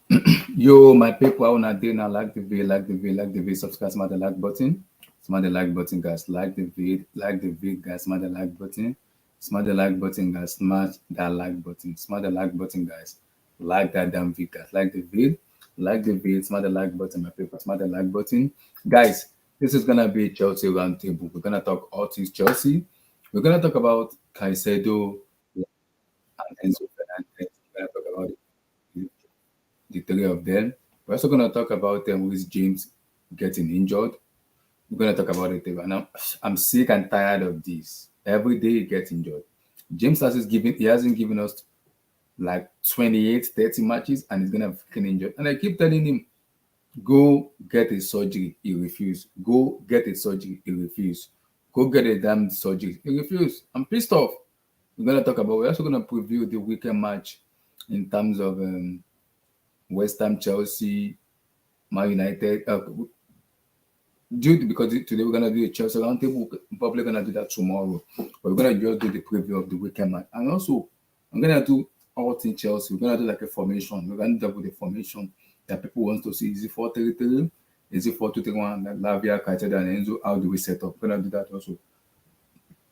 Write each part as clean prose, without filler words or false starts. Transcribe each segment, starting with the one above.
Yo, my people, I wanna do now. Like the video, like the video, subscribe, smash the like button. Smash the like button, guys. Like the video, guys. Smash the like button. Smash the like button, guys. Smash that like button. Smash the like button, guys. Like that damn video, guys. Like the video, smash the like button, my people. Smash the like button. Guys, this is gonna be a Chelsea roundtable. We're gonna talk all things Chelsea. We're gonna talk about Caicedo and Enzo Fernandez. We're gonna talk about the three of them. We're also going to talk about Reece James getting injured. We're going to talk about it. And I'm sick and tired of this. Every day he gets injured. James he hasn't given us like 28, 30 matches and he's going to freaking injured. And I keep telling him, go get a surgery. He refused. Go get a surgery. He refused. Go get a damn surgery. He refused. I'm pissed off. We're also going to preview the weekend match in terms of West Ham, Chelsea, Man United. Because today we're gonna do a Chelsea roundtable, we're probably gonna do that tomorrow. But we're gonna just do the preview of the weekend match, and also I'm gonna do all things Chelsea. We're gonna do like a formation. We're gonna double the formation that people want to see. Is it 4-3-3? Is it 4-2-3-1? Like Lavia, Caicedo, and Enzo. How do we set up? We're gonna do that also.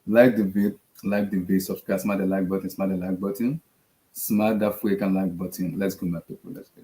Like the video, subscribe, smash the like button, smash the like button. Smash that freaking like button. Let's go, my people. Let's go.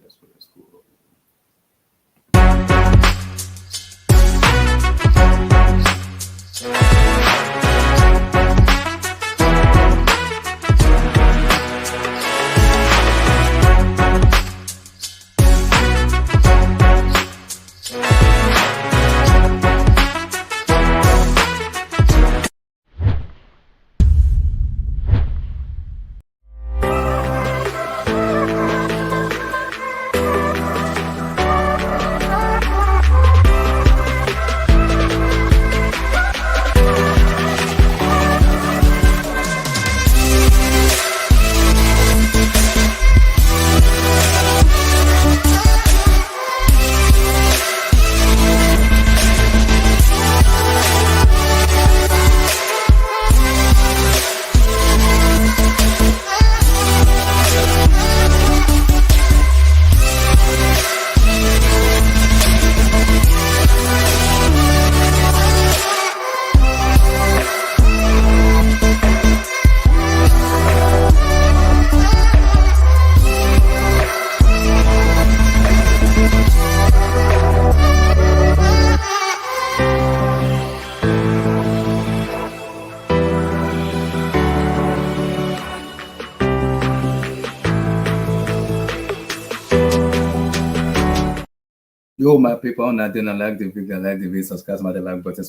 Yo, my people, on that, then I like the video, subscribe, smash the like button,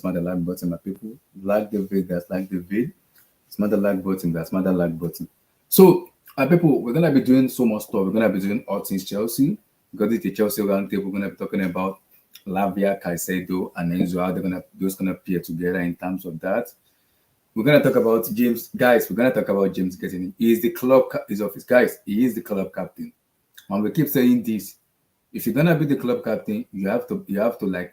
my people. Like the video, guys, like the video, smash the like button, guys, smash the like button. So, my people, we're gonna be doing so much stuff. We're gonna be doing all things Chelsea. Because it's the Chelsea roundtable, we're gonna be talking about Lavia, Caicedo, and Enzo, how those gonna pair together in terms of that. We're gonna talk about James, guys. We're gonna talk about James getting in. He is the club, his office, guys. He is the club captain, and we keep saying this. If you're gonna be the club captain, you have to be available.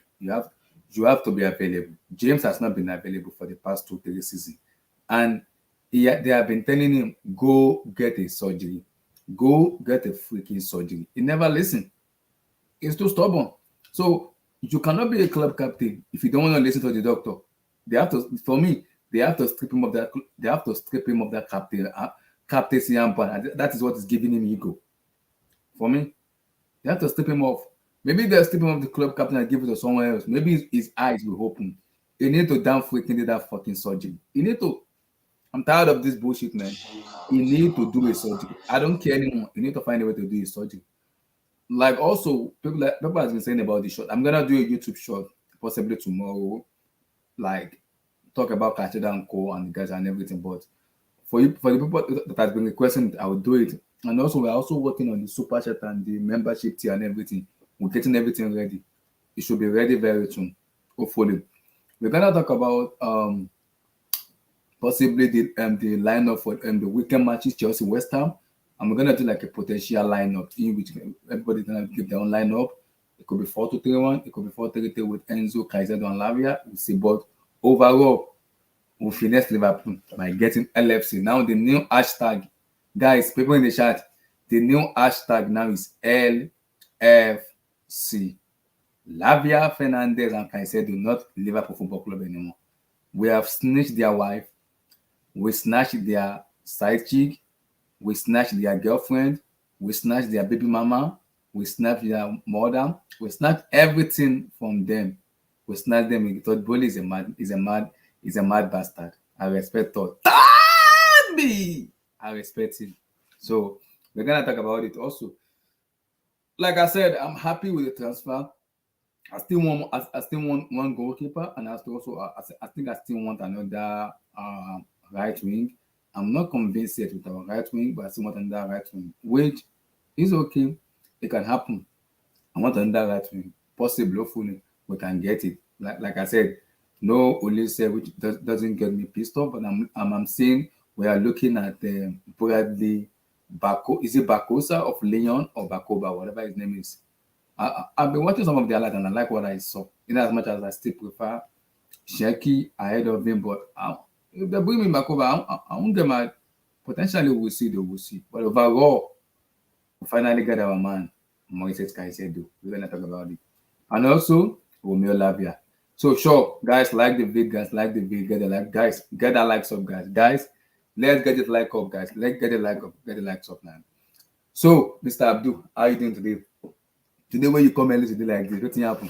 James has not been available for the past 2-3 seasons, and they have been telling him, go get a surgery, go get a freaking surgery. He never listened. He's too stubborn. So you cannot be a club captain if you don't want to listen to the doctor. They have to, for me, they have to strip him of that. They have to strip him of that captaincy armband. That is what is giving him ego. For me. You have to strip him off. Maybe they'll strip him off the club captain and give it to someone else. Maybe his eyes will open. You need to damn freaking do that fucking surgery. You need to. I'm tired of this bullshit, man. You need to do a surgery. I don't care anymore. You need to find a way to do a surgery. Like also, people have been saying about this short. I'm gonna do a YouTube short possibly tomorrow. Like talk about Caicedo and Co and the guys and everything. But for the people that has been requesting it, I will do it. And also, we're also working on the super chat and the membership tier and everything. We're getting everything ready. It should be ready very soon, hopefully. We're gonna talk about possibly the lineup for the weekend matches, Chelsea West Ham, and we're gonna do like a potential lineup in which everybody's gonna give their own lineup. It could be 4-2-3-1, it could be 4-3-3 with Enzo, Caicedo, and Lavia. We see, but overall, we'll finesse Liverpool by getting LFC. Now the new hashtag. Guys, people in the chat, the new hashtag now is FC. Lavia, Fernandez, and Caicedo not Liverpool Football Club anymore. We have snatched their wife. We snatched their side chick. We snatched their girlfriend. We snatched their baby mama. We snatched their mother. We snatched everything from them. We snatched them. We thought Bully is a mad bastard. I respect Todd. I respect him. So we're gonna talk about it also. Like I said, I'm happy with the transfer. I still want one goalkeeper, and I think I still want another right wing. I'm not convinced yet with our right wing, but I still want another right wing, which is okay. It can happen. I want another right wing, possibly, hopefully, we can get it. Like I said, no Olise, which doesn't get me pissed off, but I'm saying we are looking at Bradley Bako. Is it Bakosa of Leon or Bakoba, whatever his name is? I've been watching some of the highlights and I like what I saw. In as much as I still prefer Sheki ahead of him, but if they bring me back over, I won't get mad. Potentially, we'll see. But overall, we finally got our man, Moises Caicedo. We're going to talk about it. And also, Romeo Lavia. So, sure, guys, like the vid, get the like. Guys, get that likes up, guys. Guys, let's get it like up, guys. Let's get it like up, get the likes up, man. So, Mr. Abdul, how are you doing today? Today when you come early today like this, what's happen?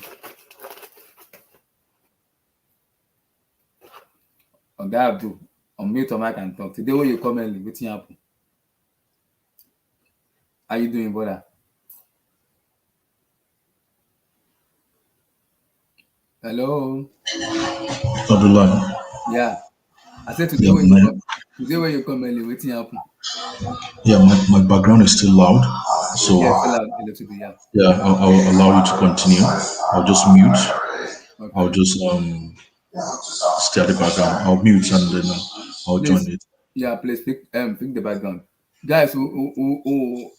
Oga Abdul, unmute your mic and talk. Today when you come early, what's happen? How you doing, brother? Hello? Abdullah. Yeah. I said today when you come early, what's happen? Yeah, my background is still loud, so Yeah, still out a little bit, yeah. yeah, I'll allow you to continue. I'll just mute. I'll Okay. just stay at the background. I'll mute and then I'll join Please, it. yeah, please pick the background. Guys, we're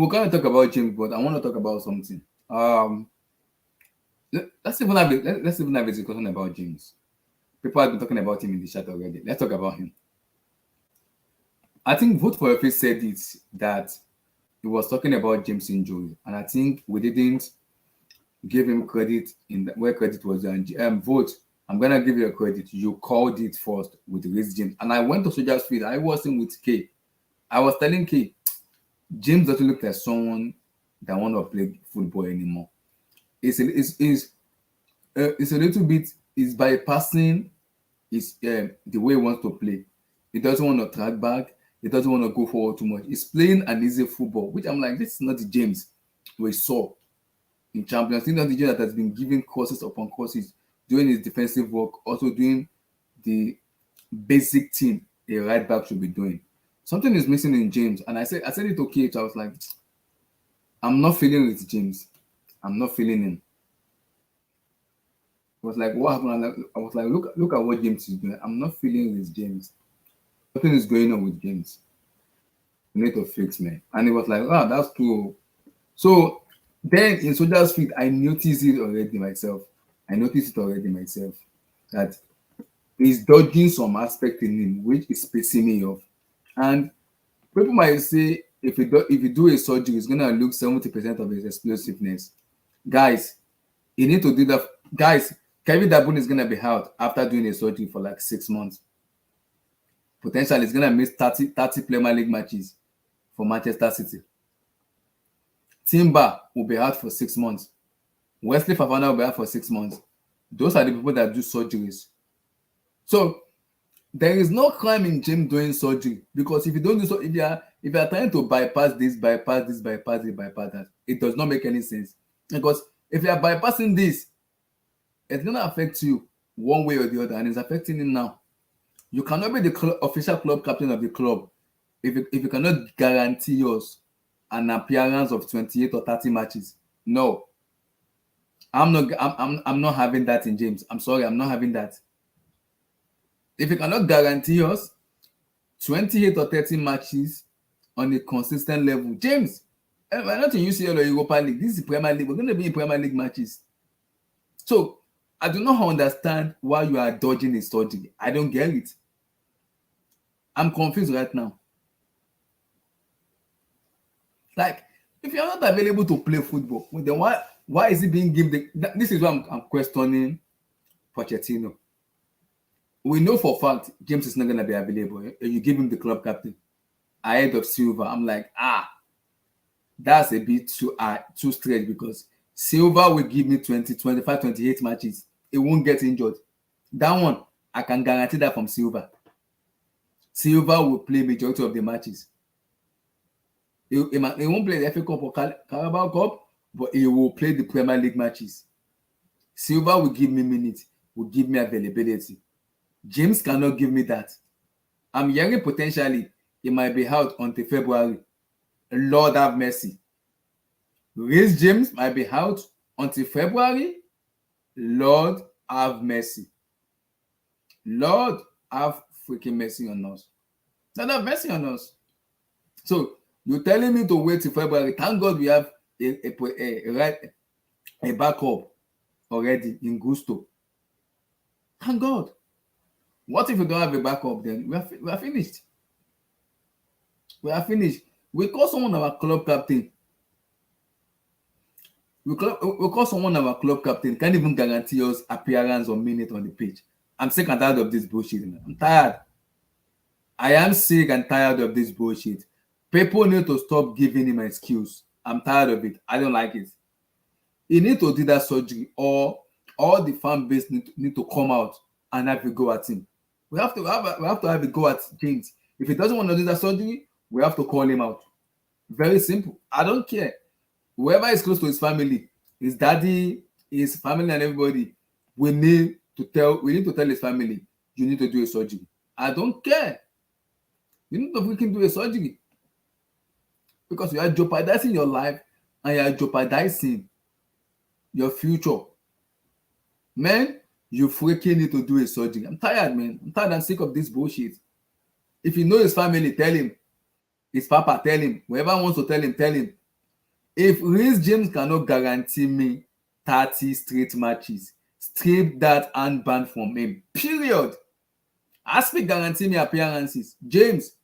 gonna talk about James, but I want to talk about something. Let's even have a discussion about James. People have been talking about him in the chat already. Let's talk about him. I think Vote for Face said it that he was talking about James' injury, and I think we didn't give him credit where credit was. Vote, I'm gonna give you a credit. You called it first with Reece James, and I went to Soldier's Field. I wasn't with K. I was telling K, James doesn't look like someone that want to play football anymore. It's a little bit. It's bypassing the way he wants to play. He doesn't want to track back. He doesn't want to go forward too much. He's playing an easy football, which I'm like, this is not the James we saw in Champions League. Not the James that has been giving courses upon courses, doing his defensive work, also doing the basic thing a right back should be doing. Something is missing in James, and I said it okay. So I was like, I'm not feeling with James. I'm not feeling him. I was like, what happened? I was like, look at what James is doing. I'm not feeling with James. Nothing is going on with James. You need to fix me. And he was like, oh, that's true. So then in Soldier's Field, I noticed it already myself. That he's dodging some aspect in him, which is pissing me off. And people might say if you do a surgery, it's gonna look 70% of his explosiveness. Guys, you need to do that. Guys, Kevin Dabun is gonna be out after doing a surgery for like 6 months. Potentially, he's gonna miss 30 Premier League matches for Manchester City. Timber will be out for 6 months. Wesley Fofana will be out for 6 months. Those are the people that do surgeries. So there is no crime in James doing surgery, because if you don't do so, if you are trying to bypass that, it does not make any sense. Because if you are bypassing this, it's gonna affect you one way or the other, and it's affecting him now. You cannot be the official club captain of the club if you cannot guarantee us an appearance of 28 or 30 matches. No, I'm not having that in James. I'm sorry, I'm not having that. If you cannot guarantee us 28 or 30 matches on a consistent level, James, we're not in UCL or Europa League. This is Premier League. We're going to be in Premier League matches. So I do not understand why you are dodging a surgery. I don't get it. I'm confused right now. Like, If you're not available to play football, well, then why is it being given? This is why I'm questioning Pochettino. We know for a fact James is not going to be available. You give him the club captain ahead of Silva. I'm like, that's a bit too straight, because Silva will give me 20, 25, 28 matches. He won't get injured. That one, I can guarantee that from Silva. Silva will play majority of the matches. He won't play the FA Cup or Carabao Cup, but he will play the Premier League matches. Silva will give me minutes, will give me availability. James cannot give me that. I'm hearing potentially he might be out until February. Lord have mercy. Reece James might be out until February. Lord have mercy. Lord have freaking mercy on us. Lord have mercy on us. So you're telling me to wait till February. Thank God we have a backup already in Gusto. Thank God. What if we don't have a backup then? We are finished. We are finished. We call someone our club captain. We call someone our club captain. Can't even guarantee us appearance or minute on the pitch. I'm sick and tired of this bullshit, man. I'm tired. I am sick and tired of this bullshit. People need to stop giving him an excuse. I'm tired of it. I don't like it. He need to do that surgery, or all the fan base need to come out and have a go at him. We have to have a go at James. If he doesn't want to do that surgery, we have to call him out. Very simple. I don't care. Whoever is close to his family, his daddy, his family, and everybody, we need to tell his family, you need to do a surgery. I don't care. You need to freaking do a surgery, because you are jeopardizing your life and you are jeopardizing your future. Man, you freaking need to do a surgery. I'm tired, man. I'm tired and sick of this bullshit. If you know his family, tell him. His papa, tell him. Whoever wants to tell him, tell him. If Reece James cannot guarantee me 30 straight matches, strip that handband from him. Period. Aspie guarantee me appearances. James,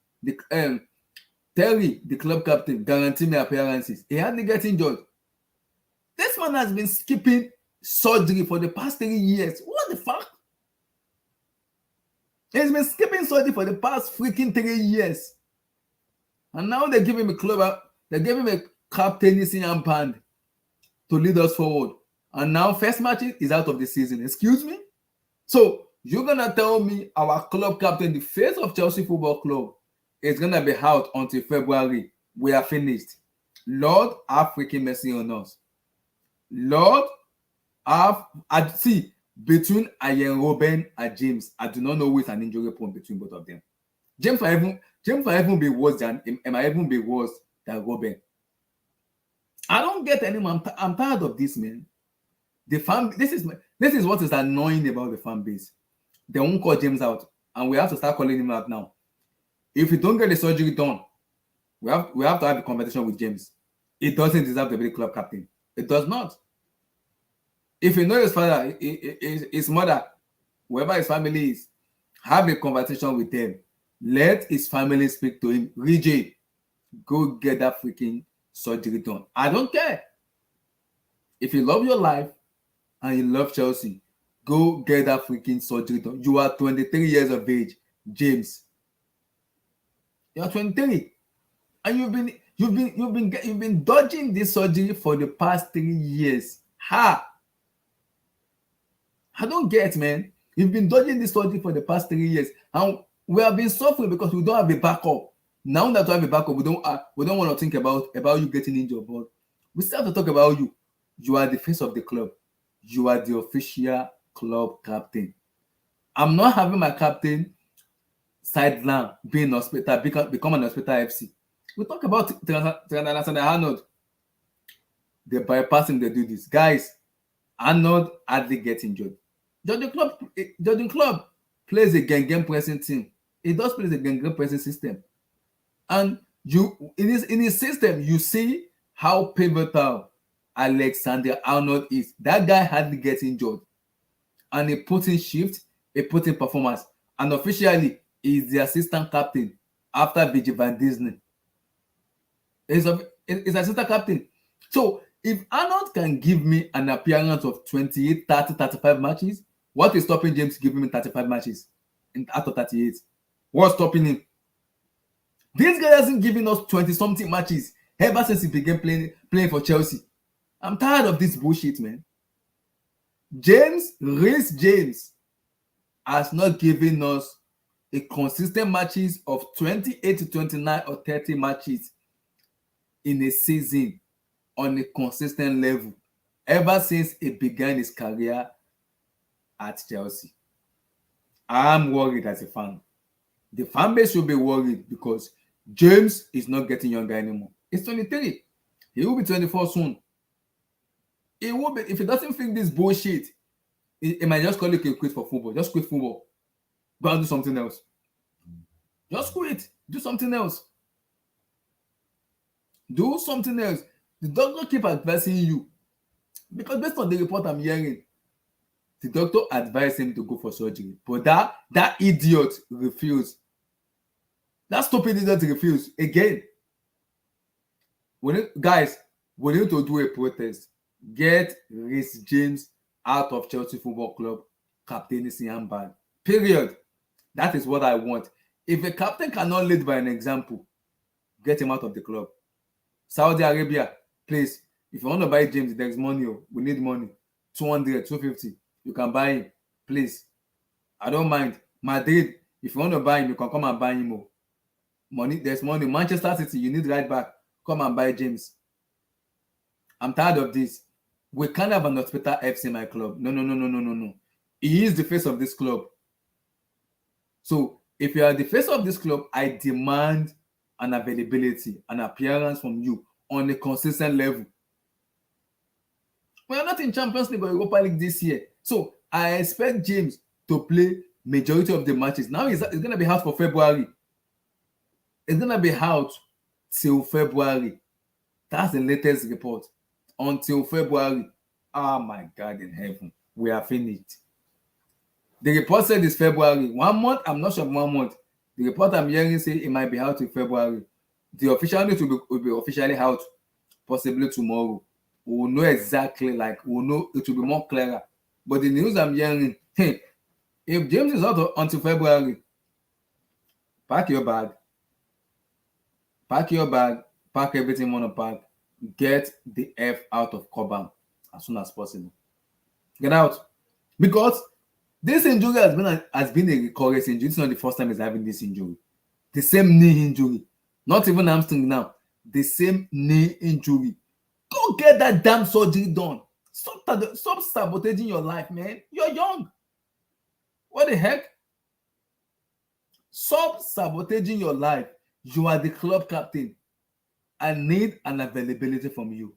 Terry, the club captain, guarantee me appearances. He hardly get injured. This man has been skipping surgery for the past 3 years. What the fuck? He's been skipping surgery for the past freaking 3 years. And now they give him a captaincy armband to lead us forward. And now first match is out of the season. Excuse me? So you're going to tell me our club captain, the face of Chelsea Football Club, is going to be out until February. We are finished. Lord, have freaking mercy on us. Lord, between Ian Robben and James, I do not know who is an injury prone between both of them. James might even be worse than Robben. I don't get anyone. I'm tired of this, man. This is what is annoying about the fan base. They won't call James out, and we have to start calling him out now. If we don't get the surgery done, we have to have a competition with James. He doesn't deserve to be the club captain. It does not. If you know his father, his mother, whoever his family is, have a conversation with them. Let his family speak to him. Reece, go get that freaking surgery done. I don't care. If you love your life and you love Chelsea, go get that freaking surgery done. You are 23 years of age, James. You are 23, and you've been dodging this surgery for the past 3 years. I don't get, man. You've been dodging this surgery for the past 3 years, and we have been suffering because we don't have a backup. Now that we have a backup, we don't want to think about you getting injured, but we still have to talk about you. You are the face of the club. You are the official club captain. I'm not having my captain sideline being hospital, become an hospital FC. We talk about Arnold. They bypass him, they do this. Guys, Arnold hardly gets injured. Jurgen Klopp plays a gang pressing team. He does play a gang pressing system. And in his system, you see how pivotal Alexander Arnold is. That guy hardly gets injured. And he put in shift, he put in performance. And officially, he's the assistant captain after Virgil van Disney. Is assistant captain. So if Arnold can give me an appearance of 28, 30, 35 matches, what is stopping James giving me 35 matches out of 38? What's stopping him? This guy hasn't given us 20-something matches ever since he began playing for Chelsea. I'm tired of this bullshit, man. Reece James has not given us a consistent matches of 28 to 29 or 30 matches in a season on a consistent level ever since he began his career at Chelsea. I'm worried as a fan. The fan base should be worried because James is not getting younger anymore. He's 23. He will be 24 soon. He will be, if he doesn't think this bullshit, he might just call it a quit for football. Just quit football. Go and do something else. Just quit. Do something else. Do something else. The doctor keep advising you. Because based on the report I'm hearing, the doctor advised him to go for surgery. But that idiot refused. That stupid idiot refused. Again, guys, we need to do a protest. Get Reece James out of Chelsea Football Club captaincy and ban. Period. That is what I want. If a captain cannot lead by an example, get him out of the club. Saudi Arabia, please, if you want to buy James, there's money. We need money. 200, 250. You can buy him. Please. I don't mind. Madrid, if you want to buy him, you can come and buy him. Money, there's money. Manchester City, you need right back. Come and buy James. I'm tired of this. We can't have an hospital FC in my club. No. He is the face of this club. So if you are the face of this club, I demand an availability, an appearance from you on a consistent level. We are not in Champions League or Europa League this year. So I expect James to play majority of the matches. Now it's going to be out for February. It's going to be out till February. That's the latest report. Until February. Oh my God in heaven. We are finished. The report said it's February. 1 month, I'm not sure 1 month. The report I'm hearing say it might be out in February. The official news will be officially out possibly tomorrow. We will know exactly, we'll know, it will be more clearer. But the news I'm hearing, if James is out until February, pack your bag, pack everything on a pack, get the F out of Cobham as soon as possible. Get out. Because this injury has been a recurrent injury. It's not the first time he's having this injury. The same knee injury. Not even hamstring now. The same knee injury. Go get that damn surgery done. Stop sabotaging your life, man. You're young. What the heck? Stop sabotaging your life. You are the club captain. I need an availability from you.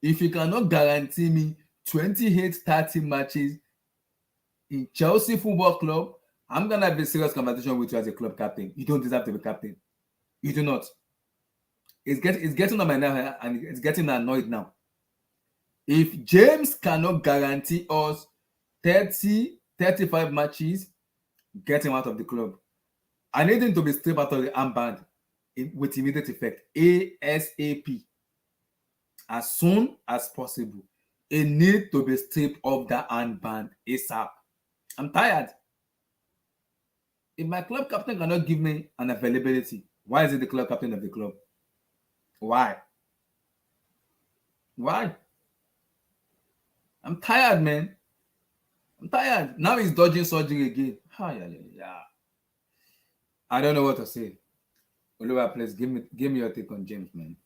If you cannot guarantee me 28, 30 matches in Chelsea Football Club, I'm going to have a serious conversation with you as a club captain. You don't deserve to be captain. You do not. It's getting on my nerve and it's getting annoyed now. If James cannot guarantee us 30, 35 matches, get him out of the club. I need him to be stripped out of the armband with immediate effect. ASAP. As soon as possible. He needs to be stripped of the armband ASAP. I'm tired. If my club captain cannot give me an availability, why is he the club captain of the club? Why? I'm tired, man. I'm tired. Now he's dodging surgery again. I don't know what to say. Oliver, please give me your take on James, man.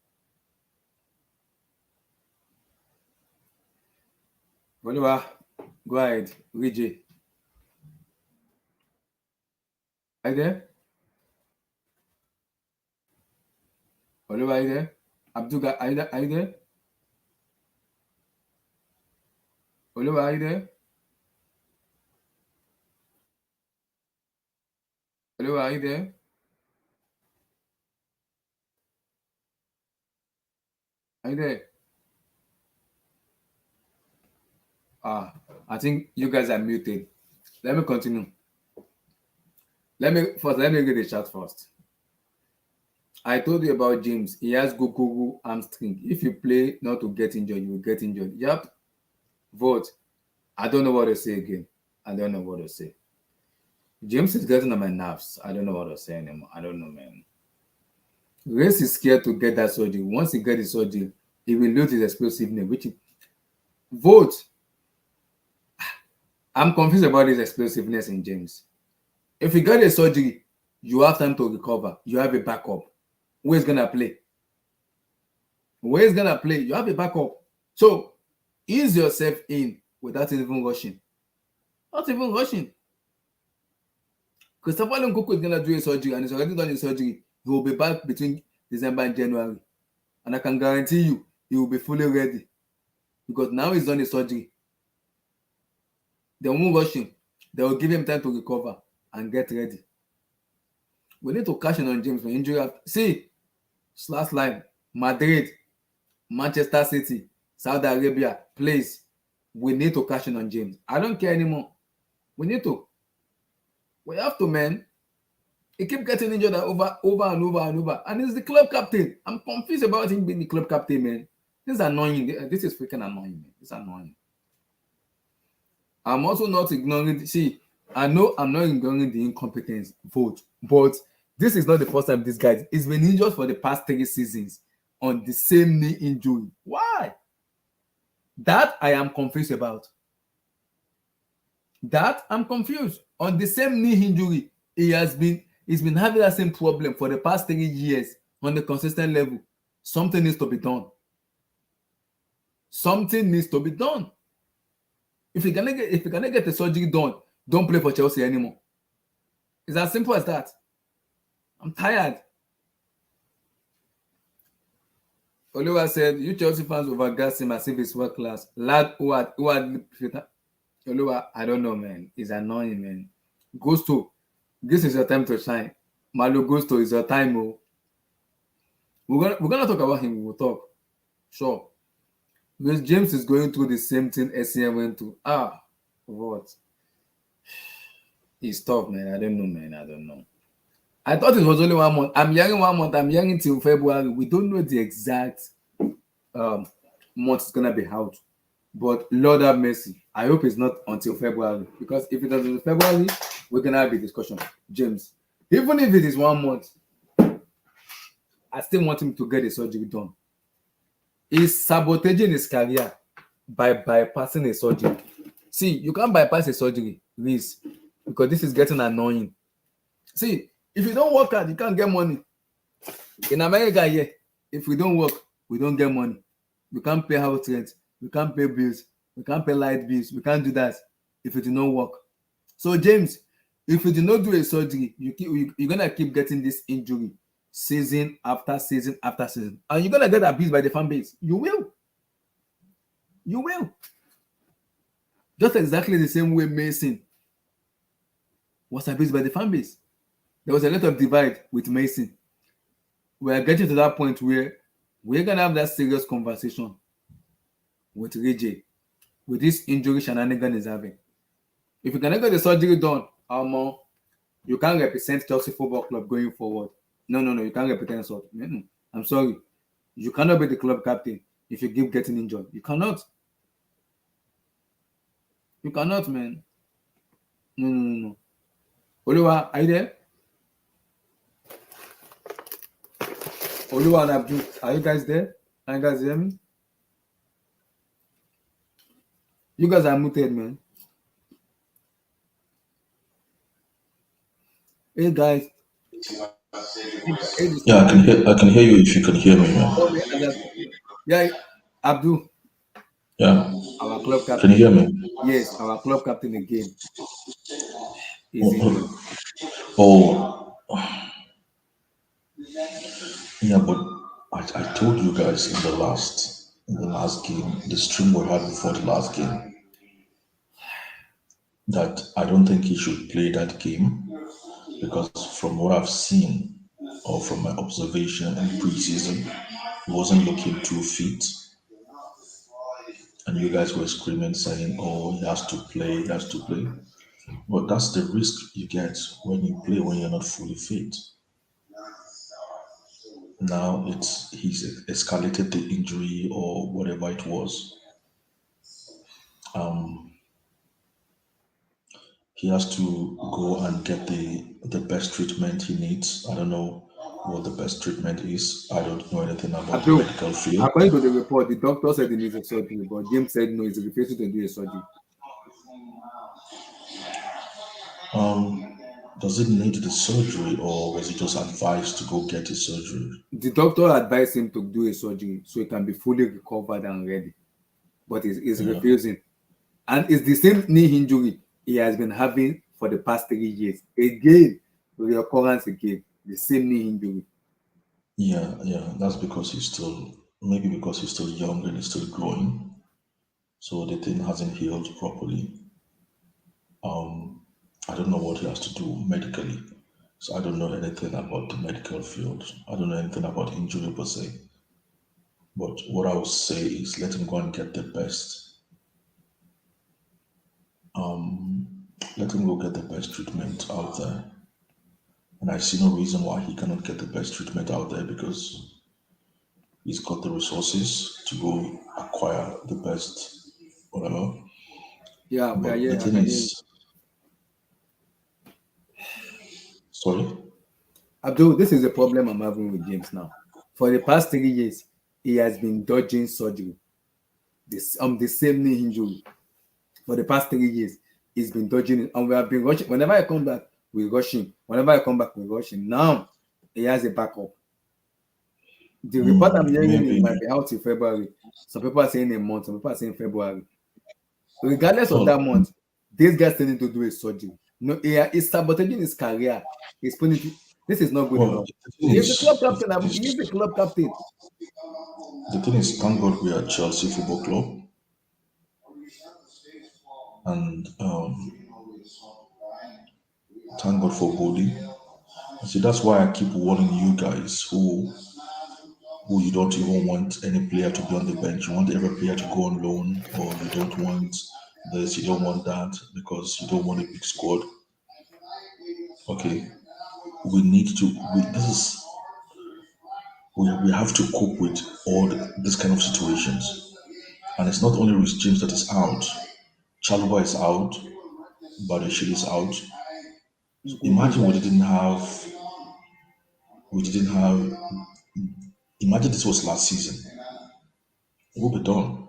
Oliver, go ahead. Reece. Are you there? Oliver, are you there? Abdul, are you there? Oliver, are you there? Oliver, are you there? Are you there? I think you guys are muted. Let me continue. Let me get the chat first. I told you about James. He has Gokugu hamstring. If you play not to get injured, you will get injured. Yep. Vote. I don't know what to say again. I don't know what to say. James is getting on my nerves. I don't know what to say anymore. I don't know, man. Reece is scared to get that surgery. Once he gets the surgery, he will lose his explosiveness, which vote. I'm confused about his explosiveness in James. If you get a surgery, you have time to recover. You have a backup. Who is gonna play? Where is gonna play? You have a backup. So ease yourself in without even rushing. Not even rushing. Christopher Nkunku is gonna do a surgery and he's already done his surgery. He will be back between December and January. And I can guarantee you he will be fully ready. Because now he's done his surgery. They won't rush him. They will give him time to recover and get ready. We need to cash in on James for injury. See, last line, Madrid, Manchester City, Saudi Arabia, please. We need to cash in on James. I don't care anymore. We need to. We have to, man. He keep getting injured over and over. And he's the club captain. I'm confused about him being the club captain, man. This is annoying. This is freaking annoying, man. It's annoying. I'm also not ignoring. See, I know I'm not ignoring the incompetence vote, but this is not the first time this guy has been injured for the past 3 seasons on the same knee injury. Why? That I am confused about. That I'm confused. On the same knee injury, he's been having that same problem for the past 3 years on the consistent level. Something needs to be done. Something needs to be done. If you cannot get the surgery done, don't play for Chelsea anymore. It's as simple as that. I'm tired. Oliver said, "You Chelsea fans overgas him as if it's world class. Lad who had Oliver, I don't know, man. It's annoying, man. Gusto, this is your time to shine. Malo Gusto is your time, oh. We're gonna talk about him. We'll talk. Sure. Because James is going through the same thing SCM went through. What? It's tough, man. I don't know, man. I don't know. I thought it was only 1 month. I'm hearing 1 month. I'm hearing till February. We don't know the exact month it's gonna be out. But Lord have mercy. I hope it's not until February. Because if it doesn't February, we're gonna have a discussion. James, even if it is 1 month, I still want him to get the surgery done. He's sabotaging his career by bypassing a surgery. See, you can't bypass a surgery, Reece, because this is getting annoying. See, if you don't work hard, you can't get money. In America, yeah, if we don't work, we don't get money. We can't pay house rent, we can't pay bills, we can't pay light bills, we can't do that if it did not work. So, James, if you did not do a surgery, you're gonna keep getting this injury season after season after season, and you're gonna get abused by the fan base. You will. Just exactly the same way Mason was abused by the fan base. There was a lot of divide with Mason. We are getting to that point where we're gonna have that serious conversation with Reece with this injury shenanigan is having. If you cannot get the surgery done, you can't represent Chelsea Football Club going forward. No, you can't represent so. I'm sorry. You cannot be the club captain if you keep getting injured. You cannot. You cannot, man. No. Oliver, are you there? Oliver and Abdul, are you guys there? Can you guys hear me? You guys are muted, man. Hey, guys. Yeah, I can hear you if you can hear me, man. Yeah, Abdul. Yeah. Our club captain. Can you hear me? Yes, our club captain again. Is injured. Yeah, but I told you guys in the last game, the stream we had before the last game, that I don't think he should play that game because from what I've seen or from my observation in preseason, he wasn't looking too fit. And you guys were screaming saying, "Oh, he has to play, he has to play." But that's the risk you get when you play when you're not fully fit. Now he's escalated the injury or whatever it was. He has to go and get the best treatment he needs. I don't know what the best treatment is. I don't know anything about the Abdul, medical field. according to the report, the doctor said he needs a surgery, but James said no, he's refusing to do a surgery. Does it need the surgery or was he just advised to go get his surgery? The doctor advised him to do a surgery so he can be fully recovered and ready, but he's Yeah. refusing. And it's the same knee injury he has been having for the past 3 years. Again, reoccurrence again, the same knee injury. Yeah. That's because maybe because he's still young and he's still growing. So the thing hasn't healed properly. I don't know what he has to do medically. So I don't know anything about the medical field. I don't know anything about injury per se. But what I would say is let him go and get the best. Let him go get the best treatment out there. And I see no reason why he cannot get the best treatment out there because he's got the resources to go acquire the best, whatever. Yeah, we are But the here. I thing can hear you. is, sorry. Abdul, this is the problem I'm having with James now. For the past 3 years, he has been dodging surgery. The same knee injury. For the past 3 years, he's been dodging it. And we have been rushing. Whenever I come back, we rush him. Whenever I come back, we rush him. Now, he has a backup. The report I'm hearing is might Maybe. be out in February. Some people are saying a month, some people are saying February. Regardless of Oh, that month, this guy still need to do a surgery. No, he's sabotaging his career. He's putting this is not good well, enough. the thing He's the club is, captain. He's the club captain. thank God we are Chelsea Football Club, and thank God for Bodi. See, that's why I keep warning you guys who you don't even want any player to be on the bench. You want every player to go on loan, or you don't want this, you don't want that because you don't want a big squad. Okay, we need to. We have to cope with this kind of situations, and it's not only Reece James that is out. Chaluba is out, Badashil is out. So Gudu is imagine out. we didn't have. Imagine this was last season. We'll be done.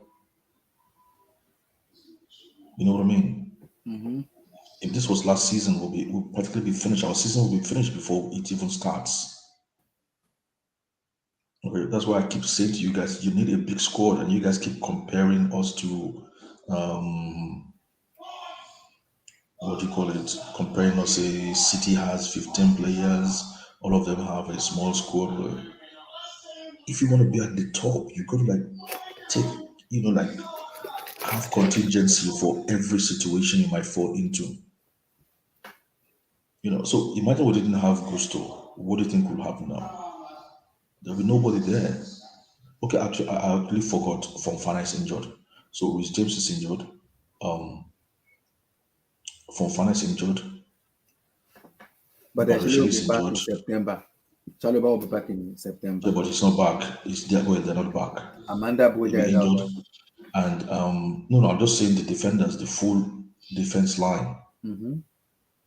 You know what I mean? Mm-hmm. If this was last season, we'll practically be finished. Our season will be finished before it even starts. Okay, that's why I keep saying to you guys, you need a big squad, and you guys keep comparing us to what do you call it? Comparing us, say City has 15 players, all of them have a small squad. Well, if you want to be at the top, you got to like take, like have contingency for every situation you might fall into. So imagine we didn't have Gusto. What do you think will happen now? There'll be nobody there. Okay, actually, I actually forgot. Fofana is injured, so Reece James is injured. Fofana is injured. But actually, Barishil will be is back in injured. September. Chaluba will be back in Yeah, September. but he's not back. They're not back. Amanda He'll Boja be is out injured. also. And no, I'm just saying the defenders, the full defense line. Mm-hmm.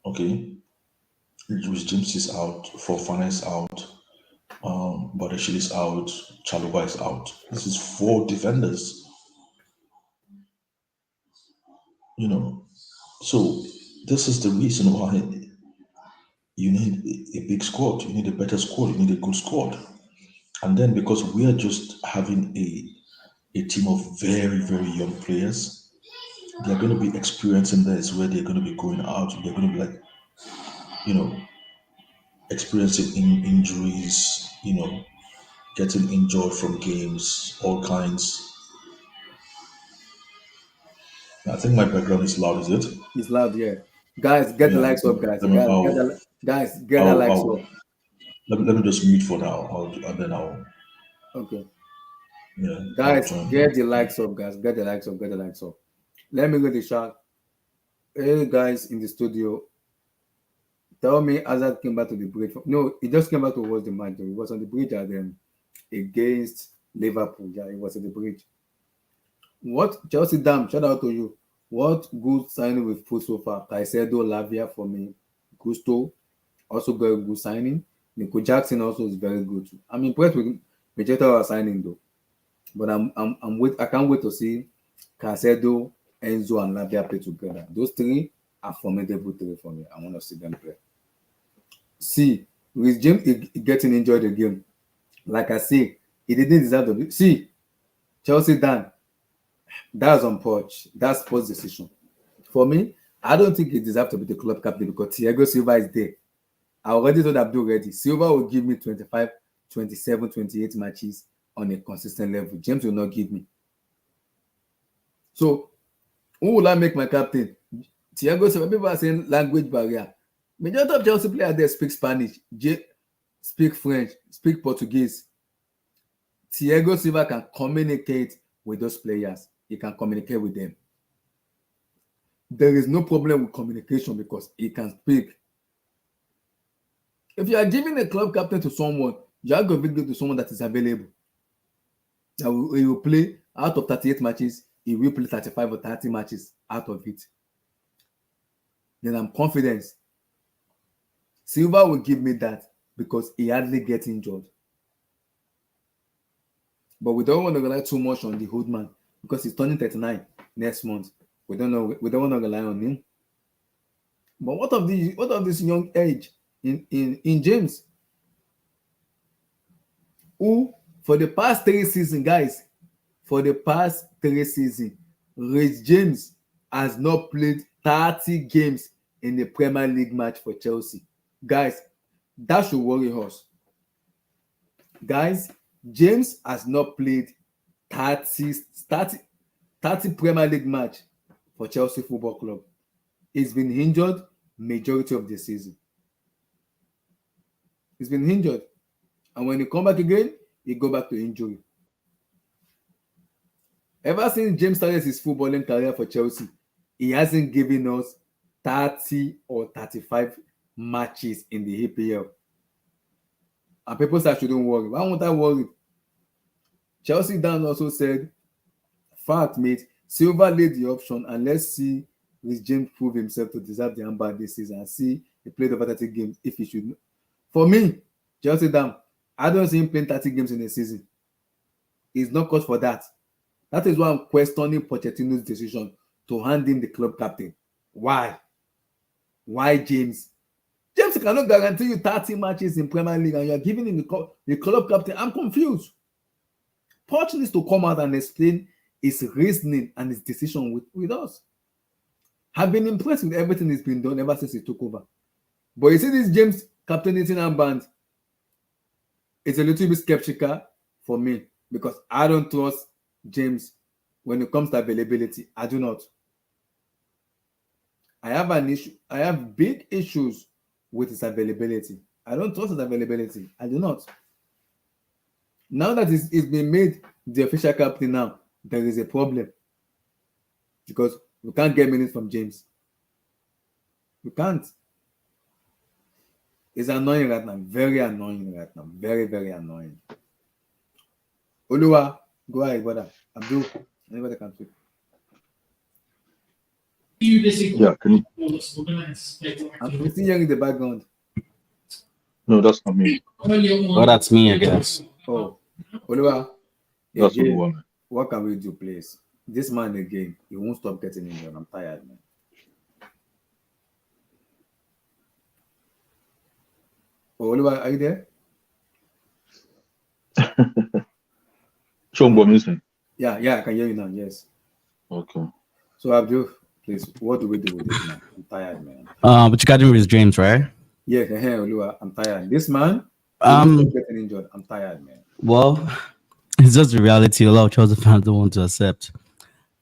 Okay, Reece James is out. Fofana is out. Barishil is out. Chaluba is out. This is four defenders. You know, so this is the reason why you need a big squad. You need a better squad. You need a good squad. And then because we are just having a team of very, very young players, they're going to be experiencing this where they're going to be going out. They're going to be like, you know, experiencing injuries, getting injured from games, all kinds. I think my background is loud, is it? He's loud, yeah. Guys, get the Yeah. likes up, guys. Let me, Guys, get the likes I'll up. let me just mute for now. And then Okay. I'll Guys, join. get the likes up, guys. Get the likes up, get the likes up. Let me go to the chat. Hey guys in the studio, Tell me Hazard came back to the bridge. No, he just came back to watch the match. He was on the bridge against Liverpool. Yeah, he was at the bridge. What Chelsea damn, shout out to you. What good signing we've put so far? Caicedo, Lavia for me. Gusto, also very good signing. Nico Jackson also is very good too. I'm impressed with majority of our signing though. But I can't wait to see Caicedo, Enzo, and Lavia play together. Those three are formidable three for me. I want to see them play. See, with James getting injured again, like I say, he didn't deserve to be. See, Chelsea done. That's on Poch. That's Poch's decision. For me, I don't think he deserves to be the club captain because Thiago Silva is there. I already told Abdul already. Silva will give me 25, 27, 28 matches on a consistent level. James will not give me. So, who will I make my captain? Thiago Silva. People are saying language barrier. Majority of Chelsea players there speak Spanish, speak French, speak Portuguese. Thiago Silva can communicate with those players. He can communicate with them. There is no problem with communication because he can speak. If you are giving a club captain to someone, you are going to give it to someone that is available. He will play out of 38 matches, he will play 35 or 30 matches out of it. Then I'm confident Silva will give me that because he hardly gets injured. But we don't want to rely too much on the old man because he's turning 39 next month. We don't want to rely on him. But what of this young age in James? Who for the past 3 seasons, guys, Reece James has not played 30 games in the Premier League match for Chelsea. Guys, that should worry us. Guys, James has not played 30 Premier League match for Chelsea Football Club. He's been injured majority of the season. He's been injured. And when he come back again, he go back to injury. Ever since James started his footballing career for Chelsea, he hasn't given us 30 or 35 matches in the EPL. And people say I shouldn't worry. Why won't I worry? Chelsea Dan also said, fact, mate, Silva laid the option and let's see Reece James prove himself to deserve the armband this season and see he played over 30 games if he should. For me, Chelsea Dan, I don't see him playing 30 games in a season. He's not cause for that. That is why I'm questioning Pochettino's decision to hand him the club captain. Why? Why James? James cannot guarantee you 30 matches in Premier League and you are giving him the club captain. I'm confused. Poch needs to come out and explain his reasoning and his decision with us. I've been impressed with everything that's been done ever since he took over. But you see this James captaincy armband, it's a little bit skeptical for me because I don't trust James when it comes to availability. I do not. I have an issue. I have big issues with his availability. I don't trust his availability. I do not. Now that it's been made the official captain now, there is a problem. Because we can't get minutes from James. We can't. It's annoying right now. Very annoying right now. Very, very annoying. Oluwa, go ahead, brother. Abdul, anybody can speak. Yeah, can you? I'm still hearing the background. No, that's not me. Oh, that's me, I guess. Oh, Oluwa. That's again, Oluwa. what can we do, please? This man again, he won't stop getting injured. I'm tired, man. Oh, Oluwa, are you there? Show me missing. Yeah, I can hear you now. Yes. Okay. So Abdul, please, what do we do with this man? I'm tired, man. But you got him with James, right? Yes, Oluwa, I'm tired. This man, he won't stop getting injured. I'm tired, man. Well, it's just the reality a lot of Chelsea fans don't want to accept.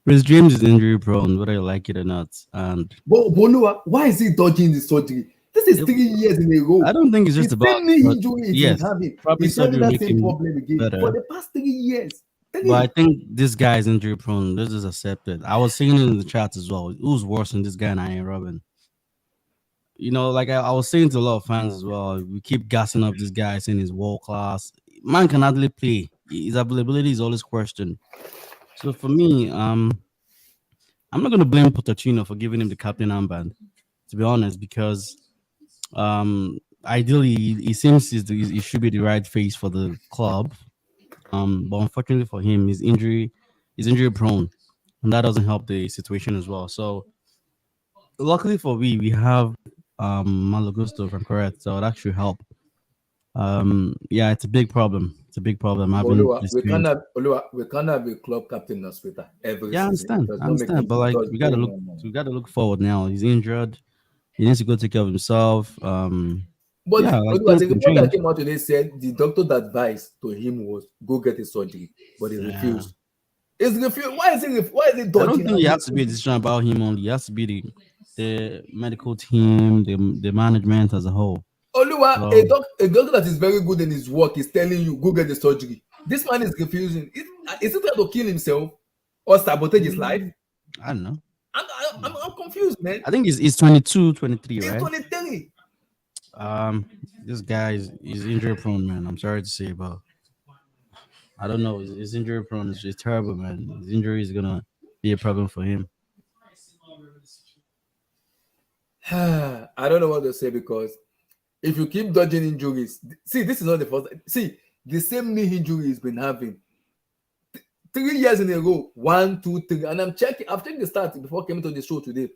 Reece James is injury prone, whether you like it or not. And But Oluwa, why is he dodging the surgery? This is 3 years in a row. I don't think it's just the about same knee injury he's yes, having. probably He's having surgery that make same him problem again better. for the past 3 years. But I think this guy is injury prone. This is accepted. I was seeing it in the chat as well. Who's worse than this guy and Ian Robin? like I was saying to a lot of fans as well, we keep gassing up this guy saying he's world class. Man can hardly play. His availability is always questioned. So for me, I'm not gonna blame Pochettino for giving him the captain armband, to be honest, because ideally he seems he should be the right face for the club. But unfortunately for him, he's injury prone, and that doesn't help the situation as well. So luckily for we have Malagusto, if I'm correct, so that should help. Yeah, it's a big problem. It's a big problem having Oluwa, this James. we can't have a club captain hospital every Yeah, season. It does I not make understand, it. but It like does no, no, no. we gotta look forward now. He's injured. He needs to go take care of himself. But Yeah, like Oluwa, things the can report that change. came out today said the doctor's advice to him was go get a surgery, but he Yeah, refused. It's refused. Why is he I don't dodging think and it has to be a refusing? decision about him only. It has to be the medical team, the management as a whole. Oluwa, So a doctor that is very good in his work is telling you go get the surgery. This man is refusing. Is he trying to kill himself or sabotage his life? I don't know. I'm confused, man. I think he's 22, 23, He's right? 23. Um, this guy is injury prone, man. I'm sorry to say, but I don't know. His injury prone is terrible, man. His injury is gonna be a problem for him. I don't know what to say because if you keep dodging injuries, see, this is not the first. See, the same knee injury he's been having 3 years in a row. 1, 2, 3, and I've checked the stats before coming to the show today.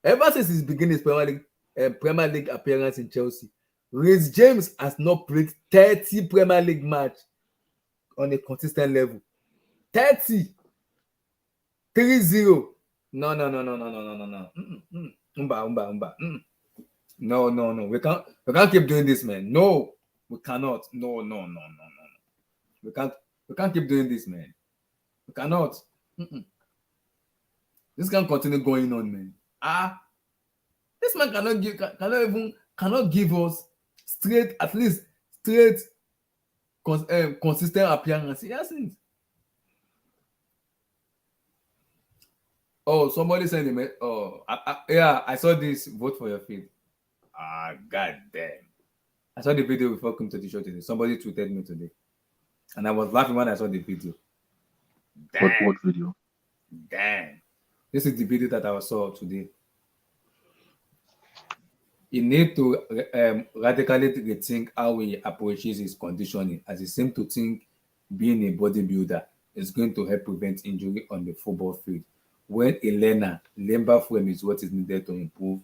Ever since his beginning his Premier League appearance in Chelsea, Reece James has not played 30 Premier League match on a consistent level. 30. 3-0. No. Umba. No. We can't keep doing this, man. No, we cannot. No. We can't keep doing this, man. We cannot. This can't continue going on, man. This man cannot give us at least straight consistent appearance. He hasn't. Oh, somebody sent him. Oh, I saw this. Vote for your feed. God damn. I saw the video before coming to the show today. Somebody tweeted me today, and I was laughing when I saw the video. What video? Damn. This is the video that I saw today. He need to radically rethink how he approaches his conditioning, as he seems to think being a bodybuilder is going to help prevent injury on the football field. When a learner, limber frame is what is needed to improve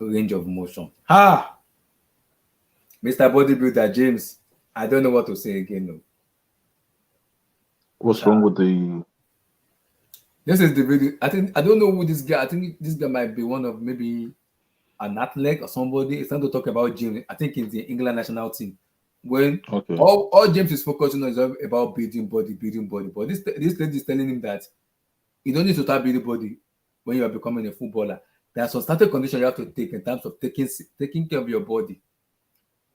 range of motion. Mr. Bodybuilder James, I don't know what to say again. No. What's wrong with the? This is the video. I don't know who this guy. I think this guy might be one of maybe an athlete or somebody. It's time to talk about James. I think it's the England national team. When all James is focusing on is about building body. But this lady is telling him that you don't need to start building body when you are becoming a footballer. There are some starting conditions you have to take in terms of taking care of your body.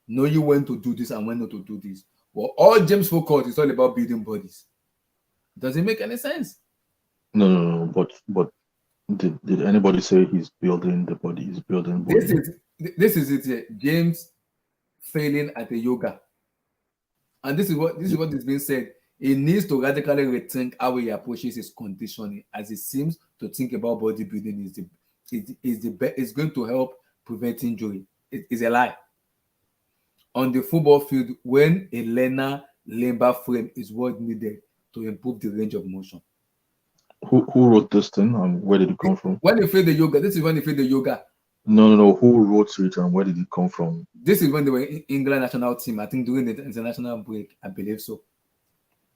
Knowing when to do this and when not to do this. Well, all James focus is all about building bodies. Does it make any sense? No. But did anybody say he's building the body? He's building body. This is it here. James failing at the yoga. And this is what is being said. He needs to radically rethink how he approaches his conditioning, as he seems to think about bodybuilding is going to help prevent injury. It is a lie. On the football field, when a learner limber frame is what needed to improve the range of motion. Who wrote this thing and where did it come from? When they feel the yoga, this is when they feel the yoga. No. Who wrote it and where did it come from? This is when they were in England national team. I think during the international break, I believe so.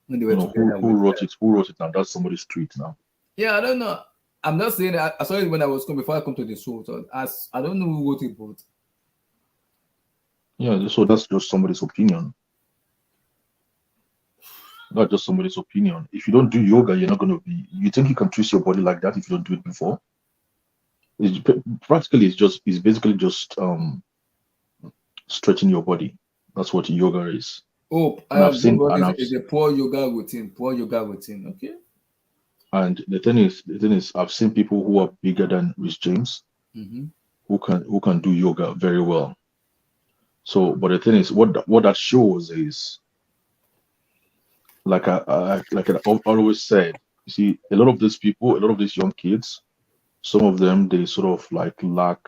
When they were together. Who wrote it? Who wrote it now? That's somebody's tweet now. Yeah, I don't know. I'm not saying that. I saw it when I was coming before I come to the show. So I don't know who wrote it, but yeah, so that's just somebody's opinion. Not just somebody's opinion. If you don't do yoga, you're not going to be. You think you can twist your body like that if you don't do it before? It's basically just stretching your body. That's what yoga is. Oh, it's a poor yoga routine. Okay. And the thing is, I've seen people who are bigger than Reece James, who can do yoga very well. So, but the thing is, what that shows is, like I always said, you see, a lot of these people, a lot of these young kids, some of them they sort of like lack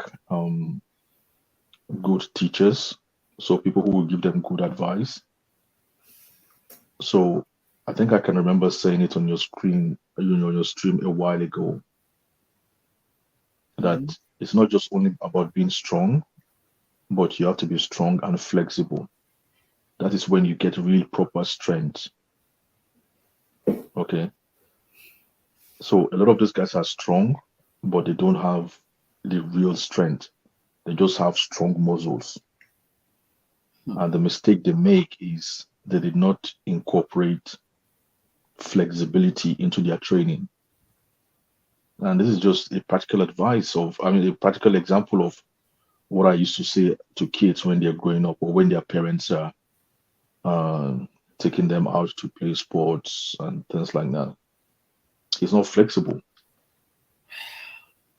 good teachers, so people who will give them good advice. So I think I can remember saying it on your screen, on your stream a while ago, that it's not just only about being strong, but you have to be strong and flexible. That is when you get real proper strength. Okay. So a lot of these guys are strong, but they don't have the real strength. They just have strong muscles. And the mistake they make is they did not incorporate flexibility into their training. And this is just a practical advice of, I mean, a practical example of what I used to say to kids when they're growing up or when their parents are taking them out to play sports and things like that. It's not flexible.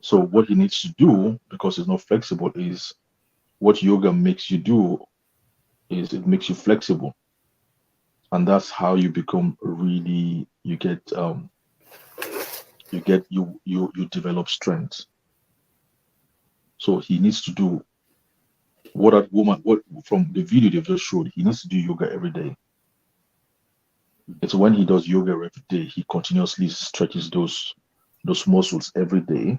So what he needs to do, because it's not flexible, is what yoga makes you do is it makes you flexible. And that's how you become really, you develop strength. So he needs to do what from the video they've just showed, he needs to do yoga every day. It's when he does yoga every day, he continuously stretches those muscles every day.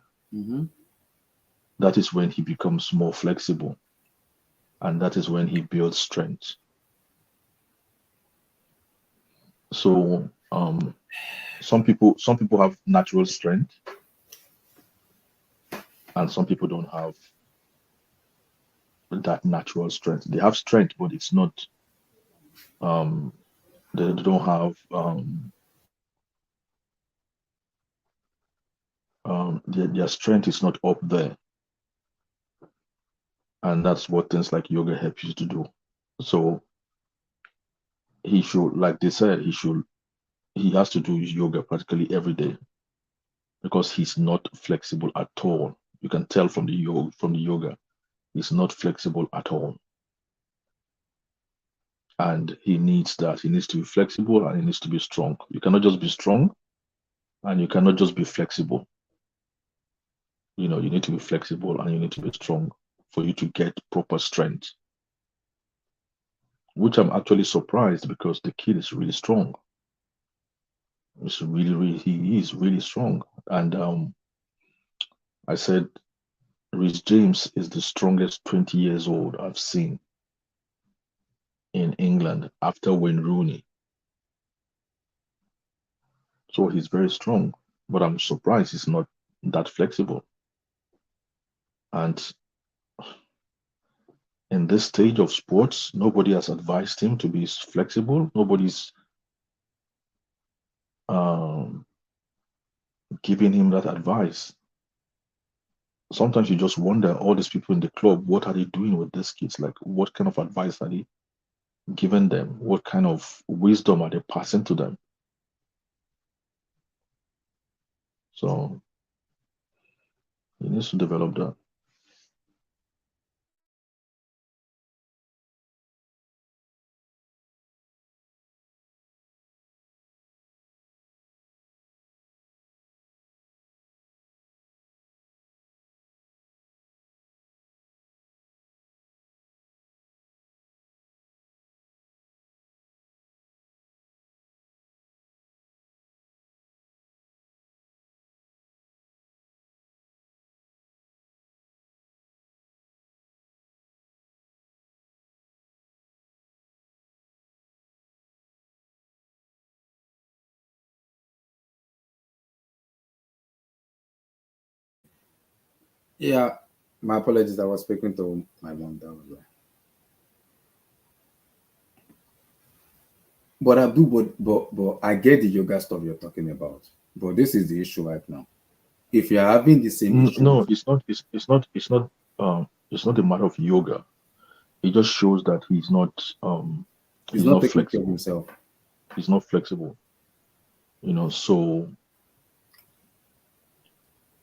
That is when he becomes more flexible, and that is when he builds strength. So some people have natural strength, and some people don't have that natural strength. They have strength, but it's not they don't have their strength is not up there. And that's what things like yoga help you to do. So he should, like they said, he has to do yoga practically every day, because he's not flexible at all. You can tell from the yoga, he's not flexible at all. And he needs that. He needs to be flexible and he needs to be strong. You cannot just be strong and you cannot just be flexible. You need to be flexible and you need to be strong for you to get proper strength. Which I'm actually surprised, because the kid is really strong. He is really strong. And I said Reece James is the strongest 20 years old I've seen in England after Wayne Rooney. So he's very strong, but I'm surprised he's not that flexible. And in this stage of sports, nobody has advised him to be flexible. Nobody's giving him that advice. Sometimes you just wonder, all these people in the club, what are they doing with these kids? Like, what kind of advice are they giving them? What kind of wisdom are they passing to them? So he needs to develop that. Yeah, my apologies. I was speaking to my mom. That was why. But I do, but I get the yoga stuff you're talking about. But this is the issue right now. If you're having the same issue, No, it's not. It's not a matter of yoga. It just shows that he's not he's not taking care of himself. He's not flexible. So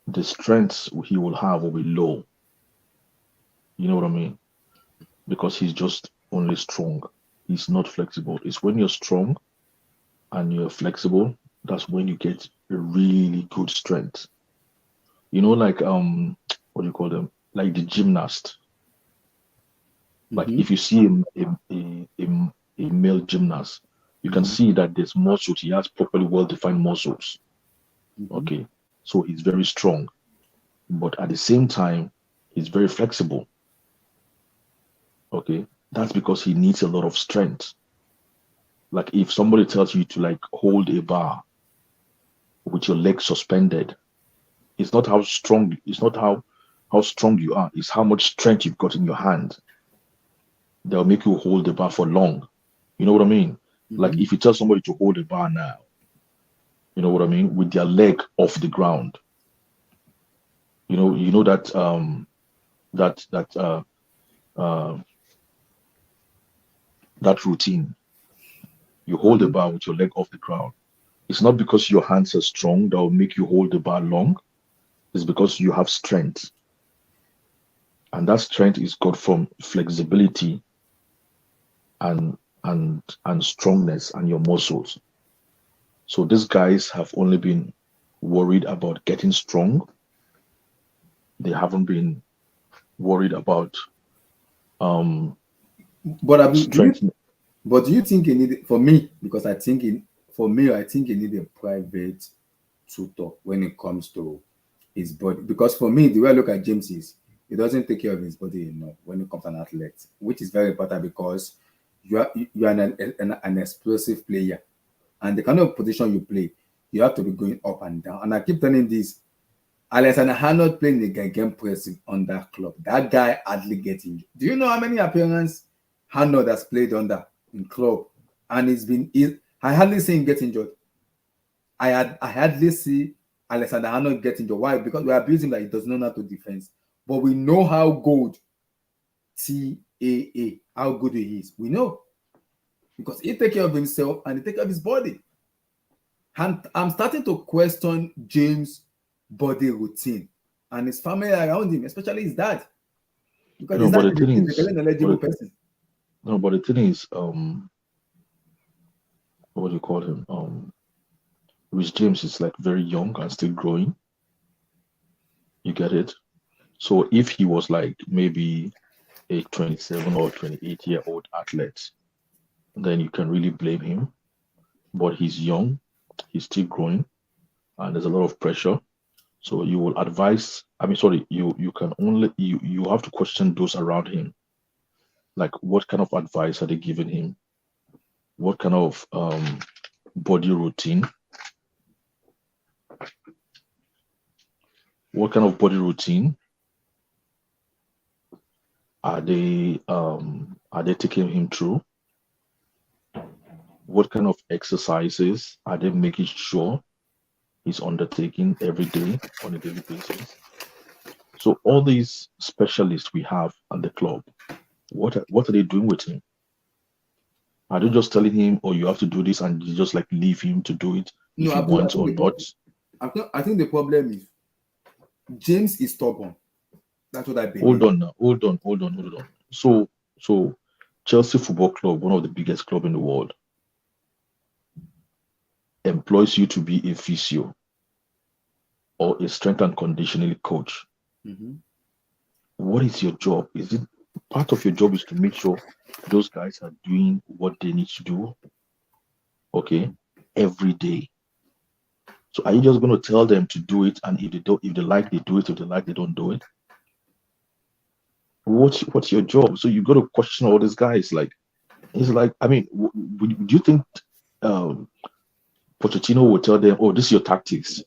the strengths he will have will be low. You know what I mean? Because he's just only strong. He's not flexible. It's when you're strong and you're flexible, that's when you get a really good strength. You know, like what do you call them? Like the gymnast. Like Mm-hmm. if you see a male gymnast, you can see that there's muscles. He has properly well-defined muscles. Mm-hmm. Okay, so he's very strong, but at the same time, he's very flexible. Okay, that's because he needs a lot of strength. Like if somebody tells you to like hold a bar with your legs suspended, it's not how strong, it's not how strong you are, it's how much strength you've got in your hand. They'll make you hold the bar for long. You know what I mean? Like Mm-hmm. if you tell somebody to hold a bar now, you know what I mean, with their leg off the ground. You know that that that uh that routine. You hold the Mm-hmm. bar with your leg off the ground. It's not because your hands are strong that will make you hold the bar long. It's because you have strength. And that strength is got from flexibility and and strongness and your muscles. So these guys have only been worried about getting strong. They haven't been worried about But strength. do you think you need, for me, because for me, I think you need a private tutor when it comes to his body. Because for me, the way I look at James is he doesn't take care of his body enough when it comes to an athlete, which is very important because you are an explosive player, and the kind of position you play, you have to be going up and down. And I keep telling this, Alexander Arnold playing the game pressing on that club. That guy hardly gets injured. Do you know how many appearances Arnold has played under in club? And I hardly see him get injured. I hardly see Alexander Arnold get injured. Why? Because we are abusing that he does not know how to defend. But we know how good how good he is. We know. Because he take care of himself and he take care of his body. And I'm starting to question James' body routine and his family around him, especially his dad, because his But dad the thing is a is, very knowledgeable person. but the thing is, what do you call him? Reece James is like very young and still growing. You get it? So if he was like maybe a 27 or 28-year-old athlete, then you can really blame him. But he's young, he's still growing, and there's a lot of pressure. So you will advise, I mean, sorry, you can only you have to question those around him. Like what kind of advice are they giving him? What kind of body routine? What kind of body routine are they taking him through? What kind of exercises are they making sure he's undertaking every day on a daily basis? So all these specialists we have at the club, what are they doing with him? Are they just telling him, "Oh, you have to do this," and you just like leave him to do it if No, he wants or not? I think the problem is James is stubborn. That's what I Hold believe. on now, hold on. So Chelsea Football Club, one of the biggest club in the world, employs you to be a physio or a strength and conditioning coach. Mm-hmm. What is your job? Is it part of your job is to make sure those guys are doing what they need to do, okay, every day? So are you just going to tell them to do it, and if they don't, if they like, they do it; if they like, they don't do it? What's your job? So you got to question all these guys. Like it's like, I mean, would you think um, Pochettino would tell them, "Oh, this is your tactics,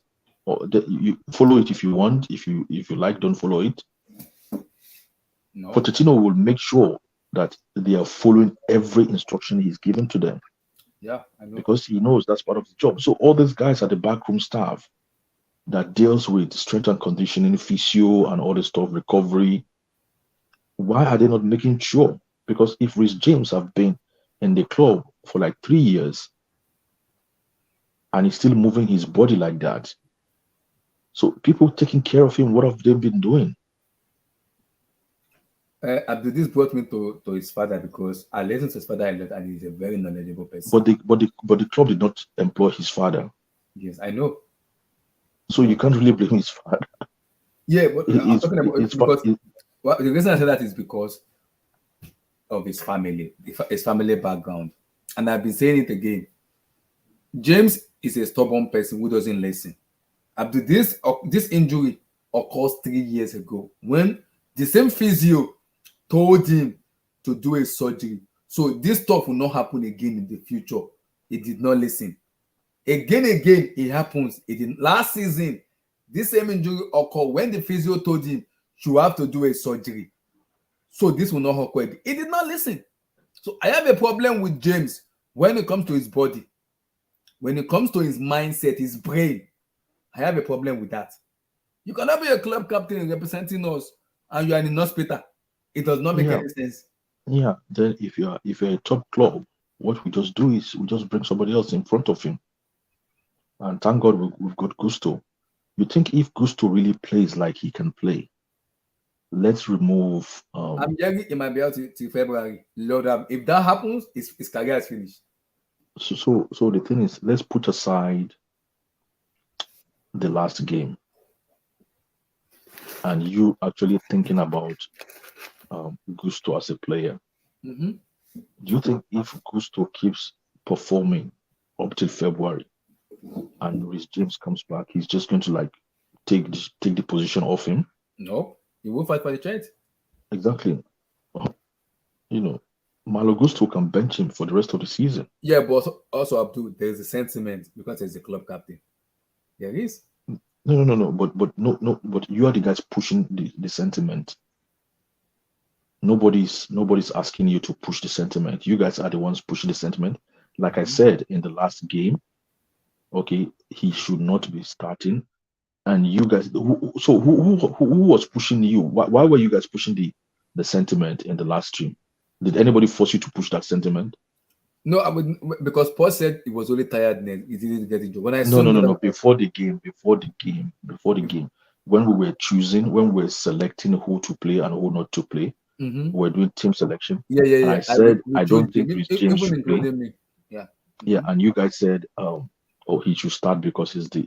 or you follow it if you want. If you like, don't follow it." No. Pochettino will make sure that they are following every instruction he's given to them Yeah, I know. because he knows that's part of the job. So all these guys are the backroom staff that deals with strength and conditioning, physio, and all the stuff, recovery. Why are they not making sure? Because if Reece James have been in the club for like 3 years and he's still moving his body like that, so people taking care of him, what have they been doing? Abdul brought me to his father because I listened to his father a lot, and he's a very knowledgeable person. But the club did not employ his father, Yes, I know. so you can't really blame his father. Yeah, but I'm talking about It's because the reason I say that is because of his family, his family background, and I've been saying it again. James is a stubborn person who doesn't listen. Abdul, this injury occurs 3 years ago when the same physio told him to do a surgery. So this stuff will not happen again in the future. He did not listen. Again, it happens. It did last season. This same injury occurred when the physio told him you have to do a surgery. So this will not occur. He did not listen. So I have a problem with James when it comes to his body, when it comes to his mindset, his brain. I have a problem with that. You cannot be a club captain representing us and you are in an hospital. It does not make Yeah, any sense. yeah. Then if you're a top club, what we just do is we just bring somebody else in front of him, and thank God we've got Gusto. You think if Gusto really plays like he can play, let's remove I'm hearing he might be out till February. Lord, if that happens, his career is finished. so the thing is, let's put aside the last game and you actually thinking about Gusto as a player. Mm-hmm. Do you think if Gusto keeps performing up till February and Reece James comes back, he's just going to like take the position off him? No, he will fight for the trade. Exactly. You know, Malo Gusto can bench him for the rest of the season. Yeah, but also Abdul, there's a sentiment because he's the club captain. There is. No. But no. But you are the guys pushing the sentiment. Nobody's asking you to push the sentiment. You guys are the ones pushing the sentiment. Like I said in the last game, okay, he should not be starting. And you guys, who was pushing you? Why were you guys pushing the sentiment in the last stream? Did anybody force you to push that sentiment? No, I would because Paul said it was only tiredness. He didn't get injured. When I No, assumed no. that, Before the game, when we were selecting who to play and who not to play, mm-hmm. we were doing team selection. And Yeah. I said We I chose don't think him, Reece James even should play. including me. Yeah. Yeah, and you guys said, oh, he should start because he's the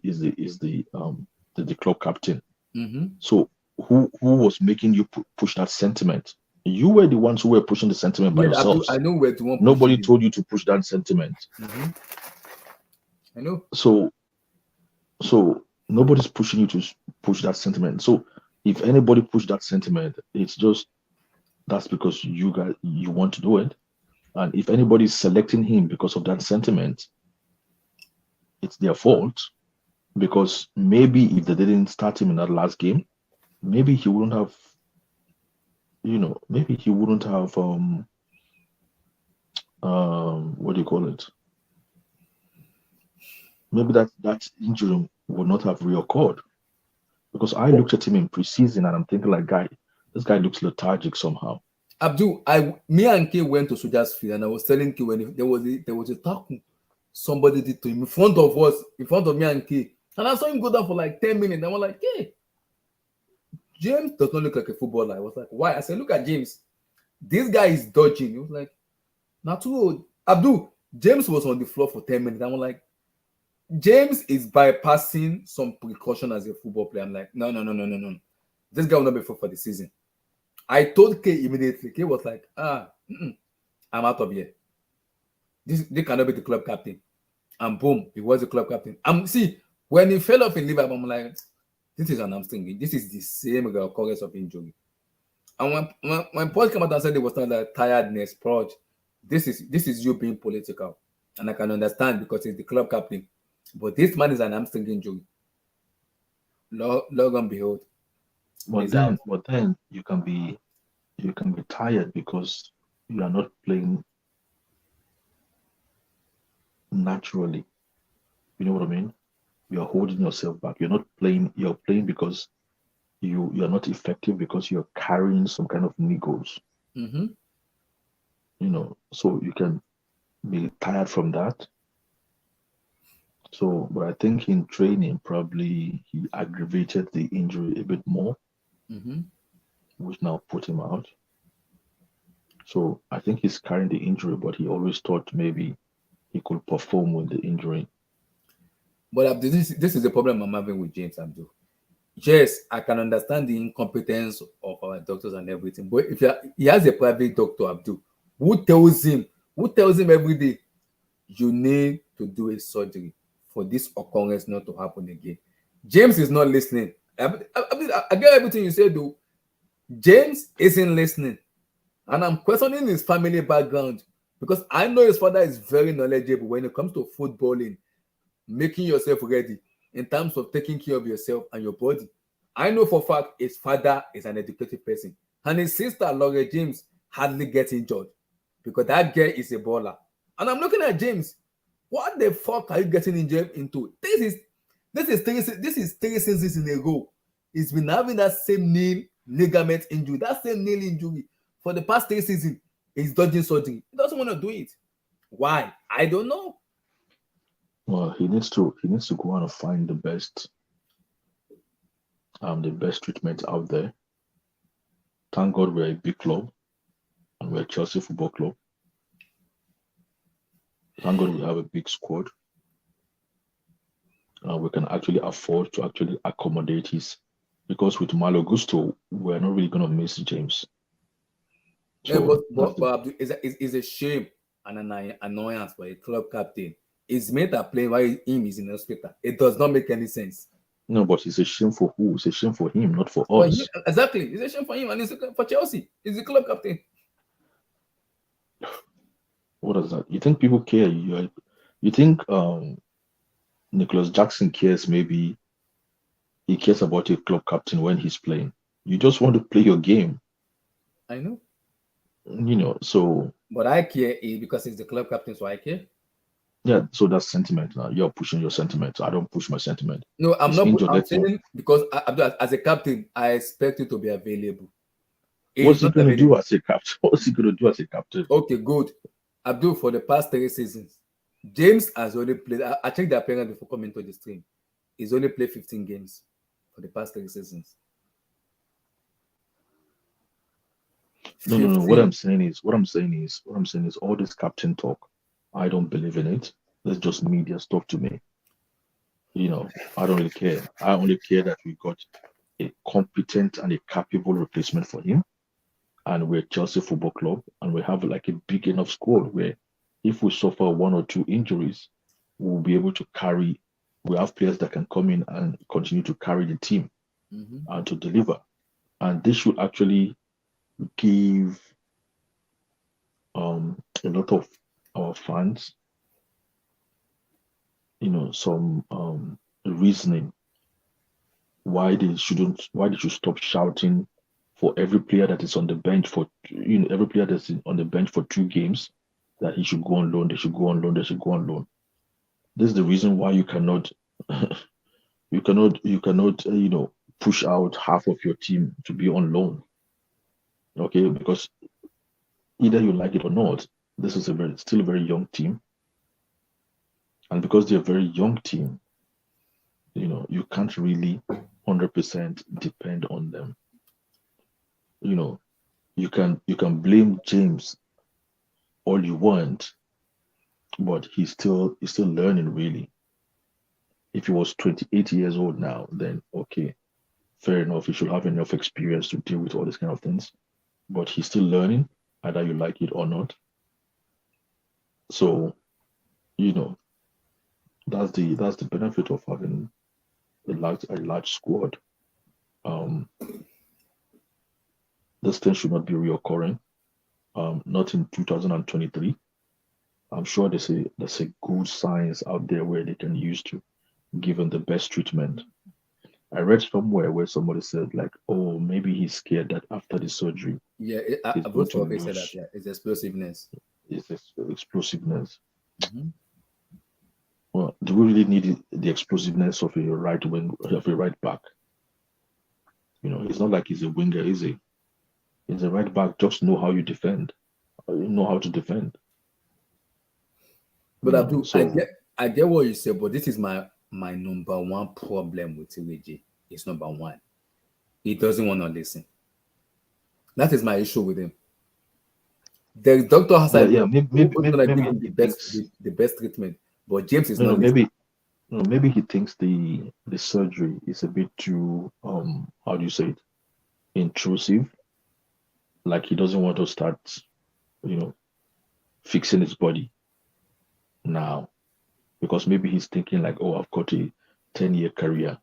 club captain. Mm-hmm. So who was making you push that sentiment? You were the ones who were pushing the sentiment by yourselves. I know where to want. Nobody told you to push that sentiment. Mm-hmm. I know. So nobody's pushing you to push that sentiment. So if anybody push that sentiment, it's just that's because you want to do it. And if anybody's selecting him because of that sentiment, it's their fault. Because maybe if they didn't start him in that last game, maybe he wouldn't have, maybe he wouldn't have what do you call it? Maybe that injury would not have reoccurred. Because I looked at him in preseason and I'm thinking like, this guy looks lethargic somehow. Abdul, me and K went to Soldiers Field and I was telling K when there was a tackle somebody did to him in front of us, in front of me and K. And I saw him go down for like 10 minutes. And I was like, hey, James does not look like a footballer. I was like, why? I said, look at James. This guy is dodging. He was like, not too old. Abdul, James was on the floor for 10 minutes. I was like, James is bypassing some precaution as a football player. I'm like, no. This guy will not be fit for the season. I told K immediately. K was like, I'm out of here. They cannot be the club captain. And boom, he was the club captain. See, when he fell off in Liverpool, I'm like, this is an hamstring. This is the same occurrence of injury. And when Paul came out and said there was not like tiredness, purge, this is you being political. And I can understand because he's the club captain. But this man is an hamstring injury. Lord and behold. But then you can be tired because you are not playing naturally. You know what I mean? You're holding yourself back. You're not playing. You're playing because you're not effective because you're carrying some kind of egos. Mm-hmm. So you can be tired from that. So, but I think in training, probably he aggravated the injury a bit more, Mm-hmm. which now put him out. So I think he's carrying the injury, but he always thought maybe he could perform with the injury. But this is the problem I'm having with James Abdul. Yes, I can understand the incompetence of our doctors and everything, but if he has a private doctor, Abdul, who tells him every day, you need to do a surgery for this occurrence not to happen again. James is not listening. I get everything you said, though. James isn't listening, and I'm questioning his family background because I know his father is very knowledgeable when it comes to footballing, making yourself ready in terms of taking care of yourself and your body. I know for a fact his father is an educated person, and his sister Laura James hardly gets injured because that girl is a baller. And I'm looking at James. What the fuck are you getting injured into? This is three seasons in a row. He's been having that same knee ligament injury, that same knee injury for the past 3 seasons. He's dodging surgery. He doesn't want to do it. Why? I don't know. Well, he needs to go out and find the best treatment out there. Thank God we're a big club and we're Chelsea Football Club. Thank God we have a big squad. We can actually afford to actually accommodate his, because with Malo Gusto, we're not really gonna miss James. Yeah, So that's it's a shame and an annoyance for a club captain. His mate are playing while him is in the hospital. It does not make any sense. no, but it's a shame for who? It's a shame for him, not for For him, us. exactly. It's a shame for him and it's for Chelsea. He's the club captain. What is that? You think people care? You think Nicholas Jackson cares? Maybe he cares about a club captain when he's playing. You just want to play your game, I know. So But I care because he's the club captain, so I care. yeah, so that's sentiment now. You're pushing your sentiment. I don't push my sentiment. No, I'm He's not. injured. I'm Let's saying because as a captain, I expect you to be available. He's What's he not gonna do available. as a captain? What's he gonna do as a captain? Okay, good. Abdul, for the past 3 seasons, James has only played. I checked the appearance before coming to the stream. He's only played 15 games for the past 3 seasons. No, no, no. What 15. I'm saying is all this captain talk. I don't believe in it. That's just media stuff to me. I don't really care. I only care that we got a competent and a capable replacement for him, and we're Chelsea Football Club, and we have like a big enough squad where if we suffer one or two injuries, we'll be able to carry. We have players that can come in and continue to carry the team and to deliver. And this should actually give a lot of our fans, some reasoning why they should stop shouting for every player that is on the bench for every player that's on the bench for 2 games, that he should go on loan, they should go on loan, they should go on loan. This is the reason why you cannot push out half of your team to be on loan. Okay, because either you like it or not, this is still a very young team. And because they're a very young team, you can't really 100% depend on them. You can blame James all you want, but he's still learning really. If he was 28 years old now, then okay, fair enough. He should have enough experience to deal with all these kind of things. But he's still learning, either you like it or not. So, that's the benefit of having a large squad. This thing should not be reoccurring. Not in 2023. I'm sure there's a good science out there where they can use to give him the best treatment. I read somewhere where somebody said like, oh, maybe he's scared that after the surgery, Yeah, he's I've going to also always said that. lose Yeah, it's explosiveness. his explosiveness. Mm-hmm. Well, do we really need the explosiveness of a right wing, of a right back? It's not like he's a winger, is he? He's a right back. Just know how you defend. You know how to defend. But Abdul, So I get what you say, but this is my number one problem with TVG. It's number one. He doesn't want to listen. That is my issue with him. The doctor has Yeah, idea yeah. who's gonna give Maybe him he thinks. the best treatment, but James is No, not no. listening. Maybe no. Maybe he thinks the surgery is a bit too how do you say it, intrusive. Like he doesn't want to start, you know, fixing his body now because maybe he's thinking like, oh, I've got a 10-year career.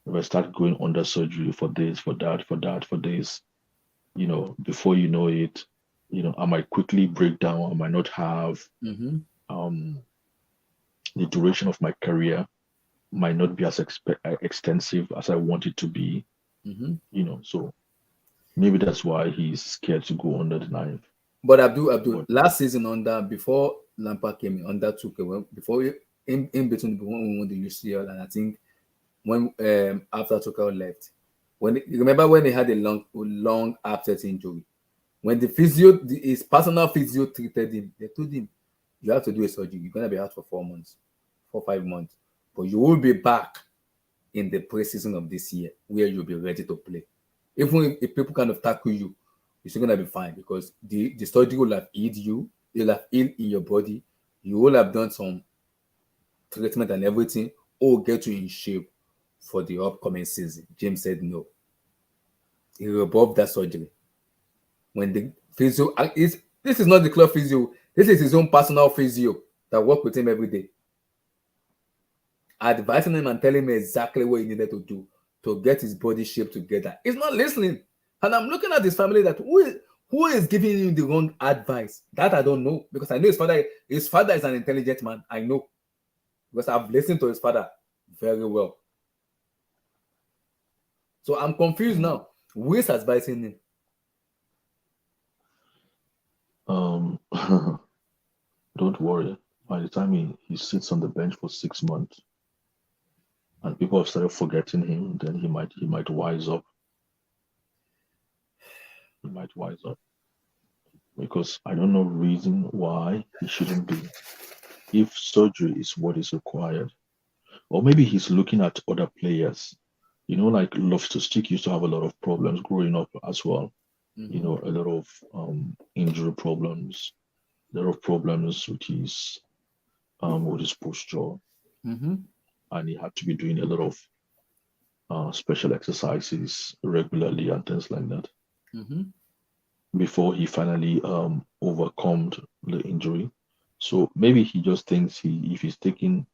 If I start going under surgery for this, for that, for that, for this, before you know it, I might quickly break down. I might not have Mm-hmm. um, the duration of my career might not be as extensive as I want it to be, Mm-hmm. So maybe that's why he's scared to go under the knife. But Abdul, But last season under before Lampard came in under Tuchel, before in between when we won the UCL, and I think when after Tuchel left, you remember when he had a long abscess injury, when his personal physio treated him, they told him you have to do a surgery. You're gonna be out for 4 months, 5 months, but you will be back in the preseason of this year where you'll be ready to play. Even if people kind of tackle you, you're still gonna be fine because the surgery will have healed you, you'll have healed in your body, you will have done some treatment and everything, or get you in shape for the upcoming season. James said no. He rebuffed that surgery. When the physio this is not the club physio, this is his own personal physio that work with him every day, advising him and telling him exactly what he needed to do to get his body shape together. He's not listening. And I'm looking at his family that who is giving him the wrong advice? That I don't know, because I know his father is an intelligent man. I know, because I've listened to his father very well. So I'm confused now. Who is advising him? Don't worry. By the time he sits on the bench for 6 months and people have started forgetting him, then he might wise up. He might wise up. Because I don't know reason why he shouldn't be. If surgery is what is required, or maybe he's looking at other players. Like Loftus-Cheek used to have a lot of problems growing up as well. Mm-hmm. A lot of injury problems, a lot of problems with his posture, Mm-hmm. and he had to be doing a lot of special exercises regularly and things like that Mm-hmm. before he finally overcome the injury. So maybe he just thinks if he's taking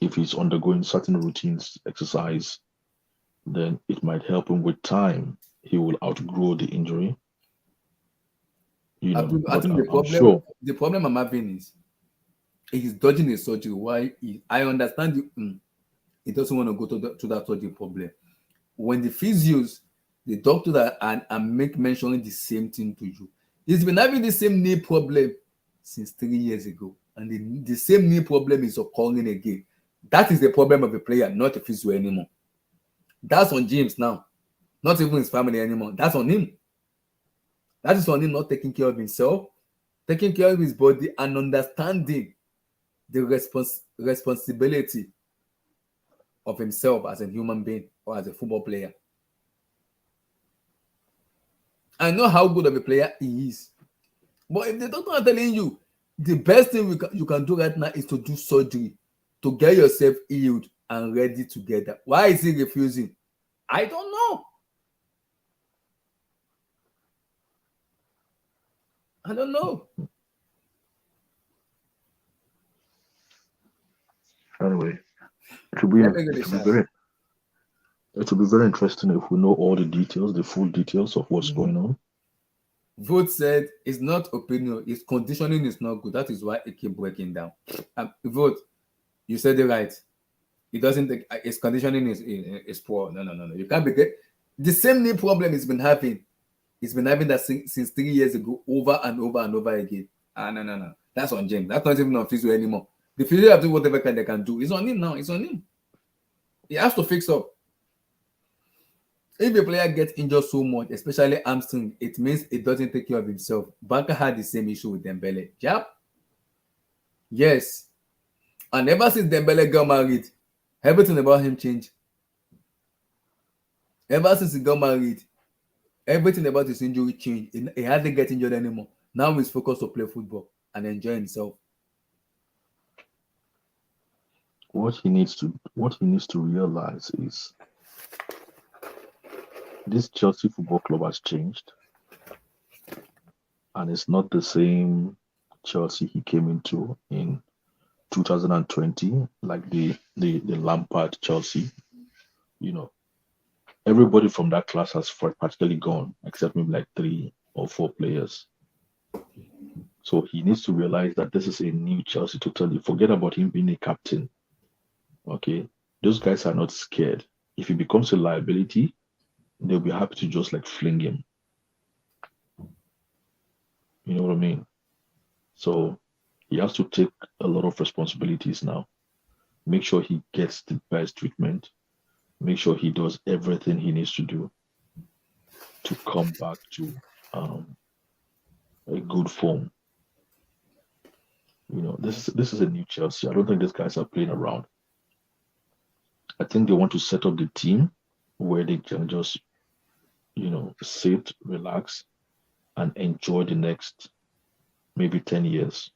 if he's undergoing certain routines, exercise, then it might help him with time. He will outgrow the injury, I But think I'm sure. the problem I'm having is he's dodging a surgery. I understand he doesn't want to go to that surgery problem. When the physios, the doctor that and make mentioning the same thing to you, he's been having the same knee problem since 3 years ago, and the same knee problem is occurring again. That is the problem of the player, not the physio anymore. That's on James now, not even his family anymore. That's on him. That is on him not taking care of himself, taking care of his body, and understanding the responsibility of himself as a human being or as a football player. I know how good of a player he is, but if the doctor are telling you the best thing you can do right now is to do surgery to get yourself healed and ready together, why is he refusing? I don't know. I don't know. Anyway, it will be Let me get a it will be shot. very it will be very interesting if we know all the details, the full details of what's going on. Vote said it's not opinion, his conditioning is not good. That is why it keep breaking down. Vote, you said it right. It doesn't take his conditioning is poor. No. You can't be the same knee problem he's been having. He's been having that since 3 years ago, over and over and over again. No. That's on James. That's not even on physio anymore. The physio have to do whatever they can do. It's on him now. It's on him. He has to fix up. If a player gets injured so much, especially hamstring, it means it doesn't take care of himself. Barca had the same issue with Dembele. Yep. Yes. And ever since Dembele got married, everything about him changed. Ever since he got married, Everything about his injury changed. He hardly get injured anymore. Now he's focused to play football and enjoy himself. What he needs to realize is this Chelsea Football Club has changed, and it's not the same Chelsea he came into in 2020, like the Lampard Chelsea. You know, everybody from that class has practically gone, except maybe like 3 or 4 players. So he needs to realize that this is a new Chelsea totally. Forget about him being a captain. Okay, those guys are not scared. If he becomes a liability, they'll be happy to just like fling him. You know what I mean? So he has to take a lot of responsibilities now. Make sure he gets the best treatment. Make sure he does everything he needs to do to come back to a good form. You know, this is a new Chelsea. I don't think these guys are playing around. I think they want to set up the team where they can just, you know, sit, relax, and enjoy the next maybe 10 years.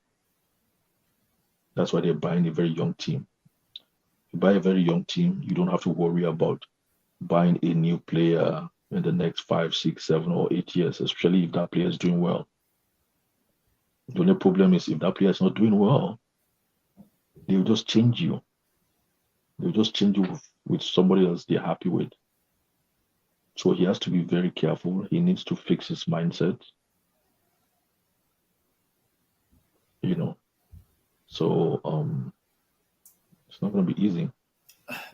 That's why they're buying a very young team. You buy a very young team, you don't have to worry about buying a new player in the next 5, 6, 7, or 8 years, especially if that player is doing well. The only problem is if that player is not doing well, they'll just change you. They'll just change you with somebody else they're happy with. So he has to be very careful. He needs to fix his mindset. You know. So it's not gonna be easy.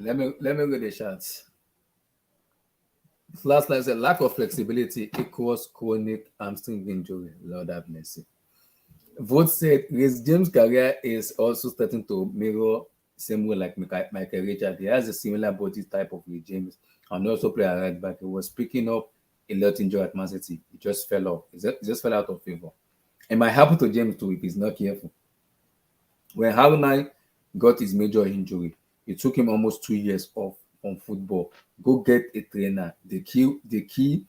Let me read the shots. Last line said lack of flexibility equals chronic hamstring injury. Lord have mercy. Vote said Reece James' career is also starting to mirror same way like Michael Richard. He has a similar body type of Reece James and also play a right back. He was picking up a lot injured at Man City. He just fell off. He just fell out of favor. It might happen to James too if he's not careful. When Harunai got his major injury, it took him almost 2 years off from football. Go get a trainer. The key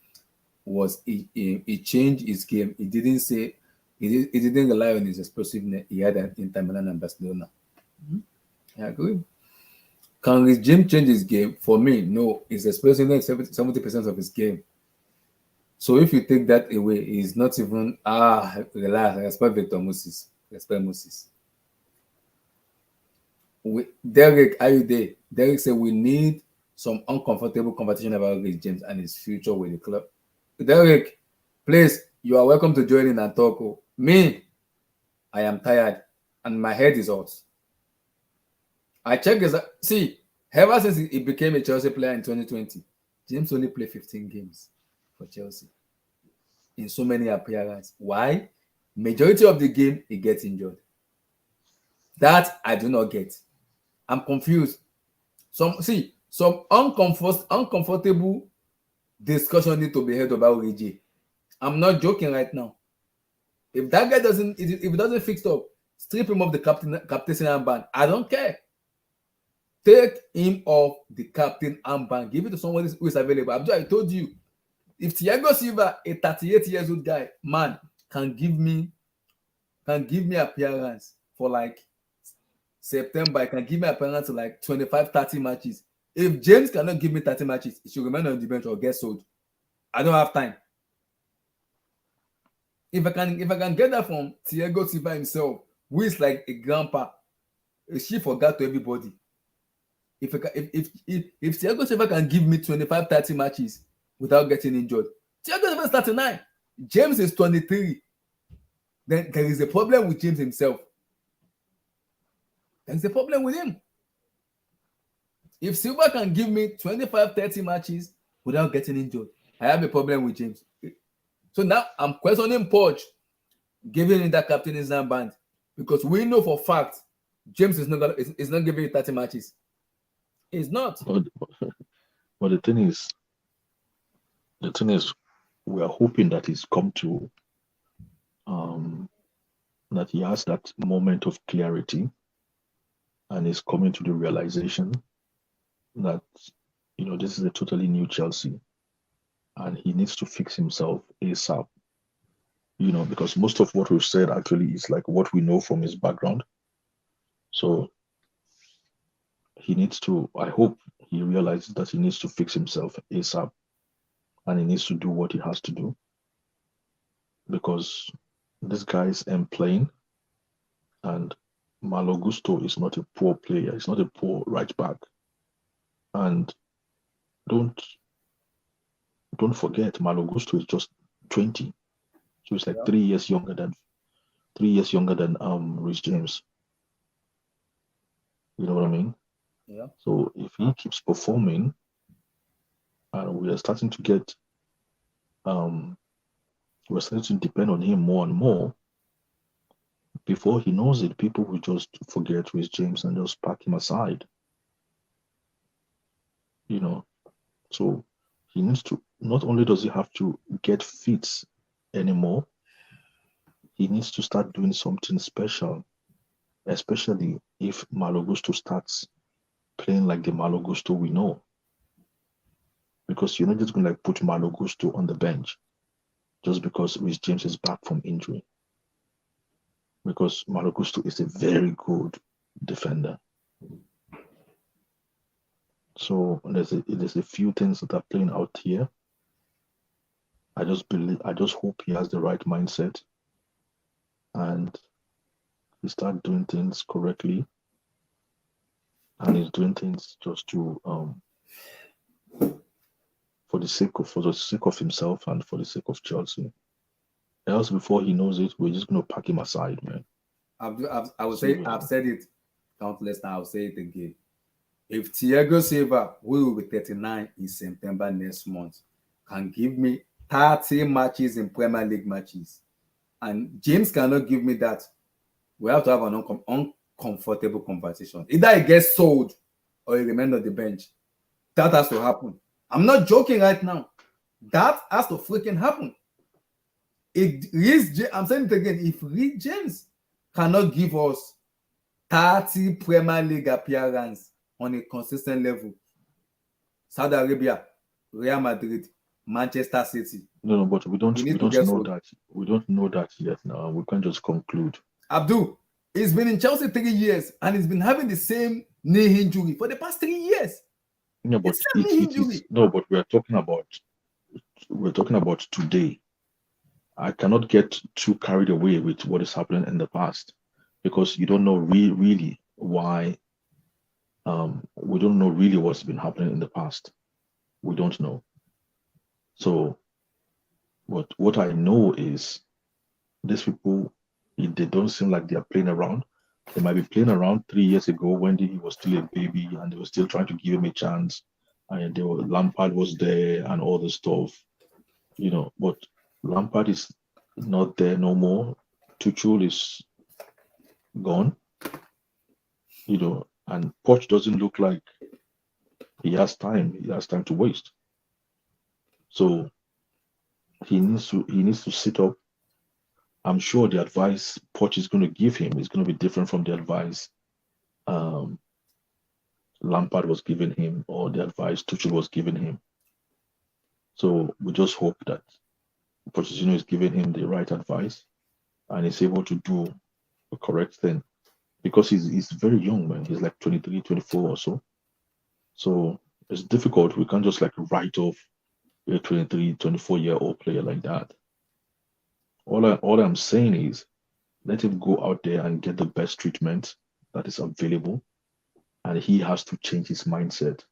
was he changed his game. He didn't rely on his explosiveness he had at Inter Milan and Barcelona. I agree. Can Reece James change his game? For me, no. His explosiveness is 70% of his game. So if you take that away, he's not even relax. Respect Victor Moses. Respect Moses. Derek, are you there? Derek said we need some uncomfortable conversation about Reece James and his future with the club. Derek, please, you are welcome to join in and talk. Me, I am tired and my head is hot. I checked his ever since he became a Chelsea player in 2020, James only played 15 games for Chelsea in so many appearances. Why? Majority of the game he gets injured. That I do not get. I'm confused. Some uncomfortable discussion need to be held about Reece. I'm not joking right now. If that guy doesn't fix up, strip him off the captaincy armband. I don't care. Take him off the captain armband. Give it to someone who is available. I told you, if Thiago Silva, a 38 years old guy, man, can give me appearance for like September, I can give me appearance to like 25, 30 matches. If James cannot give me 30 matches, he should remain on the bench or get sold. I don't have time. If I can get that from Thiago Silva himself, who is like a grandpa, she forgot to everybody. If Thiago Silva can give me 25, 30 matches without getting injured, Thiago Silva is 39. James is 23. Then there is a problem with James himself. There's a problem with him. If Silva can give me 25, 30 matches without getting injured, I have a problem with James. So now I'm questioning Poch giving him that captain's armband because we know for fact James is not giving you 30 matches. He's not. But the thing is, we are hoping that he's come to that he has that moment of clarity and is coming to the realization that this is a totally new Chelsea. and he needs to fix himself ASAP. Because most of what we've said actually is like what we know from his background. So he needs to, I hope he realizes that he needs to fix himself ASAP, and he needs to do what he has to do, because this guy ain't playing, and Malo Gusto is not a poor player. He's not a poor right back. And don't forget, Malo Gusto is just 20. So it's like 3 years younger than Reece James. You know what I mean? Yeah. So if he keeps performing, and we are starting to get we're starting to depend on him more and more, before he knows it, people will just forget Reece James and just pack him aside. So he needs to, not only does he have to get fit anymore, he needs to start doing something special, especially if Malo Gusto starts playing like the Malo Gusto we know. Because you're not just going to put Malo Gusto on the bench just because Reece James is back from injury. Because Malo Gusto is a very good defender. So there's a few things that are playing out here. I just hope he has the right mindset and he start doing things correctly, and he's doing things just to for the sake of himself and for the sake of Chelsea. Else, before he knows it, we're just gonna pack him aside, man. I would say I've said it countless times. I'll say it again. If Thiago Silva, who will be 39 in September next month, can give me 30 matches in Premier League matches, and James cannot give me that, we have to have an uncomfortable conversation. Either he gets sold or he remains on the bench. That has to happen. I'm not joking right now. That has to freaking happen. I'm saying it again. If Reece James cannot give us 30 Premier League appearances on a consistent level, Saudi Arabia, Real Madrid, Manchester City. No, but we don't know that. We don't know that yet now. We can't just conclude. Abdul, he's been in Chelsea 3 years and he's been having the same knee injury for the past 3 years. Yeah, but but we're talking about today. I cannot get too carried away with what is happening in the past, because you don't know really why. We don't know really what's been happening in the past. We don't know. So what I know is these people, they don't seem like they are playing around. They might be playing around 3 years ago when he was still a baby and they were still trying to give him a chance, and Lampard was there and all the stuff, but Lampard is not there no more. Tuchel is gone, and Poch doesn't look like he has time. He has time to waste. So he needs to sit up. I'm sure the advice Poch is going to give him is going to be different from the advice Lampard was giving him, or the advice Tuchel was giving him. So we just hope that Pochettino is giving him the right advice and is able to do the correct thing, because he's very young, man. He's like 23, 24 or so. So it's difficult. We can't just write off a 23, 24-year-old player like that. All I'm saying is let him go out there and get the best treatment that is available, and he has to change his mindset.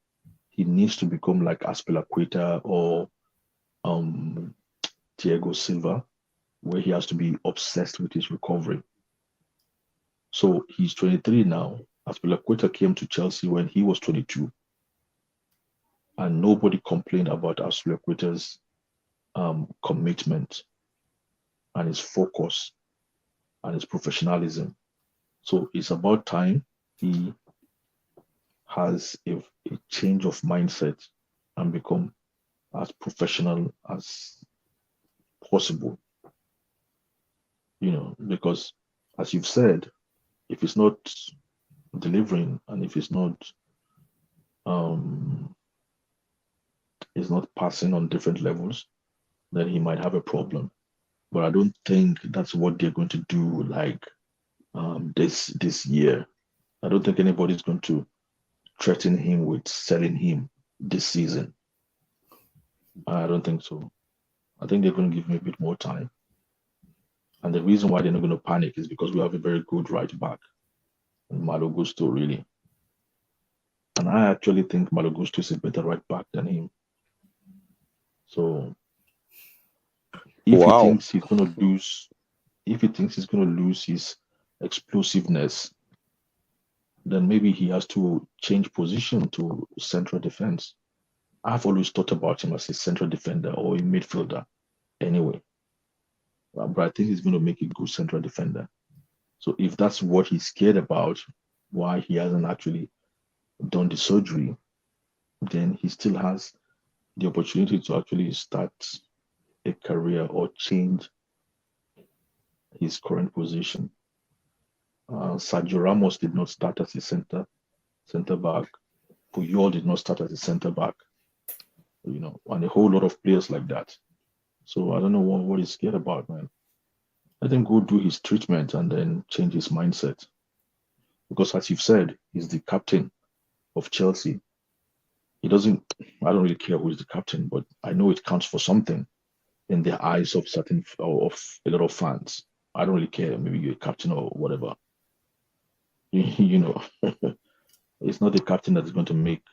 He needs to become like Azpilicueta or Thiago Silva, where he has to be obsessed with his recovery. So he's 23 now. Azpilicueta came to Chelsea when he was 22, and nobody complained about Azpilicueta's commitment and his focus and his professionalism. So it's about time he has a change of mindset and become as professional as possible. Because as you've said, if it's not delivering and if it's not is not passing on different levels, then he might have a problem. But I don't think that's what they're going to do. Like this year, I don't think anybody's going to threaten him with selling him this season. I don't think so. I think they're going to give him a bit more time. And the reason why they're not going to panic is because we have a very good right back, Malo Gusto, really. And I actually think Malo Gusto is a better right back than him. So if he thinks he's going to lose, his explosiveness, then maybe he has to change position to central defense. I've always thought about him as a central defender or a midfielder anyway. But I think he's going to make a good central defender. So if that's what he's scared about, why he hasn't actually done the surgery, then he still has the opportunity to actually start a career or change his current position. Sergio Ramos did not start as a center back. Puyol did not start as a center back. And a whole lot of players like that. So I don't know what he's scared about, man. Let him go do his treatment and then change his mindset. Because as you've said, he's the captain of Chelsea. I don't really care who is the captain, but I know it counts for something in the eyes of a lot of fans. I don't really care. Maybe you're a captain or whatever. It's not the captain that's going to make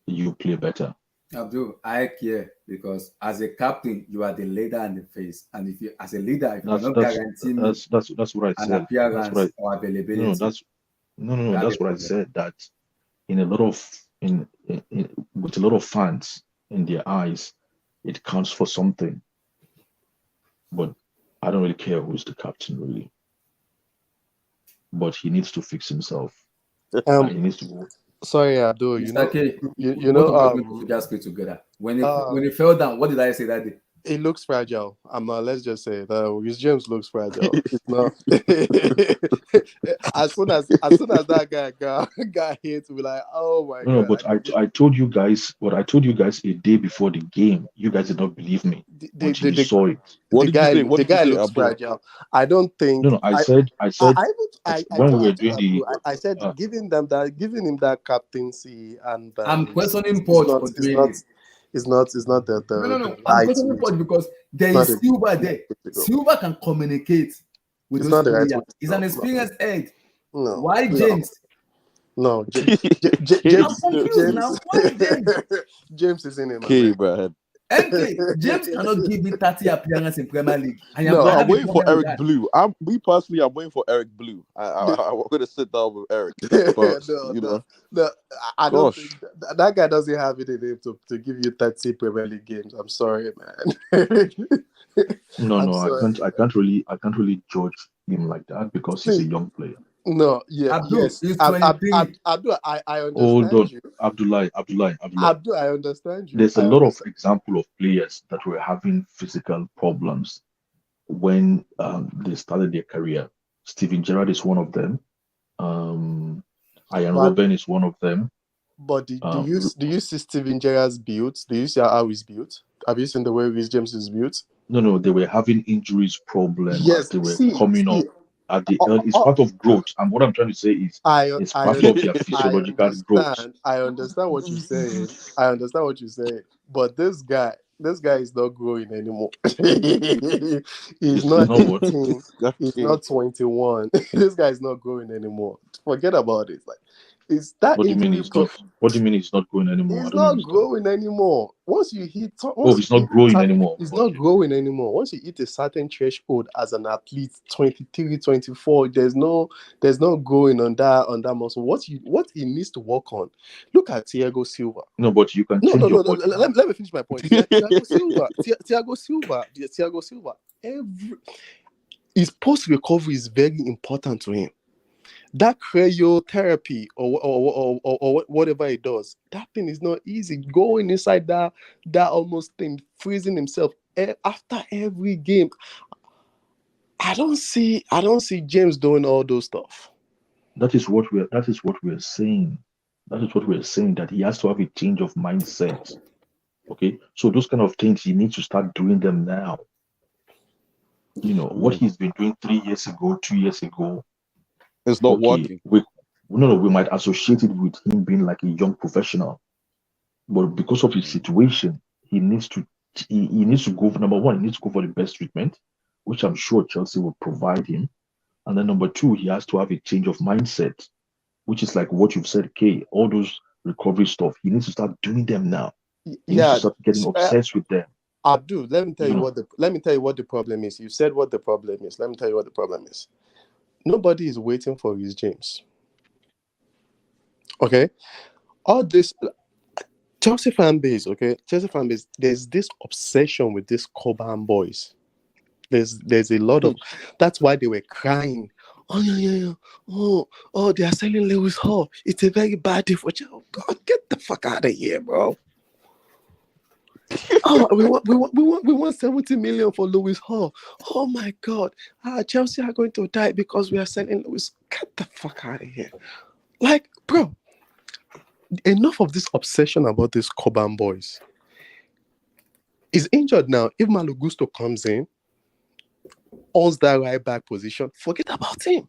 you play better. Abdul, I care because as a captain, you are the leader and the face. And if you, as a leader, if you're not guaranteeing that's what I said. An appearance or availability. No, that's what I said. That in a lot of with a lot of fans in their eyes, it counts for something. But I don't really care who's the captain, really. But he needs to fix himself. He needs to go. Sorry, Abdul. You know, just play together. When he fell down, what did I say that day? It looks fragile. Let's just say that Reece James looks fragile. It's not. as soon as that guy got hit, we're like, oh my god. No, but I told you guys a day before the game. You guys did not believe me. You saw it. The guy looks fragile. I don't think. No, I said when we were doing I said giving him that captaincy and I'm questioning Port for doing it. It's not the No. I'm questioning Port because there is Silva there. Silva can communicate with those players. He's an experienced head. No. Why James? No, James. James is in it. Okay, bro. James cannot give me 30 appearances in Premier League. I'm waiting for Eric Blue. I'm waiting for Eric Blue. I'm going to sit down with Eric. But, I don't think that guy doesn't have it in him to give you 30 Premier League games. I'm sorry, man. I can't really judge him like that because he's a young player. No, yeah, Abdul, yes. Abdul, I understand you. Abdullah. Abdul, I understand you. There's a lot of example of players that were having physical problems when they started their career. Steven Gerrard is one of them. Ian Robben is one of them. But do you see Steven Gerrard's build? Do you see how he's built? Have you seen the way Reece James is built? No, they were having injuries problems. Yes, they were coming up. At the end, it's part of growth, and what I'm trying to say is it's part of their physiological growth. I understand what you're saying. But this guy is not growing anymore. He's not 18. He's not 21. This guy is not growing anymore. Forget about it. Like, is that what do you mean he's not growing anymore? He's not growing anymore. Once you hit, he's not growing anymore. He's not growing anymore. Once you hit a certain threshold as an athlete, 23, 24, there's no going on that muscle. What he needs to work on. Look at Thiago Silva. No, but you can change your body. Let me finish my point. Thiago Silva. His post recovery is very important to him. That cryotherapy or whatever it does, that thing is not easy. Going inside that almost thing, freezing himself after every game. I don't see James doing all those stuff. That is what we're saying. That is what we're saying, that he has to have a change of mindset. Okay, so those kind of things he needs to start doing them now. You know what he's been doing 3 years ago, 2 years ago. It's not Okay, working. we might associate it with him being like a young professional, but because of his situation, he needs to go for number one. He needs to go for the best treatment, which I'm sure Chelsea will provide him. And then number two, he has to have a change of mindset, which is like what you've said, Kay. All those recovery stuff, he needs to start doing them now. He needs to start getting obsessed with them. Abdul, let me tell you what the problem is. You said what the problem is. Let me tell you what the problem is. Nobody is waiting for Reece James. Okay, all this Chelsea fan base. Okay, Chelsea fan base. There's this obsession with these Coban boys. There's a lot of. That's why they were crying. Oh yeah. Oh, they are selling Lewis Hall. It's a very bad deal for Chelsea. God, get the fuck out of here, bro. Oh, we want 70 million for Lewis Hall. Oh my God. Chelsea are going to die because we are selling Lewis. Get the fuck out of here. Like, bro, enough of this obsession about these Coban boys. He's injured now. If Malo Gusto comes in, owns that right back position, forget about him.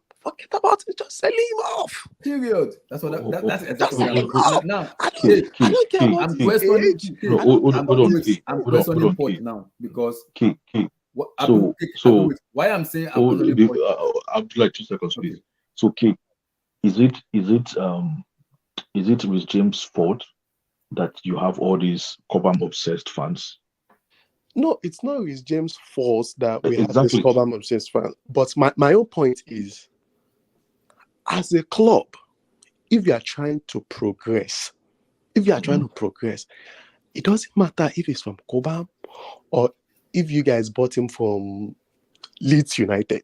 Just sell him off. Period. That's what. That's exactly what. Now, I don't care about his age. I'm questioning point now because why I'm saying I'd like 2 seconds, please. So, is it Reece James' fault that you have all these Cobham obsessed fans? No, it's not Reece James' fault that we have this Cobham obsessed fan. But my own point is, as a club, if you are trying to progress, it doesn't matter if it's from Cobham or if you guys bought him from Leeds United.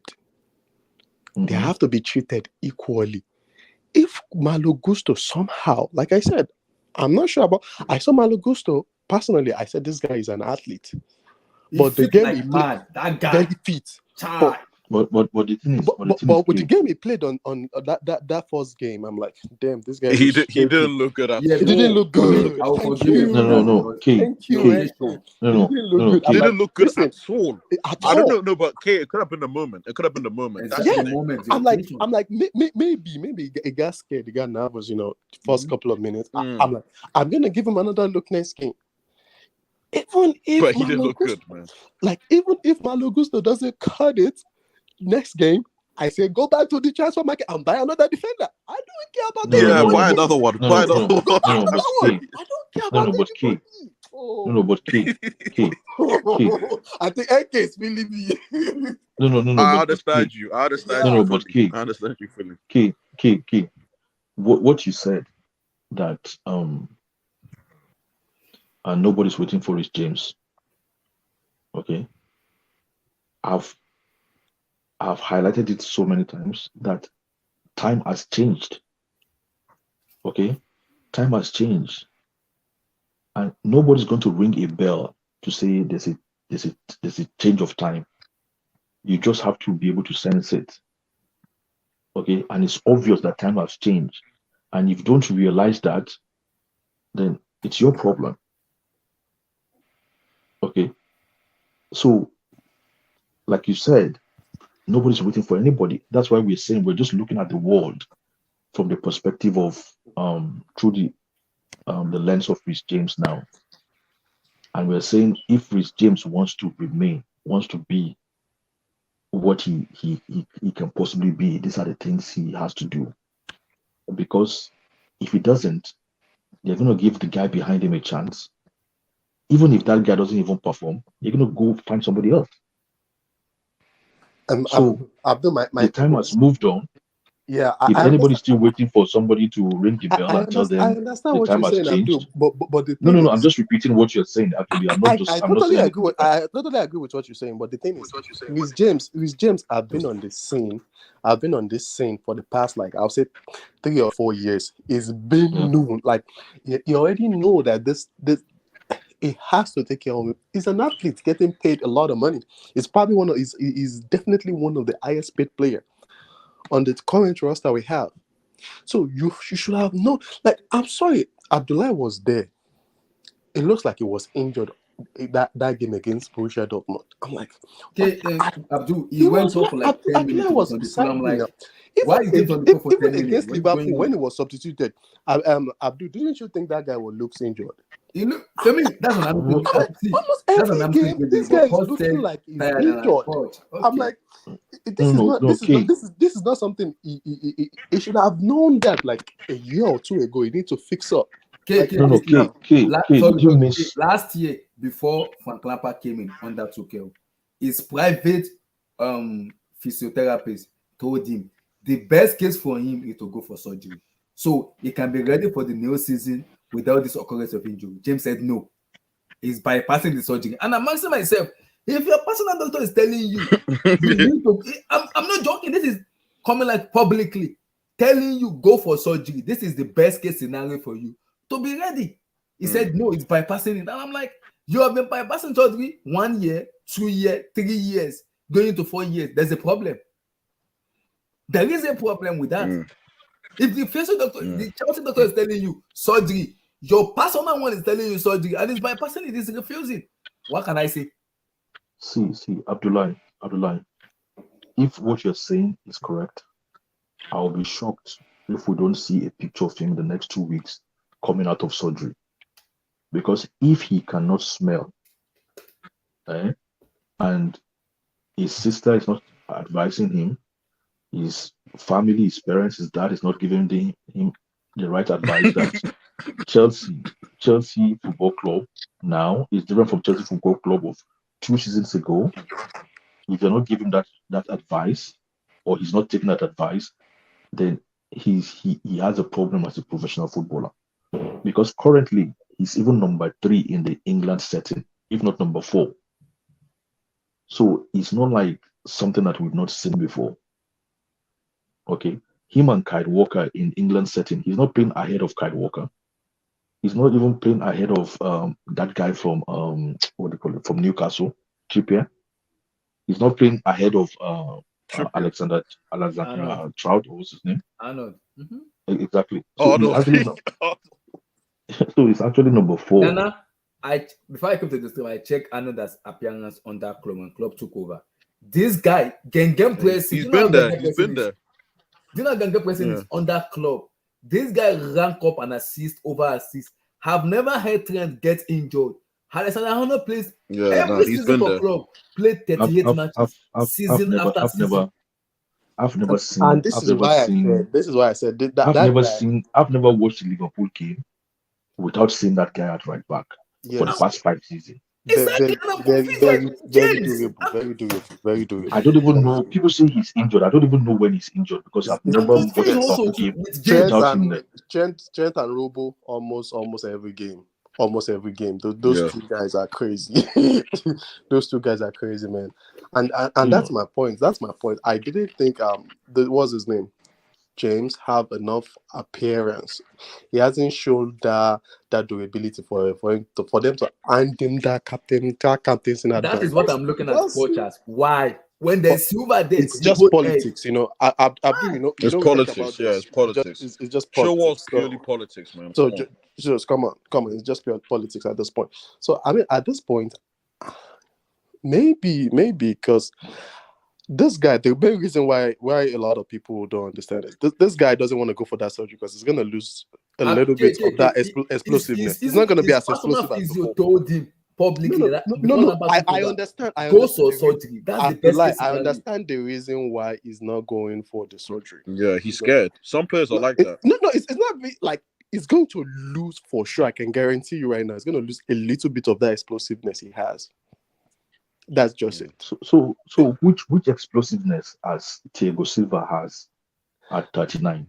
They have to be treated equally. If Malo Gusto somehow, like I said, I'm not sure about. I saw Malo Gusto personally. I said this guy is an athlete, but the game he played, that guy very fit. But the thing is, with the game he played on that first game, I'm like, damn, this guy. He didn't look good at all. He didn't look good. I will forgive you. No. Thank you. He didn't look good at all. I don't know, but it could have been the moment. I'm like, maybe a guy scared. The guy nervous, first couple of minutes. I'm like, I'm gonna give him another look next game. Even if but he didn't look good, man. Like, even if Malo Gusto doesn't cut it next game, I say go back to the transfer market and buy another defender. I don't care about that. Buy another one. Buy another one. I don't care about that. I think AK is feeling me. No. I understand you. I understand you feeling. Key. What you said that and nobody's waiting for Reece James. Okay, I've highlighted it so many times that time has changed. Okay, time has changed, and nobody's going to ring a bell to say there's a change of time. You just have to be able to sense it. Okay, and it's obvious that time has changed, and if you don't realize that, then it's your problem. Okay, so like you said, nobody's waiting for anybody. That's why we're saying we're just looking at the world from the perspective of through the lens of Reece James now, and we're saying if Reece James wants to be what he can possibly be, these are the things he has to do. Because if he doesn't, they're going to give the guy behind him a chance. Even if that guy doesn't even perform, you're going to go find somebody else. So the time has moved on. Yeah, if anybody's still waiting for somebody to ring the bell and tell them the time has changed, but the thing no, I'm just repeating what you're saying. Actually, I totally agree with what you're saying. But the thing is, Reece James, I've been on this scene for the past, like, I'll say 3 or 4 years. It's been known, like, you already know that this it has to take care of him. He's an athlete getting paid a lot of money. It's probably he's definitely one of the highest paid player on the current roster we have. So you should have known. Like, I'm sorry, Abdullah was there it looks like he was injured that game against Borussia Dortmund. I'm like, Okay, Abdul, he went off for like 10 minutes. Abdullah was on the beside floor. I'm me like, now. why is James on the floor for 10 Even minutes? against What is Liverpool, going when on? he was substituted, Abdul, didn't you think that guy looks injured? You know, for me, that's an amazing. Almost That's an every amazing game, game. this But guy is Coach looking said like he's tired and like, injured. Coach, I'm okay. like, this is not something he should have known that like a year or two ago. He need to fix up. Did you miss? Last year, before Frank Lampard came in under Tuchel, his private physiotherapist told him the best case for him is to go for surgery, so he can be ready for the new season without this occurrence of injury. James said no, he's bypassing the surgery. And I'm asking myself, if your personal doctor is telling you, you need to, I'm not joking, this is coming like publicly, telling you go for surgery, this is the best case scenario for you to be ready. He said no, it's bypassing it. And I'm like, you have been bypassing surgery 1 year, 2 years, 3 years, going into 4 years. There's a problem. There is a problem with that. If the facial doctor, the Chelsea doctor is telling you surgery, your personal one is telling you surgery, and it's bypassing it, it's refusing. What can I say? See, Abdullah, if what you're saying is correct, I'll be shocked if we don't see a picture of him in the next 2 weeks coming out of surgery. Because if he cannot smell, and his sister is not advising him, his family, his parents, his dad is not giving him the right advice that Chelsea Football Club now is different from Chelsea Football Club of 2 seasons ago. If you're not giving that advice, or he's not taking that advice, then he has a problem as a professional footballer. Because currently he's even number 3 in the England setting, if not number 4. So it's not like something that we've not seen before. Okay, him and Kyle Walker in England setting, he's not playing ahead of Kyle Walker. He's not even playing ahead of that guy from what do you call it, from Newcastle, Trippier. He's not playing ahead of Alexander Trout, or what's his name? Arnold. Exactly. So he's actually number 4. Nana, before I come to this team, I check Arnold's appearance on that club when club took over. This guy, Gengem Pressing, he's been there. He's been there. Do you know Gengem Pressing is on that club? This guy rank up an assist over assist. Have never heard Trent get injured. Alexander Arnold plays every season for club. Played 38 matches season after season. I've never seen. And this is why I said that. I've never watched a Liverpool game without seeing that guy at right back for the past 5 seasons. Very doable. I don't even know. People say he's injured. I don't even know when he's injured because I've never watched a Liverpool game without him there. Trent and Robo almost every game. Those 2 guys are crazy. Those 2 guys are crazy, man. And that's my point. I didn't think what's his name? James have enough appearance. He hasn't shown that durability for them to hand him that captaincy. That is what I'm looking at coaches. Why? When there's Silva there, it's just politics, you know. It's politics. Yeah, it's politics. It's just politics. Show us purely politics, man. So just come on. It's just pure politics at this point. So I mean, at this point, maybe because this guy, the main reason why a lot of people don't understand is this guy doesn't want to go for that surgery because he's going to lose a little bit of that explosiveness. He's not going to be as explosive as before. Told him publicly. No. I understand. Go for surgery. That's the best case I understand the reason why he's not going for the surgery. Yeah, he's scared. Some players are like that. No, it's not like he's going to lose for sure. I can guarantee you right now, he's going to lose a little bit of that explosiveness he has. That's just it. So which explosiveness as Thiago Silva has at 39?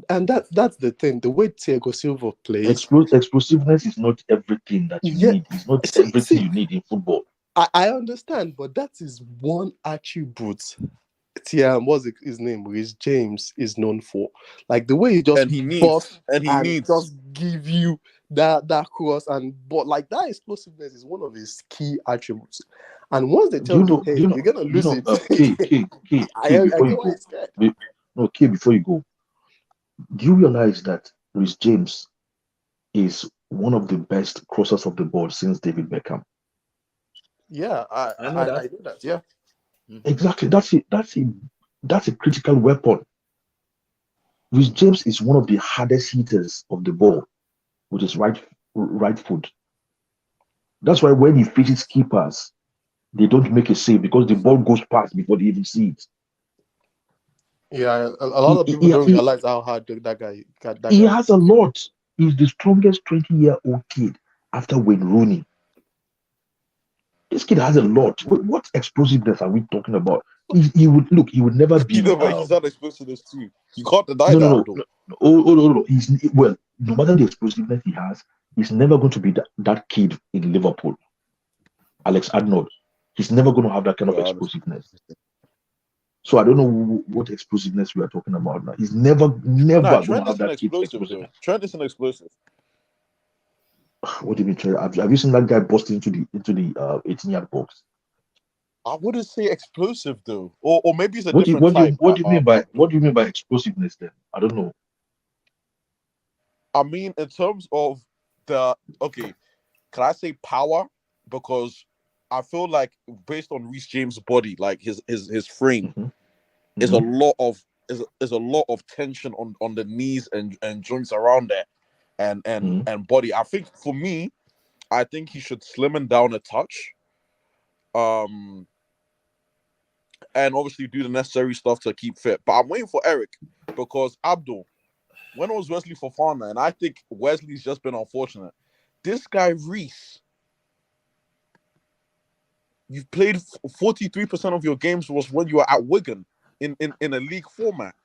And that's the thing. The way Thiago Silva plays, explosiveness is not everything that you need. It's not everything you need in football. I understand, but that is one attribute. What's his name? Reece James is known for, like the way he just just give you that cross but like that explosiveness is one of his key attributes. And once they tell you, hey, you're gonna lose it. Before you go, do you realize that Reece James is one of the best crossers of the ball since David Beckham. Yeah, I know I that. know that. Yeah. Exactly. That's a critical weapon. Reece James is one of the hardest hitters of the ball with his right foot. That's why when he faces keepers, they don't make a save because the ball goes past before they even see it. Yeah, a lot of people don't realize how hard that guy He is. has a lot. He's the strongest 20-year-old kid after Wayne Rooney. This kid has a lot. What explosiveness are we talking about? He would never be. You know, but he's not explosiveness too. You can't deny No, that. no, no. Oh. No matter the explosiveness he has, he's never going to be that kid in Liverpool. Alex Arnold. He's never going to have that kind of explosiveness. So I don't know what explosiveness we are talking about now. He's never going to have that kid's explosiveness. Trent isn't explosive. What do you mean, Trent? Have you seen that guy bust into the 18-yard box? I wouldn't say explosive though, or maybe it's a What do different type. you mean by explosiveness then? I don't know. I mean, in terms of can I say power? Because I feel like based on Reece James' body, like his frame, is a lot of tension on the knees and joints around there, and body. I think for me, I think he should slim him down a touch. And obviously do the necessary stuff to keep fit. But I'm waiting for Eric because Abdul, when it was Wesley Fofana, and I think Wesley's just been unfortunate. This guy Reece, you've played 43% of your games was when you were at Wigan in a league format.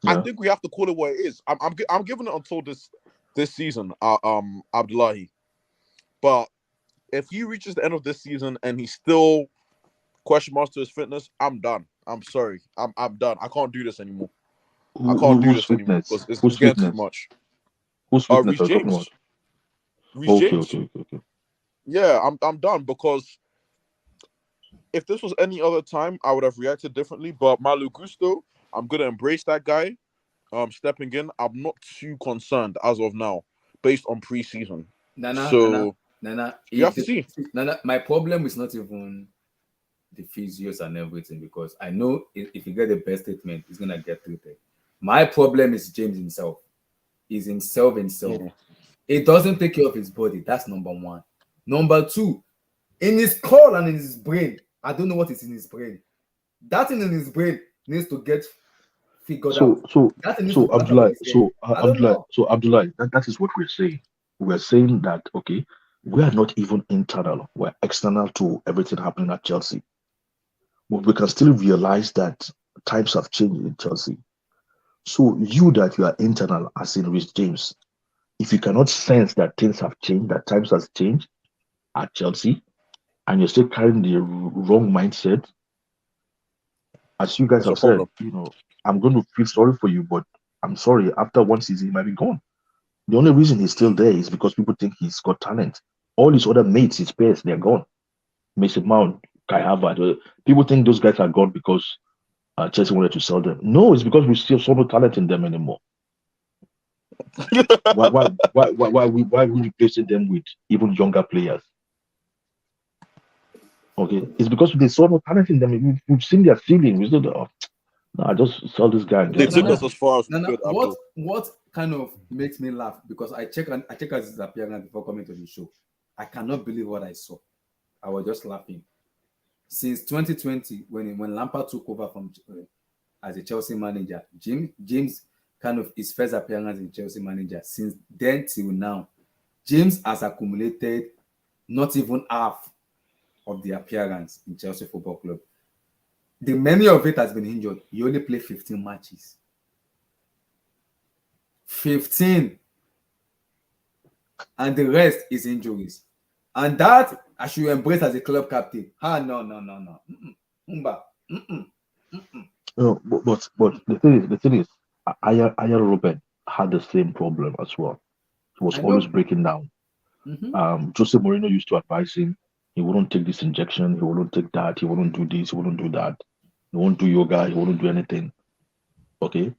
Yeah. I think we have to call it what it is. I'm giving it until this season, Abdullahi. But if he reaches the end of this season and he's still question marks to his fitness, I'm done. I'm sorry. I'm done. I can't do this anymore. I can't do this anymore because it's getting too much. Who's fitness Reece James. Reece James. Okay. Yeah, I'm done because if this was any other time, I would have reacted differently. But Malu Gusto, I'm gonna embrace that guy. Stepping in, I'm not too concerned as of now, based on preseason. Nana, you have to see. Nana, my problem is not even the physios and everything, because I know if you get the best treatment, he's gonna get treated. My problem is James himself. He's himself. Yeah. He doesn't take care of his body. That's number one. Number two, in his skull and in his brain, I don't know what is in his brain. That thing in his brain needs to get figured out. So Abdullah, that is what we're saying. We're saying that we are not even internal, we're external to everything happening at Chelsea. But we can still realize that times have changed in Chelsea. So you are internal, as in Reece James, if you cannot sense that things have changed, that times has changed at Chelsea, and you're still carrying the wrong mindset, as you guys have said, I'm going to feel sorry for you, but I'm sorry, after one season, he might be gone. The only reason he's still there is because people think he's got talent. All his other mates, his peers, they're gone. Mason Mount, Kai Havertz, people think those guys are gone because Chelsea wanted to sell them. No, it's because we still saw no talent in them anymore. why are we replacing them with even younger players? Okay, it's because they saw no talent in them. We've seen their ceiling. We said, I just saw this guy. They took us as far as what kind of makes me laugh, because I check out his appearance before coming to the show. I cannot believe what I saw. I was just laughing. Since 2020, when Lampard took over from as a Chelsea manager, James kind of his first appearance in Chelsea manager. Since then till now, James has accumulated not even half of the appearance in Chelsea Football Club. The many of it has been injured. He only played 15 matches. 15. And the rest is injuries. And that I should embrace as a club captain. No. No, but the thing is, Aya Ruben had the same problem as well. He was always breaking down. Jose Mourinho used to advise him, he wouldn't take this injection, he wouldn't take that, he wouldn't do this, he wouldn't do that. He won't do yoga, he wouldn't do anything. Okay?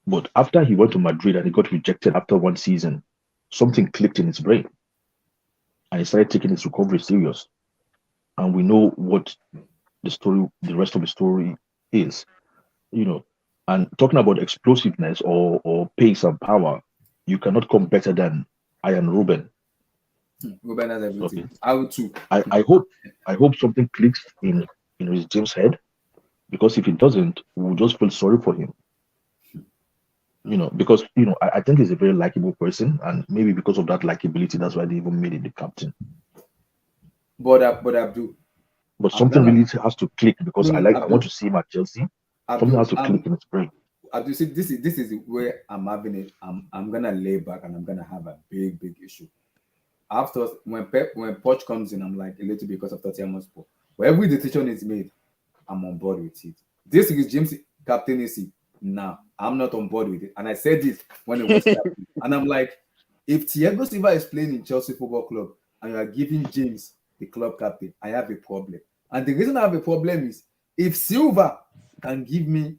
But after he went to Madrid and he got rejected after one season, something clicked in his brain, and he started taking his recovery serious. And we know what the rest of the story is, And talking about explosiveness or pace and power, you cannot come better than Ian Ruben. Ruben has everything. I would too. I hope something clicks in Reece James' head, because if it doesn't, we'll just feel sorry for him. Because I think he's a very likable person, and maybe because of that likability, that's why they even made him the captain. But Abdul. But something really has to click, because I want to see him at Chelsea. Something has to click in his brain. Abdul, see, this is where I'm having it. I'm gonna lay back and I'm gonna have a big issue. After when Poch comes in, I'm like a little bit because of Tottenham Hotspur. But every decision is made, I'm on board with it. This is James captaincy. Now I'm not on board with it, and I said it when it was captain. And I'm like, if Thiago Silva is playing in Chelsea Football Club and you are giving James the club captain, I have a problem. And the reason I have a problem is if Silva can give me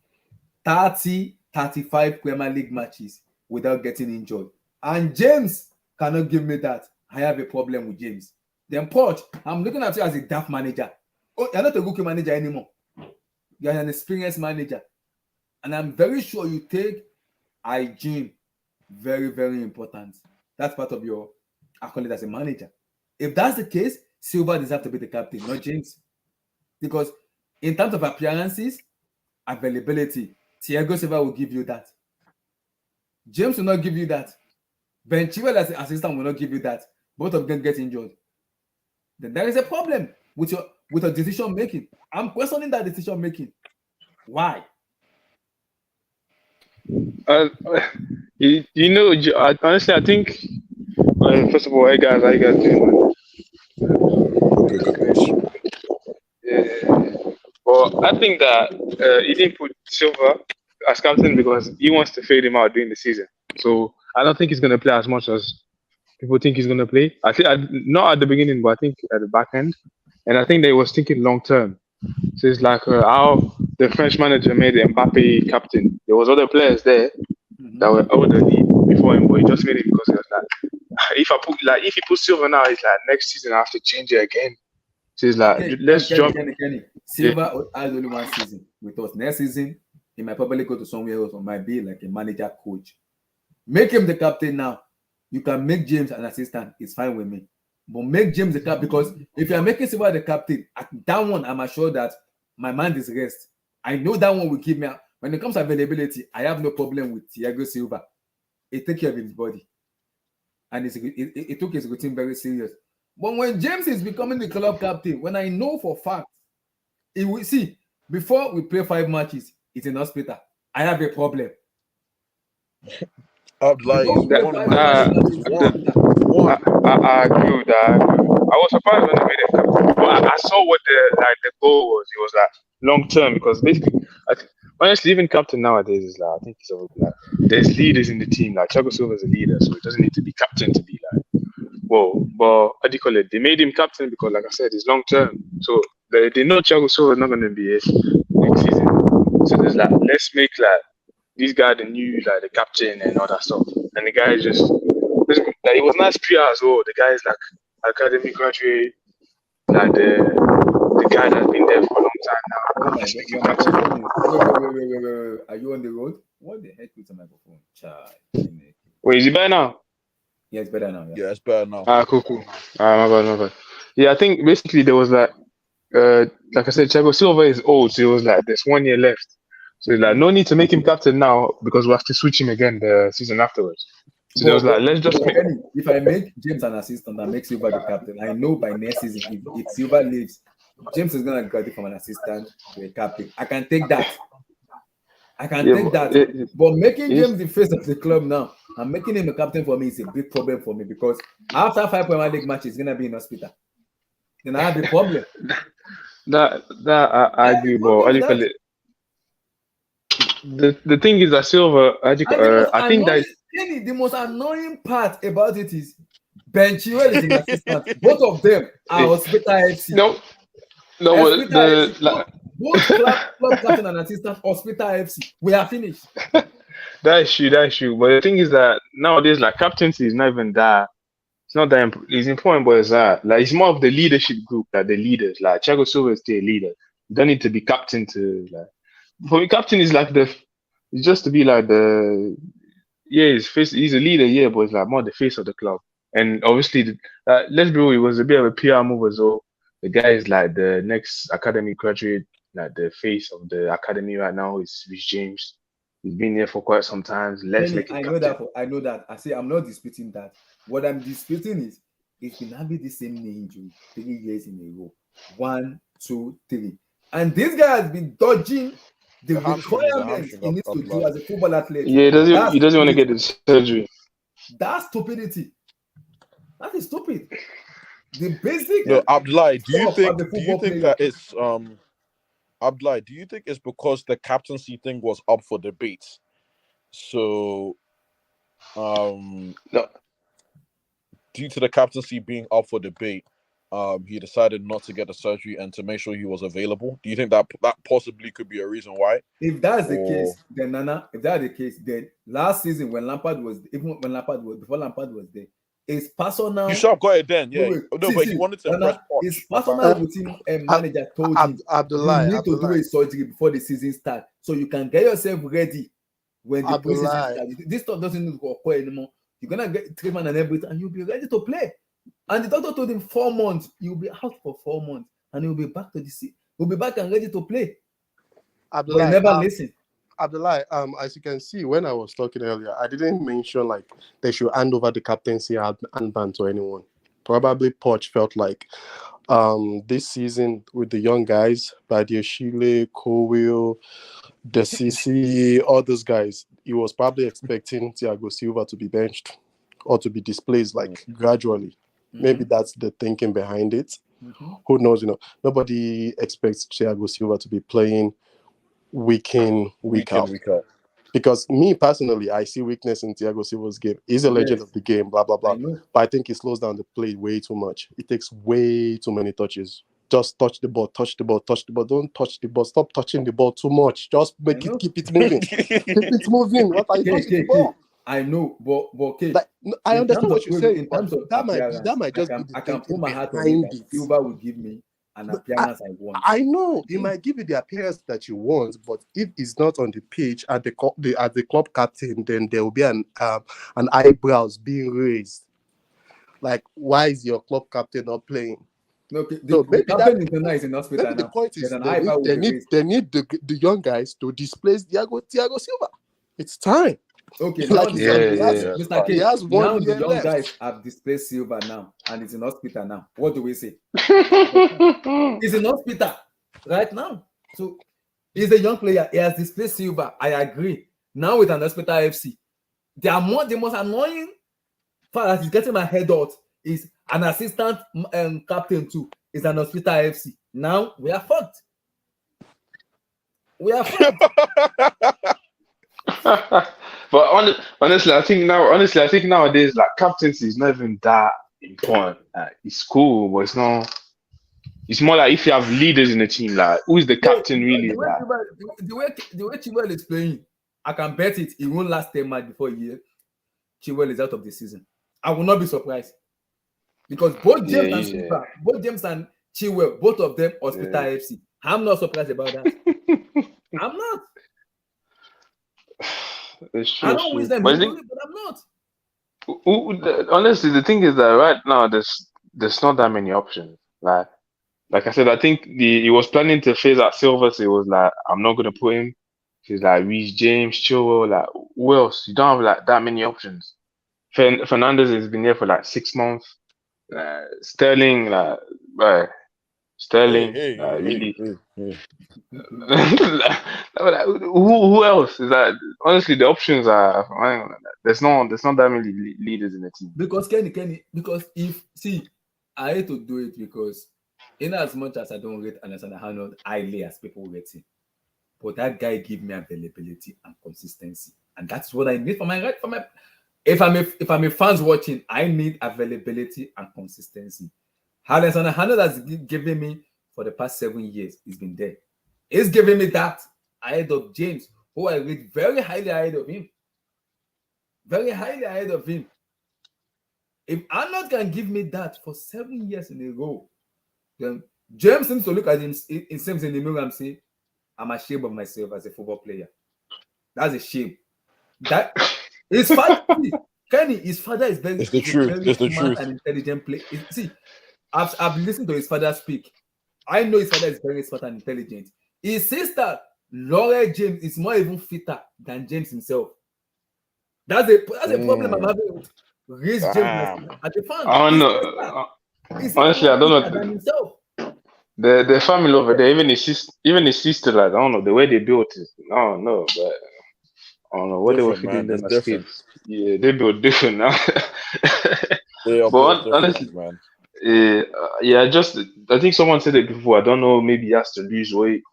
35 Premier League matches without getting injured, and James cannot give me that, I have a problem with James. Then Poch, I'm looking at you as a daft manager. Oh, you're not a rookie manager anymore. You're an experienced manager. And I'm very sure you take hygiene very, very important. That's part of your accolade as a manager. If that's the case, Silva deserves to be the captain, not James. Because in terms of appearances, availability, Thiago Silva will give you that. James will not give you that. Ben Chilwell as an assistant will not give you that. Both of them get injured. Then there is a problem with your decision making. I'm questioning that decision making. Why? Honestly, I think first of all, hey guys, how you guys doing? Good. Yeah. Well, I think that he didn't put Silva as captain because he wants to fade him out during the season. So I don't think he's going to play as much as people think he's going to play. I think not at the beginning, but I think at the back end. And I think they was thinking long term. So it's like how the French manager made Mbappe captain. There was other players there that were older before him, but he just made it because he was like, if he puts Silva now, it's like next season I have to change it again. So it's like let's jump. Kenny. Silva has only one season with us. Next season, he might probably go to somewhere else or might be like a manager coach. Make him the captain now. You can make James an assistant. It's fine with me. But make James the captain, because if you are making Silva the captain, that one, I'm assured that my mind is rest. I know that one will keep me out. When it comes to availability, I have no problem with Thiago Silva. He takes care of his body. And he took his routine very serious. But when James is becoming the club captain, when I know for fact, he will see, before we play 5 matches, it's in hospital. I have a problem. I agree with that. I was surprised when they made him captain, but I saw what the goal was. It was like long term, because basically, honestly, even captain nowadays is like, I think it's like there's leaders in the team. Like Thiago Silva is a leader, so it doesn't need to be captain to be like. Well, but what do you call it? They made him captain because, like I said, it's long term. So they know Thiago Silva is not going to be it next season. So there's like, let's make like this guy the new like the captain and all that stuff. And the guy is just like, it was nice PR as well. The guy is like academy graduate, like the guy that's been there for a long time now. Let's make him captain. Wait. Are you on the road? What the heck with the microphone? Child. Wait, is it better now? Yeah, it's better now. Yeah, it's better now. Cool. My bad. Yeah, I think basically there was like I said, Thiago Silva is old, so it was like there's 1 year left. So it's like no need to make him captain now because we have to switch him again the season afterwards. So there was like, let's just make. If I make James an assistant and make Silva the captain, I know by next season if Silva leaves, James is gonna graduate from an assistant to a captain. I can take that. But making James the face of the club now and making him a captain for me is a big problem for me, because after 5 Premier League matches, he's gonna be in hospital. Then I have a problem. That I agree, but how do you call it? The thing is that Silva, I think that the most annoying part about it is Ben Chilwell is an assistant. Both of them are Hospital FC. No, both club captain and assistant Hospital FC. We are finished. That is true. That is true. But the thing is that nowadays, like captaincy is not even that. It's not that. It's important, but it's that. Like it's more of the leadership group, like the leaders. Like Thiago Silva is still a leader. You don't need to be captain to like. For me, captain is like the. It's just to be like the. Yeah, he's a leader, yeah, but it's like more the face of the club. And obviously, let's be real, it was a bit of a PR move as well. The guy is like the next academy graduate, like the face of the academy right now is Reece James. He's been there for quite some time. Let's make him I know that. I know that. I say I'm not disputing that. What I'm disputing is it's been having the same knee injury 3 years in a row. 1, 2, 3. And this guy has been dodging the requirements he needs to do as a football athlete. Yeah, he doesn't want to get the surgery. That's stupidity. That is stupid. The basic. No, Abdullah, do you think player. that it's Abdullah, do you think it's because the captaincy thing was up for debate? So No. due to the captaincy being up for debate, he decided not to get the surgery and to make sure he was available. Do you think that possibly could be a reason why? If that's the case, then Nana, if that's the case, then last season when Lampard was before Lampard was there, it's personal. You should have got it then, yeah. But he wanted to impress Poch. His personal routine manager told him Abdullah, you need to do a surgery before the season starts, so you can get yourself ready when the preseason starts. This stuff doesn't need to occur anymore. You're gonna get treatment and everything, and you'll be ready to play. And the doctor told him 4 months. You'll be out for 4 months, and he'll be back to the sea. He'll be back and ready to play. Abdullah, but he never listen. Abdullah, as you can see, when I was talking earlier, I didn't mention like they should hand over the captaincy armband to anyone. Probably Poch felt like this season with the young guys, Badiashile, Cowell, DeCC, all those guys, he was probably expecting Thiago Silva to be benched or to be displaced like gradually. Maybe that's the thinking behind it. Who knows? Nobody expects Thiago Silva to be playing week in, week out. Because me personally, I see weakness in Thiago Silva's game. He's a legend of the game, blah, blah, blah. But I think he slows down the play way too much. It takes way too many touches. Just touch the ball, touch the ball, touch the ball. Don't touch the ball. Stop touching the ball too much. Just keep it moving. Keep it moving. What are you touching the ball? I know, but okay. Like, I understand what you're saying. In terms of that might just be the I can put my heart on behind it. Silva will give me an appearance I want. I know he might give you the appearance that you want, but if he's not on the pitch as the club captain, then there will be an eyebrows being raised. Like, why is your club captain not playing? Okay, the captain is in hospital now. The point is they need the young guys to displace Thiago Silva. It's time. Okay, like Mr. K, has now the young left. guys have displaced Silva now, and it's in hospital now. What do we say? He's in hospital right now. So he's a young player. He has displaced Silva. I agree. Now with an hospital FC, the most annoying part that is getting my head out is an assistant captain too. Is an hospital FC. Now we are fucked. But honestly, I think nowadays, like captaincy is not even that important. It's cool, but it's not. It's more like if you have leaders in the team, like who is the captain really? The way Chilwell is playing, I can bet it won't last 10 matches before a year. Chilwell is out of the season. I will not be surprised because both James and Chilwell, both of them hospital FC. I'm not surprised about that. I'm not. True, I don't wish them, but I'm not. Honestly, the thing is that right now there's not that many options. Like I said, I think he was planning to phase out Silva, so he was like, I'm not gonna put him. He's like Reece James, Chilwell, like who else? You don't have like that many options. Fernandez has been there for like 6 months. Sterling, really. Who else is that? Honestly, the options are there's not that many leaders in the team. Because Kenny, because I hate to do it because in as much as I don't rate Alexander Arnold highly as people rate him, but that guy give me availability and consistency, and that's what I need for my. If I'm a fans watching, I need availability and consistency. Alexander Arnold has given me for the past 7 years. He's been there. He's giving me that ahead of James, who I rate very highly ahead of him. very highly ahead of him. If Arnold can give me that for 7 years in a row, then James seems to look at him in the mirror and say, I'm ashamed of myself as a football player. That's a shame. That his father, Kenny, his father is very, It's the truth. very It's the smart truth. and intelligent player. See, I've listened to his father speak. I know his father is very smart and intelligent. His sister, Laura James, is more even fitter than James himself. That's a problem I'm having with Reece James as a fan. I don't know. Honestly, I don't know. Than himself. The family over there, even his sister, like I don't know the way they built it. I don't know, but I don't know what they were Different, feeding man. them It's as different. kids. Yeah, they built different now. They are But built honestly, different, man. yeah, I think someone said it before. I don't know. Maybe he has to lose weight.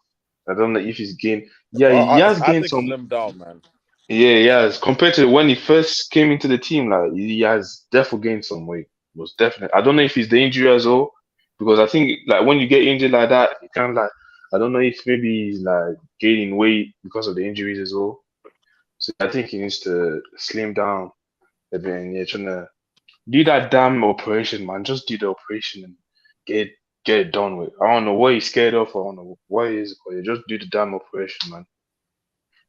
I don't know if he's gained. Yeah, he has I gained think some. slim down, man. Yeah, he has compared to when he first came into the team. Like he has definitely gained some weight. Most definitely. I don't know if it's the injury as well, because I think like when you get injured like that, you kind of like I don't know if maybe he's like gaining weight because of the injuries as well. So I think he needs to slim down a bit and yeah, trying to do that damn operation, man. Just do the operation and get it done with. I don't know what he's scared of. I don't know what he is, but yeah, just do the damn operation, man.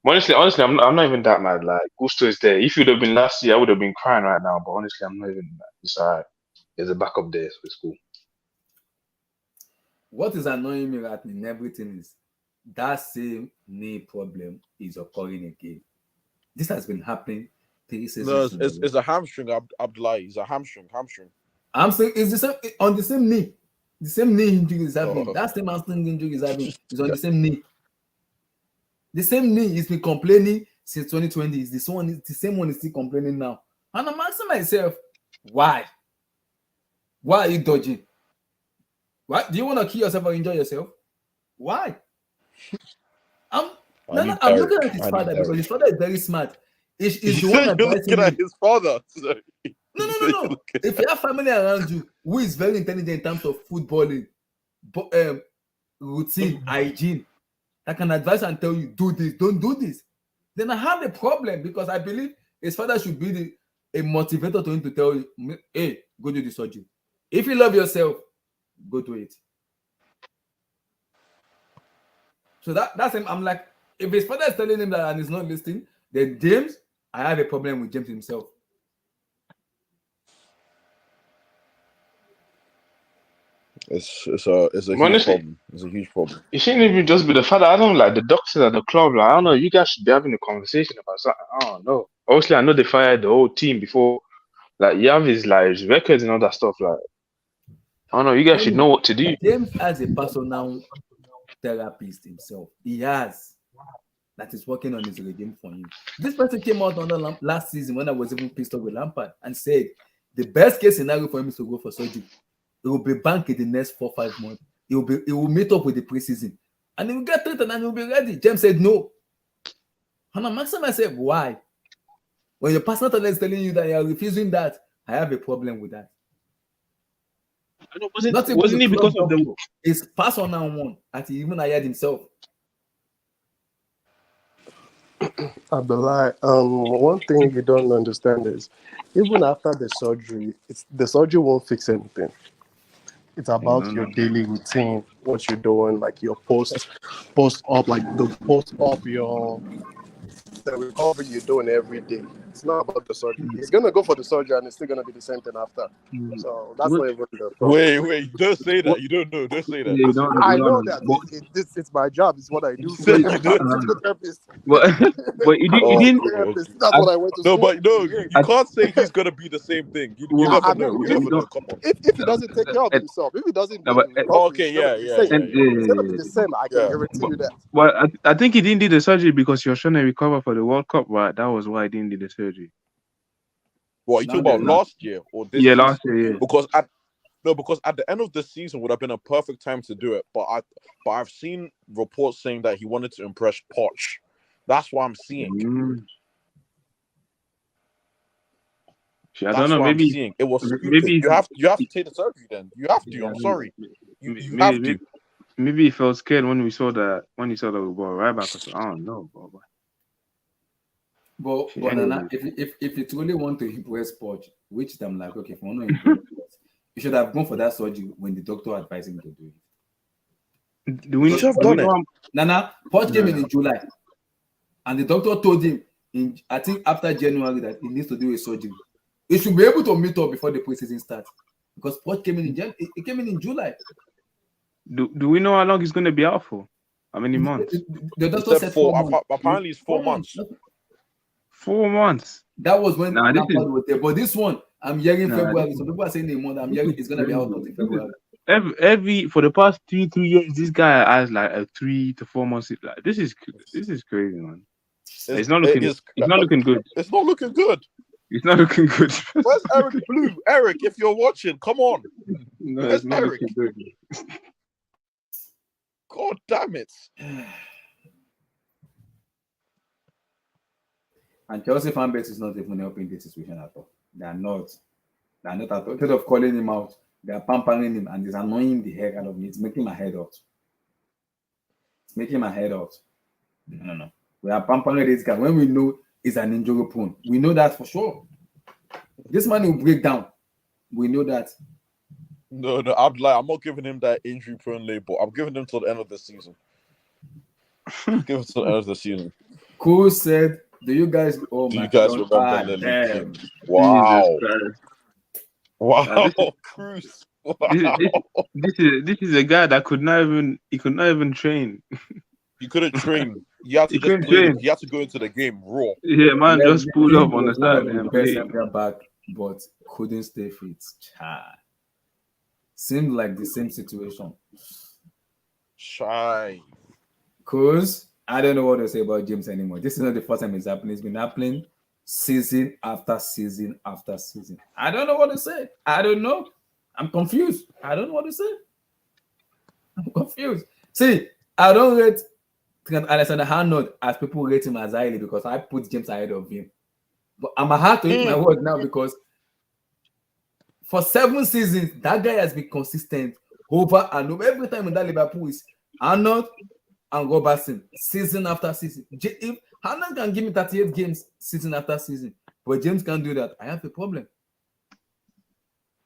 Honestly, I'm not even that mad. Like Gusto is there. If it would have been last year, I would have been crying right now. But honestly, I'm not even mad. It's alright. There's a backup there, so it's cool. What is annoying me right in everything is that same knee problem is occurring again. This has been happening 3 seasons. No, it's a hamstring, Abdullahi. It's a hamstring. I'm saying it's the same on the same knee. The same knee injury is having. That same hamstring injury is having is on the same knee. The same knee he's been complaining since 2020. Is the same one is still complaining now. And I'm asking myself, why? Why are you dodging? Why do you want to kill yourself or enjoy yourself? Why? I'm looking at his father because his father is very smart. He's the one advising at his father. Sorry. No. If you have family around you who is very intelligent in terms of footballing, routine, hygiene, that can advise and tell you, do this, don't do this, then I have a problem because I believe his father should be a motivator to him to tell you, hey, go do the surgery. If you love yourself, go do it. So that's him. I'm like, if his father is telling him that and he's not listening, then James, I have a problem with James himself. It's a huge problem. It's a huge problem. It shouldn't even just be the father. I don't like the doctors at the club. Like, I don't know. You guys should be having a conversation about something. I don't know. Obviously, I know they fired the whole team before. Like, you have his records and all that stuff. Like, I don't know. You guys should know what to do. James has a personal therapist himself. He has. That is working on his regime for him. This person came out on the last season when I was even pissed off with Lampard and said the best case scenario for him is to go for surgery. He will be back in the next 4-5 months. He will meet up with the preseason and he will get treated and he will be ready. James said no. And I'm asking myself, why? When your personal talent is telling you that you are refusing that, I have a problem with that. I know, wasn't it because of the his personal one that he even hired himself? Abdullah, one thing you don't understand is even after the surgery, the surgery won't fix anything. It's about your daily routine, what you're doing, like your post up, like the post up, the recovery you're doing every day. It's not about the surgery. He's gonna go for the surgery, and it's still gonna be the same thing after. So that's not even the problem. Wait! Don't say that. You don't know. Don't say that. you don't I know that it's my job. It's what I do. Said you I'm don't. a physical therapist. but you didn't. That's what I went to school. No, but no, you can't say he's gonna be the same thing. You never know. You never know. Come on. If he doesn't take care of himself, if he doesn't do the recovery, Okay, it's gonna be the same. I can guarantee you that. Well, I think he didn't do the surgery because he was trying to recover for the World Cup, right? That was why he didn't do the surgery. What you talking about last year or this? Yeah, season? last year. Yeah. Because at the end of the season would have been a perfect time to do it. But I've seen reports saying that he wanted to impress Poch. That's what I'm seeing. I don't know. Maybe it was stupid. Maybe you have to take the surgery. Then you have to. I'm sorry. You have to. Maybe he felt scared when he saw the we brought right back. I don't know. Shit, But Nana, anyway. if you truly want to impress Poch, which I'm like, okay, if you want to impress Poch, you should have gone for that surgery when the doctor advised him to do it. Do we, You should have do we done know? it. Nana, Poch came No. in July, and the doctor told him I think after January that he needs to do a surgery. He should be able to meet up before the preseason starts because Poch came in he came in July. Do we know how long he's going to be out for? How many months? The He doctor said said 4. 4 months. Apparently, it's 4 months. 4 months. That was when Nah, this Lampard was there. But this one, I'm hearing Nah, February. Some people are saying a month. I'm hearing it's gonna be out until February. Every for the past 3 years, this guy has like a 3 to 4 months. Like this is crazy, man. It's not looking. It's not looking good. It's not looking good. It's not looking good. Where's Eric Blue? Eric, if you're watching, come on. No, Where's it's not Eric? looking good. God damn it. And Chelsea fan base is not even helping this situation at all. They are not. They are not at all. Instead of calling him out, they are pampering him and it's annoying the heck out of me. It's making my head hurt. It's making my head hurt. No. We are pampering this guy when we know he's an injury prone. We know that for sure. This man will break down. We know that. No, I'm not giving him that injury prone label. I'm giving him till the end of the season. Give it till the end of the season. Cool said, do you guys Do you guys remember Lily damn. King? Wow. Wow, Cruz. Wow. This is a guy that could not even train. You couldn't train. You had to He couldn't just play. train. You had to go into the game raw. Yeah, man, Yeah, just pull up he on the was one of side the and best play. center back, but couldn't stay fit. Seemed like the same situation. Shy. Cause I don't know what to say about James anymore. This is not the first time it's happening. It's been happening season after season after season. I don't know what to say. I don't know. I'm confused. I don't know what to say. I'm confused. See, I don't rate Alexander Arnold as people rate him as highly because I put James ahead of him. But I'm hard to eat my word now because for 7 seasons, that guy has been consistent over and over. Every time in that Liverpool is Arnold and Robertson, season after season. If Arnold can give me 38 games season after season, but James can't do that, I have a problem.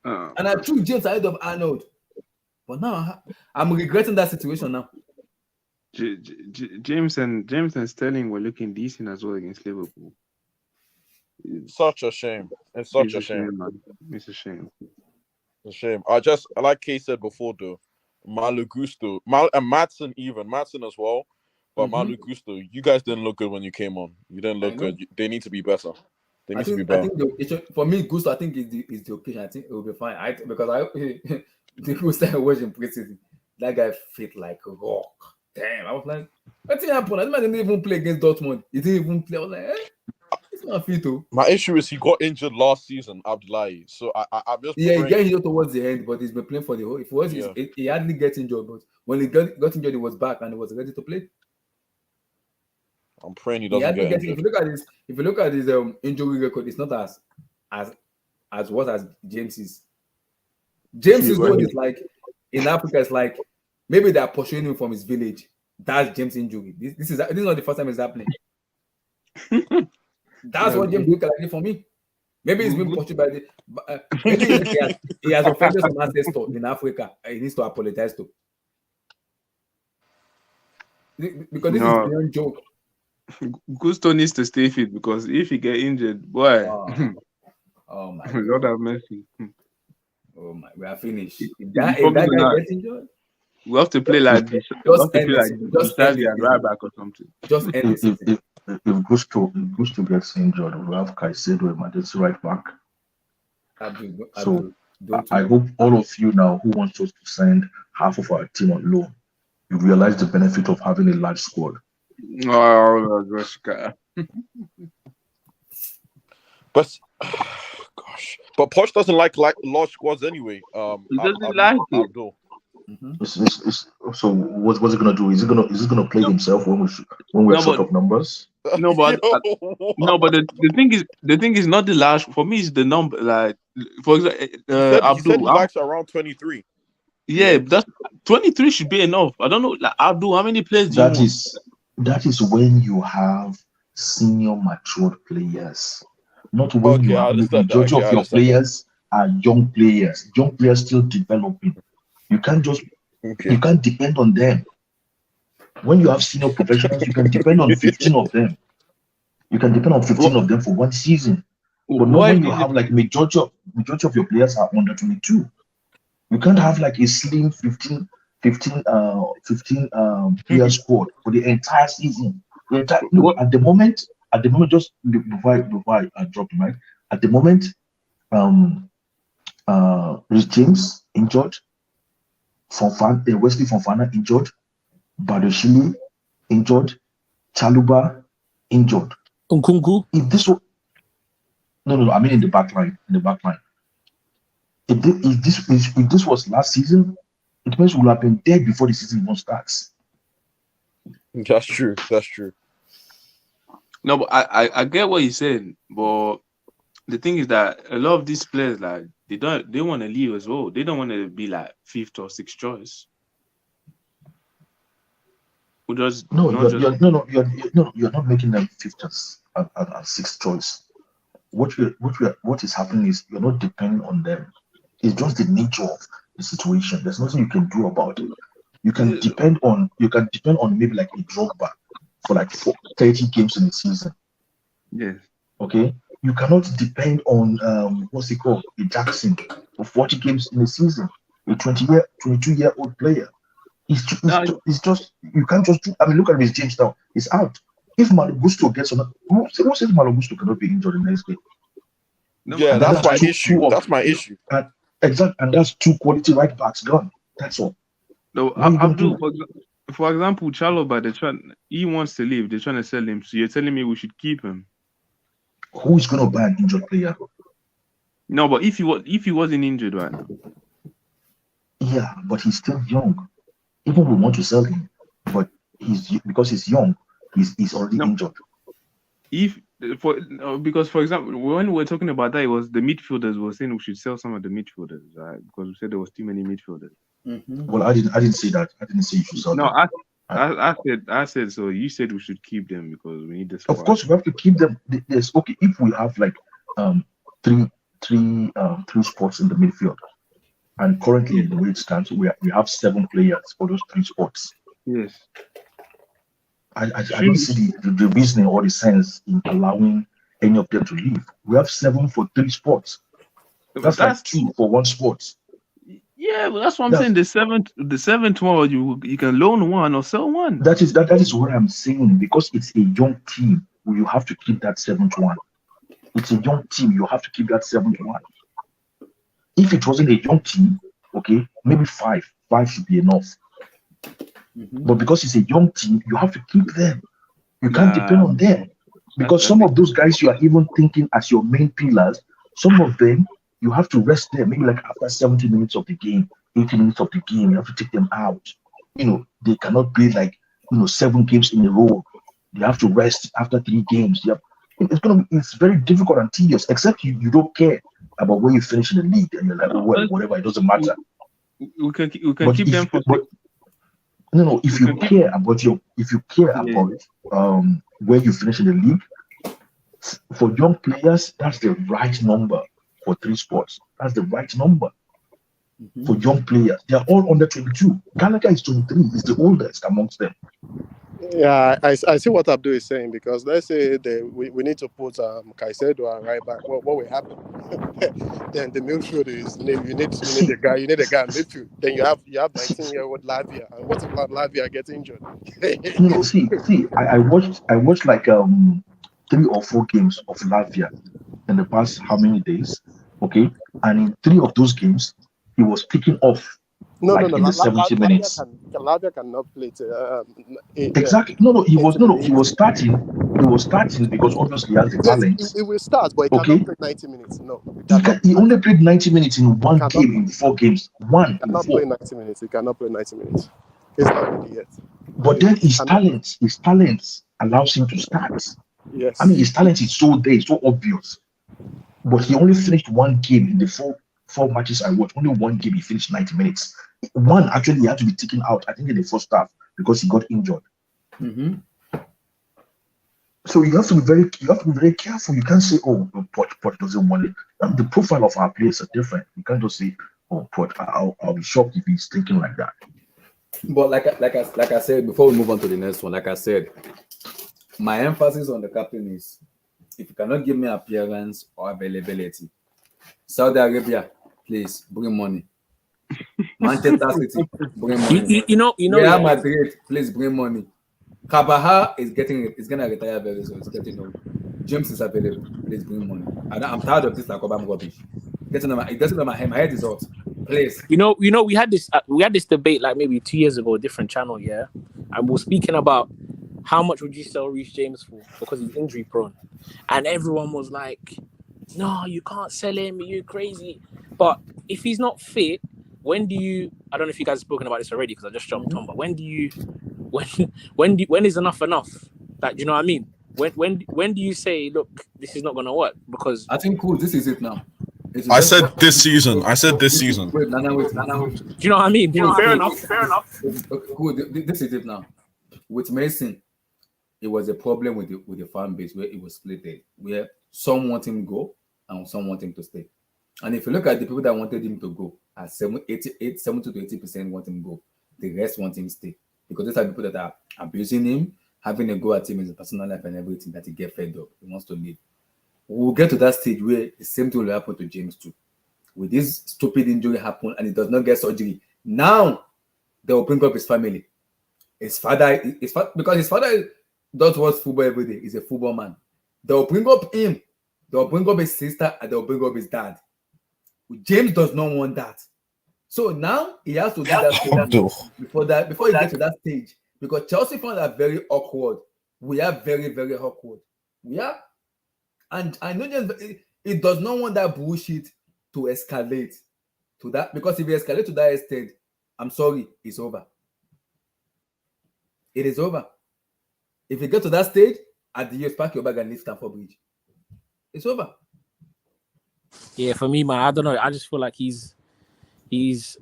And I took James ahead of Arnold. But now I'm regretting that situation now. James and Sterling were looking decent as well against Liverpool. Such a shame. It's such a shame. man. It's a shame. It's a shame. I like Kay said before though, Malo Gusto, and Madsen as well. But Malo Gusto, you guys didn't look good when you came on. You didn't look good. They need to be better. They need to be better. I think for me, Gusto, I think is the occasion. I think it will be fine. Because the Gusto I watched in preseason, that guy fit like a rock. Damn, I was like, what happened? I didn't even play against Dortmund. He didn't even play. I was like, it's not fit too. My issue is he got injured last season, Abdullahi. So I'm just he got injured towards the end, but he's been playing for the whole. If it was, he hardly gets injured, but when he got injured, he was back and he was ready to play. I'm praying he doesn't get injured. If you look at his injury record, it's not as what as James is. James' goal is like in Africa. It's like maybe they are pursuing him from his village. That's James' injury. This is not the first time it's happening. That's what James look like for me. Maybe he's been pursued by the. Maybe he has offended some ancestor in Africa. He needs to apologize to. Because this is beyond joke. Gusto needs to stay fit because if he get injured, boy. Oh my Lord have mercy. Oh my, we are finished. If that guy gets injured, we have to play like this. Just end the right back or something. Just end the season. If Gusto gets injured, we'll have Caicedo emergency right back. So I hope all of you now who want us to send half of our team on loan, you realize the benefit of having a large squad. Oh gosh, but gosh, but Poch doesn't like large squads anyway. He doesn't like it. So what's he gonna do? Is he gonna play himself when we're short of numbers? No, but the thing is not the large. For me, it's the number. Like for example, he said he likes around 23. Yeah, that's 23 should be enough. I don't know, like Abdul, how many players do That is when you have senior matured players. Not when you I have understand that. majority Okay, I of your understand that. players are young players. Young players still developing. You can't depend on them. When you have senior professionals, you can depend on 15 of them. You can depend on 15 of them for one season. But not Why when is you it? have like majority of your players are under 22. You can't have like a slim 15 player squad for the entire season. Look, What? at the moment, just before I drop the mic, at the moment, Reece James injured, Wesley Fofana injured, Badoshili injured, Chaluba injured. Nkunku. If this was no, I mean in the back line. If this was last season, it means we'll have been dead before the season even starts. That's true. No, but I get what you're saying, but the thing is that a lot of these players, like, they want to leave as well. They don't want to be like 5th or 6th choice. You're not making them 5th and 6th choice. What is happening is you're not depending on them. It's just the nature of the situation. There's nothing you can do about it. You can depend on maybe like a Drogba for like 30 games in a season. Yes. Okay. You cannot depend on what's it called, a Jackson for 40 games in a season. A 22-year-old player. It's just you can't just do. I mean, look at Reece James now. He's out. If Malo Gusto gets on, who says Malo Gusto cannot be injured the next game? Yeah, that's my issue. That's my issue. Exactly, and that's 2 quality right backs gone. That's all. No, Abdul, for example, Chalobah, he wants to leave. They're trying to sell him. So you're telling me we should keep him? Who is going to buy an injured player? No, but if he wasn't injured right now. Yeah, but he's still young. Even we want to sell him, but because he's young, he's already injured. Because for example, when we were talking about that, it was the midfielders were saying we should sell some of the midfielders, right? Because we said there was too many midfielders. Mm-hmm. Well, I didn't say that. I didn't say you should sell them. I said so. You said we should keep them because we need this. Of course, we have to keep them. Yes, okay. If we have like three spots in the midfield, and currently the way it stands, we have 7 players for those 3 spots. Yes. I don't see the reasoning or the sense in allowing any of them to leave. We have 7 for 3 spots. That's like 2 for 1 spot. Yeah, but that's what I'm saying. The seventh one, you can loan one or sell one. That is what I'm saying, because it's a young team. You have to keep that 7th one. It's a young team. You have to keep that 7th one. If it wasn't a young team, okay, maybe 5 should be enough. Mm-hmm. But because it's a young team, you have to keep them. You can't depend on them. Because some of those guys you are even thinking as your main pillars, some of them, you have to rest them. Maybe like after 70 minutes of the game, 80 minutes of the game, you have to take them out. They cannot play like, 7 games in a row. They have to rest after 3 games. It's very difficult and tedious, except you don't care about where you finish in the league and you're like, whatever, it doesn't matter. We can keep them for. If you care about where you finish in the league, for young players, that's the right number for 3 spots. That's the right number for young players. They are all under 22. Gallagher is 23. He's the oldest amongst them. Yeah, I see what Abdul is saying, because let's say we need to put Caicedo and right back. What will happen? Then the midfield is you need a guy in midfield. Then you have 19-year-old Lavia. And what if Lavia gets injured? I watched like 3 or 4 games of Lavia in the past how many days? Okay, and in 3 of those games, he was picking off. In the 70 minutes. Lavia cannot play. Exactly. He was starting. He was starting because obviously he has the talent. He will start, but he cannot play 90 minutes. No. He only played 90 minutes in 1 game in 4 games. He cannot play 90 minutes. He cannot play 90 minutes. He's not ready yet. But then his talent allows him to start. Yes. I mean, his talent is so there, it's so obvious. But he only finished 1 game in the 4 matches I watched. Only 1 game he finished 90 minutes. 1 actually he had to be taken out, I think, in the first half because he got injured. Mm-hmm. So you have to be very careful. You can't say, oh, Poch doesn't want it. The profile of our players are different. You can't just say, oh, Poch, I'll be shocked if he's thinking like that. But like I said, before we move on to the next one, like I said, my emphasis on the captain is if you cannot give me appearance or availability, Saudi Arabia, please bring money. Manchester City, bring money. You know. Real Madrid, please bring money. Kabaha is gonna retire very soon. It's getting old. James is available. Please bring money. I'm tired of this like Obama rubbish. It gets on my head. My head is hot. Please. You know, we had this debate like maybe 2 years ago, a different channel, yeah, and we're speaking about how much would you sell Reece James for because he's injury prone, and everyone was like, "No, you can't sell him. You're crazy." But if he's not fit, when do you? I don't know if you guys have spoken about this already because I just jumped on. But when is enough enough? That you know what I mean? When do you say, look, this is not going to work? Because I think cool. This is it now. I said this season. Wait, Nana, wait. do you know what I mean? Fair enough. Okay, cool. This is it now. With Mason, it was a problem with the fan base where it was split, where some want him to go and some want him to stay. And if you look at the people that wanted him to go, at 70 to 80% want him to go. The rest want him to stay. Because these are people that are abusing him, having a go at him in his personal life and everything, that he get fed up. He wants to leave. We'll get to that stage where the same thing will happen to James too. With this stupid injury happen and he does not get surgery, now they will bring up his family. His father, because his father does watch football every day. He's a football man. They'll bring up him. They'll bring up his sister and they'll bring up his dad. James does not want that. So now he has to do that before he gets to that stage. Because Chelsea fans are very awkward. We are very, very awkward. We are. And I know it does not want that bullshit to escalate to that. Because if it escalates to that extent, I'm sorry, it's over. It is over. If you get to that stage, at the years, pack your bag and leave Stamford Bridge. It's over. Yeah, for me, man, I don't know. I just feel like he's.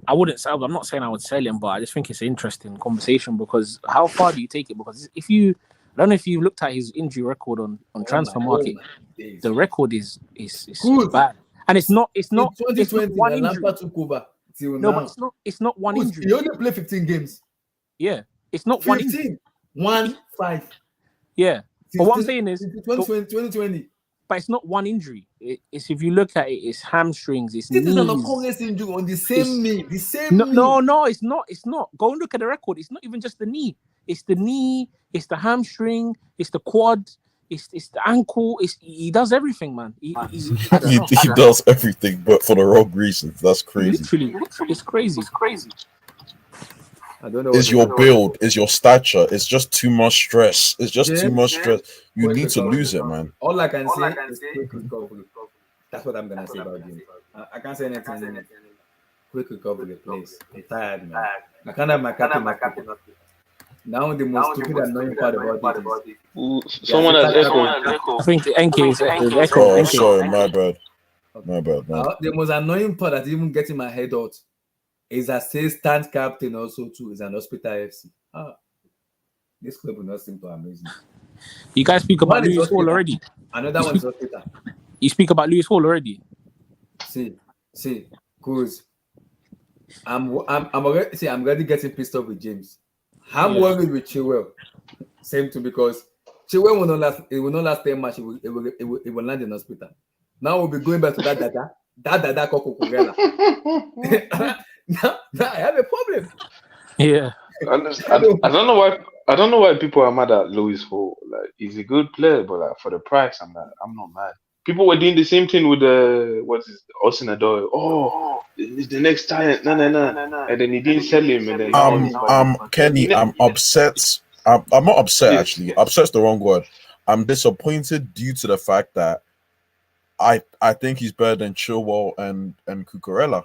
I wouldn't sell. I'm not saying I would sell him, but I just think it's an interesting conversation because how far do you take it? Because I don't know if you looked at his injury record on transfer market. The record is bad, and it's not 2020 one when injury. Lampard took over till No, now. but it's not one injury. He only played 15 games. Yeah, it's not 15. one injury. 1-5. Yeah, but what I'm saying is 2020. But it's not one injury. It's if you look at it, it's hamstrings, it's This knees. is an occurrence injury on the same knee. The same knee. No, it's not. It's not. Go and look at the record. It's not even just the knee. It's the knee. It's the hamstring. It's the quad. It's the ankle. He does everything, man. He does everything, but for the wrong reasons. That's crazy. Literally, it's crazy. It's crazy. I don't know. Is your build, is your stature, it's just too much stress. It's just too much stress. You need to lose it, man. All I can say is quick recovery. That's what I'm gonna say about James. I can't say anything. Quick recovery, please. I'm tired, man. I can't have my captain. Now the most stupid annoying part about it is someone has echo. I think NK is echo. Oh, sorry, my bad. My bad, man. The most annoying part that even getting my head out is assistant captain also too is an hospital FC. This club will not seem to amaze me. You guys speak about Lewis Hall already. Another one is hospital. You speak about Lewis Hall already. See, cause I'm already getting pissed off with James. I'm worried with Chilwell. Same too, because Chilwell will not last. It will not last 10 matches. It will land in hospital. Now we'll be going back to that dada Coco-Cola. Now I have a problem. Yeah. I don't know why people are mad at Lewis Hall. Like, he's a good player, but like, for the price, I'm not mad. People were doing the same thing with Austin Adore. Oh, it's the next giant. No. And then he didn't sell him. And then Kenny, I'm upset. I'm not upset actually. Upset's the wrong word. I'm disappointed due to the fact that I think he's better than Chilwell and Cucurella.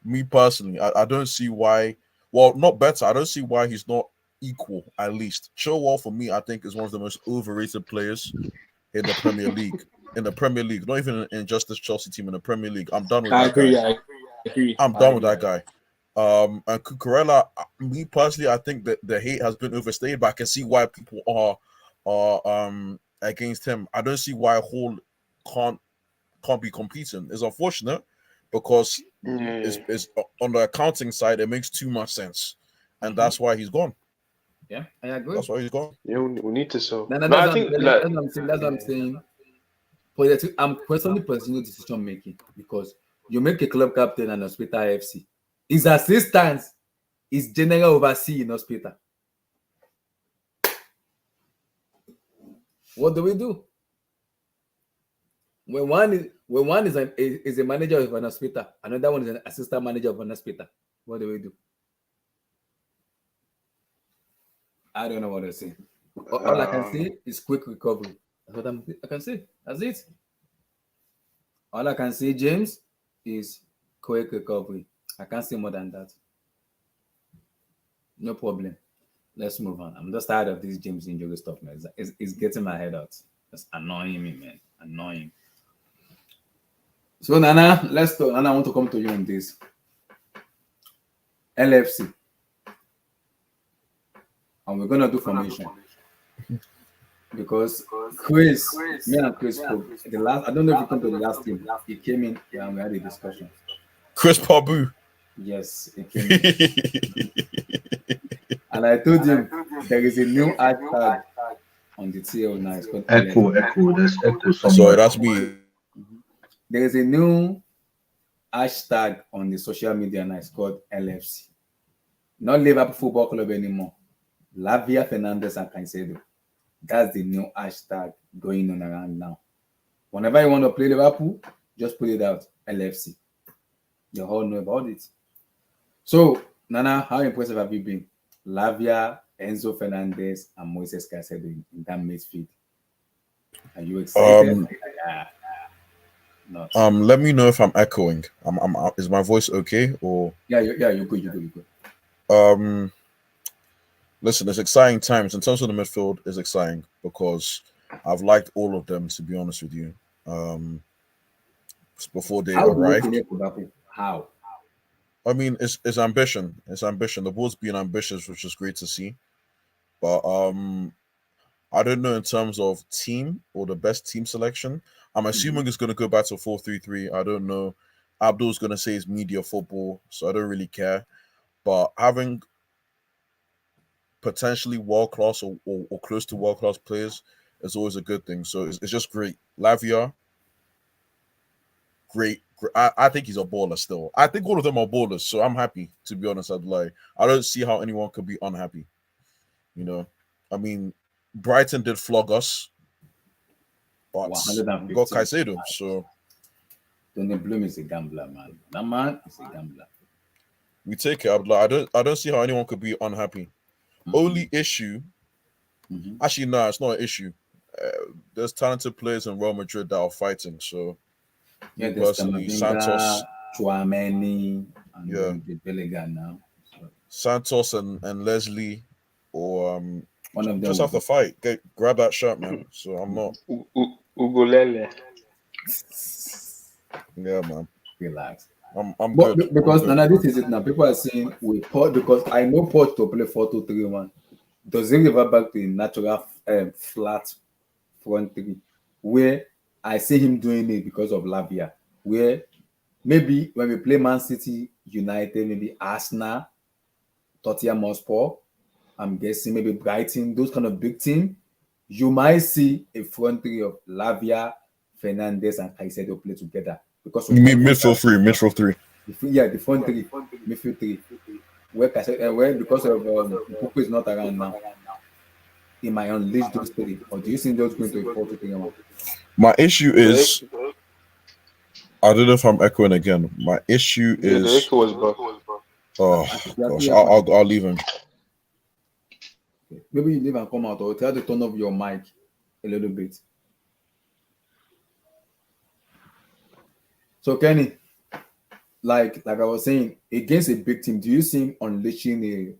Me personally, I don't see why. Well, not better. I don't see why he's not equal. At least Chilwell, for me, I think is one of the most overrated players in the Premier League. Not even in just this Chelsea team, in the Premier League. I'm done with that guy. I agree. I'm done with that guy. And Cucurella, me personally, I think that the hate has been overstated, but I can see why people are are against him. I don't see why Hall can't be competing. It's unfortunate because it's on the accounting side, it makes too much sense, and that's why he's gone. Yeah, I agree. That's why he's gone. Yeah, we need to sell. No, No, I think like that's what I'm saying. But I'm questioning personal decision making because you make a club captain and hospital FC. His assistant is general overseer in hospital. What do we do? When one is a manager of an hospital, another one is an assistant manager of an hospital. What do we do? I don't know what to say. All I can say is quick recovery. That's what I can say. That's it. All I can say, James, is quick recovery. I can't say more than that. No problem. Let's move on. I'm just tired of this James injury stuff, man. It's getting my head out. It's annoying me, man. Annoying. So, Nana, let's talk. Nana, I want to come to you on this. LFC. And we're going to do formation. Because Chris, me and Chris spoke. I don't know if you come to the last team. He came in and we had a discussion. Chris Pabu. Yes, he came in. And I told him there is a new hashtag on the TL now. It's called Echo. There's echo somewhere. Sorry, that's me. There is a new hashtag on the social media now. It's called LFC. Not Liverpool Football Club anymore. Lavia, Fernandez, and Caicedo. That's the new hashtag going on around now. Whenever you want to play Liverpool, just put it out. LFC. You all know about it. So, Nana, how impressive have you been? Lavia, Enzo Fernandez, and Moises Caicedo in that midfield. Are you excited? Not. Let me know if I'm echoing. Is my voice okay? Or you're good. Listen, it's exciting times in terms of the midfield. It's exciting because I've liked all of them, to be honest with you. Before they arrived. How? I mean, it's ambition. It's ambition. The board's being ambitious, which is great to see. But I don't know in terms of team or the best team selection. I'm assuming it's going to go back to 4-3-3. I don't know. Abdul's going to say it's media football, so I don't really care. But having potentially world-class or close to world-class players is always a good thing. So it's just great. Lavia, great. I think he's a baller still. I think all of them are ballers, so I'm happy, to be honest. I don't see how anyone could be unhappy. You know, I mean, Brighton did flog us, but we got Caicedo, so... Tony Bloom is a gambler, man. That man is a gambler. We take it. I don't see how anyone could be unhappy. Only issue, actually, no, it's not an issue. There's talented players in Real Madrid that are fighting. So, yeah, personally, Santos, Chouameni, and the Bellingham now. So. Santos and Leslie, or one of them just have to fight. Grab that shirt, man. So I'm not. Ugolele. Yeah, man. Relax. I'm good. Because Nana, this is it now. People are saying we Port because I know Port to play 4-2-3-1. Does it revert back to the natural flat front three where I see him doing it because of Lavia? Where maybe when we play Man City, United, maybe Arsenal, Tottenham Hotspur, I'm guessing maybe Brighton, those kind of big team, you might see a front three of Lavia, Fernandez, and Caicedo play together. Because midfield three. Yeah, the front three, midfield three. Where because of Puku is not around now, he might unleash those three. Or do you think those going to a 4-2-3-1? My issue is, I don't know if I'm echoing again. My issue is. The echo was back. Oh gosh, I'll leave him. Okay. Maybe you leave and come out, or try to turn off your mic a little bit. So Kenny, like I was saying, against a big team, do you see him unleashing a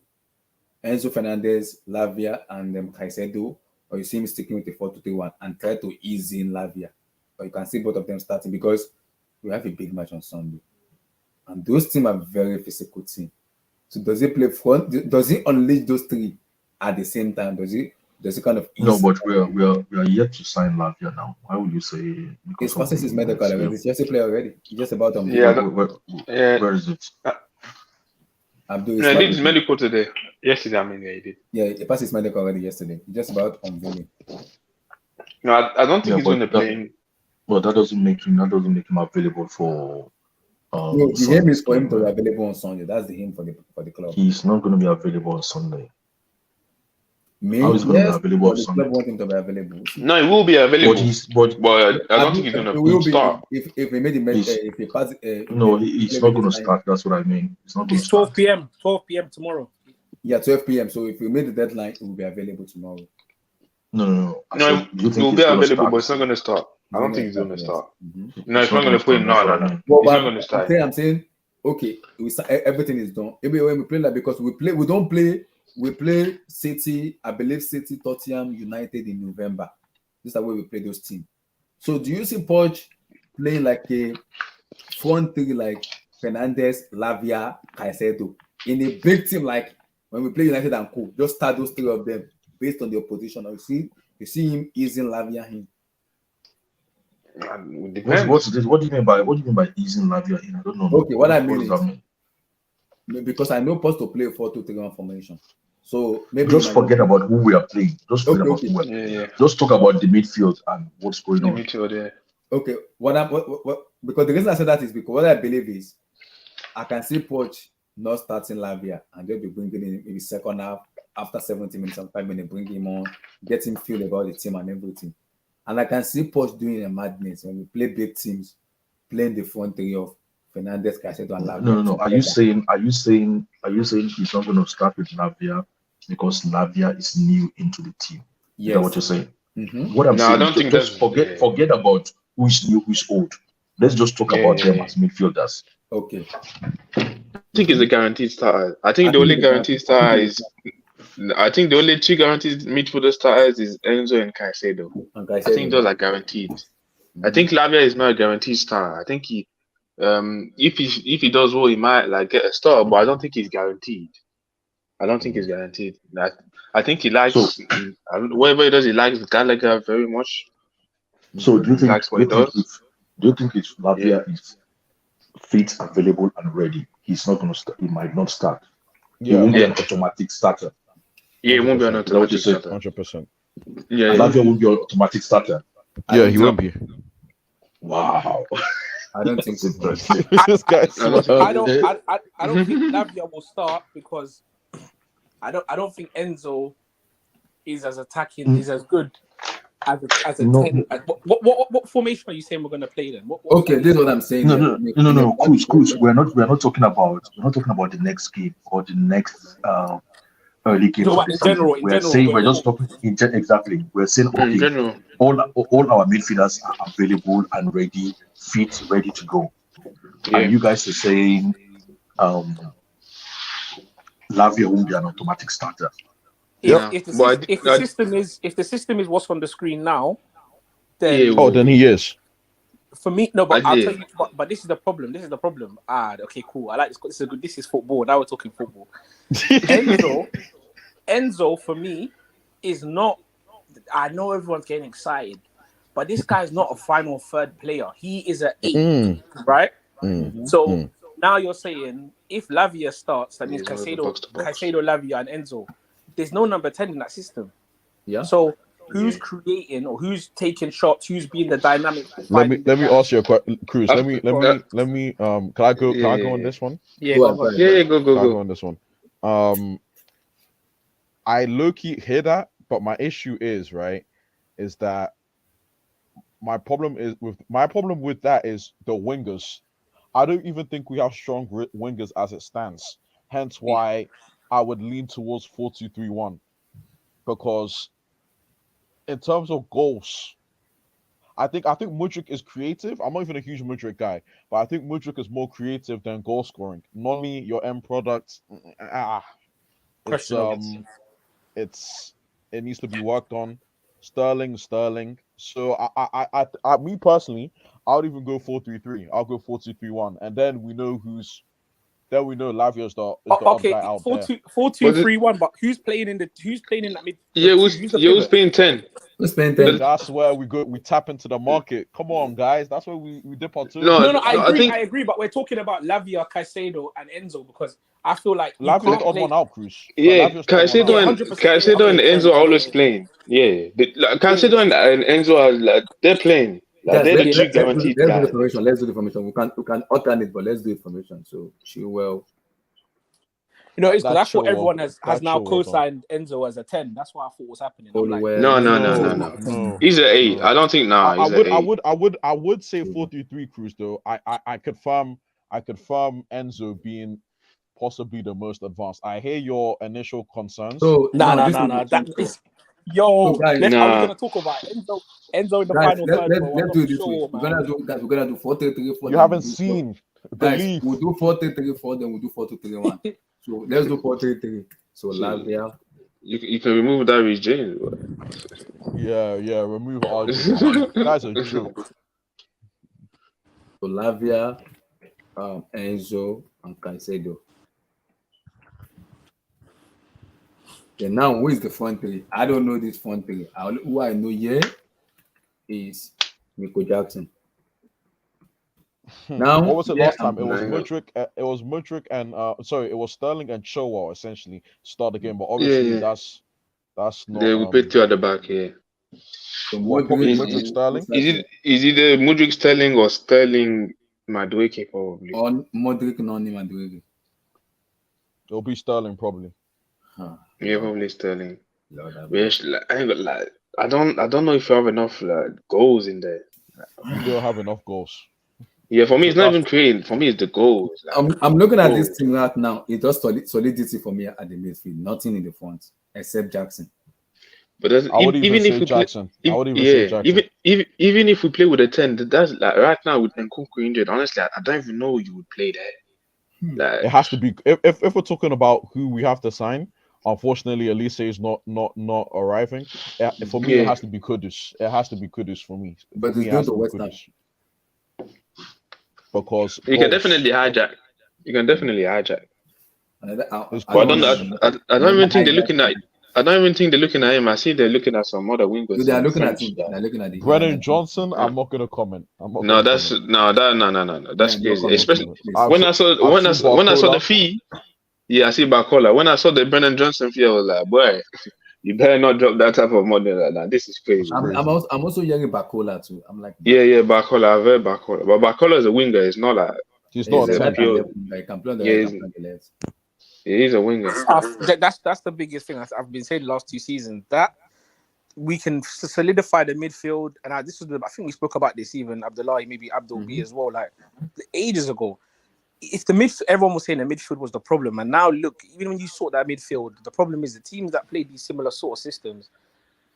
Enzo Fernandez, Lavia, and Caicedo, or you see him sticking with the 4-2-3-1 and try to ease in Lavia? Or you can see both of them starting because we have a big match on Sunday. And those teams are very physical team. So does he play front? Does he unleash those three at the same time? Does he There's a kind of No, ease. but we are yet to sign Lavia now. Why would you say He's because of passing his the medical already. He's just a player already. He's just about to Yeah, where is it? Abdul no, I did his is medical today. Yesterday, I mean, yeah, he did. yeah, he passed his medical already yesterday. He's just about unveiling. No, I don't think Yeah, he's going to but play. that doesn't make him available for No, the aim Sunday's is for him game, to be right? available on Sunday. That's the aim for the club. He's not going to be available on Sunday. Me, How is he going to yes, be available but on the Sunday? club want him to be available. No, he will be available. But I don't think he's going It to will be start. if we made the if he pass. No, he's not going to start. That's what I mean. It's not going to It's 12 start. p.m. 12 p.m. tomorrow. Yeah, 12 p.m. So if we made the deadline, it will be available tomorrow. No. No, Do you he will think be he's going to available, start? but it's not going to start. I don't think he's going to Yes. start. Mm-hmm. No, it's not going to put him. No. Well, He's not going to start. I'm saying, okay, everything is done. Maybe when we play like because we don't play. We play City, I believe City, Tottenham, United in November. This is the way we play those teams. So do you see Poch playing like a front three like Fernandez, Lavia, Caicedo in a big team like when we play United and Co? Just start those three of them based on the opposition. Or you see him easing Lavia in. It depends. What do you mean by easing Lavia in? I don't know. Okay, what I mean does that mean? Because I know Poch to play 4-2-3-1 formation. So maybe just forget about who we are playing. Just forget about who we are playing. Yeah. Just talk about the midfield and what's going on. Midfield, yeah. Okay, what because the reason I said that is because what I believe is I can see Poch not starting Lavia and they'll be bringing in maybe second half after 70 minutes and 5 minutes, bring him on, get him feel about the team and everything. And I can see Poch doing a madness when we play big teams, playing the front three of Fernandez, Caicedo, and Lavia. No. Are you saying he's not going to start with Lavia because Lavia is new into the team? Yes. Is that what you're saying? Mm-hmm. What I'm saying I don't think just forget about who's new, who's old. Let's just talk about them as midfielders. Okay. I think it's a guaranteed starter. I think the only guaranteed starter is. I think the only two guaranteed midfielder starters is Enzo and Caicedo. I think those are guaranteed. Mm-hmm. I think Lavia is not a guaranteed starter. I think he, if he does well, he might like get a start, but I don't think he's guaranteed. I think he likes whatever he does. He likes Gallagher very much. So do you think if Lavia is fit, available, and ready, he's not going to start? He might not start. Yeah, he won't be an automatic starter. Yeah, he won't be an automatic starter. 100%. Yeah, Lavia won't be an automatic starter. Yeah, he won't be. Wow. I don't think so. This guy. I don't think Lavia will start because I don't think Enzo is as attacking, is as good as a 10. What formation are you saying we're going to play then? Okay, this is what I'm saying. No. Cruz. We're not talking about the next game or the next early game. In general, we're just talking exactly. We're saying okay, in general, all our midfielders are available and ready to go. Yeah. And you guys are saying Lavia won't be an automatic starter. If the system is what's on the screen now, then then he is. For me, no, but I'll tell you. But this is the problem. Okay, cool. I like this. This is good. This is football. Now we're talking football. Enzo, for me, is not. I know everyone's getting excited, but this guy's not a final third player. He is an 8, right? So now you're saying if Lavia starts, that means Caicedo, Lavia, and Enzo. There's no number 10 in that system. Yeah. So who's creating or who's taking shots? Who's being the dynamic? Let me ask you a question, Cruz. Let me. Can I go? Can I go on this one? Yeah, go. Can I go on this one? I low-key hear that, but my issue is that my problem with that is the wingers. I don't even think we have strong wingers as it stands. Hence why I would lean towards 4-2-3-1, because in terms of goals, I think Mudryk is creative. I'm not even a huge Mudryk guy, but I think Mudryk is more creative than goal scoring. Normally, your end product, it needs to be worked on. Sterling. So I me personally, I would even go 4-3-3. I'll go 4-2-3-1, and then we know who's then we know Lavia is the odd Okay, guy out there. 4-2-3-1. But who's playing in that mid? Yeah, Who's the who's pivot? paying 10? Who's paying And 10? that's where we tap into the market. Come on, guys. That's where we dip our toe. No, No, I I agree. think- I agree. But we're talking about Lavia, Caicedo, and Enzo because I feel like you Lavia's can't the odd play. one out, Cruz. Yeah, Lavia's the odd one Caicedo out. and 100%. Caicedo and Okay, Enzo are always yeah. playing. Yeah, Caicedo and Enzo are like, they're playing. Like, Guys, they're the let's two do guaranteed the guys. formation. Let's do the formation. We can alternate, but let's do the formation. So Chilwell. You know, it's because I That's thought Chilwell. everyone has That's now Chilwell, co-signed Enzo as a 10. That's what I thought was happening. I'm like, Colwell. No. He's an 8. No. I don't think he's an 8. I would say 4-3-3, Cruz, though. I confirm Enzo being possibly the most advanced. I hear your initial concerns. So no. Are we gonna talk about Enzo in the final third? Let's do it this way. We're gonna do 4-3-3-4. You haven't seen. Guys, Believe. we'll do 4-3-3-4, then we'll do 4-2-3-1. So let's do 4-3-3. So Lavia. You can remove that Reece James. Yeah, remove RJ. That's a joke. So Lavia, Enzo, and Caicedo. Then now, who is the front three? I don't know this front three. Who I know here is Nico Jackson. Now, What was it last time? It was Nine. Mudryk. It was Mudryk and it was Sterling and Chilwell essentially start the game. But obviously that's not. They will pay 2 at the back here. So Mudryk Sterling. Is it Mudryk Sterling or Sterling Madueke probably? On Modric, Noni, Madueke. It'll be Sterling probably. Yeah, probably Sterling. Lord, I don't know if you have enough goals in there. You don't have enough goals. Yeah, for me it's not even creating. For me it's the goals. I'm looking at this team right now. It's just solidity for me at the midfield. Nothing in the front except Jackson. But I would even say Jackson. Even if we play with a 10, that's like right now with Nkunku injured. Honestly, I don't even know you would play there. Like, It has to be if we're talking about who we have to sign. Unfortunately, Elise is not arriving. For me, it has to be Kudus. It has to be Kudus for me. But it's going to West Ham. Because you can definitely hijack. I don't even think they're looking at. I don't even think they're looking at him. I see they're looking at some other wingers. They're looking at him. They're looking at him. Brennan Johnson. I'm not going to comment. No. That's crazy. Especially when I saw the fee. Yeah, I see Bakola. When I saw the Brennan Johnson fee, I was like, boy, you better not drop that type of money like that. This is crazy. I'm also hearing Bakola too. I'm like, yeah, Bakola, I heard Bakola. But Bakola is a winger. It's not like he's not a pure. He's a winger. That's the biggest thing I've been saying the last 2 seasons. That we can solidify the midfield, and I think we spoke about this even Abdullahi, maybe Abdul B as well, like ages ago. If the midfield, everyone was saying the midfield was the problem, and now look, even when you sort that midfield, the problem is the teams that play these similar sort of systems,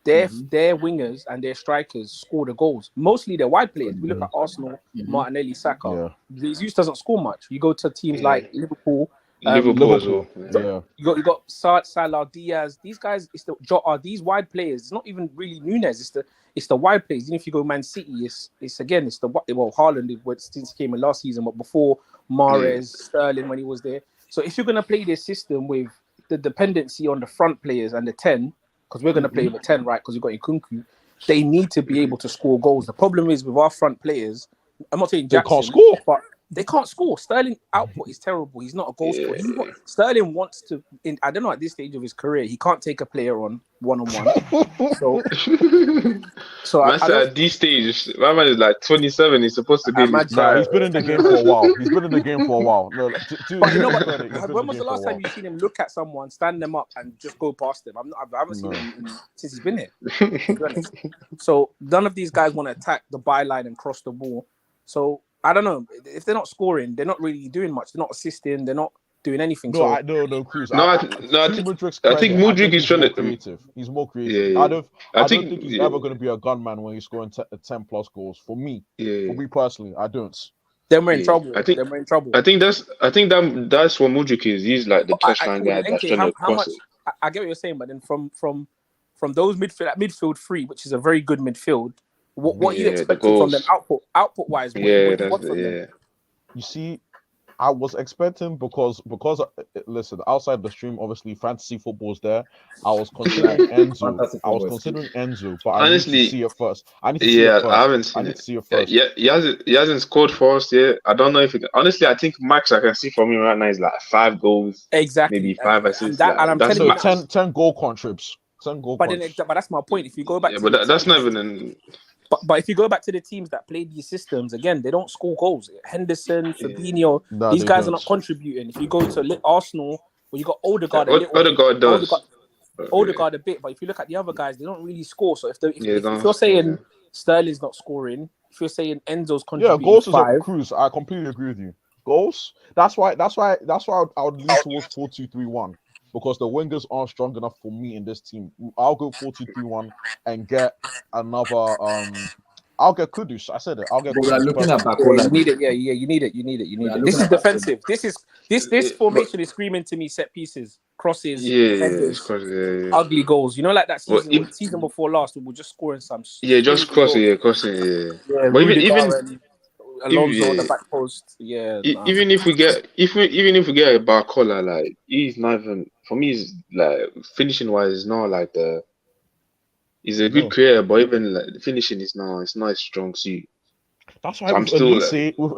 their wingers and their strikers score the goals. Mostly they're wide players. We look at Arsenal, Martinelli, Saka. Jesus doesn't score much. You go to teams like Liverpool as well. Yeah. You got Salah, Diaz. These guys, it's the Jota. These wide players. It's not even really Nunes. It's the wide players. Even if you go Man City, it's the Haaland since he came in last season, but before Mahrez, Sterling when he was there. So if you're gonna play this system with the dependency on the front players and the 10, because we're gonna play with 10, right? Because we've got Nkunku, they need to be able to score goals. The problem is with our front players. I'm not saying Jackson, they can't score, but they can't score. Sterling output is terrible. He's not a goal scorer. Sterling wants to. I don't know at this stage of his career, he can't take a player on one-on-one. So at this stage, my man is like 27. He's supposed to be. He's been in the game for a while. No, when was the last time you seen him look at someone, stand them up, and just go past them? I haven't seen him since he's been here. So none of these guys want to attack the byline and cross the ball. So I don't know if they're not scoring, they're not really doing much. They're not assisting. They're not doing anything. No, Cruz. I think Mudryk is trying to creative. He's more creative. Yeah. I don't think he's ever going to be a gunman when he's scoring 10 plus goals. For me personally, I don't. Then we're in trouble. I think that's what Mudryk is. He's like the touchline guy that's trying to cross it. I get what you're saying, but then from those midfield 3, which is a very good midfield. What you expected from them output wise? You see, I was expecting because listen, outside the stream, obviously fantasy football's there. I was considering Enzo. Fantasy I was football. considering Enzo, but I need to Honestly, see it first. I need to see it yeah, I first. haven't I seen need it. to see it first. Yeah, he hasn't scored for us yet. I don't know if it, honestly, I think max I can see from him right now is like 5 goals, Exactly. maybe 5 assists. And I'm That's telling you, So max. 10 goal contributes. 10 goal but then, contributes. but that's my point. If you go back Yeah, to but the that's not teams- even an. But if you go back to the teams that play these systems, again, they don't score goals. Henderson, Fabinho, Nah, these they guys don't. are not contributing. If you go to Arsenal, well, you got Odegaard a What little Odegaard does. Odegaard a bit, but if you look at the other guys, they don't really score. So if don't you're saying score, Sterling's not scoring, if you're saying Enzo's Yeah, contributing goals is a 5, cruise. I completely agree with you. Goals. That's why I would lean towards 4-2-3-1 because the wingers aren't strong enough for me in this team. I'll go 4-2-3-1 and get another. I'll get Kudus. I said it. I'll get But we are Kudus. looking at personally. Bakola. you need it. Yeah, you need it. You need We are it. This looking is at defensive. This formation is screaming to me set pieces, crosses, Yeah, headers, it's cross. Yeah. ugly goals. You know, like that Well, season before last, we were just scoring some. Yeah, just crazy goals. crossing. Yeah. Yeah, But Rudiger even and Alonso on the yeah. back post. Yeah, nah. Even if we get a Barcola, like he's not even for me. He's like finishing wise, is not like the. He's a good No. creator, but even like the finishing is not. It's not a strong suit. That's why So I'm with still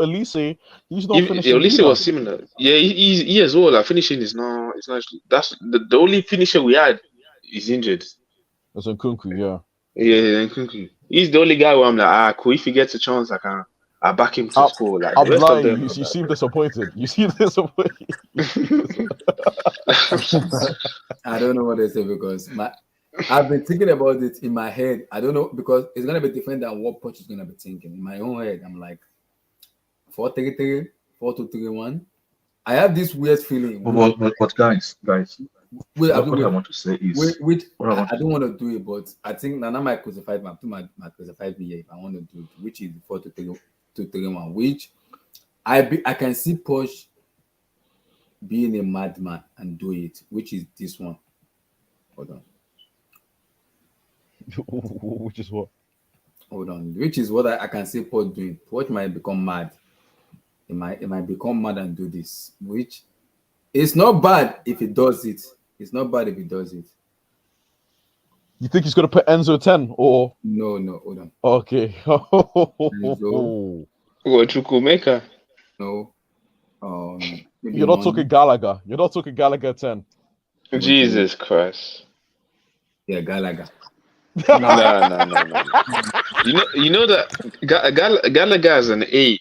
Elise, he's not even finishing Olise either. was similar. Yeah, he as well. Like finishing is not. It's not. That's the only finisher we had is injured. That's Nkunku, yeah. Yeah, Nkunku. He's the only guy where I'm like, cool. If he gets a chance, I back him to score. Like the I'm rest of lying. them. You seem disappointed. You seem disappointed. I don't know what they say because I've been thinking about it in my head. I don't know because it's gonna be different than what Poch is gonna be thinking. In my own head, I'm like 4-3-3, 4-2-3-1. I have this weird feeling. But guys, Wait, what I want to say is, I don't want to do it, but I think Nana might crucify me. Might crucify me here if I want to do it, which is 4-2-3-1, which I can see Poch being a madman and do it, which is this one. Hold on. Which is what? Hold on. Which is what I can see Poch doing. Poch might become mad. It might become mad and do this, which it's not bad if he does it. It's not bad if he does it. You think he's gonna put Enzo 10 or No, hold on. okay. Enzo. What Chukwuemeka? No. You're not talking Gallagher. You're not talking Gallagher 10. Jesus Christ. Yeah, Gallagher. No. You know that Gallagher as an 8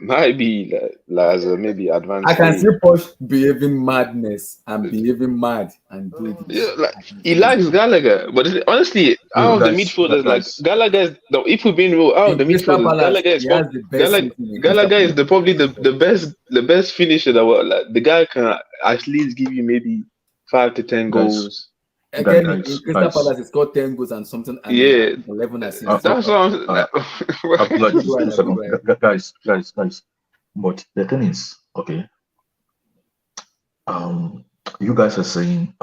might be like as a maybe advanced. I can 8. see Poch behaving madness and behaving mad and do this. Yeah, like he likes Gallagher, but honestly, out of the midfielders, like Gallagher is if we've been real, out of the midfielders, Gallagher is probably the best finisher that will, like the guy can at least give you maybe 5 to 10 goals. Again, in Crystal Palace, he scored 10 goals and something. And 11 assists. That's what I'm guys. But the thing is, okay. You guys are saying,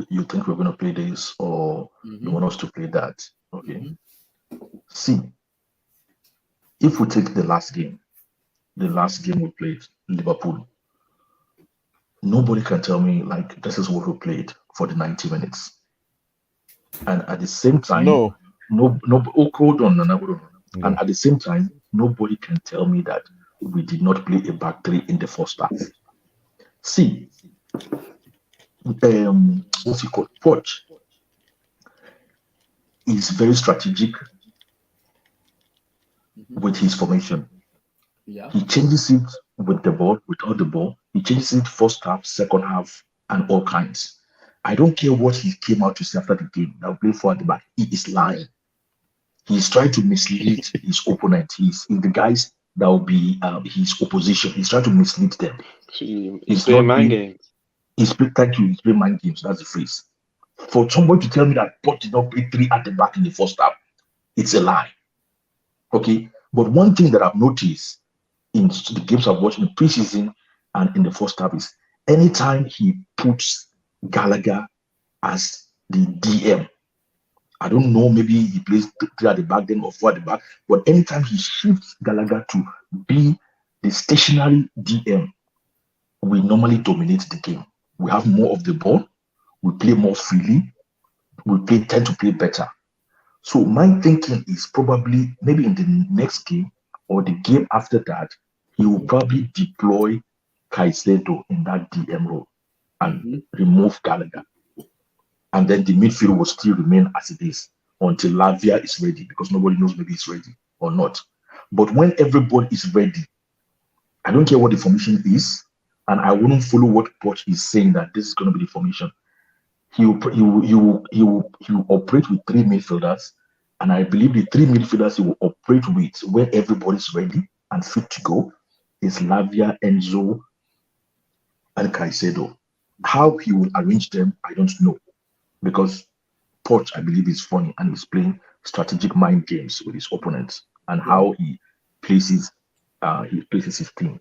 you think we're going to play this, or you want us to play that? Okay. See, if we take the last game we played, Liverpool. Nobody can tell me like this is what we played for the 90 minutes, and at the same time, hold on. And at the same time, nobody can tell me that we did not play a back three in the first half. See, what's he called? Poch is very strategic with his formation. Yeah. He changes it with the ball, without the ball. He changes it first half, second half, and all kinds. I don't care what he came out to say after the game. I'll play for at the back. He is lying. He's trying to mislead his opponent. He's the guys that will be his opposition. He's trying to mislead them. He's playing mind games. He's playing mind games. That's the phrase. For somebody to tell me that Poch did not play 3 at the back in the first half, it's a lie. Okay? But one thing that I've noticed in the games I've watched in the preseason and in the first half is anytime he puts Gallagher as the DM, I don't know, maybe he plays 3 at the back then or 4 at the back, but anytime he shifts Gallagher to be the a stationary DM will normally dominate the game. We have more of the ball, we play more freely, tend to play better. So my thinking is probably maybe in the next game or the game after that, he will probably deploy Caicedo in that DM role and remove Gallagher. And then the midfield will still remain as it is until Lavia is ready, because nobody knows maybe he's ready or not. But when everybody is ready, I don't care what the formation is, and I wouldn't follow what Poch is saying that this is going to be the formation. He will operate with 3 midfielders, and I believe the 3 midfielders he will operate with, where everybody's ready and fit to go, is Lavia, Enzo, and Caicedo. How he will arrange them, I don't know, because Poch, I believe, is funny and he's playing strategic mind games with his opponents and how he places his team.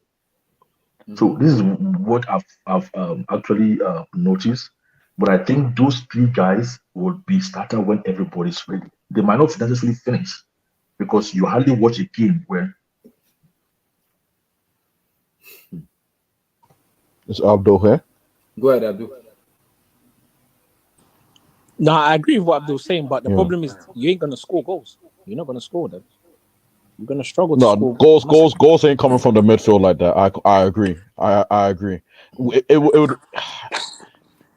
So this is what I've actually noticed. But I think those 3 guys would be starter when everybody's ready. They might not necessarily finish, because you hardly watch a game where. Is Abdul here? Go ahead, Abdul. No, I agree with what Abdul's saying, but the problem is you ain't gonna score goals. You're not gonna score them. You're gonna struggle to score goals ain't coming from the midfield like that. I agree. I agree. It would.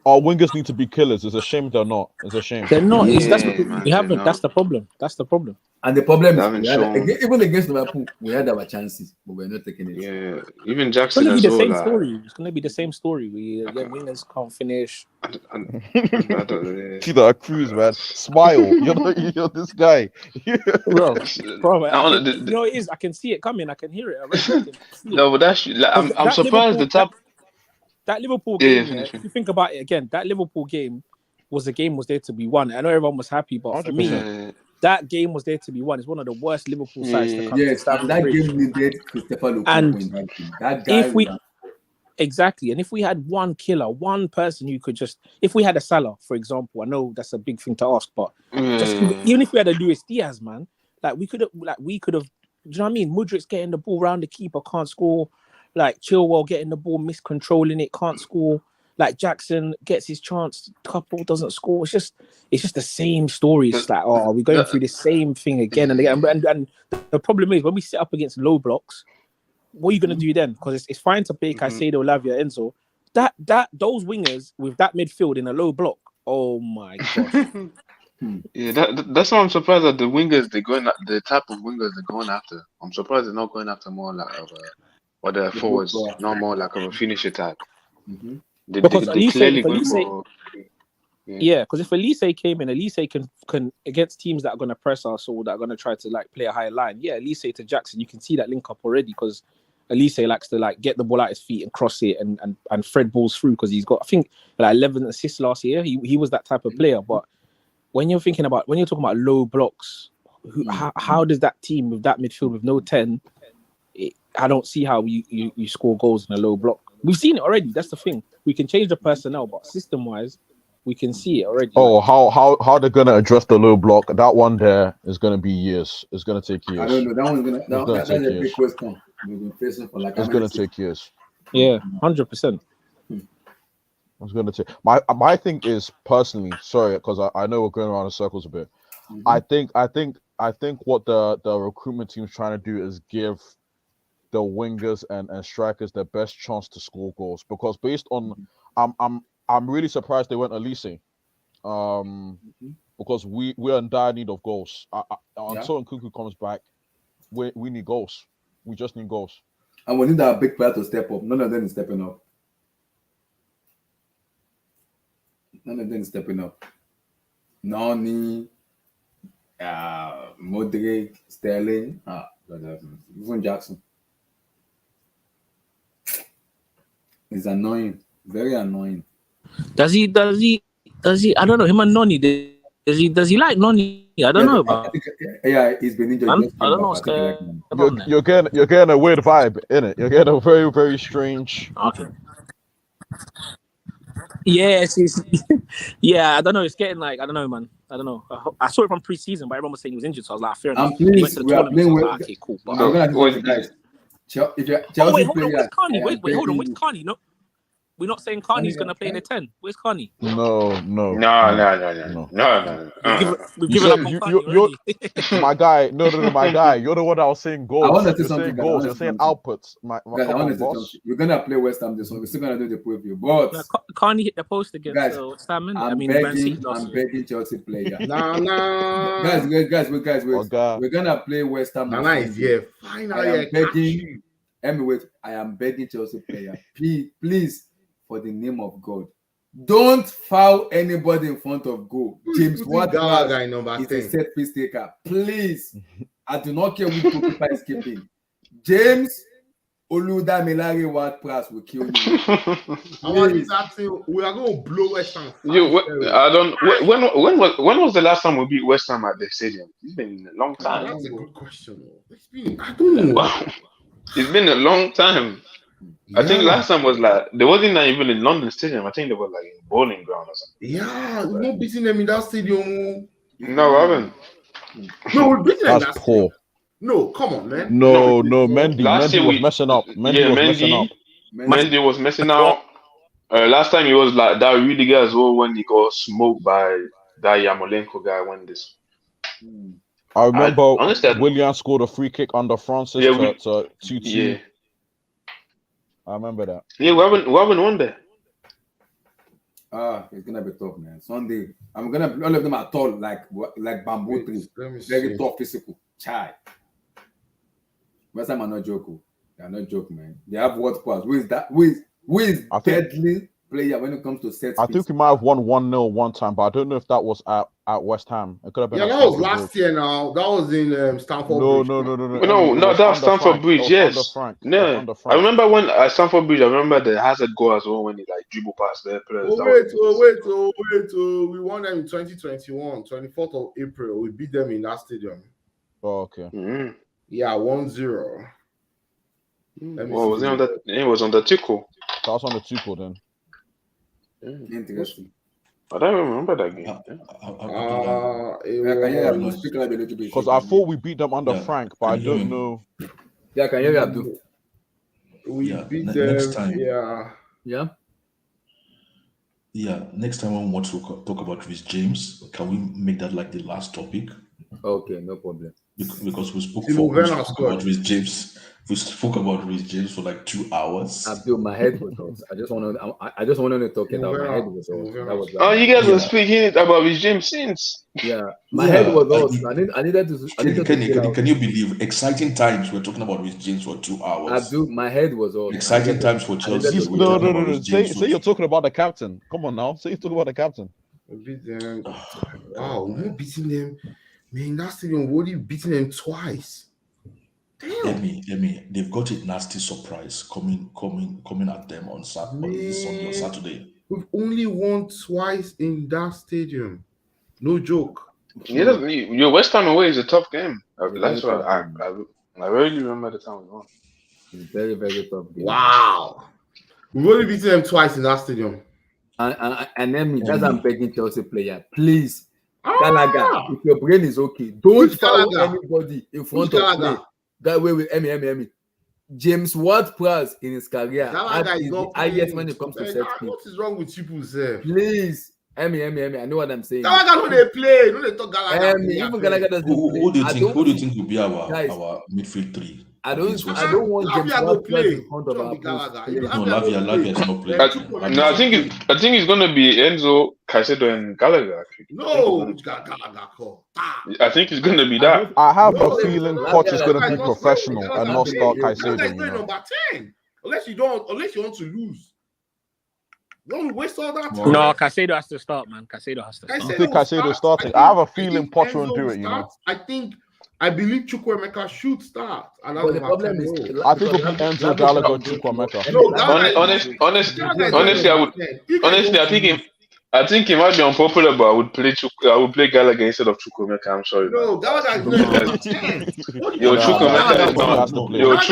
Our wingers need to be killers. It's a shame they're not. It's a shame. They're not. Yeah, That's man, we haven't. they're That's not. the problem. That's the problem. And the problem They is, haven't shown. even against Liverpool, we had our chances, but we're not taking it. Yeah, even It's Jackson gonna be as the well. same Like, story. It's gonna be the same story. Wingers can't finish. I don't, See that cruise, man. Smile. You're this guy. Bro, I don't, you know it is. I can see it coming. I can hear it already. I can see it. no, but that's like, I'm surprised the top. That Liverpool Yeah, game, finish. if you think about it again, that Liverpool game was there to be won. I know everyone was happy, but for me, 100%. that game was there to be won. It's one of the worst Liverpool sides to come to Yes, and Stamford that Bridge. game needed Christopher Lukaku And in that game. That guy if we exactly, and if we had one killer, one person who could just, if we had a Salah, for example, I know that's a big thing to ask, but just even if we had a Luis Diaz, man, we could have, do you know what I mean? Mudrik's getting the ball around the keeper, can't score. Like Chilwell getting the ball, miscontrolling it, can't score. Like Jackson gets his chance, couple doesn't score. It's just the same story. It's like, we're going through the same thing again and again. And the problem is when we sit up against low blocks, what are you gonna do then? Because it's fine to play Caicedo, Lavia, Enzo. Those wingers with that midfield in a low block. Oh my gosh. Yeah, that's why I'm surprised that the wingers the type of wingers they're going after. I'm surprised they're not going after more like or the forwards, not more like of a finisher type. Because They clearly going Elise, for. because if Elise came in, Elise can against teams that are going to press us or that are going to try to play a higher line. Yeah, Elise to Jackson, you can see that link up already because Elise likes to get the ball out his feet and cross it and thread balls through because he's got, I think, 11 assists last year. He was that type of player. But when you're talking about low blocks, how does that team with that midfield with no 10? I don't see how you score goals in a low block. We've seen it already. That's the thing. We can change the personnel, but system-wise, we can see it already. Oh, how they're gonna address the low block? That one there is gonna be years. It's gonna take years. I don't know. That one's gonna that's a big question. We've been facing for it's gonna take years. Yeah, 100%. It's gonna take. My thing is personally, sorry, because I know we're going around in circles a bit. I think what the recruitment team's trying to do is give the wingers and strikers their best chance to score goals, because based on I'm really surprised they went Elise, because we're in dire need of goals. Until Nkunku comes back, we need goals. We just need goals. And we need that big player to step up. None of them is stepping up. Nani, Modric, Sterling, even Jackson. It's annoying, very annoying. Does he? I don't know. Him and Noni. Does he like Noni? I don't know about. He's been injured. I don't know what's going on. You're getting a weird vibe, innit? You're getting a very, very strange. Okay. Yes, yeah. I don't know. It's getting I don't know, man. I don't know. I saw it from preseason, but everyone was saying he was injured, so I was like, fair enough. I'm pleased. We are playing with. Okay, cool. But I'm gonna do guys. If you're Oh Chelsea wait, hold on. Where's players, Carney? I am Wait, hold on. begging Where's you. Carney? No, we're not saying Carney's gonna play the 10. Where's Carney? No. No. We've You given up said on you Carney you're already. my guy. No, my guy. You're the one that was saying I goals. want to say You're something, saying guys. goals. You're saying outputs. Guys, I Come want on, to say boss. something. We're gonna play West Ham this one. We're still gonna do the preview, but No, Carney hit the post against guys, West Ham, innit? I'm Man City begging, lost. I'm begging Chelsea players. Nah. Guys, wait. Oga. We're gonna play West Ham. Nana is here. Finally, I am begging. Wait. I am begging Chelsea player. Please, for the name of God, don't foul anybody in front of goal. James Gallagher number is 10. a set piece taker. Please, I do not care which goalkeeper is keeping. James Oludamilare Ward-Prowse will kill you. We are going to blow West Ham. I don't. When was the last time we beat West Ham at the stadium? It's been a long time. That's a good question. I don't know. It's been a long time. I think last time was like there wasn't even in London Stadium. I think they were like in Bowling Ground or something. Yeah, we're not beating them in that stadium. No, I haven't. No, we're beating them in That's that poor. stadium. No, come on, man. No, Mendy. Last year Mendy was messing up. Mendy was messing out. Last time he was like that Rudiger as well when he got smoked by that Yarmolenko guy when this. I remember honestly, Willian scored a free kick under Francis to 2-2. Yeah. I remember that. Yeah, we haven't won there. It's gonna be tough, man. Sunday, I'm gonna all of them are tall, like bamboo tree, very tough physical. Chai. West Ham are not joking. They are not joking, man. They have what pass. Who is that? Who is deadly player when it comes to set? I think we might have won 1-0 one time, but I don't know if that was at West Ham. It could have been. Yeah, that was last year. Now that was in Stamford Bridge. No, that was Stamford Bridge. Yes, no. I remember when at Stamford Bridge. I remember the Hazard goal as well when he like dribble past their players. Wait. We won them in 2021, 24th of April. We beat them in that stadium. Oh, okay. Mm-hmm. Yeah, 1-0. Well, was it on that? It was on the Tuchel. That was on the Tuchel then. Interesting. I don't remember that game. Because I thought we beat them under Frank, but I don't know. Yeah, can you Abdul? We beat them. Next time. Yeah, next time when we want to talk about Reece James, can we make that like the last topic? Okay, no problem. Because we spoke about Reece James. We spoke about Reece James for like 2 hours. Abdul, my head was hot. I just wanted to talk about my head was hot. You guys were speaking about Reece James since. Yeah, my head was hot. I needed to. Can you believe exciting times? We're talking about Reece James for 2 hours. Abdul, my head was hot. Exciting times for Chelsea. No. Say you're talking about the captain. Come on now. Say you're talking about the captain. We beat them. Wow, we're not beating them. Man, that stadium, we're already beating them twice. Damn. Emi, they've got a nasty surprise coming at them on Sunday or Saturday. We've only won twice in that stadium. No joke. Your West Ham away is a tough game. That's what I really remember the time we won. It's very, very tough game. Wow. We've only beaten them twice in that stadium. And then that's I'm begging Chelsea player, please. Gallagher, if your brain is okay, don't follow anybody in front of me. That way with Emmy. James Ward-Prowse in his career is the highest when it comes to set piece. What is wrong with people, sir? Please, Emmy. I know what I'm saying. Gallagher when they play, no they talk Gallagher. Even Gallagher doesn't play. Who do you think will be our midfield three? I don't want James Ward-Prowse in front of our post. No, Lavia is not playing. No, I think it's gonna be Enzo, Caicedo, and Gallagher. No, Gallagher. I think it's gonna be that. I have a feeling Poch is gonna be professional and not start Caicedo. Gallagher is playing number 10. Unless you want to lose. Don't waste all that time. No, Caicedo has to start, man. Caicedo has to start. You think Caicedo starting? I have a feeling Poch won't do it, you know. I believe Chukwuemeka should start. And the problem is, I think it'll be Enzo, Gallagher, Chukwuemeka. Honestly, I think he might be unpopular, but I would play Gallagher instead of Chukwuemeka. I'm sorry. No, Gallagher is not.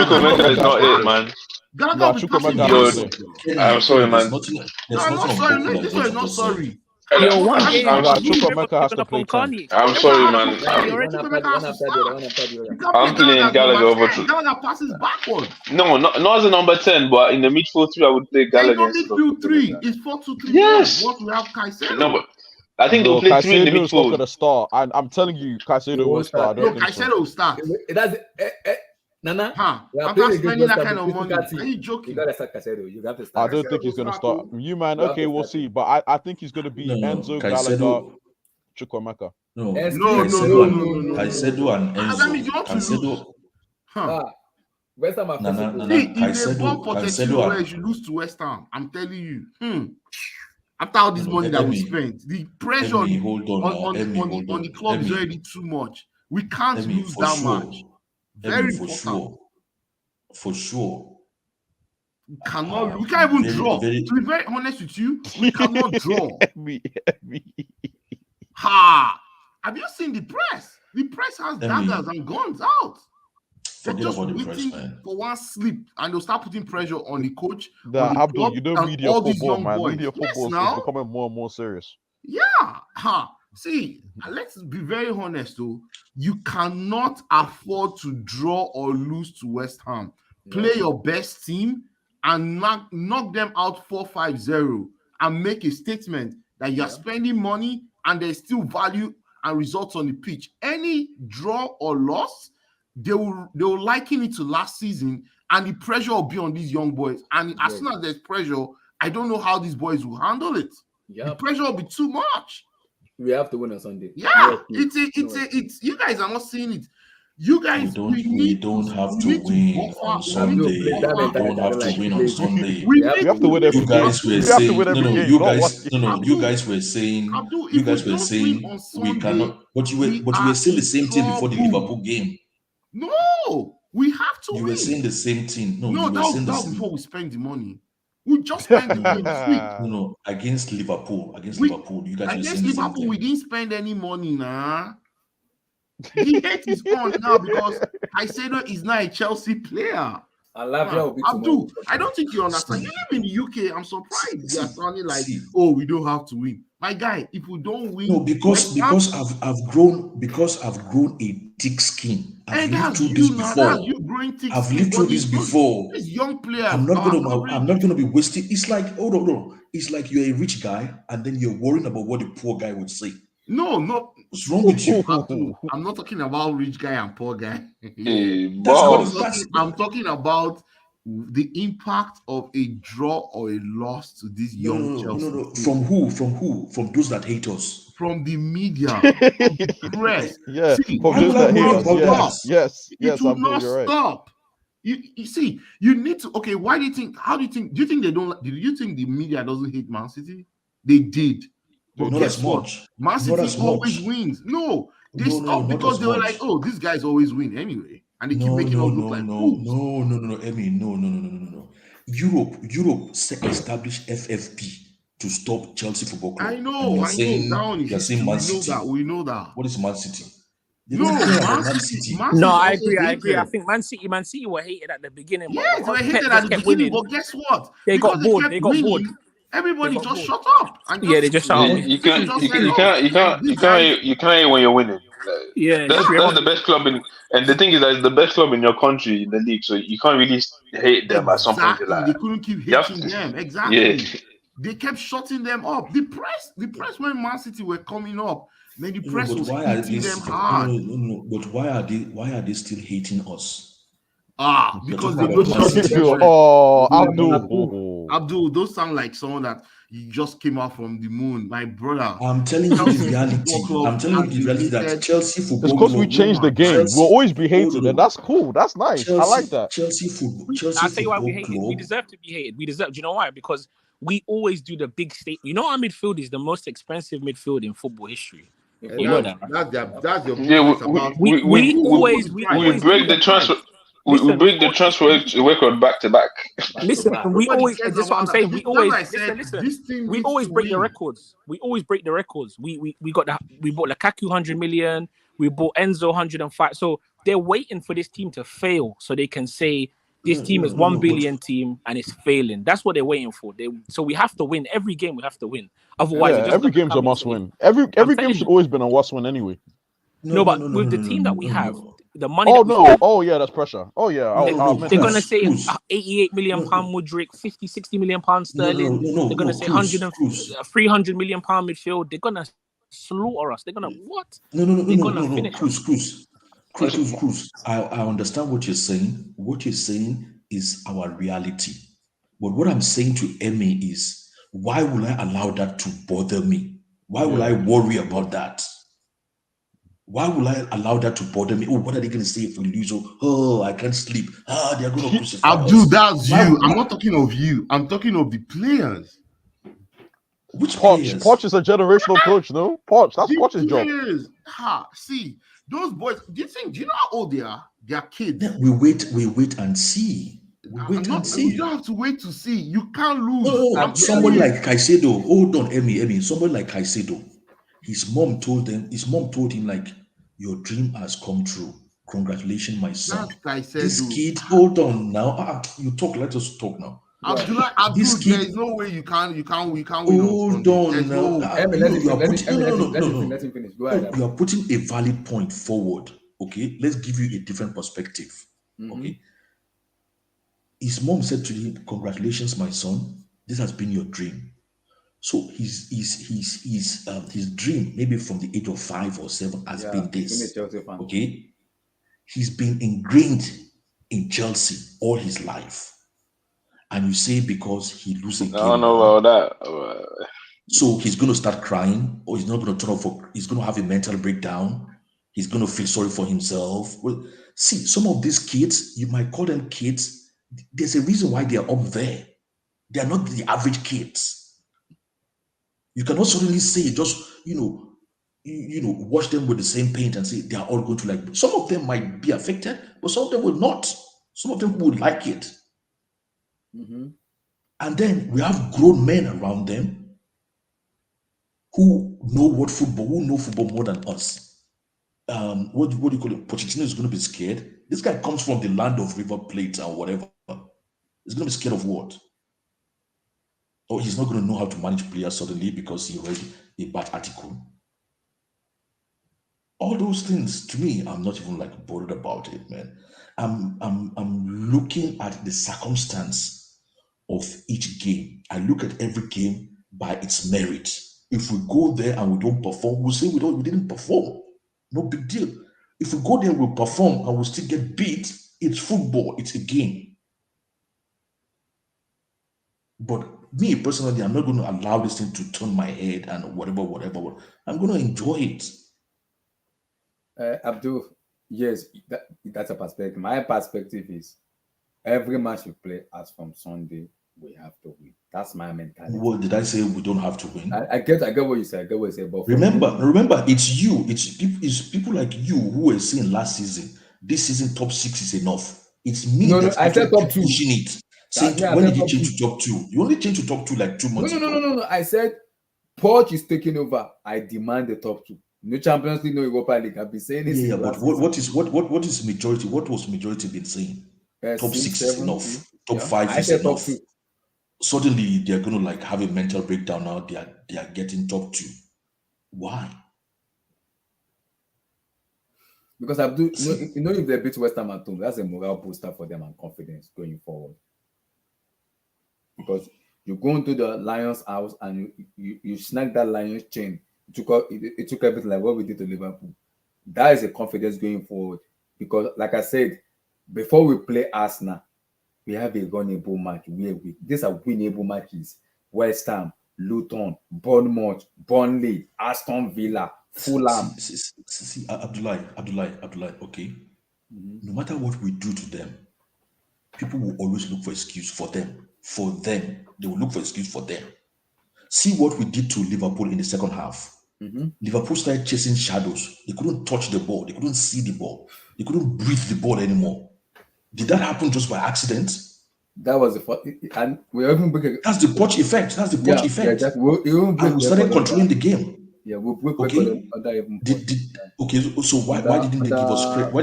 Chukwuemeka is not it, man. Gallagher Chukwuemeka. I'm sorry, man. I'm not sorry. This one is not sorry. Yo, one I'm, game. I'm, Nah, Who's Chukwuemeka has giving to up play on 10. Kanye? I'm Chukwuemeka sorry, has man. to play. You already Chukwuemeka has to start. You can't I'm play playing Gallagher as Gallagher number over. 10. Gallagher passes backward. No, not as a number 10, but in the midfield three, I would play There's Gallagher no instead of midfield three. Chukwuemeka. It's 4-2-3-1. Yes. What we have Caicedo. No, but I think they'll Bro, play three in the Caicedo is not midfield. gonna start. I'm telling you, Caicedo will start. I No, don't think so. Caicedo will start. That's Nana. Huh? We are I'm playing not against spending that West kind Ham, of money. physical team. Are you You joking? gotta start Caicedo. You have to I start. don't think he's Caicedo gonna will start. start. You man, You have okay, to we'll start see. him. But I think he's gonna be No, Enzo, Gallagher, Caicedo. Chukwuemeka. No, Yes, No, yes. Caicedo and That means Enzo. you want to lose. Caicedo. Huh? West Ham are Nana, physical. See, it's a Caicedo, ball for Caicedo where and you should lose to West Ham. I'm telling you. After all this money that we spent, the pressure Emi, hold on now. Emi, hold on the on. club is Emi, already too much. We can't Emi, lose for that sure. match. Very Emi, for important. sure. For sure. We cannot. We can't even draw. Very, To be very honest with you, we cannot draw. Me. Ha! Have you seen the press? The press has Emi. daggers and guns out. They're forget just about the press, waiting man. for one slip, and they'll start putting pressure on the coach, Nah, on the Abdul, club, you know and media all these football, young man. boys. Media Yes, football is now. becoming more and more serious. Yeah. Ha. See, let's be very honest though. You cannot afford to draw or lose to West Ham. Play your best team and knock them out 4-5-0 and make a statement that you're spending money and there's still value and results on the pitch. Any draw or loss, they will liken it to last season, and the pressure will be on these young boys. And as soon as there's pressure, I don't know how these boys will handle it. The pressure will be too much. We have to win on Sunday. Yeah, it's you guys are not seeing it. You guys, we don't have to win on Sunday. We don't have to win on Sunday. We have to win every game. You guys were saying we cannot. But you were saying the same thing before the Liverpool game. No, we have to win. You were saying the same thing. No, that was before we spend the money. We just spent the money this week. No, against Liverpool. You guys were saying the same thing. We didn't spend any money, nah. The hate is on now because Caicedo is now a Chelsea player. Lavia will be Abdul, I don't think you understand. You live in the UK. I'm surprised you are sounding like, oh, we don't have to win. My guy, if we don't win, no, because I've grown a thick skin. I've lived through this before. I've lived through this before. This young player. I'm not gonna be wasting. It's like, hold on. It's like you're a rich guy and then you're worrying about what the poor guy would say. No. What's wrong with you? I'm not talking about rich guy and poor guy. I'm talking about the impact of a draw or a loss to this young Chelsea. No. From who? From those that hate us. From the media, from the press. Yeah. See, from those that hate us. Yes. It will not stop. You see, you need to. Okay, why do you think? How do you think? Do you think they don't? Did you think the media doesn't hate Man City? They did. But not as much. Man City always wins. No, they stopped because they were like, "Oh, these guys always win anyway," and they keep making us look like fools. No, Emmy, no. Europe established FFP to stop Chelsea Football Club. I know. You're saying Man City. We know that. What is Man City? Man City. No, I agree. I think Man City were hated at the beginning. Yes, they were hated at the beginning, but guess what? They got bored. Everybody just shut up. They just shut up. You can't hate when you're winning. That's the best club and the thing is that it's the best club in your country in the league, so you can't really hate them at some point. They couldn't keep hating them. Exactly. Yeah. They kept shutting them up. The press when Man City were coming up, then the press was hitting them hard. No. But why are they still hating us? Because they don't Abdul, those sound like someone that you just came out from the moon, my brother. I'm telling you the reality. That Chelsea football. It's because we changed the game. We'll always be hated, and that's cool. That's nice. Chelsea, I like that. Chelsea football. I'll tell you why we hate it. We deserve to be hated. Do you know why? Because we always do the big state. You know, our midfield is the most expensive midfield in football history. You know that. That's your we always break the transfer. We break the transfer record back to back. Listen, we always. That's what I'm saying. We always listen. We always break the records. We always break the records. We got that. We bought Lukaku 100 million. We bought Enzo 105. So they're waiting for this team to fail so they can say This team is 1 billion team and it's failing. That's what they're waiting for. So we have to win every game. We have to win. Otherwise, Yeah, it's just every gonna game's come a and must say, win. Every I'm game telling should you. always been a must win anyway. No, but with the team that we have, the money Oh that we no! spend, Oh yeah, that's pressure. Oh yeah, I meant they're that. gonna say Cruz. 88 million pound Mudryk, 50, 60 million pound sterling. They're gonna say 300 million pound midfield. They're gonna slaughter us. They're gonna what? They're gonna finish us. Cruz. I understand what you're saying. What you're saying is our reality. But what I'm saying to Emmy is, why will I allow that to bother me? Why will I worry about that? Why will I allow that to bother me? Oh, what are they going to say if we lose? Oh, I can't sleep. They're going to crucify Abdul, us. that's you. I'm not talking of you. I'm talking of the players. Which players? Poch is a generational coach, no? Poch, that's Poch's job. Players. See, those boys, do you know how old they are? They are kids. Yeah, we wait and see. You don't have to wait to see. You can't lose. Oh, somebody like Caicedo. Hold on, Emmy. Somebody like Caicedo. His mom told him, like, your dream has come true. Congratulations, my son. This kid, hold on now. You talk, let us talk now. Abdul, there is no way you can't win. Hold on now. Let him finish. Go ahead. You are putting a valid point forward. Okay, let's give you a different perspective. Okay. His mom said to him, congratulations, my son. This has been your dream. So his dream, maybe from the age of 5 or 7, has been this. Okay. He's been ingrained in Chelsea all his life. And you say because he loses a game. I don't know about that. So he's going to start crying, or he's not going to turn off. He's going to have a mental breakdown. He's going to feel sorry for himself. Well, see, some of these kids, you might call them kids. There's a reason why they are up there. They are not the average kids. You cannot suddenly say, just, wash them with the same paint and say they are all going to like. Some of them might be affected, but some of them will not. Some of them would like it. And then we have grown men around them who know football more than us. What do you call it? Pochettino is going to be scared. This guy comes from the land of River Plate or whatever. He's going to be scared of what? Or he's not going to know how to manage players suddenly because he read a bad article. All those things, to me, I'm not even like bothered about it, man. I'm looking at the circumstance of each game. I look at every game by its merit. If we go there and we don't perform, we'll say we didn't perform. No big deal. If we go there and we perform and we still get beat, it's football, it's a game. But me personally, I'm not going to allow this thing to turn my head and whatever. I'm going to enjoy it. Abdul, yes, that's a perspective. My perspective is every match we play, as from Sunday, we have to win. That's my mentality. What did I say? We don't have to win. I get what you said. But remember, it's you. It's people like you who were saying last season. This season, top 6 is enough. It's me that's I said top 2. Pushing it. Saying, when did you change to top 2? You only changed to top 2 like 2 months ago. No. I said Poch is taking over. I demand the top 2. No Champions League, no Europa League. I've been saying this. Yeah, but what is majority? What was majority been saying? Top 6 is enough. Top 5 is enough. Top 2. Suddenly they're going to like have a mental breakdown now. They are getting top 2. Why? Because Abdul, if they beat West Ham at home, that's a morale booster for them and confidence going forward. Because you go into the Lions' house and you snag that Lions chain. It took everything like what we did to Liverpool. That is a confidence going forward. Because, like I said, before we play Arsenal, we have a winnable match. These are winnable matches. West Ham, Luton, Bournemouth, Burnley, Aston Villa, Fulham. See, Abdullah, okay? No matter what we do to them, people will always look for excuse for them. For them. They will look for excuse for them. See what we did to Liverpool in the second half. Liverpool started chasing shadows. They couldn't touch the ball. They couldn't see the ball. They couldn't breathe the ball anymore. Did that happen just by accident? That was the first, and we even that's the Poch effect. That's the Poch effect. And we started controlling the game. Yeah, we broke okay. So why didn't they give us credit?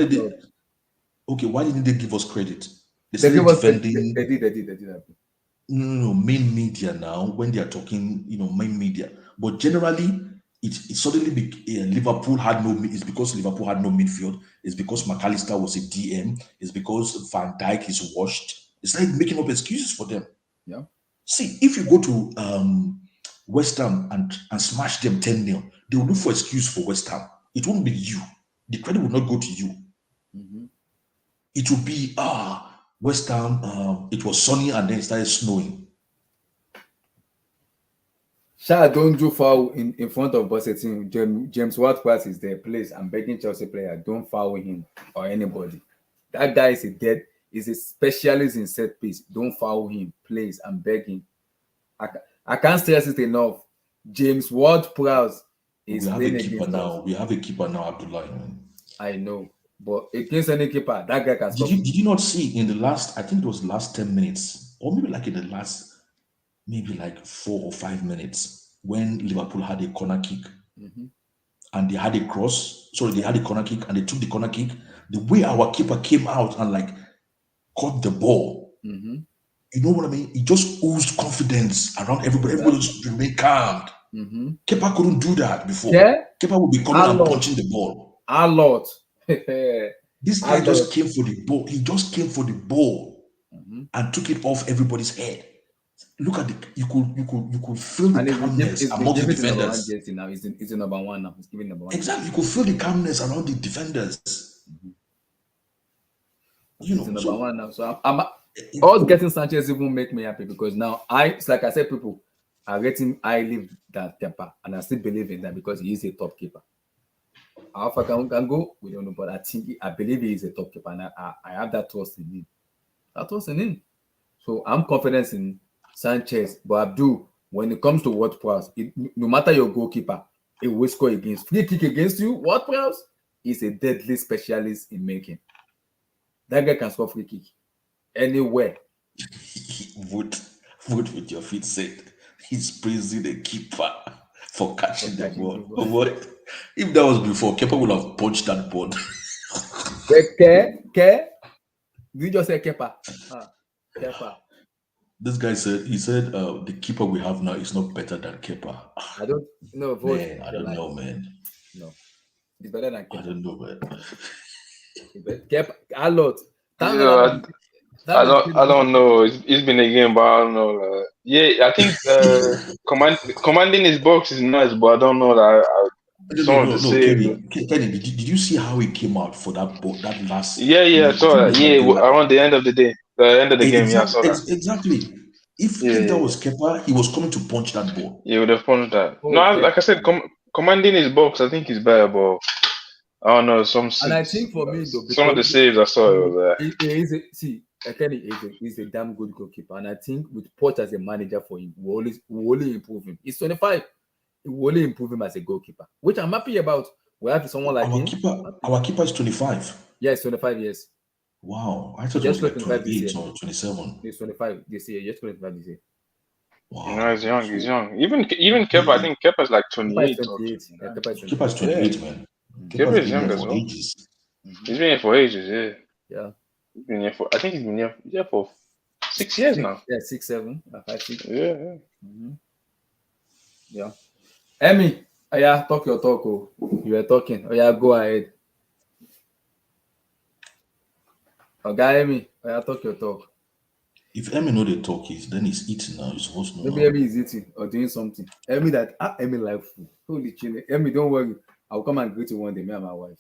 Why didn't they give us credit? They They started give us defending. they did. No, main media now, when they are talking, main media. But generally, it suddenly Liverpool had no. It's because Liverpool had no midfield. It's because McAllister was a DM. It's because Van Dijk is washed. It's like making up excuses for them. Yeah. See, if you go to West Ham and smash them 10-0, they will look for excuse for West Ham. It won't be you. The credit will not go to you. It will be West Ham. It was sunny and then it started snowing. Sha don't do foul in front of Bossetin. James Ward-Prowse is there. Please, I'm begging Chelsea player, don't foul him or anybody. That guy is a specialist in set piece. Don't foul him, please. I'm begging. I can't stress it enough. James Ward-Prowse is playing against us. We have a keeper now, Abdullah. I know, but against any keeper, that guy can score. Did you not see in the last? I think it was the last 10 minutes, or maybe like in the last, maybe like 4 or 5 minutes, when Liverpool had a corner kick and they had a cross. Sorry, they had a corner kick and they took the corner kick. The way our keeper came out and like caught the ball, you know what I mean? It just oozed confidence around everybody. Everybody just remained calm. Kepa couldn't do that before. Yeah? Kepa would be coming and punching the ball. A lot. This guy just came for the ball. He just came for the ball and took it off everybody's head. Look at you could feel the calmness among the defenders. Now it's the number one now. He's giving number one. Exactly, you could feel the calmness around the defenders. You know, number one now. So I'm all getting Sanchez even make me happy because now it's like I said, people are rating highly that Kepa, and I still believe in that because he is a top keeper. How far can go? We don't know, but I believe he is a top keeper, and I have that trust in him. So I'm confident in Sanchez, but Abdul, when it comes to Ward-Prowse, no matter your goalkeeper, it will score against free kick against you. Ward-Prowse is a deadly specialist in making. That guy can score free kick anywhere. Vote with your feet said he's praising the keeper for catching the ball. What? If that was before, Kepa would have punched that ball. Did you just say Kepa? Kepa. This guy said the keeper we have now is not better than Kepa. I don't know. Man, I don't know, man. No, it's better than Kepa. I don't know, man. Kepa a lot. I don't know. It's been a game, but I don't know. I think commanding his box is nice, but I don't know that. Kenny, did you see how he came out for that ball, that last? Yeah, I saw that. Yeah, around the end of the day, the end of the game. Exactly, yeah, I saw that. Exactly. If that was Kepa, he was coming to punch that ball. He would have punched that. Like I said, commanding his box, I think he's better, but I don't know. And I think for me, though, some of the saves I saw, it was Kenny is a damn good goalkeeper, and I think with Poch as a manager for him, we only improve him. He's 25. It will only improve him as a goalkeeper, which I'm happy about. We have someone like him. Our keeper is 25. Yes, 25 years. Wow, I thought it was like 28 or 27. He's 25 this year. Just 25 this year. Wow, no, he's young. He's young. Even Kepa, I think Kepa's like 28. Kepa is 28, man. Kepa is young as well. He's been here for ages. Yeah. He's been here for. I think he's been here for 6 years now. Yeah, 6, 7, 5, 6. Yeah. Yeah. Emmy, talk your talk. Oh. You were talking. Go ahead. Okay, Emmy, talk your talk. If Emmy know the talk then he's eating now. He's supposed to know. Maybe Emmy is eating or doing something. Emmy Emmy like food. Holy chile. Emmy, don't worry. I'll come and greet you one day, me and my wife.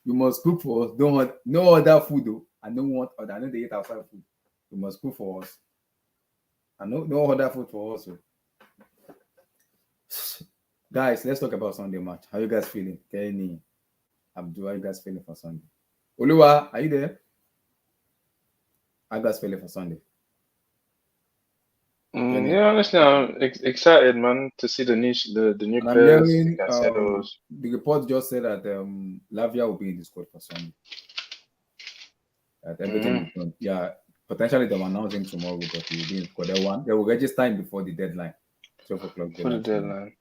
You must cook for us. Don't want no other food though. I don't want other. I know they eat outside food. You must cook for us. I know no other food for us. Guys, let's talk about Sunday match. How you guys feeling? Kenny, Abdul, how you guys feeling for Sunday? Oluwa, are you there? How you guys feeling for Sunday? Yeah, honestly, I'm excited, man, to see the new players. The report just said that Lavia will be in the squad for Sunday. That everything is done. Yeah, potentially they will announce him tomorrow, but he will be in squad. They will register him before the deadline. 12 o'clock. For the deadline.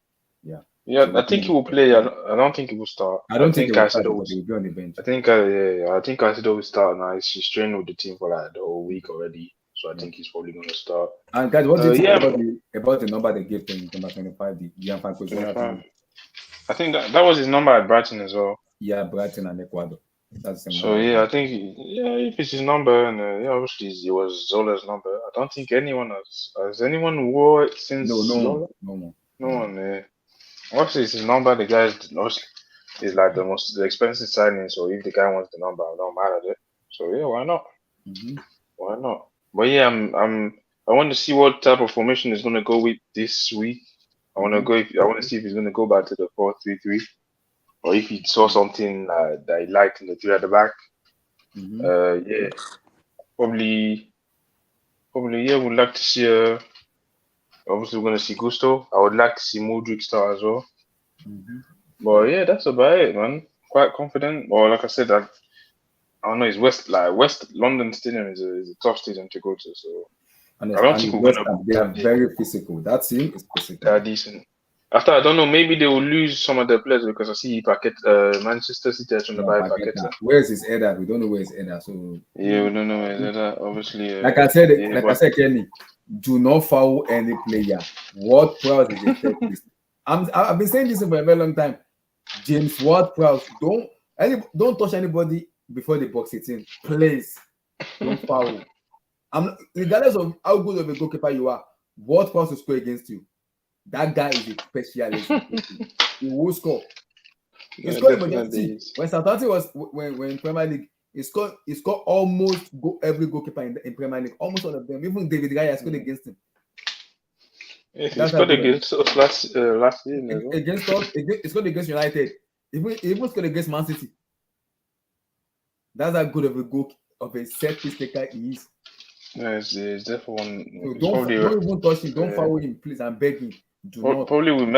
Yeah. Yeah, So I think he will play. I don't think he will start. I don't think he will start Caicedo will. because he will be on the bench. I think, I think Caicedo will start now. He's training with the team for like the whole week already, so I Yeah. think he's probably going to start. And guys, what do you think Yeah, about the number they gave to him, number 25, the Gianfranco Zola? 25. I think that was his number at Brighton as well. Yeah, Brighton and Ecuador. That's the same So number. yeah, I think if it's his number, and yeah, obviously it was Zola's number. I don't think anyone has anyone wore it since Zola. No more. No one. Obviously it's his number. The guy's obviously is like the expensive signing. So if the guy wants the number, I don't mind it. So yeah, why not? Mm-hmm. Why not? But yeah, I want to see what type of formation is going to go with this week. I want to see if he's going to go back to the 4-3-3, or if he saw something that he liked in the three at the back. Mm-hmm. Yeah, probably. Yeah, would like to see. Obviously, we're going to see Gusto. I would like to see Modric start as well. Mm-hmm. But yeah, that's about it, man. Quite confident. Well, like I said, I don't know. It's West London Stadium is a tough stadium to go to, so I don't think we're gonna. They are very physical. That team is physical. They are decent. After, I don't know, maybe they will lose some of their players because I see Manchester City are trying to buy Paqueta. Where is his head at? We don't know where his head at. So yeah, we don't know where his head at. Obviously, like I said, Kenny, do not foul any player. What Prowse is a terrorist. I've been saying this for a very long time. James Ward Prowse, don't touch anybody before the box 18. Please don't foul. Regardless of how good of a goalkeeper you are, Ward Prowse will score against you. That guy is a specialist. He will score. He scored when Southampton was when Premier League. He scored almost every goalkeeper in Premier League. Almost all of them. Even David Raya scored against him. Yeah, he scored against us last year. Against us, he scored against United. Even scored against Man City. That's how good of a goal of a set piece taker he is. Yeah, it's definitely one. So don't even touch him. Don't foul him, please. I'm begging. Probably with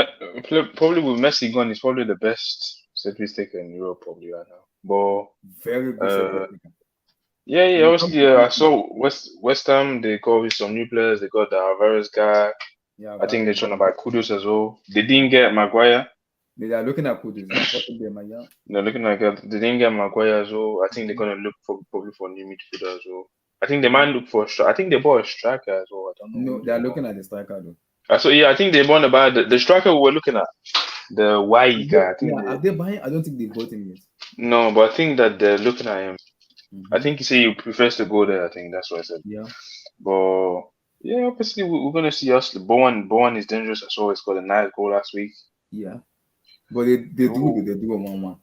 Messi gone, he's probably the best set piece taker in Europe probably right now. But very good set piece taker. Yeah. Obviously, I saw West Ham. They got with some new players. They got the Alvarez guy. Yeah, I think they're trying to buy Kudus as well. They didn't get Maguire. They are looking at Kudus. They're looking at. They didn't get Maguire as well. I think they're gonna look probably for a new midfielder as well. I think they might look for I think they bought a striker as well. I don't know. No, they are looking at the striker though. So yeah, I think they want to buy the striker we were looking at. The Y guy. Are they buying? I don't think they bought him yet. No, but I think that they're looking at him. Mm-hmm. I think he said he prefers to go there. I think that's what I said. Yeah. But yeah, obviously we're gonna see us. Bowen is dangerous. I saw he scored a nice goal last week. Yeah. But they do a 1-1.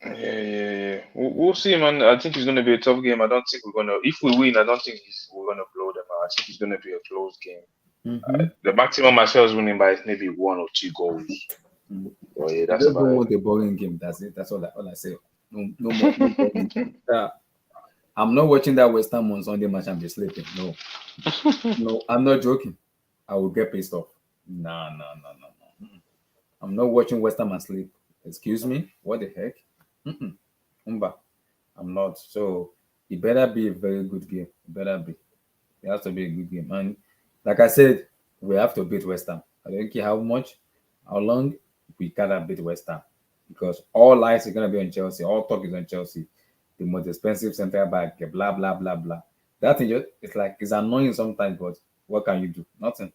Yeah. We'll see, man. I think it's gonna be a tough game. I don't think we're gonna. If we win, I don't think we're gonna blow them out. I think it's gonna be a close game. Mm-hmm. The maximum ourselves winning by maybe 1 or 2 goals. Mm-hmm. Oh yeah, that's about want a boring game. That's it. That's all I say. No more. I'm not watching that West Ham on Sunday match and be sleeping. No, I'm not joking. I will get pissed off. No. I'm not watching West Ham and sleep. Excuse me? What the heck? I'm not. So it better be a very good game. It better be. It has to be a good game. And like I said, we have to beat West Ham. I don't care how long we gotta beat West Ham. Because all eyes are gonna be on Chelsea. All talk is on Chelsea. The most expensive centre back, blah blah blah blah. That thing it's annoying sometimes, but what can you do? Nothing.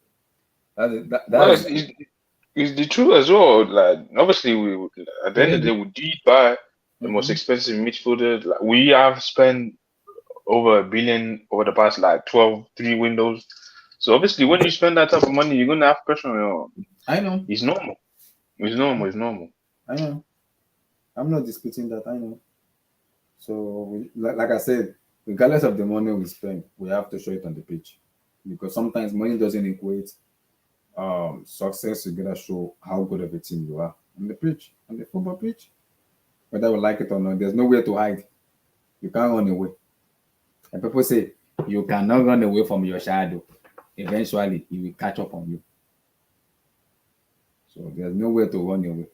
It's the truth as well. Like obviously, we at the end of the day, we did buy the most expensive midfielder. Like, we have spent over $1 billion over the past 3 windows. So obviously, when you spend that type of money, you're gonna have pressure on your. I know. It's normal. I know. I'm not disputing that. I know. So, like I said, regardless of the money we spend, we have to show it on the pitch, because sometimes money doesn't equate success. You gotta show how good of a team you are on the pitch, on the football pitch. Whether we like it or not, there's nowhere to hide. You can't run away. And people say you cannot run away from your shadow. Eventually, it will catch up on you. So there's nowhere to run away.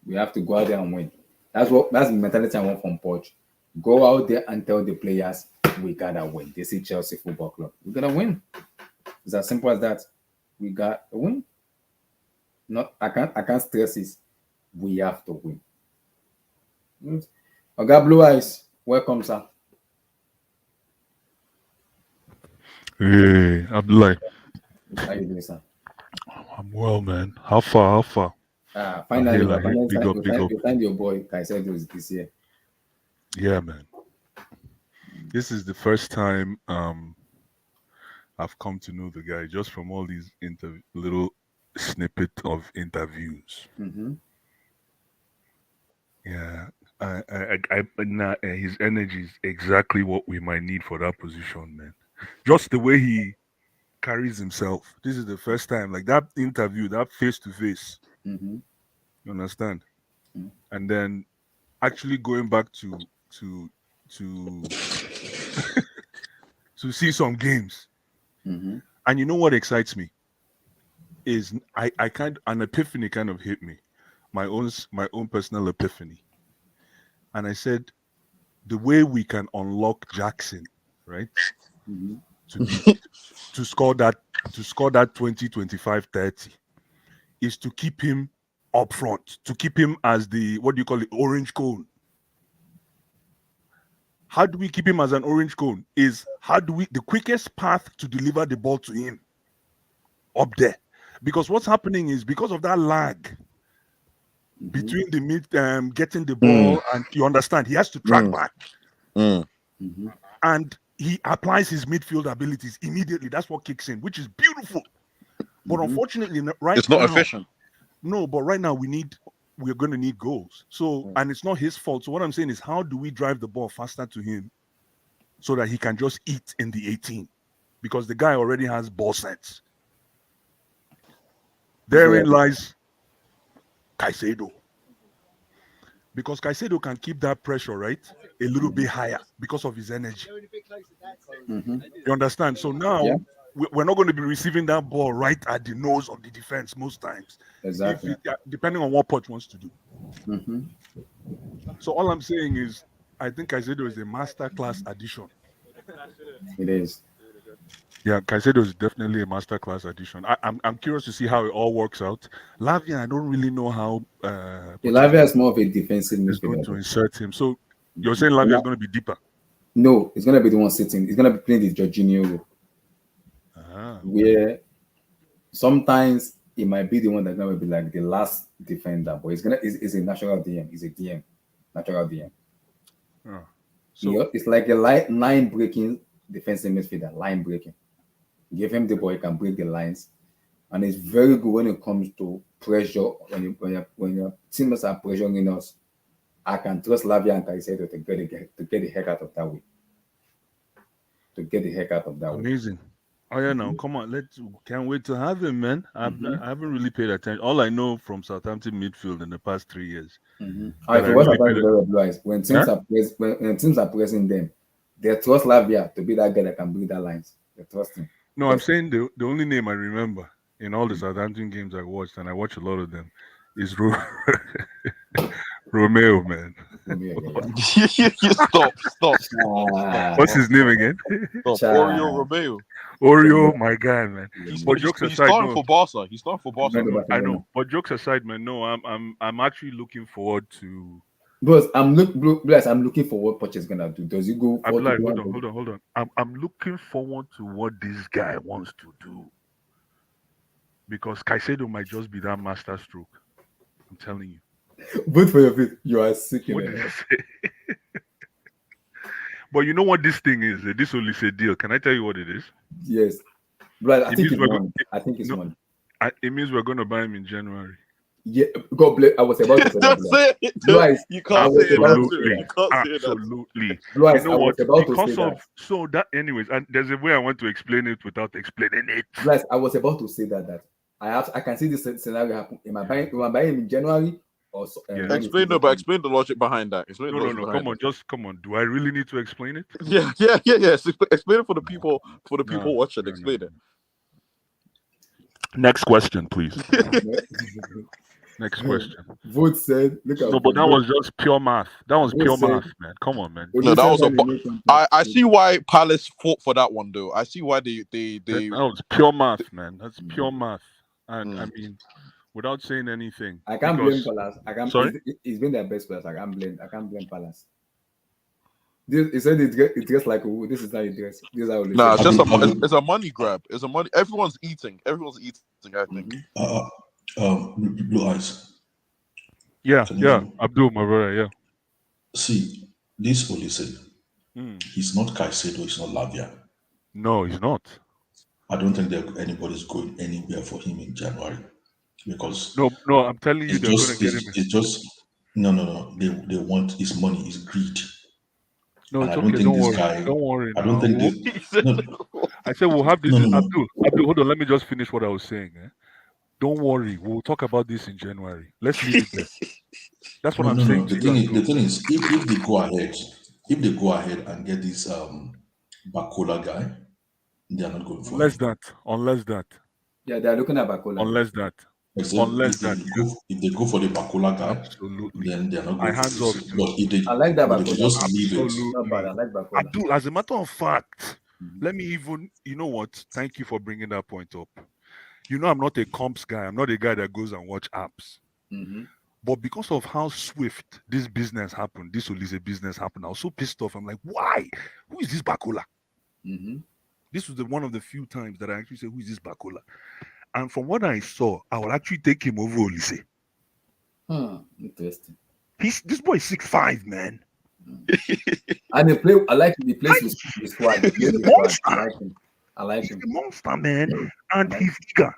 We have to go out there and win. That's the mentality I want from Poch. Go out there and tell the players we gotta win. This is Chelsea Football Club. We gotta win. It's as simple as that. We got to win. Not I can't stress this. We have to win. Oga Blue Eyes, welcome, sir. Hey, Abdullah, How you doing, sir? I'm well, man. How far? How far? Finally, I hear. Big up, big up. you find your boy Caicedo this year. Yeah, man. This is the first time I've come to know the guy just from all these little snippet of interviews. Mm-hmm. Yeah, his energy is exactly what we might need for that position, man. Just the way he carries himself. This is the first time, like that interview, that face to face. Mm-hmm. You understand? Mm-hmm. And then actually going back to to see some games. Mm-hmm. And you know what excites me is I kind an epiphany kind of hit me, my own personal epiphany, and I said the way we can unlock Jackson, right, Mm-hmm. to score that 20, 25, 30 is to keep him up front, to keep him as the, what do you call it, orange cone. How do we keep him as an orange cone? Is the quickest path to deliver the ball to him up there. Because what's happening is because of that lag between the getting the ball and you understand, he has to track back. Mm-hmm. And he applies his midfield abilities immediately. That's what kicks in, which is beautiful. But unfortunately, it's not efficient. No, but right now we're going to need goals. So, and it's not his fault. So what I'm saying is, how do we drive the ball faster to him so that he can just eat in the 18? Because the guy already has ball sense. Therein lies Caicedo. Because Caicedo can keep that pressure, right, a little bit higher because of his energy. Mm-hmm. You understand? So now we're not going to be receiving that ball right at the nose of the defense most times. Exactly. Depending on what Poch wants to do. Mm-hmm. So all I'm saying is, I think Caicedo is a masterclass addition. It is. Yeah, Caicedo is definitely a masterclass addition. I'm curious to see how it all works out. Lavia, I don't really know how. Lavia is more of a defensive is going midfielder. to insert him. So you're saying Lavia is going to be deeper? No, he's going to be the one sitting. He's going to be playing the Jorginho role. Where sometimes he might be the one that's going to be like the last defender, but he's a natural DM. He's a DM, natural DM. So it's like a line breaking defensive midfielder, line breaking. Give him the ball, he can break the lines, and it's very good when it comes to pressure. When your teammates are pressuring us, I can trust Lavia and Caicedo to get the heck out of that way. To get the heck out of that way. Amazing. Oh yeah, now come on, can't wait to have him, man. I haven't really paid attention. All I know from Southampton midfield in the past 3 years. When teams are pressing them, they trust Lavia to be that guy that can break that lines. They trust him. No, I'm saying the only name I remember in all the Southampton games I watched, and I watch a lot of them, is Romeo, man. Stop. What's his name again? Oreo Romeo. Oreo, my guy, man. But jokes aside, he's starting for Barca. He's starting for Barca. I know. But jokes aside, man, no, I'm actually looking forward to. Bros, I'm looking for what Poch is gonna do. Does he go? Hold on. I'm looking forward to what this guy wants to do, because Caicedo might just be that master stroke. I'm telling you. But for your feet, you are sick. What did you say? But you know what this thing is? This only say deal. Can I tell you what it is? Yes, but I think it's one. It means we're going to buy him in January. Yeah, God bless. I was about to say that. You can't say it. Absolutely. You know what? Because of so that, anyways, and there's a way I want to explain it without explaining it. Guys, I was about to say that I can see this scenario happen. Am I buying him in January? Explain the logic behind that. No. Come on. Do I really need to explain it? Yeah. Explain it for the people watching. Explain it. Next question, please. Next question. Vote said, but that was just pure math. That was pure math, man. Come on, man. No, that was I see why Palace fought for that one, though. I see why they. That was pure math, man. That's pure math. And I mean, without saying anything. I can't blame because Palace. I can't. sorry, He's been their best players. I can't blame Palace. He said it gets like this is how it gets. This is how it Nah, is. it's just Abdul, it's a money grab. It's a money. Everyone's eating. I think. Blue Eyes. yeah, Can you hear me? Abdul, my brother, yeah. See, this Olise, Mm. he's not Caicedo, he's not Lavia. No, he's not. I don't think that anybody's going anywhere for him in January because No, I'm telling you, it's they're going just to get him. it's just no. They want his money, his greed. No, And it's I don't okay. think Don't this worry. guy. Don't worry. I don't think Now. this. No, I said we'll have this. no. Abdul, hold on. Let me just finish what I was saying. Don't worry. We'll talk about this in January. Let's leave it there. That's what I'm saying. The thing is, if they go ahead and get this Bakola guy, they are not going for him. Unless that. Yeah, they are looking at Bakola. Unless that. Except if they go for the Bakola guy, absolutely, then they are not my going hands for off. But if they, I like that but if they Bakola. just leave it, Not bad. I like Bakola. Abdul, as a matter of fact, let me even, you know what? Thank you for bringing that point up. You know, I'm not a comps guy. I'm not a guy that goes and watch apps. Mm-hmm. But because of how swift this business happened, this Olise business happened, I was so pissed off. I'm like, why? Who is this Bakola? Mm-hmm. This was one of the few times that I actually said, who is this Bakola? And from what I saw, I would actually take him over Olise. Interesting. This boy is 6'5", man. And I like the place with squad. He's a monster. I like him. He's a monster, man. And he's eager.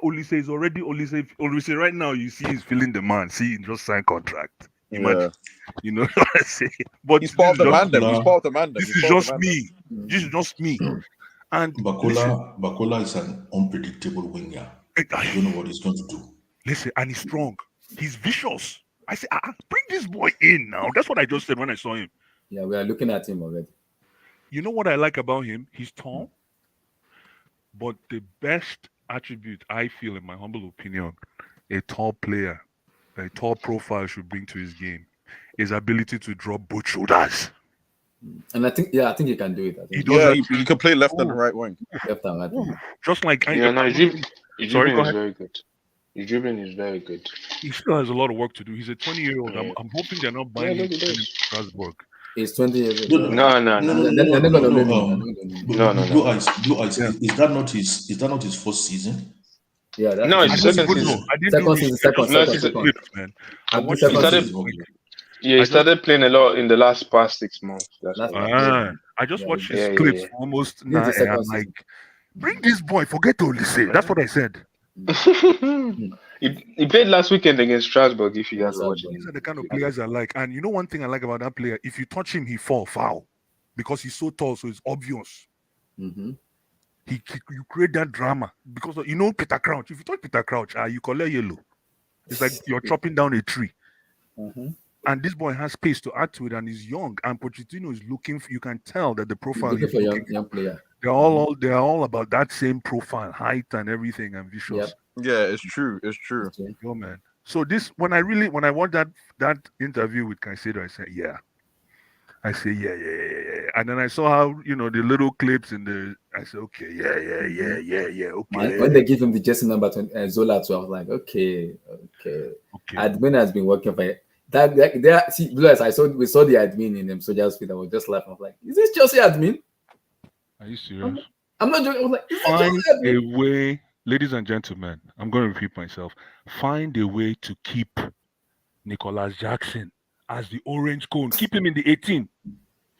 Olise is already Olise right now. You see, he's feeling the man. See, he just signed contract. Imagine, you know what I say. But he's part of the man. He's part of the man. This is just me. This is just me. And Bakola is an unpredictable winger. I don't know what he's going to do. Listen, and he's strong. He's vicious. I say, bring this boy in now. That's what I just said when I saw him. Yeah, we are looking at him already. You know what I like about him? He's tall. But the best attribute, I feel, in my humble opinion, a tall player, a tall profile should bring to his game is ability to drop both shoulders. And I think he can do it. He can play left and right wing. Left and right wing. Just like his dribbling is very good. His dribbling is very good. He still has a lot of work to do. He's a 20-year-old. I'm hoping they're not buying him in Strasbourg. He's 20 years old. No. Blue Eyes. Is that not his first season? Yeah, that's no, it's second season. He started playing a lot in the past 6 months. I just watched his clips almost now, and I'm like, bring this boy, forget Olise. That's what I said. He played last weekend against Strasbourg, if you guys are watching. These are the kind of players I like. And you know one thing I like about that player? If you touch him, he fall foul. Because he's so tall, so it's obvious. Mm-hmm. You create that drama. Because you know Peter Crouch. If you touch Peter Crouch, you collect yellow. It's like you're chopping down a tree. Mm-hmm. And this boy has space to add to it, and he's young. And Pochettino is looking. You can tell that the profile he's looking for young player. They're all about that same profile, height, and everything, and vicious. Yep. Yeah, it's true. Yo, man. So this, when I watched that interview with Caicedo, I said, yeah. I say, yeah. And then I saw how the little clips I said, okay, yeah, okay. When they give him the jersey number 20, Zola too, I was like, okay. Admin has been working for it. See, we saw the admin in them, so just I was just laughing. I was like, is this Chelsea admin? Are you serious? I'm not joking. I was like, find a way, ladies and gentlemen. I'm going to repeat myself. Find a way to keep Nicholas Jackson as the orange cone. Keep him in the 18.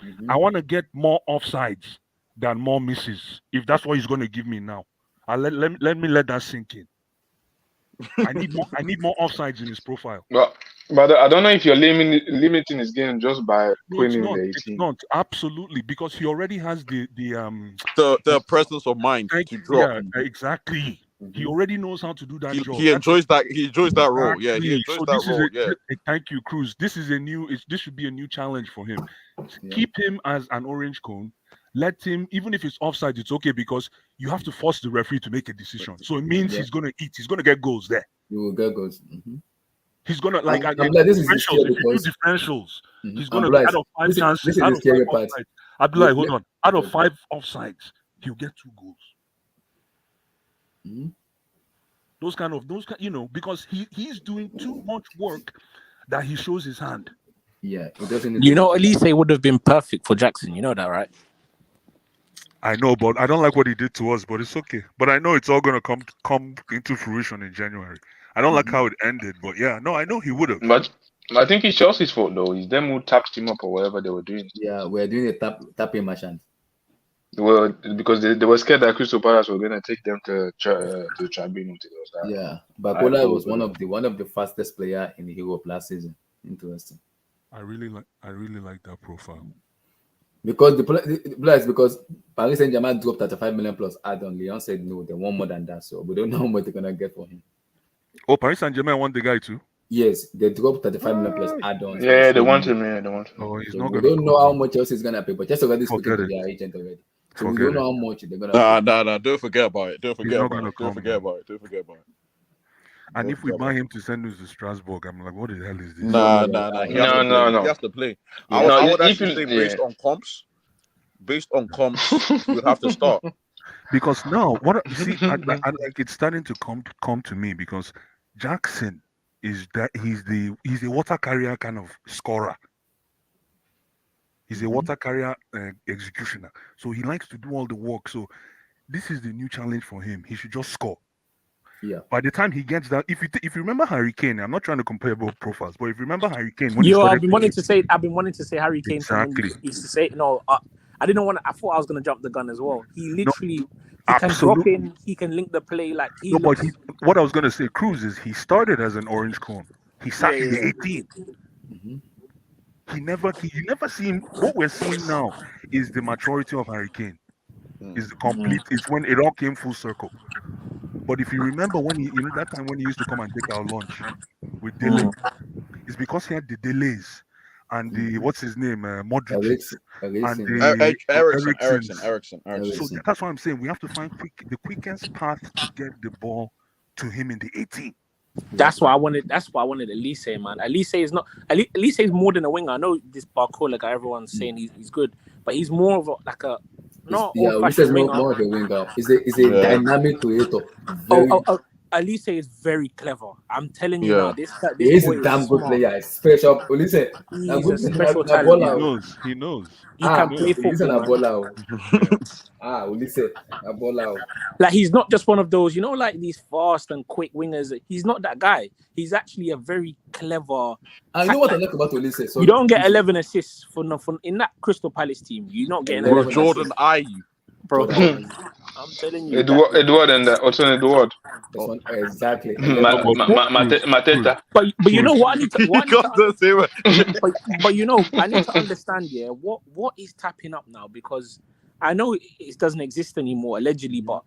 Mm-hmm. I want to get more offsides than more misses. If that's what he's going to give me now, let me let that sink in. I need more offsides in his profile. But I don't know if you're limiting his game just by putting him in the 18. It's not absolutely, because he already has the presence of mind to drop. Yeah, exactly. Mm-hmm. He already knows how to do that job. He enjoys that. He enjoys that role. Yeah, he enjoys that role. Thank you, Cruz. This should be a new challenge for him. Yeah. Keep him as an orange cone. Let him, even if it's offside, it's okay, because you have to force the referee to make a decision. So it means he's going to eat. He's going to get goals there. You will get goals. Mm-hmm. He's gonna differentials. Mm-hmm. He's gonna be out of 5 chances. Out of 5 offsides. Abdullah, hold on. Out of 5 offsides, he'll get 2 goals. Mm-hmm. because he's doing too much work that he shows his hand. Yeah, it doesn't need You to- know, Elise would have been perfect for Jackson. You know that, right? I know, but I don't like what he did to us, but it's okay. But I know it's all gonna come into fruition in January. I don't like how it ended, but yeah, no, I know he would have. But I think it's Chelsea's fault though. It's them who tapped him up or whatever they were doing. Yeah, we're doing a tapping merchant. Well, because they were scared that Crystal Palace were going to take them to the tribunal to go start. Yeah, Bakola was one of the fastest player in Europe last season. Interesting. I really like that profile. Because the players, because Paris Saint-Germain dropped 35 million plus add-on. Leon said no, they want more than that, so we don't know how much they're gonna get for him. Oh, Paris Saint-Germain want the guy too? Yes, they dropped 35 million plus add-ons. Yeah, they want him. Yeah, they want him. Oh, he's So not we gonna. don't know how much Chelsea is gonna pay, but just already speaking Forget to it. their agent already. So Forget we don't it. know how much they're gonna pay. Nah. Don't forget about it. Don't forget not about gonna it. Don't come, forget man. about it. Don't forget about it. And Don't if we forget buy about him to send us to Strasbourg, I'm like, what the hell is this? Nah. No, He has to play. No. He has to play. Yeah. I would No, actually even- say based on comps, you have to start. Because now, what you see, I like it's starting to come to me because Jackson is that he's a water carrier kind of scorer. He's a water carrier executioner, so he likes to do all the work. So this is the new challenge for him. He should just score. Yeah. By the time he gets that, if you remember Harry Kane, I'm not trying to compare both profiles, but if you remember Harry Kane, when he Yo, started I've been wanting to say Harry Kane. Exactly. He used to say no. I didn't want. I thought I was gonna jump the gun as well. He literally he can drop absolutely. in. He can link the play like he. No, but looks, what I was gonna say, Cruz is he started as an orange cone. He sat in the 18. You never seen what we're seeing now is the maturity of Harry Kane. Is the complete. It's when it all came full circle. But if you remember when that time when he used to come and take our lunch with delay, it's because he had the delays and the what's his name, Modric and the Ericsson. So that's why I'm saying we have to find the quickest path to get the ball to him in the 18. That's why I wanted. That's why I wanted Elise, man. Elise is not. Elise is more than a winger. I know this Barcola guy. Everyone's saying he's good, but he's more of a not old-fashioned winger. More of a winger. He's a dynamic creator. Elise is very clever. I'm telling you now. This He's boy a damn is good smart. player. Special. Listen, He's a special talent. He knows. He can play football. Listen, like he's not just one of those, like these fast and quick wingers. He's not that guy. He's actually a very clever. And you know what I like about Olise? You don't get 11 assists for in that Crystal Palace team. You're not getting 11 Jordan assists. Ayew. Bro, I'm telling you. Edward and Otson Edward. Exactly. Mateta. But you know what I need to but you know I need to understand what is tapping up now, because I know it doesn't exist anymore allegedly, but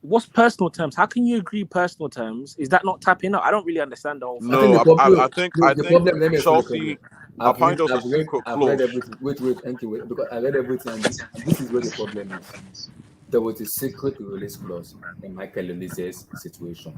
what's personal terms? How can you agree personal terms? Is that not tapping up? I don't really understand the whole thing. I think Chelsea. I've read everything. Wait, thank you. Because I read everything, and this is where the problem is. There was a secret release clause in Michael Olise's situation.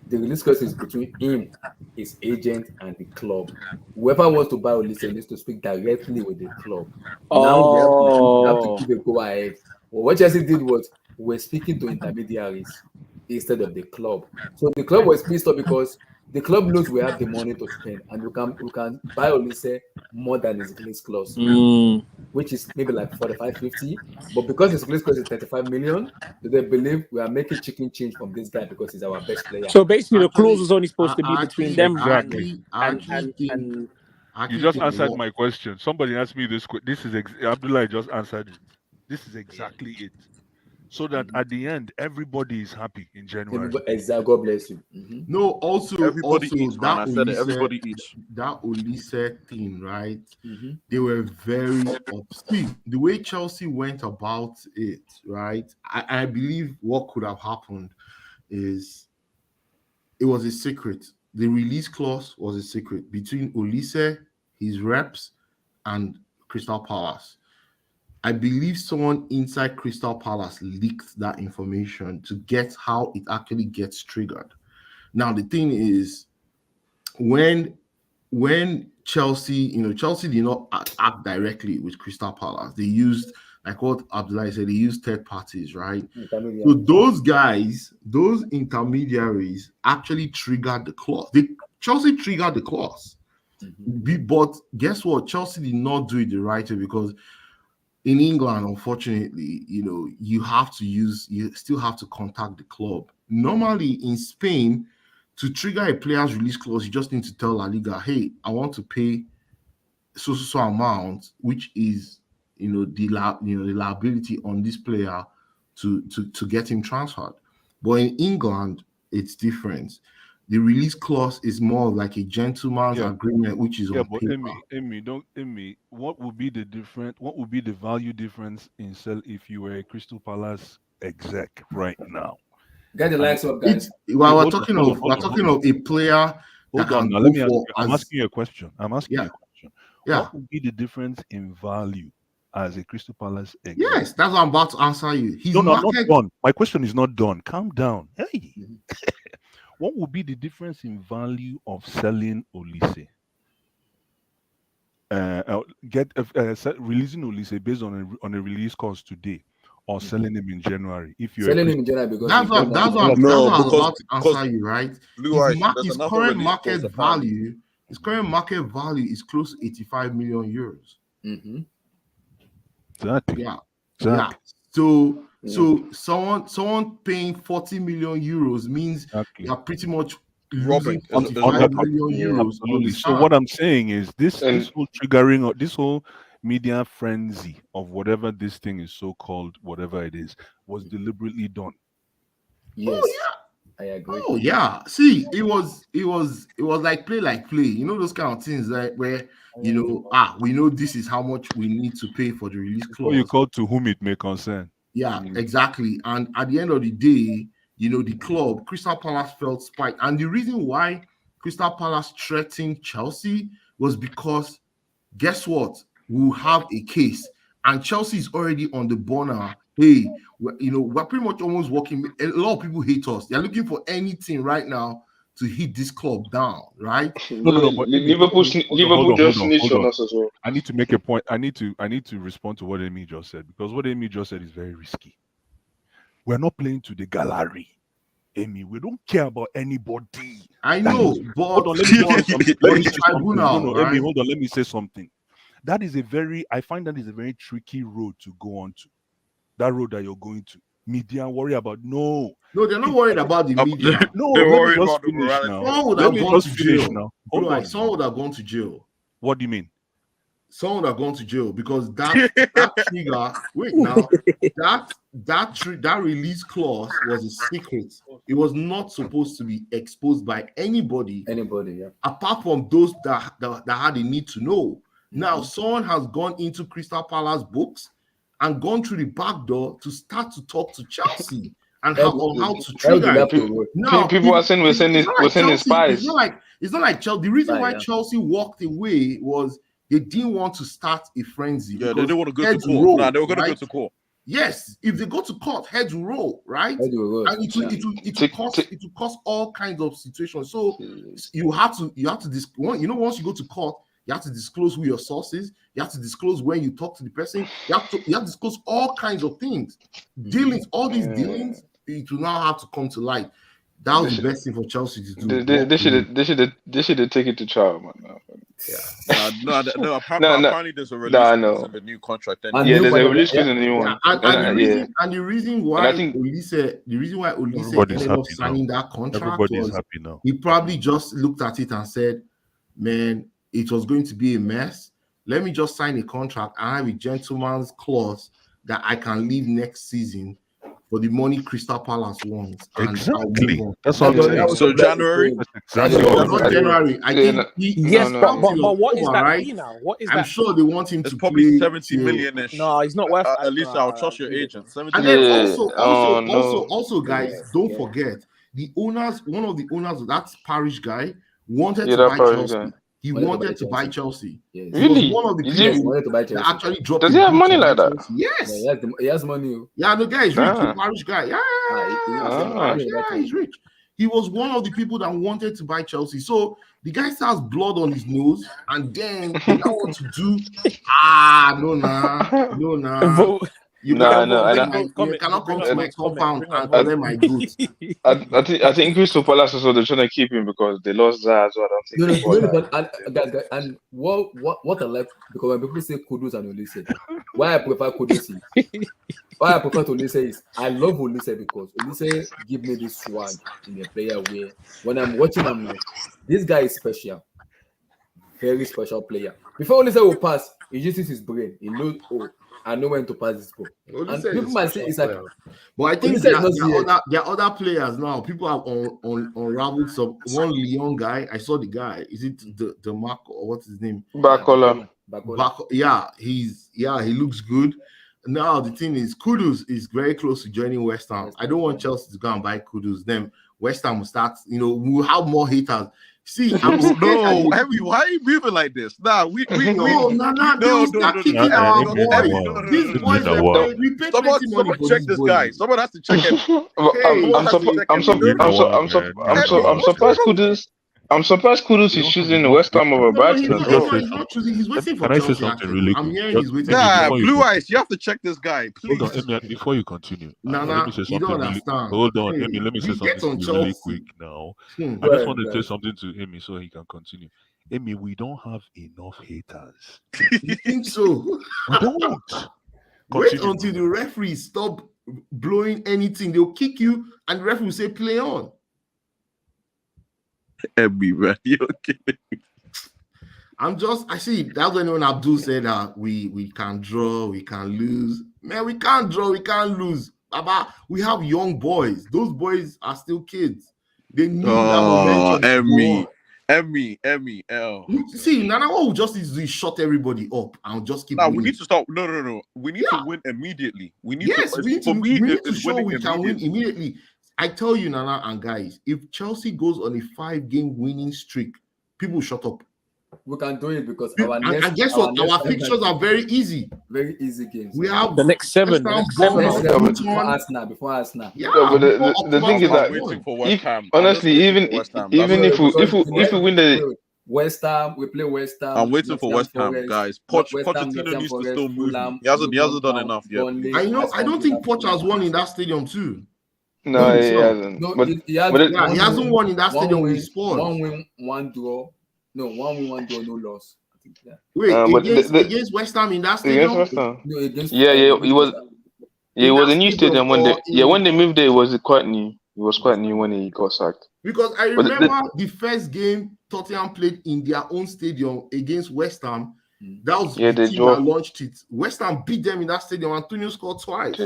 The release clause is between him, his agent, and the club. Whoever wants to buy Olise needs to speak directly with the club. Now we have to give a go ahead. Well, what Chelsea did was we're speaking to intermediaries instead of the club. So the club was pissed off because the club knows we have the money to spend, and we can buy Olise more than his release clause, which is maybe like 45-50. But because his release clause is 35 million, they believe we are making chicken change from this guy because he's our best player. So basically, the clause was only supposed to be between them Exactly. and you just answered my question. Somebody asked me this. This is Abdullah just answered it. This is exactly it. So that at the end, everybody is happy in January. Exactly. God bless you. No, also Everybody eats, man. I said it. Everybody eats. That Olise thing, right? They were very upset. The way Chelsea went about it, right? I believe what could have happened is it was a secret. The release clause was a secret between Olise, his reps, and Crystal Palace. I believe someone inside Crystal Palace leaked that information to get how it actually gets triggered. Now, the thing is, when Chelsea, Chelsea did not act directly with Crystal Palace. They used like what Abdullah said, they use third parties, right? Intermediary. So those guys, those intermediaries actually triggered the clause. Chelsea triggered the clause. But guess what? Chelsea did not do it the right way, because in England, unfortunately, you still have to contact the club. Normally in Spain, to trigger a player's release clause, you just need to tell La Liga, hey, I want to pay so amount, which is the liability on this player to get him transferred. But in England, it's different. The release clause is more like a gentleman's agreement, which is on paper. Amy, what would be the difference? What would be the value difference in sell if you were a Crystal Palace exec right now? Get the likes of guys. We're talking of a player. Hold on, now let me ask you. I'm asking you a question. Yeah. What would be the difference in value as a Crystal Palace exec? Yes, that's what I'm about to answer you. I'm not done. My question is not done. Calm down. Hey. What would be the difference in value of selling Olise? Releasing Olise based on a release cost today, or selling him in January? If you're selling him in January, because that's what I'm about to answer you, right? His current market value is close to 85 million euros. Exactly. Yeah. So someone paying 40 million euros means you're pretty much losing 45 million euros. So what I'm saying is this whole triggering, or this whole media frenzy of whatever this thing is so called, whatever it is, was deliberately done. Yes. I agree. Oh yeah. See, it was like play. Those kind of things, like where we know this is how much we need to pay for the release clause. What you call to whom it may concern. Yeah, exactly. And at the end of the day, the club, Crystal Palace, felt spite. And the reason why Crystal Palace threatened Chelsea was because, guess what? We'll have a case. And Chelsea is already on the burner. Hey, we're pretty much almost walking. A lot of people hate us. They're looking for anything right now to hit this club down, right? No, but Liverpool just snitched on us as well. I need to make a point. I need to respond to what Amy just said, because what Amy just said is very risky. We're not playing to the gallery, Amy. We don't care about anybody. I know, but hold on, Amy, hold on, let me say something. I find that is a very tricky road to go on to. That road that you're going to. Media worry about No, they're not worried about the media. No, they're worried about the morality. Someone would have gone to jail. Someone would have gone to jail. What do you mean? Someone would have gone to jail because that trigger. Wait now, that release clause was a secret. It was not supposed to be exposed by anybody. Yeah. Apart from those that had a need to know. Now, someone has gone into Crystal Palace books and gone through the back door to start to talk to Chelsea and how to trigger it. Now, people are saying we're sending spies. It's not like Chelsea. The reason why Chelsea walked away was they didn't want to start a frenzy. Yeah, they didn't want to go to court. They were going to go to court. Yes, if they go to court, heads will roll, right? And it will cause all kinds of situations. So you have to once you go to court, you have to disclose who your source is. You have to disclose when you talk to the person. You have to disclose all kinds of things. Dealings, all these dealings, it will now have to come to light. That was the best thing for Chelsea to do. They should have taken it to trial, man. Yeah. No. Apparently there's a release of a new contract. There's a release of a new one. And the reason why Olise ended up signing that contract was happy now. He probably just looked at it and said, "Man, it was going to be a mess. Let me just sign a contract and have a gentleman's clause that I can leave next season for the money Crystal Palace wants." Exactly. That's what I'm saying. So January? Not January. I think but what is that right now? What is that? I'm sure they want him to probably 70 million-ish. No, he's not worth at least I'll trust your agent. 70 and then also, guys, don't forget one of the owners of that parish guy wanted to buy Chelsea. He wanted to buy Chelsea. Yes. Really? One of the people that actually dropped. Does he have money like that? Yes. Yeah, he has money. Yeah, the guy is rich. The parish guy. Yeah, he's rich. He was one of the people that wanted to buy Chelsea. So the guy still has blood on his nose, and then they now want to do no nah. Vote. You No, cannot no, come and to I, my, you Comment, cannot bring come up to my next comment, compound bring up and vote. collect my goods. I think Crystal Palace also they're trying to keep him because they lost Zaha as well. I don't think No, they bought that. but guys, and what I like, because when people say Kudus and Olise, why I prefer Kudus is, why I prefer Olise is I love Olise because Olise give me this swag in a player where when I'm watching, I'm like, this guy is special, very special player. Before Olise will pass, he uses his brain. He knows, oh, I know when to pass this ball. And people might say it's like, but I think Olise is not there are other players now. People have unraveled some. One Leon guy, I saw the guy. Is it the Marco or what's his name? Bakola. Yeah, he looks good. Now the thing is, Kudus is very close to joining West Ham. I don't want Chelsea to go and buy Kudus. Then West Ham will start. We'll have more haters. See, I'm no, Henry, why are you moving like this? Nah, we they will start kicking our boys. These boys we pay plenty money for check these this boys. guy. Someone has to check him. I'm surprised Kudus is choosing West Ham over Brighton as well. He's not choosing. He's waiting for Can I say Chelsea. something Actually, really I'm quick? hearing he's waiting. Nah, for Blue Eyes, you have to check this guy, please. Hold on, Emi, before you continue. Nah, let me say you something don't really. understand. Hold on, Hey, Emi. Let me say we get something on to you really Chelsea. quick now. Hmm. I just want to say something to Emi so he can continue. Emi, we don't have enough haters. You think so? We don't. Wait Continue. until the referee stop blowing anything. They'll kick you, and the referee will say, "Play on." Emi, man, you kidding? I see that's when Abdul said that we can draw, we can lose. Man, we can't draw, we can't lose. Baba, we have young boys. Those boys are still kids. They need that momentum. Emmy, L. See, Nana, what we just need to do is shut everybody up and just keep winning. We need to stop. No. We need to win immediately. We need to show we can win immediately. I tell you, Nana and guys, if Chelsea goes on a 5-game winning streak, people shut up. We can do it because and guess what? Our fixtures are very easy. Very easy games. We have the next seven. Before Arsenal. Yeah, but the thing is that honestly, even if we win the West Ham, we play West Ham. I'm waiting for West Ham, guys. Pochettino needs to still move. He hasn't done enough yet. I don't think Poch has won in that stadium too. No, he hasn't. No, he hasn't won in that stadium with Spurs. 1 win, 1 draw. No, 1 win, 1 draw, no loss. I think, yeah. Wait, against West Ham in that stadium? Against West Ham? No, against it was. Yeah, it was a new stadium when they moved there. It was quite new. It was quite new when he got sacked. Because I remember the first game Tottenham played in their own stadium against West Ham. That was the team that launched it. West Ham beat them in that stadium. Antonio scored twice.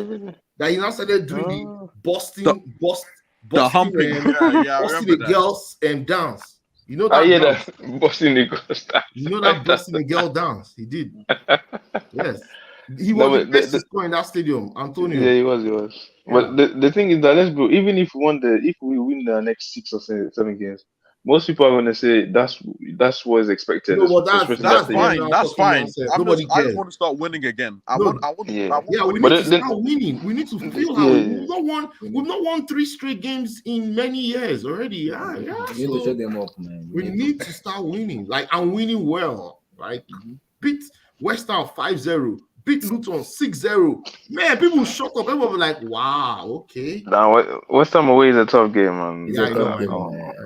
That he now started doing the busting the humping, busting the girls dance. You know that? I hear that busting the girls dance. You know that busting the girl dance? He did. Yes. He was the best to score in that stadium, Antonio. Yeah, he was. Yeah. But the thing is that even if we win the next 6 or 7 games, most people are gonna say that's what is expected. No, but that's fine. That's fine. I just want to start winning again. We need to start winning. We need to feel how we've not won 3 straight games in many years already. We need to shut them up, man. We need to start winning, and winning well. Right? Beat West Ham 5-0. Beat Luton 6-0. Man, people shut up. Everyone be like, wow, okay. Now, West Ham away is a tough game, man.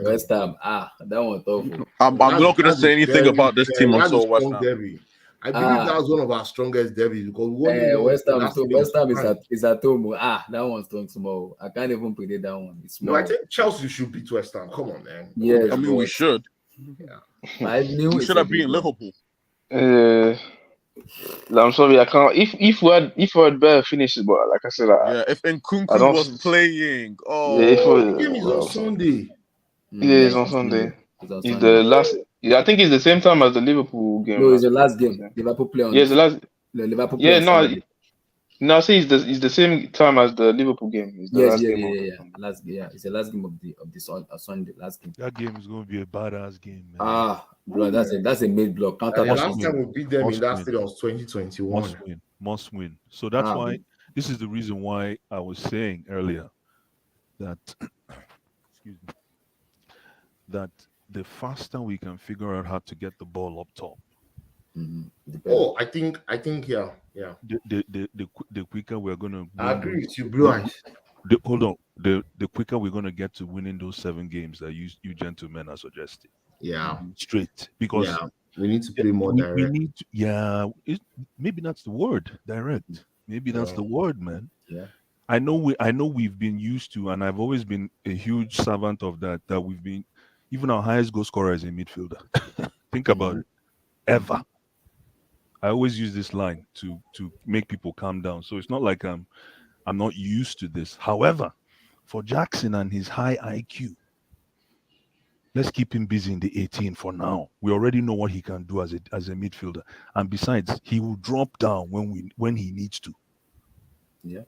West Ham, that one tough. I'm not going to say anything about this team until West Ham. Derby. I believe that was one of our strongest derbys because West Ham is at home. That one's strong small. I can't even predict that one. It's small. No, I think Chelsea should beat West Ham. Come on, man. Yes, I mean, we should. Yeah. We should have beaten Liverpool. I'm sorry, I can't. If we had better finishes, but like I said, if Nkunku was playing, the game is on Sunday. Yeah, it's on Sunday. It's the last. Yeah, I think it's the same time as the Liverpool game. No, it's the last game. Liverpool play on. Yeah, it's the last. The Liverpool. Play on no. See, it's the same time as the Liverpool game. It's the last game. It's the last game of the Sunday. Last game. That game is going to be a badass game, man. Bro, that's a mid block. Last time we beat them in that stadium was 2021. Must win. So that's why. This is the reason why I was saying earlier that excuse me, that the faster we can figure out how to get the ball up top, Oh, I think, yeah. the quicker we're gonna I win agree those. with you, Blue Eyes. Hold on. The quicker we're gonna get to winning those 7 games that you gentlemen are suggesting. Yeah. Straight. Because we need to play more direct. We need to, maybe that's the word, direct. Maybe that's the word, man. Yeah. I know we've been used to, and I've always been a huge servant of that we've been, even our highest goal scorer is a midfielder. Think about it. Ever. I always use this line to make people calm down. So it's not like I'm not used to this. However, for Jackson and his high IQ, let's keep him busy in the 18 for now. We already know what he can do as a midfielder. And besides, he will drop down when he needs to. Yeah.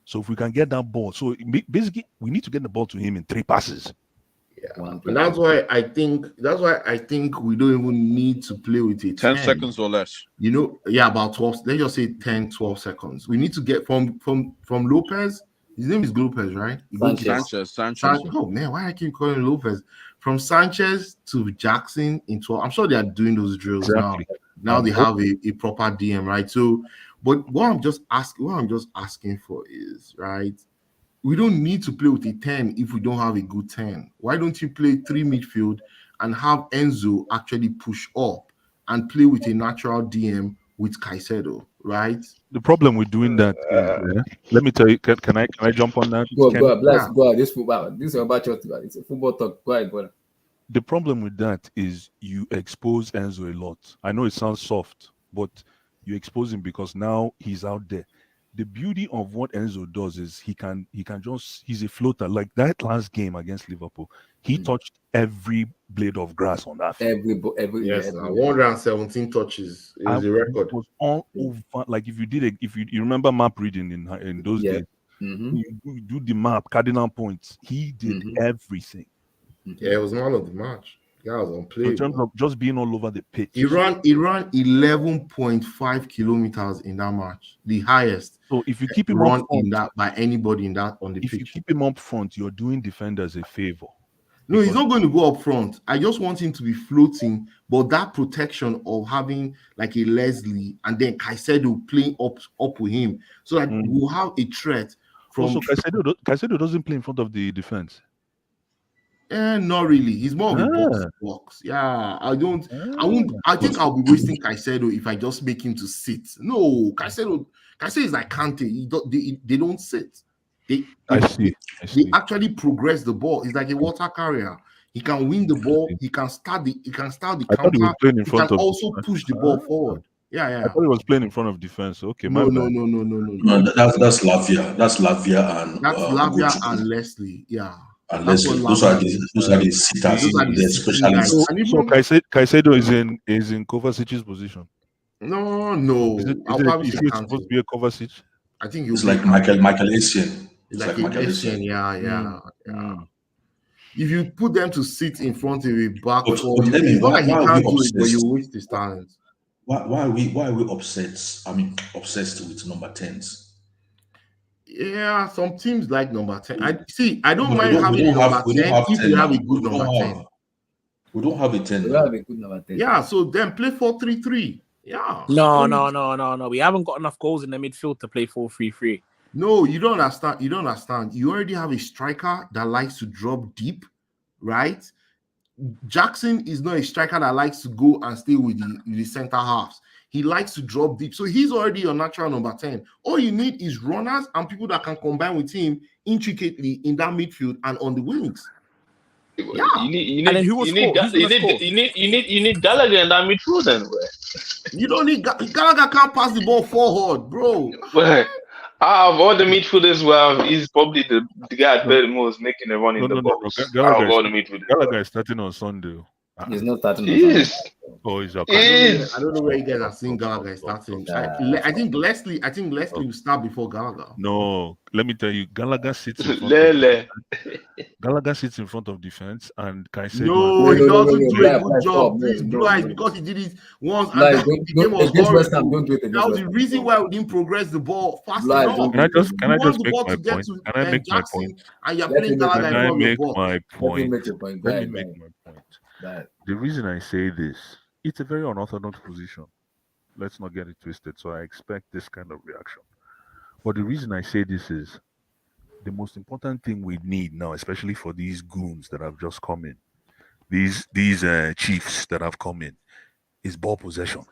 So if we can get that ball, so basically we need to get the ball to him in 3 passes. Yeah. And that's why I think we don't even need to play with a 10 seconds or less. About 12. Let's just say 10, 12 seconds. We need to get from Lopez. His name is Lopez, right? Sanchez. Oh man, why I keep calling him Lopez? From Sanchez to Jackson in 12. I'm sure they are doing those drills now. Now they have a proper DM, right? So, but what I'm just asking for is, right, we don't need to play with a 10 if we don't have a good 10. Why don't you play 3 midfield and have Enzo actually push up and play with a natural DM with Caicedo, right? The problem with doing that is, let me tell you, can I jump on that? Go ahead. This is about Chelsea. It's a football talk. Go ahead, brother. The problem with that is you expose Enzo a lot. I know it sounds soft, but you expose him because now he's out there. The beauty of what Enzo does is he's a floater. Like that last game against Liverpool, he touched every blade of grass on that field. Every 117 touches is a record. It was all over. Like if you remember map reading in those days, you do the map, cardinal points. He did everything. Yeah, it was man of the match. That was unplayable. In terms of just being all over the pitch. He ran 11.5 kilometers in that match, the highest. So if you keep him run up front, in that by anybody on the pitch. If you keep him up front, you're doing defenders a favor. No, he's not going to go up front. I just want him to be floating, but that protection of having like a Leslie and then Caicedo playing up with him, so that we'll have a threat from. Also, Caicedo doesn't play in front of the defense. Not really. He's more of a box. Yeah, I think I'll be wasting Caicedo if I just make him to sit. No, Caicedo is like Kante. They don't sit. They actually progress the ball. He's like a water carrier. He can win the ball. He can start the counter. He can also push the ball forward. Yeah. I thought he was playing in front of defense. Okay, no. That's Lavia. That's Lavia and Leslie. Yeah. And those are the sitters, the specialists. So Caicedo is in Kovacic's position. No. Is he supposed to be a Kovacic? I think it's like Michael Essien. It's like Michael Essien. Yeah. If you put them to sit in front of a back, it's not like he can't do it, but you waste his talent. Why are we obsessed with number 10s? Yeah, some teams like number 10. I don't mind having number 10 if we have a good number 10. We don't have a 10. We don't have a good number 10. Yeah, so then play 4-3-3. Yeah. No. We haven't got enough goals in the midfield to play 4-3-3. No, you don't understand. You already have a striker that likes to drop deep, right? Jackson is not a striker that likes to go and stay with the center halves. He likes to drop deep. So he's already your natural number 10. All you need is runners and people that can combine with him intricately in that midfield and on the wings. Yeah. You need Gallagher in that midfield then. You don't need Gallagher can't pass the ball forward, bro. Out of all the midfielders, he's probably the guy that the most making a run in the box. Out of all the midfielders. Gallagher is starting on Sunday. He's not starting. Oh, he's up. I don't know where you guys are seeing Gallagher starting. I think Leslie will start before Gallagher. No, let me tell you, Gallagher sits in front Gallagher sits in front of defense, and Caicedo. No, he doesn't do a Black, good stop. job. No, Please, no, Blue Eyes, no. because he did it once, and Black, then the game was against West Ham, horrible. don't do it That against was West the Ham. reason why we didn't progress the ball fast Black, enough. don't Can I do it just against can I You want just the make ball my to get point? to Can I make my Jackson, point? and you're Let playing him make Gallagher Can in I front of your make box. my Let him point? make your point. Let me Go make ahead. my point. That The reason I say this, it's a very unorthodox position. Let's not get it twisted. So I expect this kind of reaction. But the reason I say this is the most important thing we need now, especially for these goons that have just come in, these chiefs that have come in, is ball possession.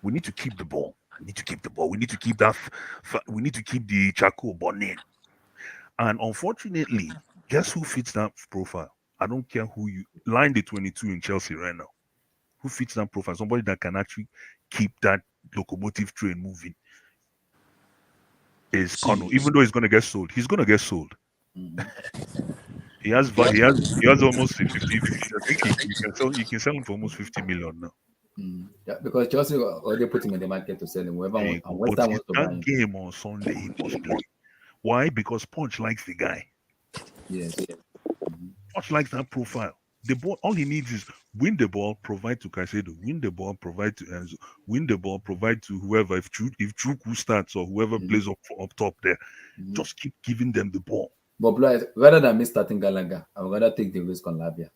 We need to keep the ball. We need to keep the ball. We need to keep that. We need to keep the charcoal burning. And unfortunately, guess who fits that profile? I don't care who you line the 22 in Chelsea right now. Who fits that profile? Somebody that can actually keep that locomotive train moving. Is Connor, even though he's going to get sold, he's going to get sold. He has almost a 50. I think you can sell him for almost 50 million now. Yeah, because Chelsea already put him in the market to sell him. Whoever There you and go. West But Ham wants to buy that him. game on Sunday, he must play. Why? Because Punch likes the guy. Yes. Punch likes that profile. The ball, all he needs is win the ball, provide to Caicedo, win the ball, provide to Enzo, win the ball, provide to whoever. If Chukwu starts or whoever plays up top there, just keep giving them the ball. But Blaise, rather than me starting Gallagher, I would rather take the risk on Lavia.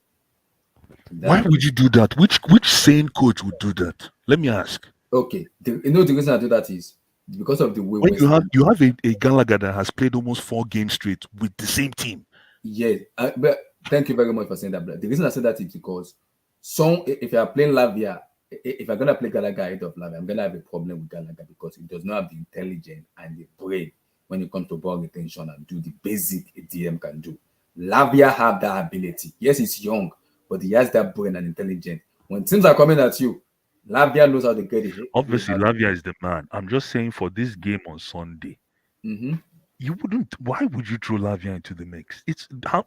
Why would you do that? Which sane coach would do that? Let me ask. Okay, the reason I do that is because of the way when you have a Gallagher that has played almost 4 games straight with the same team. Yes, but thank you very much for saying that. But the reason I say that is because if you are playing Lavia, if you're gonna play Gallagher ahead of Lavia, I'm gonna have a problem with Gallagher because he does not have the intelligence and the brain when it comes to ball retention and do the basic a DM can do. Lavia have that ability. Yes, he's young, but he has that brain and intelligence. When teams are coming at you, Lavia knows how to get it. Obviously, Lavia is the man. I'm just saying for this game on Sunday, you wouldn't. Why would you throw Lavia into the mix?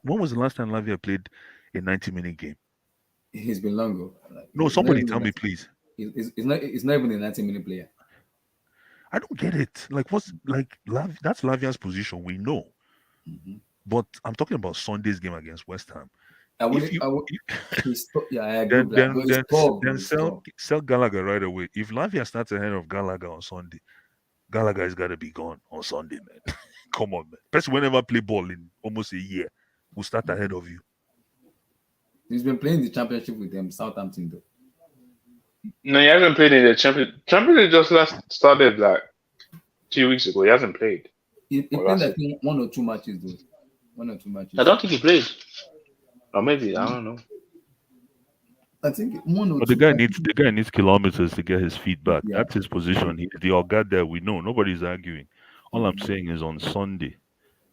When was the last time Lavia played a 90-minute game? He's been longer. No, somebody tell me, please. He's not even a 90-minute player. I don't get it. That's Lavia's position. We know, but I'm talking about Sunday's game against West Ham. I agree. Then sell Gallagher right away. If Lavia starts ahead of Gallagher on Sunday, Gallagher has got to be gone on Sunday, man. Come on, man. Person will never play ball in almost a year. Will start ahead of you. He's been playing the championship with them, Southampton, though. No, he hasn't played in the championship. Just started like 2 weeks ago. He hasn't played. He played like 1 or 2 matches, though. 1 or 2 matches. I don't think he played. Or maybe I don't know. I think 1 or 2. But the guy needs kilometers to get his feet back. Yeah. That's his position. He's the guy there. We know. Nobody's arguing. All I'm saying is on Sunday,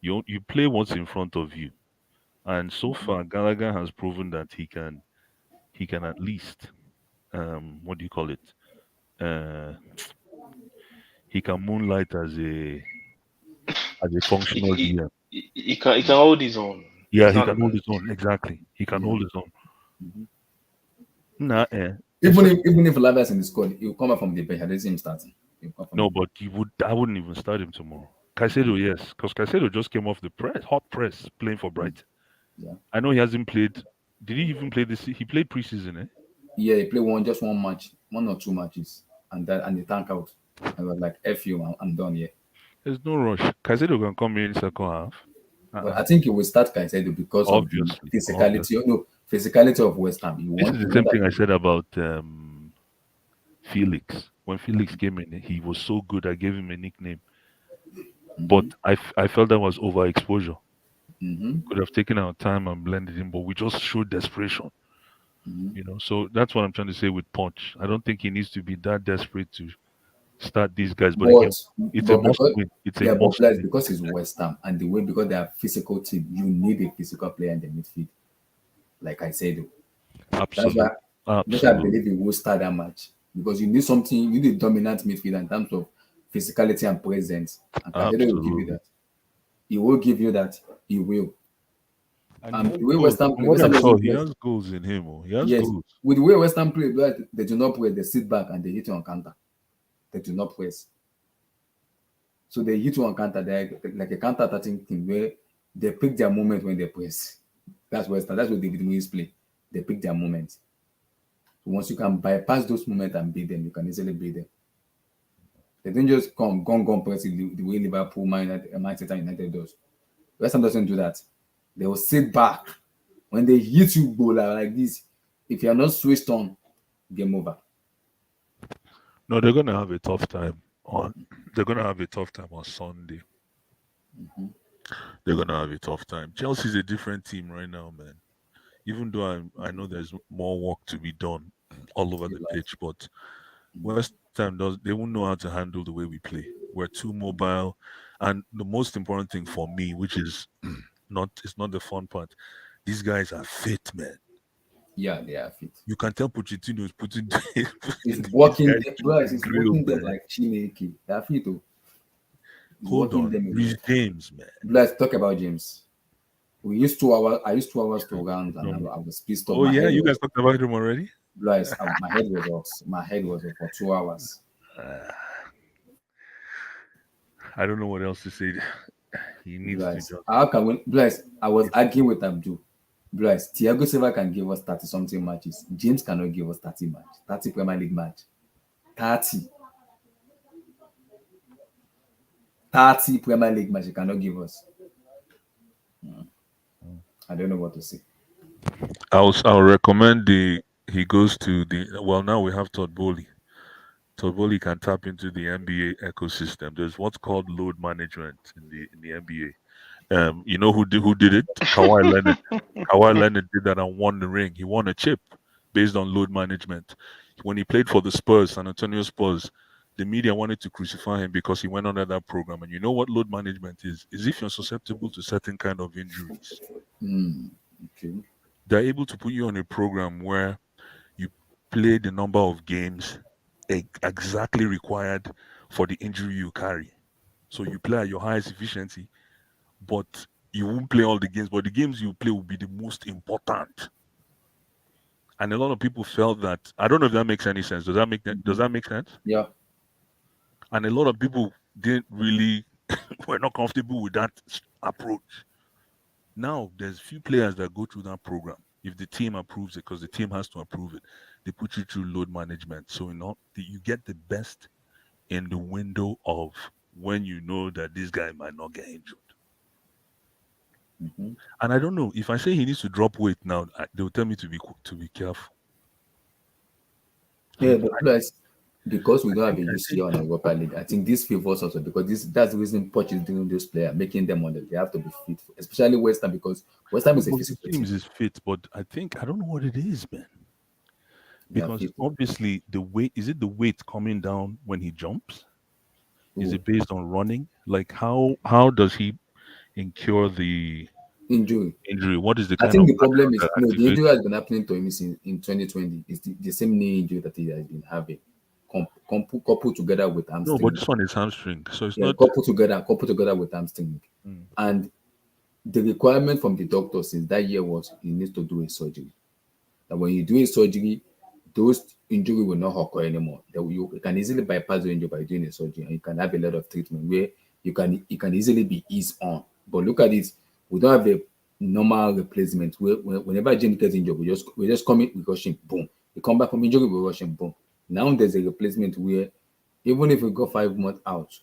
you play what's in front of you, and so far Gallagher has proven that he can at least what do you call it? He can moonlight as a functional DM. He can hold his own. Yeah, he can hold his own. Exactly. He can hold his own. Even if Lavia's in the squad, he'll come up from the bench. I don't see him starting. No, but I wouldn't even start him tomorrow. Caicedo, yes, because Caicedo just came off the hot press, playing for Brighton. Yeah. I know he hasn't played. Did he even play this? He played preseason, eh? Yeah, he played just one match, 1 or 2 matches, and he tanked out. I was like, "F you, I'm done here." There's no rush. Caicedo can come in second half. But I think he will start Caicedo because obviously, of the physicality of West Ham. This is the same thing I said about Felix. When Felix came in, he was so good. I gave him a nickname, but I felt that was overexposure. Could have taken our time and blended him, but we just showed desperation. So that's what I'm trying to say with Punch. I don't think he needs to be that desperate to start these guys, but again, it's a must win. It's a must win. Because it's West Ham and because they are physical team, you need a physical player in the midfield, like I said. Absolutely. That's why I believe he will start that match because you need something. You need a dominant midfield in terms of physicality and presence. And Caicedo will give you that. He will give you that. He will. And the way West Ham play, he has goals in him. He has goals. With the way West Ham play, they do not play. They sit back and they hit you on counter. They do not press. So they hit you on counter. They're like a counter-attacking team where They pick their moment when they press. That's what David Moyes play. They pick their moment. So once you can bypass those moments and beat them, you can easily beat them. They don't just come, gone, press it the way Liverpool, Manchester United does. West Ham doesn't do that. They will sit back. When they hit you bowler like this, if you are not switched on, game over. No, they're gonna have a tough time on. They're gonna have a tough time on Sunday. They're gonna have a tough time. Chelsea's a different team right now, man. Even though I know there's more work to be done all over the pitch, but West Ham they won't know how to handle the way we play. We're too mobile, and the most important thing for me, which is it's not the fun part, these guys are fit, man. Yeah, they are fit. You can tell Pochettino is putting it's working them like Chineke. They are fit too. Hold on, Reece James, man. Let's talk about James. We used 2 hours. I used 2 hours to run, and I was pissed off. Oh yeah, you guys talked about him already. Guys, my head was off. My head was off for 2 hours. I don't know what else to say. He needs to just. How can we? Bless. I was arguing with Abdul. Bless. Thiago Silva can give us 30-something matches. James cannot give us 30 matches. 30 Premier League match. 30 Premier League match he cannot give us. I don't know what to say. I'll recommend he goes to now we have Todd Bowley. Todd Bowley can tap into the NBA ecosystem. There's what's called load management in the NBA. You know who did it? Kawhi Leonard. Kawhi Leonard did that and won the ring. He won a chip based on load management. When he played for the Spurs, San Antonio Spurs, the media wanted to crucify him because he went under that program. And you know what load management is? Is if you're susceptible to certain kind of injuries. Okay. They're able to put you on a program where you play the number of games exactly required for the injury you carry. So you play at your highest efficiency, but you won't play all the games, but the games you play will be the most important. And a lot of people felt that. I don't know if that makes any sense. Does that make sense? Yeah. And a lot of people didn't really were not comfortable with that approach. Now there's few players that go through that program. If the team approves it, because the team has to approve it, they put you through load management. So you get the best in the window of when you know that this guy might not get injured. And I don't know if I say he needs to drop weight now, they'll tell me to be careful. Yeah, but because we don't have a UCL on Europa League, I think this favors also because that's the reason Poch is doing this player, making them on they have to be fit, especially West Ham because West Ham is a physical team. Is fit, but I don't know what it is, man. Because obviously the weight coming down when he jumps? Is it based on running? Like how does he incur the injury? What is the I think the problem is the injury has been happening to him in 2020. It's the same knee injury that he has been having. Coupled together with hamstring. No, but this one is hamstring, so it's not coupled together with hamstring. And the requirement from the doctor since that year was he needs to do a surgery. That when you do a surgery, those injury will not occur anymore. That you can easily bypass the injury by doing a surgery, and you can have a lot of treatment where you can easily be eased on. But look at this, we don't have a normal replacement where whenever James gets injured, we just come in, we rush him, boom. We come back from injury, we rush him, boom. Now there's a replacement where even if we go 5 months out,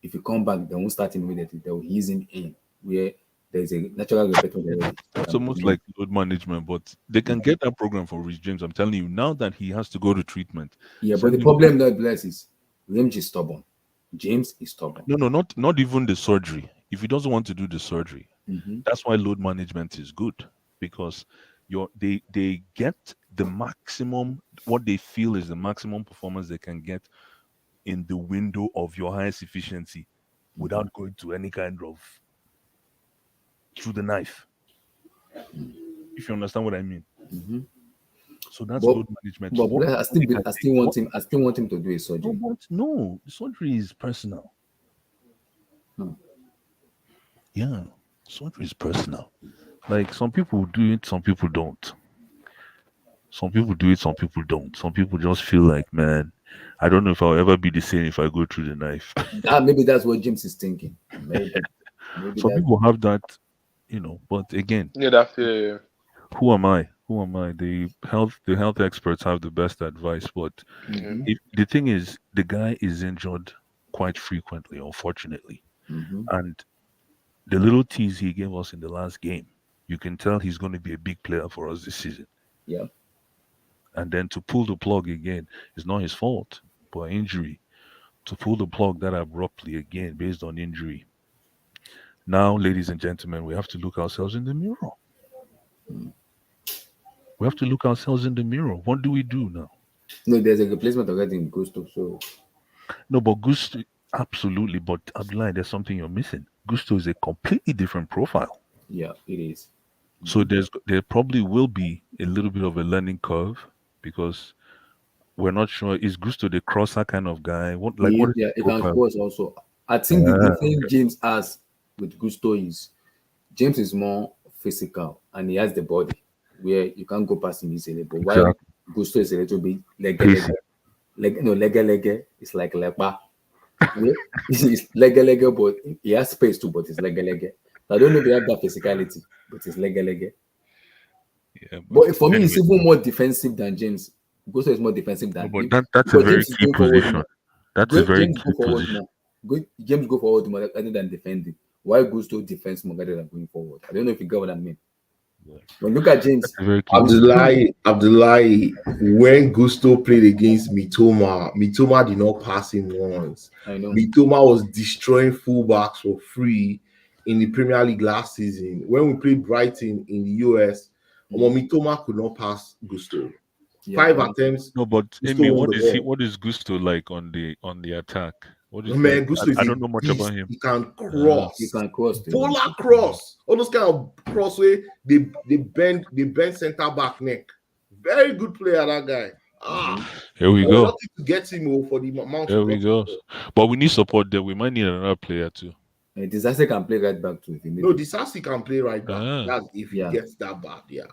if you come back, they won't start immediately. They will ease him in where there's a natural replacement. That's almost like load management, but they can get that program for Reece James. I'm telling you, now that he has to go to treatment. Yeah, but the problem that Bless is James is stubborn. James is stubborn. No, not even the surgery. If he doesn't want to do the surgery, that's why load management is good because they get the maximum, what they feel is the maximum performance they can get in the window of your highest efficiency without going to any kind of through the knife. If you understand what I mean. So that's load management. But I still want him to do a surgery. No, surgery is personal. Yeah, surgery is personal. Like some people do it, some people don't. Some people do it, some people don't. Some people just feel like, man, I don't know if I'll ever be the same if I go through the knife. Maybe that's what James is thinking. Maybe some people have that But again, Yeah, that's yeah. who am I? Who am I? The health experts have the best advice, but Yeah. the thing is, the guy is injured quite frequently, unfortunately, and the little tease he gave us in the last game, you can tell he's going to be a big player for us this season. Yeah. And then to pull the plug again is not his fault, but injury. To pull the plug that abruptly again based on injury. Now, ladies and gentlemen, we have to look ourselves in the mirror. We have to look ourselves in the mirror. What do we do now? No, there's a replacement already in Gusto, so No, but Gusto, absolutely. But Abdullah, there's something you're missing. Gusto is a completely different profile. yeah, it is. So there probably will be a little bit of a learning curve because we're not sure is Gusto the crosser kind of guy. What is Yeah, his it can profile? cross also. I think the thing James has with Gusto is James is more physical and he has the body where you can't go past him easily. But while Exactly. Gusto is a little bit Pacey. lega. It's like lepa. It's lega, but he has space too, but it's lega. I don't know if they have that physicality, but it's lega. Yeah, But for me, it's anyway, even more defensive than James. Gusto is more defensive no, than but him that's a because very James is key going forward position. more. That's a very James key go forward position. more. James go forward more rather than defending. Why Gusto defense more rather than going forward? I don't know if you get what I mean. But look at James. That's a very key Abdullahi, when Gusto played against Mitoma did not pass him once. I know. Mitoma was destroying fullbacks for free in the Premier League last season. When we played Brighton in the US, Mitoma could not pass Gusto. Yeah. 5 attempts. No, but Gusto Amy, won the ball. what is Gusto like on the attack? What is Man, Gusto is I a don't know much beast. about him. He can cross. He can cross. Polar cross. All those kind of cross way they bend center back neck. Very good player, that guy. Here we I was go. lucky to get him for the amount. Here we go. But we need support there. We might need another player too. Disaster can play right back too if he needs. No, Disasi can play right back. Ah. That's if he gets that bad, yeah.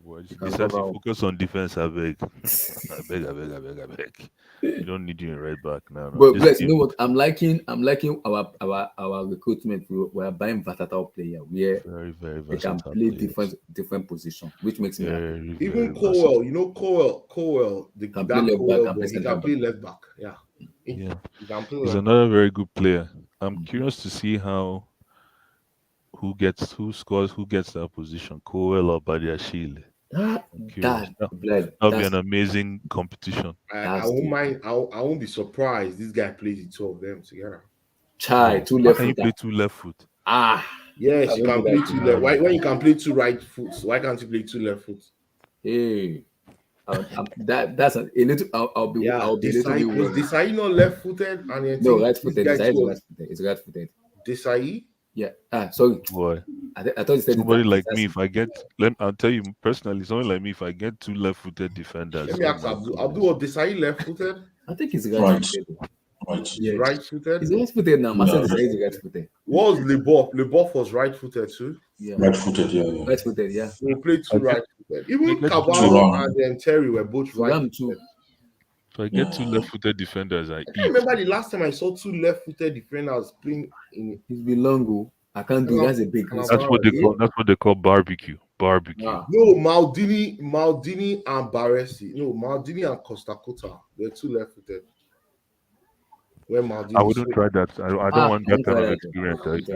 Disasi, focus on defense, I beg. I beg. We don't need you in right back now. But guys, you know what? I'm liking our recruitment. We are buying versatile player where very, very they can play different positions, which makes me happy. Even Cowell, you know Cowell, he can play left back. Yeah. Yeah. He can play He's left another very good player. I'm curious to see who gets that position, Cowell or Badiashile. That'll be an amazing competition. I won't be surprised this guy plays the two of them together. Two left. Can you play two left foot? Yes, you can play two left. When you can play two right foot, why can't you play two left foot? Hey, that's a little. I'll be a little bit worried. Desai not left footed and no right footed. It's right footed. Desai. Yeah. Sorry. Boy. I thought you said somebody like me. I'll tell you personally, somebody like me, if I get two left-footed defenders. Let me ask Abdul, Desai left-footed? I think he's right-footed. Right. Yeah. Right-footed. He's right-footed now. Master is right-footed. What was Leboeuf? Leboeuf was right-footed too. Yeah. Right-footed. Yeah. Right-footed. Yeah. We played two right-footed. Even Cavallo and Terry were both right-footed. So I get two left-footed defenders. I remember the last time I saw two left-footed defenders playing in. It's been long. I can't do. That's a big. That's what they call barbecue. Barbecue. No, Maldini and Baresi. No, Maldini and Costa Cota. They're two left-footed. When Maldini. I wouldn't try that. I don't want that kind of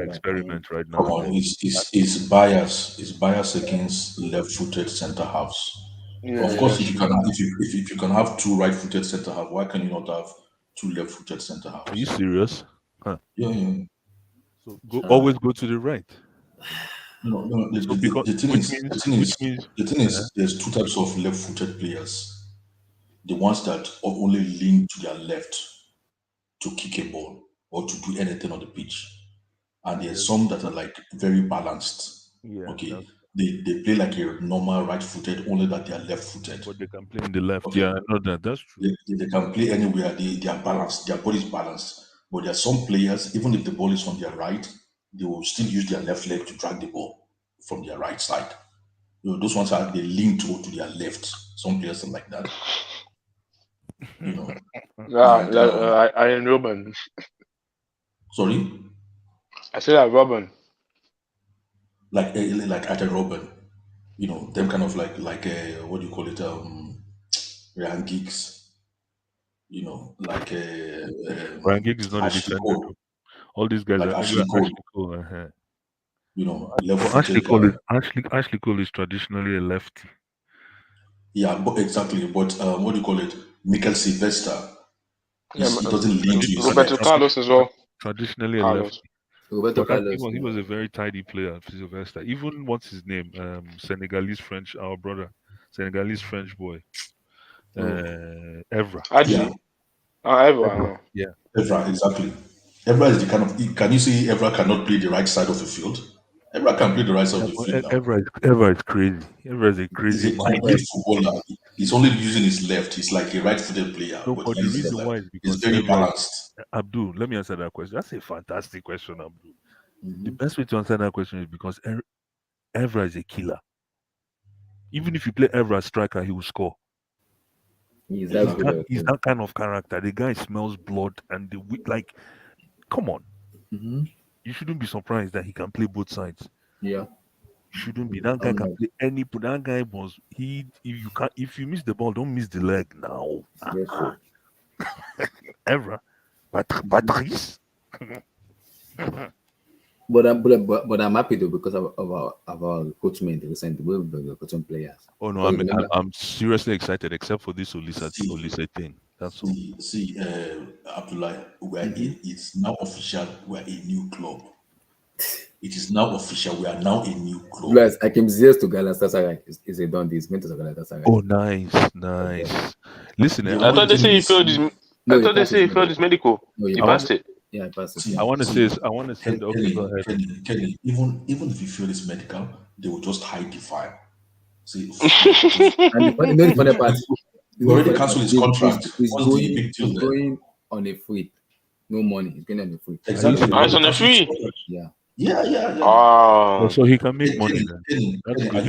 experiment right now. Come on, it's bias. It's bias against left-footed centre halves. Yeah, of course, if you can have two right-footed centre half, why can you not have two left-footed centre halves? Are you serious? Huh. Yeah. So always go to the right. No. The thing is, there's two types of left-footed players. The ones that only lean to their left to kick a ball or to do anything on the pitch, and there's some that are like very balanced. Yeah. Okay. They play like a normal right-footed, only that they are left-footed. But they can play in the left. Okay. Yeah, I know that. That's true. They can play anywhere. They are balanced. Their body is balanced. But there are some players, even if the ball is on their right, they will still use their left leg to drag the ball from their right side. Those ones they lean to their left. Some players are like that. I am Robin. Sorry? I said that Robin. like Arjen Robben, them kind of like what do you call it, Ryan Giggs, like Ryan Giggs is not a Ashley defender. Cole, All these guys like are Ashley Cole, Ashley Cole. But level-footed guy. Ashley Cole is traditionally a lefty. Yeah, but exactly. But what do you call it? Mikel Sylvester, Yeah, he doesn't lean to his Roberto left. Carlos as well. Traditionally a Carlos. lefty. Roberto But Carlos. he was a very tidy player, Sylvester. Even what's his name? Senegalese French, our brother, Senegalese French boy, Evra. Actually, Yeah, everyone. Yeah. Evra, exactly. Evra is the kind of. Can you see Evra cannot play the right side of the field? Evra can play the right side of the field now. Evra is crazy. Evra is a He's crazy a man. complete footballer. He's only using his left. He's like a right-footed player, No, but but he the uses his reason left. why is He's because very Evra, balanced. Abdul, let me answer that question. That's a fantastic question, Abdul. Mm-hmm. The best way to answer that question is because Evra is a killer. Even if you play Evra as striker, he will score. He's that good. He's that kind of character. The guy smells blood and come on. Mm-hmm. You shouldn't be surprised that he can play both sides. Yeah. You shouldn't be. That guy can play any. That guy was if you miss the ball, don't miss the leg now. Yes, sir. Evra, Patrice. But I'm happy though because of our coaching recently. We're coaching players. Oh no, I'm seriously excited, except for this Olise thing. That's all. See, Abdullah, it's now official. We're a new club. It is now official. We are now a new club. Plus, I came zeus to Galatasaray. Is a done this? Meant to Galatasaray. Oh, nice. Listen, I thought they say he failed his. I thought they say he failed his medical. No, he passed it. Yeah, I passed it. I want to send. Okay, go ahead. Kenny, even if you fail this medical, they will just hide the file. See, and the funny part, he already cancelled his contract. He's going on a free, no money. He's going on a free. Exactly. It's on a free. Yeah. Yeah. So he can make money then. Are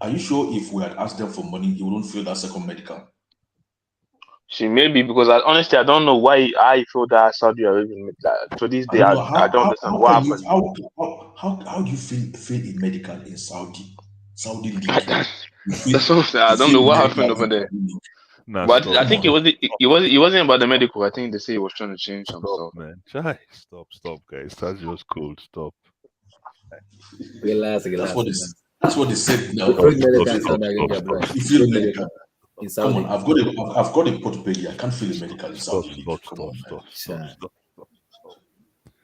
you sure if we had asked them for money, you wouldn't feel that second medical? See, maybe because honestly, I don't know why I feel that Saudi Arabia. To this day, I don't understand what happened. How do you feel a medical in Saudi league? That's what I'm saying. I don't know what happened over there. But I think it wasn't about the medical. I think they say he was trying to change some stuff. Man, stop, guys. That's just cold. Stop. Relax. That's what they said now. Come on, I've got a portfolio. I can't feel a medical in Saudi. Stop.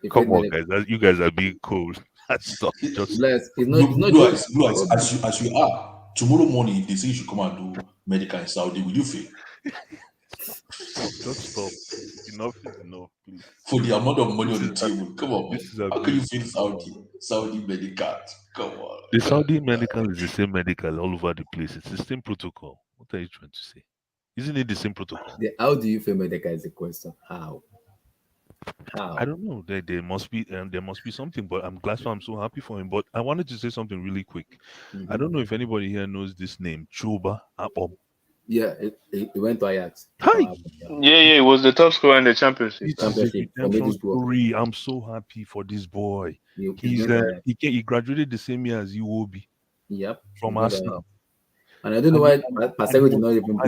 Come on, guys. You guys are being cold. Stop. Just Blue eyes, as you are. Tomorrow morning, if they say you should come and do medical in Saudi, will you fail? Just stop. Enough is enough, please. For the amount of money on the table, come on, man. How can you feel Saudi medical? Come on. The Saudi medical is the same medical all over the place. It's the same protocol. What are you trying to say? Isn't it the same protocol? How do you feel medical is the question? How? I don't know. There must be something, but I'm glad. I'm so happy for him. But I wanted to say something really quick. I don't know if anybody here knows this name, Chuba Apom. Yeah, he went to Ajax. Hi. Yeah, it was the top scorer in the championship. I'm so happy for this boy. He graduated the same year as Iwobi. Yep. From Arsenal. And I don't know why Pasego did not even.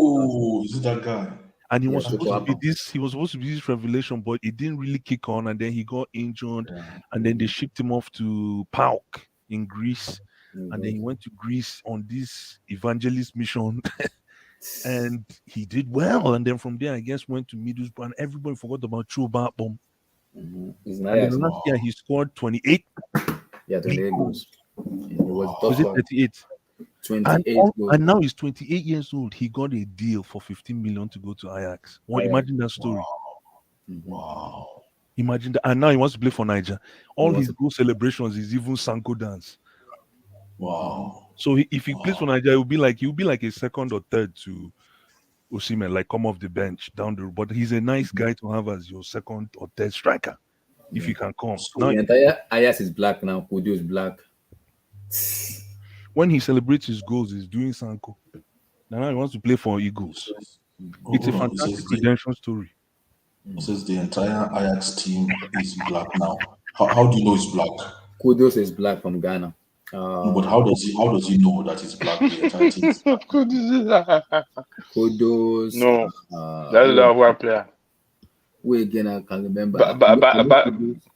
Oh, is it that guy? And he was supposed to be this. He was supposed to be this revelation, but it didn't really kick on. And then he got injured, and then they shipped him off to PAOK in Greece, and then he went to Greece on this evangelist mission, and he did well. And then from there, I guess went to Middlesbrough, and everybody forgot about Chuba Apom. And then last year he scored 28. Yeah, 28 goals. Was it 38? 28 and now he's 28 years old. He got a deal for 15 million to go to Ajax. Well, imagine that story. Wow. Imagine that. And now he wants to play for Niger. All his goal celebrations is even Sanko dance. Wow. So if he plays for Niger, he'll be like a second or third to Osimhen, like come off the bench down the road. But he's a nice guy to have as your second or third striker if he can come. So now, the entire Ajax is black now. Kudu is black. When he celebrates his goals, he's doing Sanko. Now he wants to play for Eagles. It's a fantastic redemption story. It says the entire Ajax team is black now. How do you know it's black? Kudos is black from Ghana. No, but how does he know that it's black? The entire team is black. Kudos. No, that's the white player. We again, I can remember. But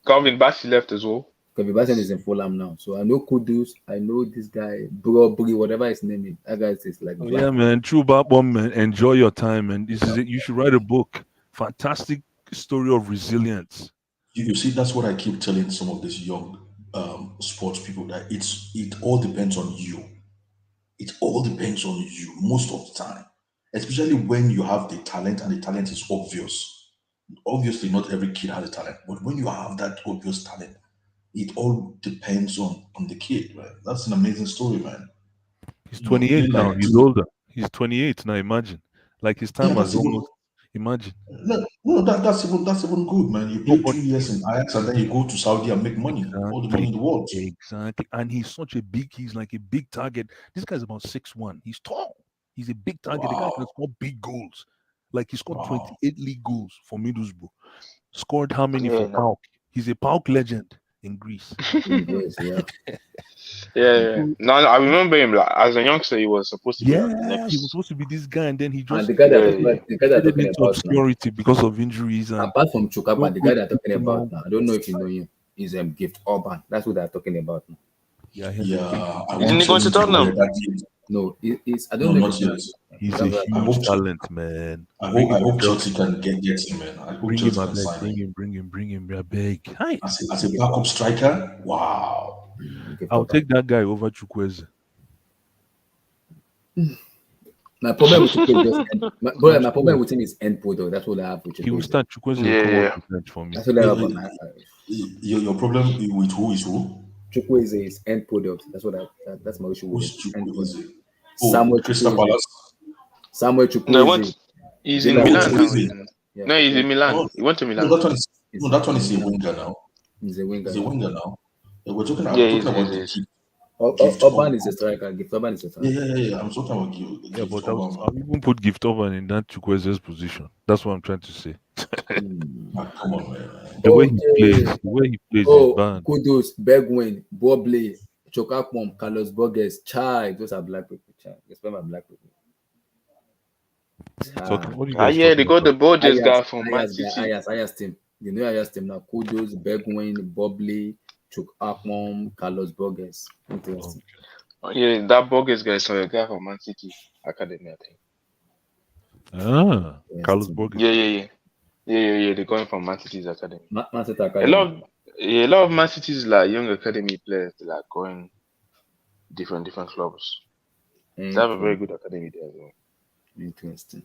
Calvin Bassey left as well. Kevin Bassett is in Fulham now, so I know Kudus. I know this guy, Buri, whatever his name is. That guy is like. Yeah, man. True Babom, man. Enjoy your time, man. This is it. You should write a book. Fantastic story of resilience. You see, that's what I keep telling some of these young sports people, that it all depends on you. It all depends on you most of the time, especially when you have the talent and the talent is obvious. Obviously, not every kid has a talent, but when you have that obvious talent, it all depends on the kid, right? That's an amazing story, man. He's You know, 28 playing now. like He's older. He's 28 now. Imagine, like his time yeah, was that's even almost. Imagine. no, that's even good, man. You No, play but 2 years in Ajax and then you go to Saudi and make money, all the money in the world. Exactly. And he's like a big target. This guy's about 6'1". He's tall. He's a big target. The guy can score big goals. Like he scored 28 league goals for Middlesbrough. Scored how many for PAOK? He's a PAOK legend in Greece. Yeah. No, I remember him. Like as a youngster, he was supposed to be like the next. He was supposed to be this guy, and then he just and the guy that talking into about obscurity because of injuries. And apart from Chukapa, the guy they're talking about now, I don't know if you know him. He's Gift Urban. That's what they're talking about now. I Isn't he going to Tottenham? No, it's I don't know. Not yet. He's a huge talent, man. I hope Chelsea can get him, man. I hope Chelsea can sign him. Bring him, big. Hi. As a backup striker, wow. I'll take that guy over Chukwueze. My problem with Chukwueze my problem with him is end product. That's what I have with Chukwueze. He will start Chukwueze for me. That's what I have. Your problem with who is who? Chukwueze is end product. That's my issue with Chukwueze? Samuel Chukwueze. No, he's in Milan now. No, he's in Milan. He went to Milan. That one is a winger now. He's a winger now. We're talking about the Urban is a striker. Gift Urban is a striker. Yeah. I'm talking about Gift. Yeah, but I'll even put Gift Urban in that Chukwueze's position. That's what I'm trying to say. Come on, man. The way he plays is bad. Kudos, Bergwijn, Bobley, Chokapom, Carlos Borges, Chai. Those are black people. Chai. Respect my black people. They got the Borges guy from Man City. Ajax team. You know Ajax team now. Kudos, Bergwijn, Bobley, Chokapom, Carlos Borges. Interesting. Yeah, that Borges guy is a guy from Man City Academy, I think. Yes, Carlos Borges. Yeah. They're going from Man City's academy. Man City academy. A lot of Man City's like young academy players, like going different clubs. They have a very good academy there as well. Interesting.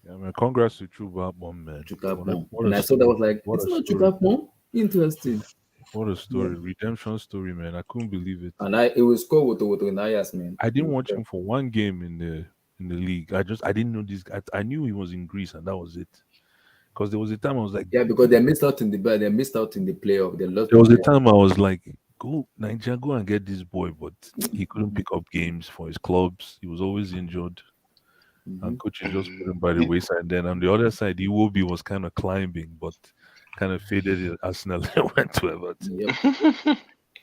Yeah, man. Congrats to Chukapom, man. And I saw that was like, it's not Chukapom. Interesting. What a story, redemption story, man! I couldn't believe it. And it was scored with Nayas, man. I didn't watch him for one game in the league. I didn't know this guy. I knew he was in Greece, and that was it. Because there was a time I was like, because they missed out in the playoff. They lost. There was a time I was like, go Nigeria, go and get this boy, but he couldn't pick up games for his clubs. He was always injured. And coaches just put him by the wayside. Then on the other side, Iwobi was kind of climbing, but kind of faded in Arsenal and went to Everton. Yep.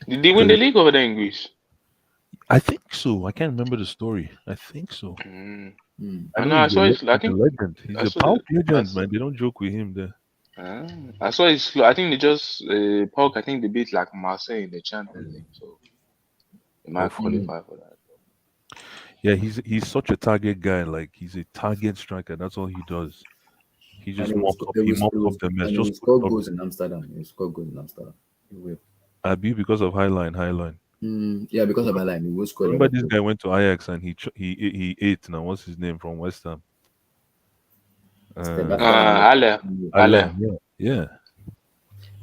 Did they win the league over there in Greece? I think so. I can't remember the story. I think so. I know. I saw his. I think legend. He's a PAOK legend, man. They don't joke with him there. I saw his. I think they just PAOK. I think they beat like Marseille in the Champions League, so they might qualify for that. Yeah, he's such a target guy. Like he's a target striker. That's all he does. He just mops up the mess. He scored goals in Amsterdam. He will. Abi because of Highline. Yeah, because of Highline, he will score. Remember this guy went to Ajax and he ate. Now what's his name from West Ham? Ale. Yeah.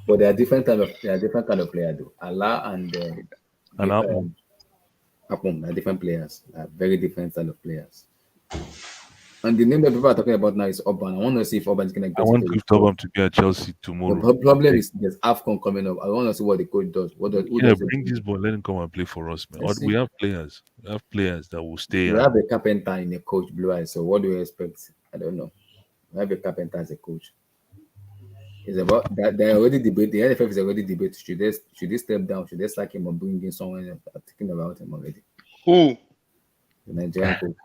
But they are different kind of player though. Allah and Apom are different players. Are very different style of players. And the name that people are talking about now is Urban. I want to see if Urban is going to get. I want Gift Urban to be at Chelsea tomorrow. The problem is there's AFCON coming up. I want to see what the coach does. Bring this boy. Let him come and play for us, man. We have players. We have players that will stay. We have a carpenter in a coach, Blue Eyes. So what do you expect? I don't know. We have a carpenter as a coach. It's about that they already debate. The NFF is already debate. Should they step down? Should they sack him or bring in someone else? I'm thinking about him already. Who? The Nigerian coach,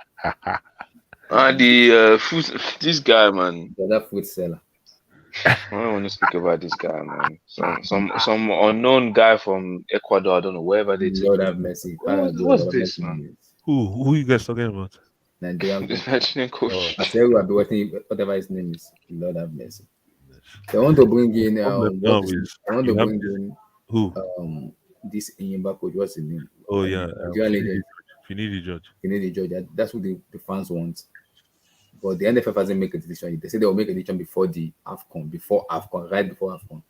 The food. This guy, man. the other food seller. I don't want to speak about this guy, man. Some unknown guy from Ecuador. I don't know wherever they take Lord him. have mercy. What's this, man? Who you guys talking about? Nigerian This coach. Nigerian Oh, coach. I say we will be working whatever his name is. Lord have mercy. So I want to bring in Problem now is I want to you have bring this- in who? this Inyemba coach. What's his name? Oh yeah, Nigerian legend. Finidi Judge. Finidi George. That's what the fans want. But the NFF hasn't made a decision. They say they will make a decision before AFCON, right before AFCON.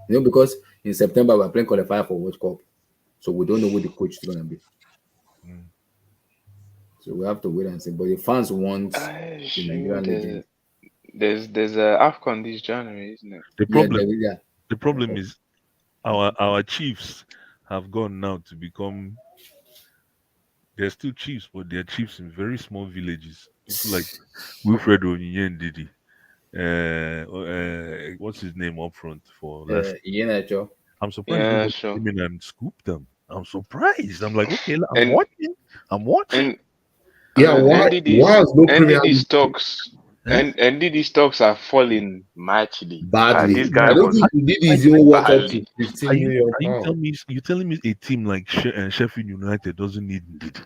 You know, because in September we're playing qualifier for World Cup, so we don't know who the coach is gonna be. So we have to wait and see. But the fans want the Nigerian legend. There's a AFCON this January, isn't it? The problem is our chiefs have gone now to become. They're still chiefs, but they're chiefs in very small villages. People like Wilfred Onyinye and Didi. What's his name up front for last? I'm surprised they came in and scooped them. I'm surprised. I'm like, okay, I'm watching. NDD stocks. And Didi stocks are falling mightily. Badly. This guy I don't think Didi is even worth up to 15 million pounds. You telling me a team like Sheffield United doesn't need Didi?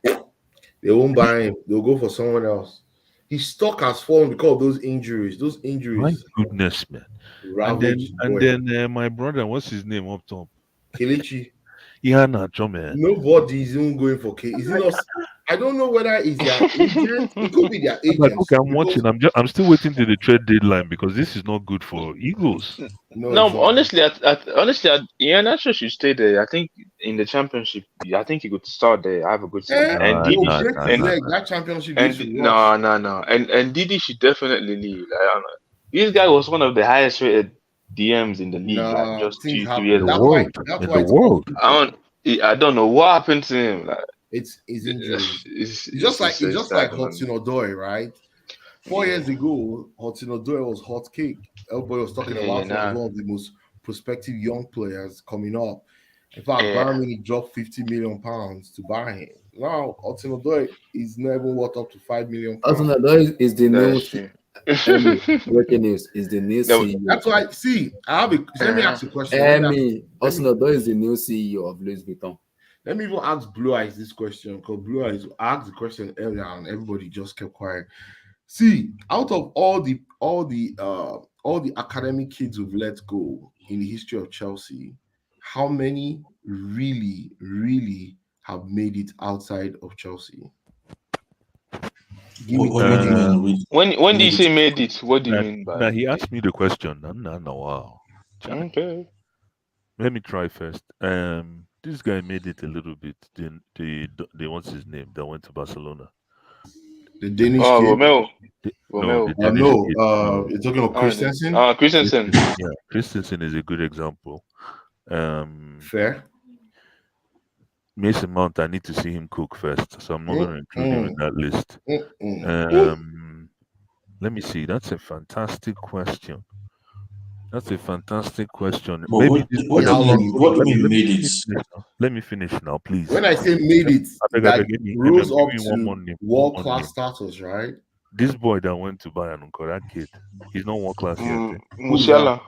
They won't buy him. They'll go for someone else. His stock has fallen because of those injuries. Those injuries. My goodness, man. And then my brother, what's his name up top? Kelechi. Yeah, Nacho, man. Nobody is even going for K. Is it not? I don't know whether it's their agent. It could be their agent. Like, okay, I'm watching. I'm still waiting to the trade deadline because this is not good for Eagles. No, honestly, Ian Nacho should stay there. I think in the championship, I think he could start there. Have a good season. That championship. And Didi should definitely leave. I don't know. This guy was one of the highest rated DMs in the league, like just 2 years ago. In the world. I don't know what happened to him. Like, it's injuries. It's just like Hudson Odoi, right? 4 years ago, Hudson Odoi was hot cake. Everybody was talking about him as one of the most prospective young players coming up. In fact, Bayern Munich dropped 50 million pounds to buy him. Now, Hudson Odoi is not even worth up to 5 million pounds. Hudson Odoi is the new breaking news is the new CEO. That's why. See, let me ask you a question. Hudson Odoi is the new CEO of Louis Vuitton. Let me even ask Blue Eyes this question, because Blue Eyes asked the question earlier and everybody just kept quiet. See, out of all the academic kids who've let go in the history of Chelsea, how many really, really have made it outside of Chelsea? When do you say made it? What do you mean by? Now he asked me the question. Wow. Okay. Let me try first. This guy made it a little bit. The what's his name that went to Barcelona? The Danish kid. Romeo. You're talking about Christensen? Christensen. Yeah, Christensen is a good example. Fair. Mason Mount, I need to see him cook first, so I'm not going to include him in that list. Let me see. That's a fantastic question. Maybe let me finish now, please. When I say made it, that rose up to world-class status, right? This boy that went to Bayern, that kid, he's not world-class yet. Musiala.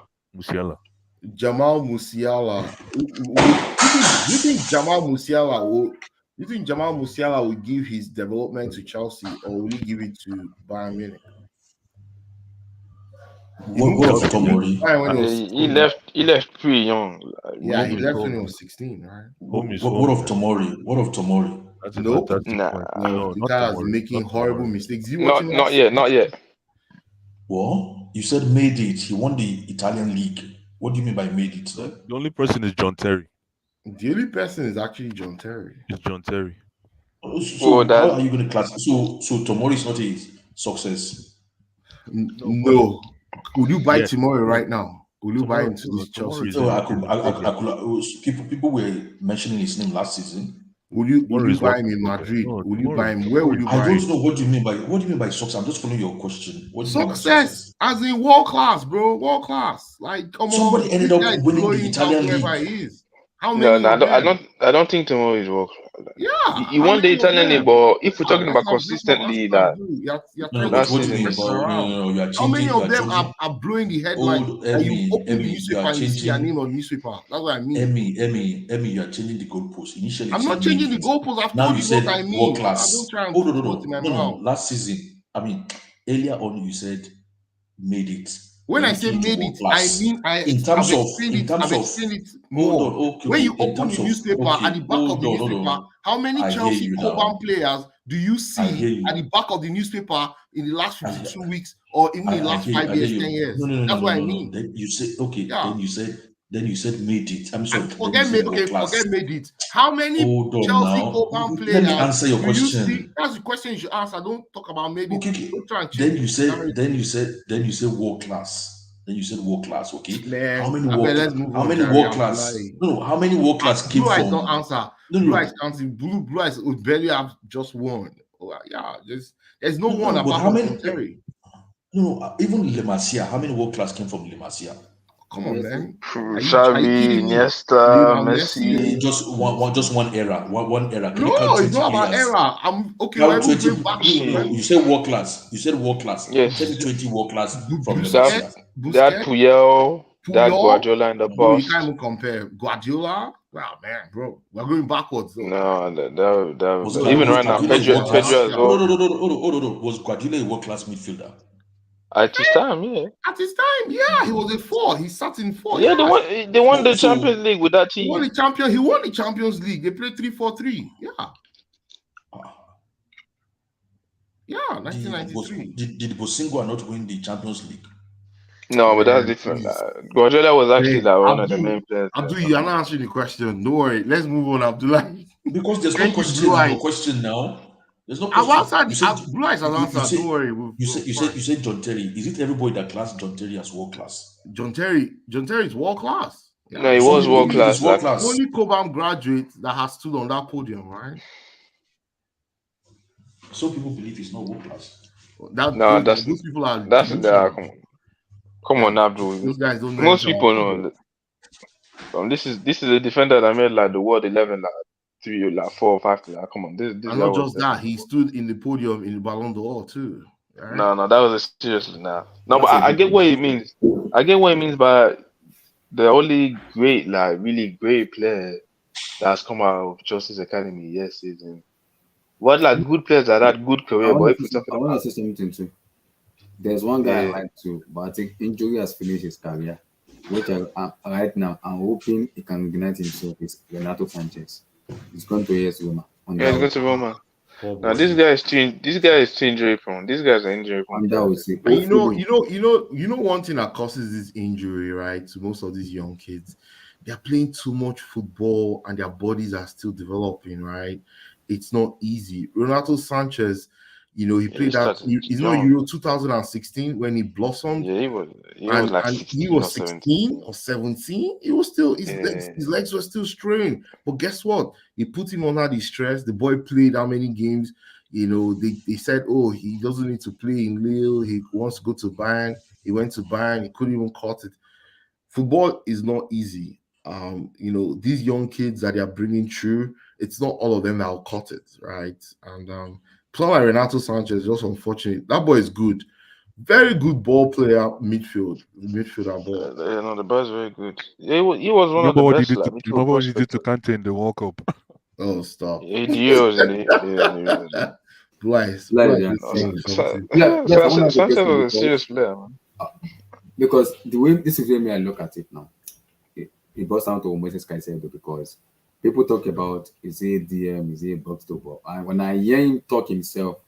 Jamal Musiala. You think Jamal Musiala will give his development to Chelsea, or will he give it to Bayern Munich? He left pretty young. Yeah, he left when he was 16, right? What of Tomori? Nope. No, Peter is making horrible mistakes. Not yet. Well, you said made it. He won the Italian league. What do you mean by made it? The only person is John Terry. The only person is actually John Terry. It's John Terry. So how are you going to class? So Tomori is not a success. No. Would you buy Tomori right now? Will you buy into this Chelsea? So people were mentioning his name last season. Will you Tomorrow is buy him work in in progress. Madrid? No, Will you tomorrow buy is him? Where will you I buy don't him? know what do you mean by success. I'm just following your question. What do you mean by Success, as in world class, bro. World class. Like, come Somebody on, ended this up guy is winning the blowing out Italian wherever league. he is. How No, many no, of them? I don't think tomorrow is work. Yeah, You how won the many of Italian league, them? but if we're Yeah, talking about that's what I'm consistently, asking that you. You're No, trying but to last what flip do the you season mean question about around. you are How many changing? You of are them changing. are blowing the headline? Old That you Emmy, open the you newspaper are and you see your name changing. on the newspaper. That's what I mean. Emmy, you are changing the goalpost. Initially, you I'm said not made changing the it. goalposts. I've Now told you you what said I world mean. Don't class. try and Oh put words in my mouth. Last season, earlier on you said made it. When Then I you say changed to made world it, I class. mean I've explained it. I've explained it hold more. on, When you in open terms the of newspaper at the back of the hold newspaper, on. how many I hear Chelsea you Coban now. players do you I see hear you. at the back of the newspaper in the last 52 weeks or in the last 5 years, 10 years? That's what I mean. Then you say okay. Yeah. Then you said made it. I'm sorry. Forget made it. How many Hold on Chelsea now. Coban players Let me answer your do you question. see? That's the question you should answer. Don't talk about made it. Okay. Don't try and Then change you it. said world class. Then you said world class. Okay. Man, How many let's move on, Jerry. world class? No, how many world class came Blue Eyes from? don't answer. Blue Eyes counting. Blue Eyes would barely have just one. Oh, yeah, there's no one apart from John Terry. No, even Le Masia. How many world class came from Le Masia? Come on, man. Xavi, Iniesta, Messi. Just one era. One era. Can No, you count it's 20 not about players? era. I'm okay. Count We're 20. going back. No. You said world class. Yes. Tell me 20 world class from Le That Masia. Puyol, that Guardiola in the Bro, you bust. can't even compare Guardiola. Wow, man, bro, we're going backwards though. No, Was even right now, Pedro as well. No. Was Guardiola a world class midfielder? At his time, yeah. At his time, yeah, he was a 4. He sat in 4. Yeah, they won the Champions League with that team. He won the Champions League. They played 3-4-3. Yeah. Yeah, 1993. Did Bosingo not win the Champions League? No, but that's different. Guardiola was actually one of the main players. Abdul, you're not answering the question. Don't worry. Let's move on, Abdullah. Because there's no question in your question now. There's no question. Blue Eyes has answered. Don't worry. You said John Terry. Is it everybody that class John Terry as world class? John Terry is world class. Yeah. No, he was world class. Only Coban graduate that has stood on that podium, right? Some people believe he's not world class. Those people are. Come on, Abdul. Those guys don't know. Most people know. This is a defender that made like the world 11, like 3, like 4 or 5. Like, come on, this. And not just that, he stood in the podium in the Ballon d'Or too. Right? No, that was a seriously now. No, but I get what it means. I get what it means by the only great, like really great player that's come out of Chelsea's academy season. What like good players that had good career, but if we're talking I want to say something too. There's one guy I like to, but I think injury has finished his career. Which right now I'm hoping he can ignite himself. Is Renato Sanchez. He's going to AS Roma. Yeah, he's going to Roma. Now this guy is too injury prone. These guys are injury prone. You know one thing that causes this injury, right? To most of these young kids, they're playing too much football and their bodies are still developing, right? It's not easy. Renato Sanchez, he played that. He's not Euro 2016 when he blossomed. Yeah, he was like 16 or 17. He was still his legs were still strained. But guess what? He put him under the stress. The boy played how many games? They said, oh, he doesn't need to play in Lille. He wants to go to Bayern. He went to Bayern. He couldn't even cut it. Football is not easy. These young kids that they are bringing through, it's not all of them that will cut it, right? And player like Renato Sanchez, just unfortunate. That boy is good. Very good ball player, midfielder ball. No, the boy's very good. Yeah, he was one of the best. Remember what he did to Kante in the World Cup? Oh, stop. Sanchez was a serious player, man. Because this is the way I look at it now. It boils down to Moses Caicedo because people talk about is he DM, is he a box to ball? And when I hear him talk himself,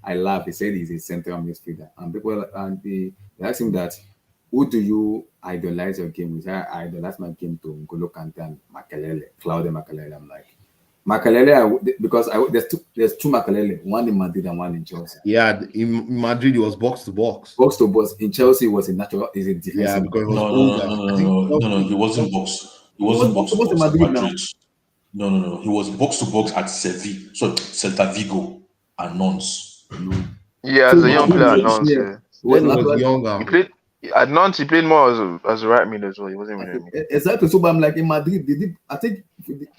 I laugh. He said he's a central midfielder. And people they ask him that, who do you idolize your game with? I idolize my game to N'Golo Kante and Claudio Makelele. I'm like, Makelele, because there's two Makelele, one in Madrid and one in Chelsea. Yeah, in Madrid it was box to box. Box to box. In Chelsea it was a defensive. Yeah, because it was no, he wasn't box. He wasn't box to box in Madrid. No. He was box to box at Celta Vigo and Nons. Yeah, So as a he young was player at not Nantes, here. yeah. He was When he was naturally younger. He played at Nantes. He played more as a right mid as well. He wasn't really a mid. exactly. So, but I'm like in Madrid. I think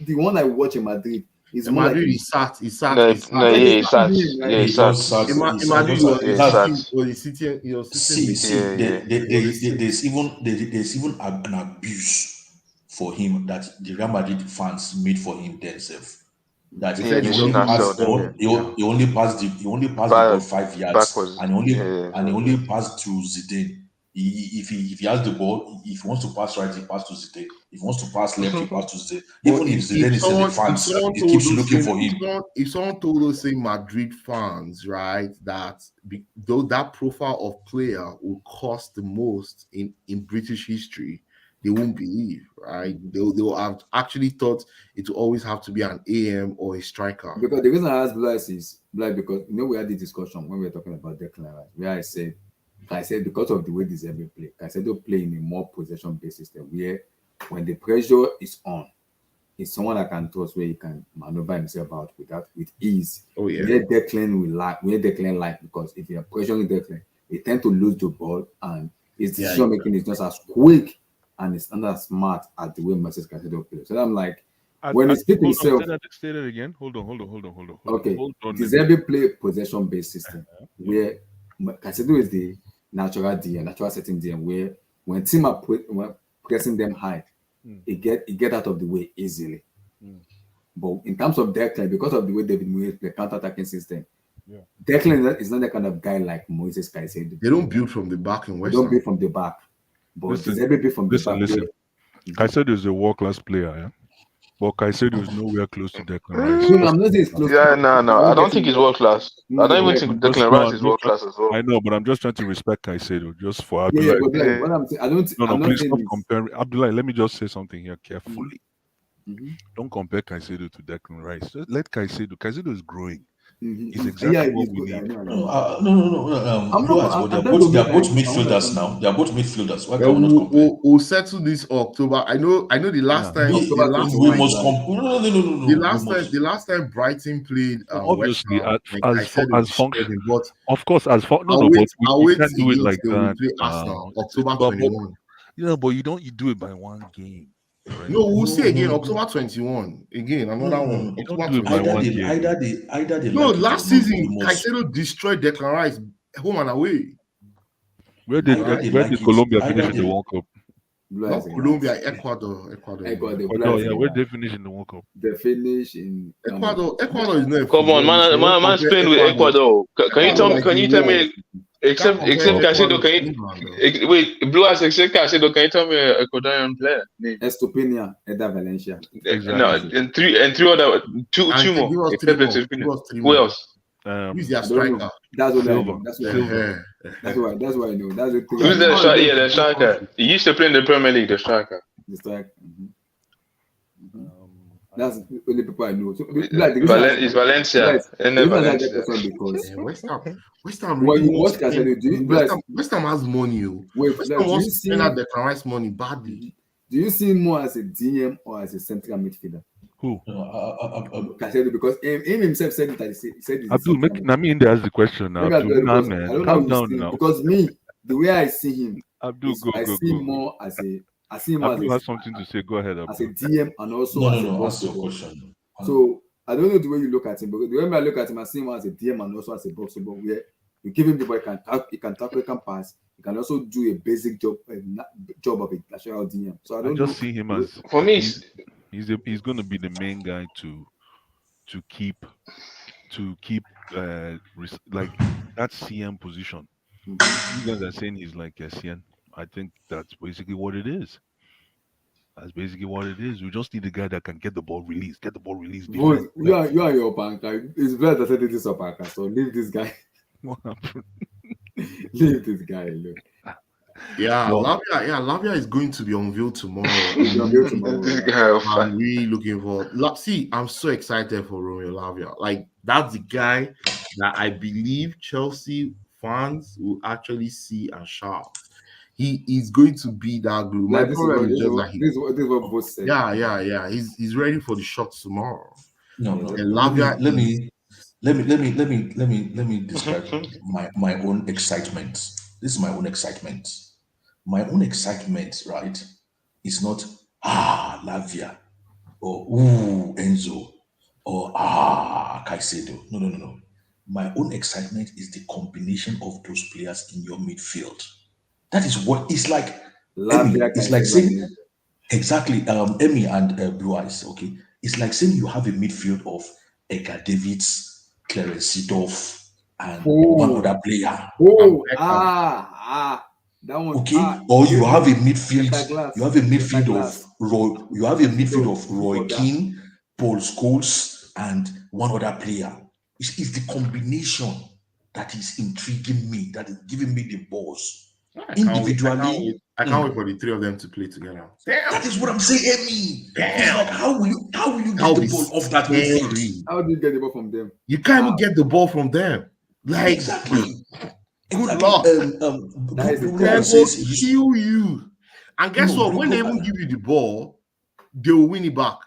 the one I watch in Madrid is In more Madrid, like he sat. No, no, yeah, yeah, they he started sat. him, Yeah, right? he He sat. just sat. In Madrid, Yeah, he sat. he was sitting. See, Yeah, there's even an abuse for him that the Real Madrid fans made for him themselves. That They yeah. said he he They should only doesn't not move sell passed, them. forward. Yeah. he only passed the ball Back, 5 yards, backwards. and Yeah, he only passed to Zidane. If he has the ball, if he wants to pass right, he pass to Zidane. If he wants to pass left, he pass to Zidane. But Even if Zidane is in the fans, he keeps looking for him. if someone told those same Madrid fans, right, that though that profile of player will cost the most in British history, they won't believe, right? They'll have actually thought it will always have to be an AM or a striker. Because the reason I asked Blythe is because we had the discussion when we were talking about Declan Rice, where I said because of the way this ever play, Caicedo play in a more possession-based system where when the pressure is on, it's someone that can trust where he can maneuver himself out with ease. Oh yeah. Where Declan like because if you're pressuring Declan, they tend to lose the ball and his decision making is just as quick and it's not as smart as the way Moses Caicedo plays. So I'm like, when he speaks himself, say that again. Hold on. okay, Hold on. Deserve play possession-based system where Caicedo is the natural DM, natural setting DM, where when team are pressing them high, it get out of the way easily. But in terms of Declan, because of the way David Moyes play counter-attacking system, Declan is not the kind of guy like Moises Caicedo. They don't build from the back in West They don't Ham. build from the back. But Listen, build from the back. Listen. Caicedo is a world-class player, yeah? But Caicedo is nowhere close to Declan Rice. No, I'm not saying it's close. Yeah, no. I don't think he's world class. I don't even think Declan Rice is world class as well. I know, but I'm just trying to respect Caicedo just for Yeah, Abdullah. but like, what I'm saying, I don't. No, I'm not please saying stop it's- comparing. Abdullah, let me just say something here carefully. Mhm. Don't compare Caicedo to Declan Rice. Just let Caicedo is growing. Mhm. It's exactly what he's we good. I need. know. No. They're both midfielders now. They are both midfielders. Why Well, can we not compare? we'll settle this October. I know. The last time. The last time Brighton played. Obviously, West Ham, as function. but Of course, as fun. No, I'll but wait we can't do it like till we that. play Arsenal, October But 21. but you do it by one game. Right? No, we'll see again October 21. Again, another one. You October don't do it by 21. one game. Either they No, like it last or not, season, Caicedo destroyed Declan Rice home and away. Where did Colombia finish in the World Cup? Not Colombia, Ecuador. Yeah, where did they finish in the World Cup? They finish in Ecuador is not. Come on, man, Spain with Ecuador. Can you tell me? Except Caicedo, wait, Blue Eyes, except Caicedo, can you tell me a Ecuadorian player name? Estupinian, Eda Valencia. Exactly. No, and three other two more. Except Estupinian. Who else? Who's their striker? That's what I know. Silva. That's why I know. That's the thing. Who's the striker? Yeah, the striker. He used to play in the Premier League. The striker. The striker. That's the only people I know. So, it's Valencia. And Valencia. Because West Ham. When you watch Caicedo, West Ham has money. West Ham wants to spend out the Declan Rice money badly. Do you see him more as a DM or as a central midfielder? Who? Caicedo, because him himself said it. He said Abdul, me in there ask the question now. Abdul, man, calm down now. Because me, the way I see him, Abdul, I see him more as a. I see him Abdul as has something to say. Go ahead, Abdul. As a DM and also as a box your question. So I don't know the way you look at him, because the way I look at him, I see him as a DM and also as a box ball, where you give him the ball, he can tackle, he can pass, he can also do a basic job of a natural DM. So I just see him as, for me, he's going to be the main guy to keep like that CM position. You guys are saying he's like a CN. I think that's basically what it is. That's basically what it is. We just need a guy that can get the ball released. You are your banker. It's better that it is a banker. So leave this guy. What happened? Leave this guy alone. Yeah, Lavia is going to be unveiled tomorrow. I'm really looking for. See, I'm so excited for Romeo Lavia. Like, that's the guy that I believe Chelsea fans will actually see and shout. he is going to be that glue. My problem is just that this is what both said. Yeah. He's ready for the shots tomorrow. No. And Lavia Let me describe my own excitement. This is my own excitement. My own excitement, right, is not Lavia or Enzo or Caicedo. No. My own excitement is the combination of those players in your midfield. That is what it's like. Lavia, It's like Caicedo, saying exactly. Emmy and Blue Eyes. Okay, it's like saying you have a midfield of Edgar Davids, Clarence Seedorf, and one other player. That one. Okay, or you have a midfield. You have a midfield of Roy. You have a midfield of Roy Keane, Paul Scholes, and one other player. It's the combination that is intriguing me. That is giving me the balls. Individually, I can't wait for the three of them to play together. Damn. That is what I'm saying, Emmy. It's like how will you get the ball off that midfield? How do you get the ball from them? You can't even get the ball from them. Like exactly. Good luck. They will kill you. And guess what? When they even give you the ball, they will win it back.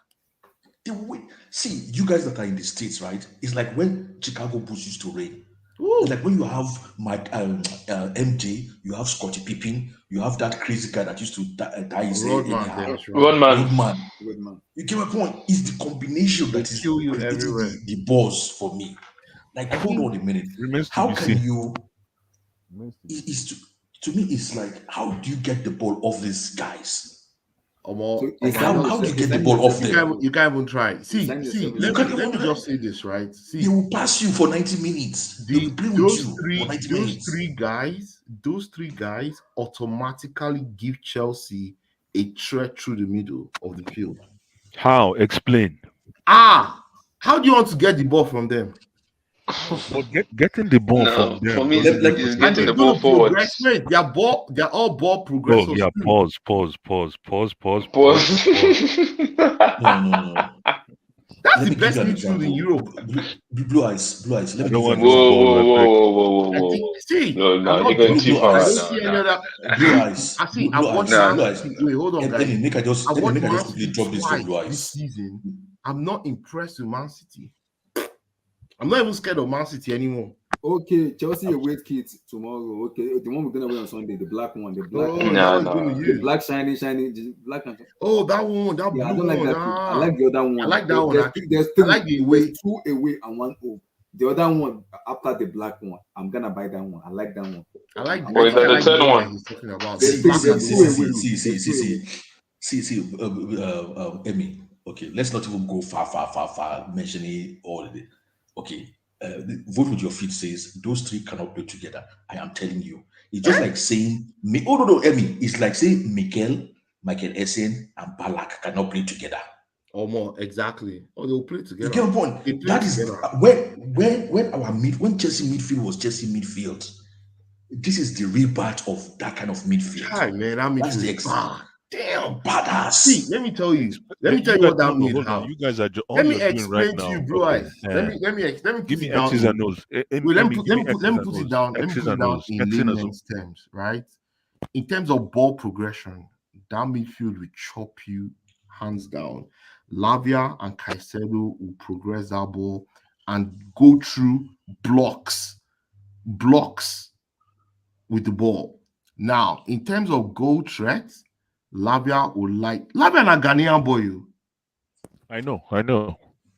They will win. See, you guys that are in the States, right? It's like when Chicago Bulls used to rain. It's like when you have MJ, you have Scottie Pippen, you have that crazy guy that used to die his head anyhow. Rodman. You get my point? It's the combination that is creating the balls for me. Like, hold on a minute. How can you? To me, it's like, how do you get the ball off these guys? How do you get the ball off them? You can't even try. See. Let me just say this, right? See, they will pass you for 90 minutes. They will play with you for 90 minutes. Those three guys automatically give Chelsea a threat through the middle of the field. How? Explain. How do you want to get the ball from them? But getting the ball from them. For me, it's getting the ball forward. They're all ball progressors. Oh, yeah, pause. No. That's the best midfield in Europe. Blue eyes. Let me Whoa. See, no, you're going too far right now. Blue eyes. I see. I've watched Wait, hold on, guys. Make I just quickly drop this for Blue eyes. This season, I'm not impressed with Man City. I'm not even scared of Man City anymore. Okay, Chelsea away kit tomorrow. Okay, the one we're gonna wear on Sunday, the black one, the black. The black shiny, black. Oh, that one, that blue I don't like one. that. I like the other one. I like that one. There's two away and one home. The other one after the black one, I'm gonna buy that one. I like that one. I like the third one. He's talking about. See, Emmy. Okay, let's not even go far mentioning all of it. Okay, vote with your feet says those three cannot play together. I am telling you, it's just like saying me. Oh no, Emmy. It's like saying Michael Essien, and Balak cannot play together. Or more exactly. Or they'll play together. You get my point. That is when Chelsea midfield was Chelsea midfield. This is the real part of that kind of midfield. Hi, man, that midfield is bad. Damn, badass. See, let me tell you what that means. You guys are let me explain to you, bro. Let me give me X's and O's. Let me put it down in layman's terms, right? In terms of ball progression, that midfield will chop you hands down. Lavia and Caicedo will progress that ball and go through blocks with the ball. Now, in terms of goal threats, Lavia and a Ghanaian boy. I know.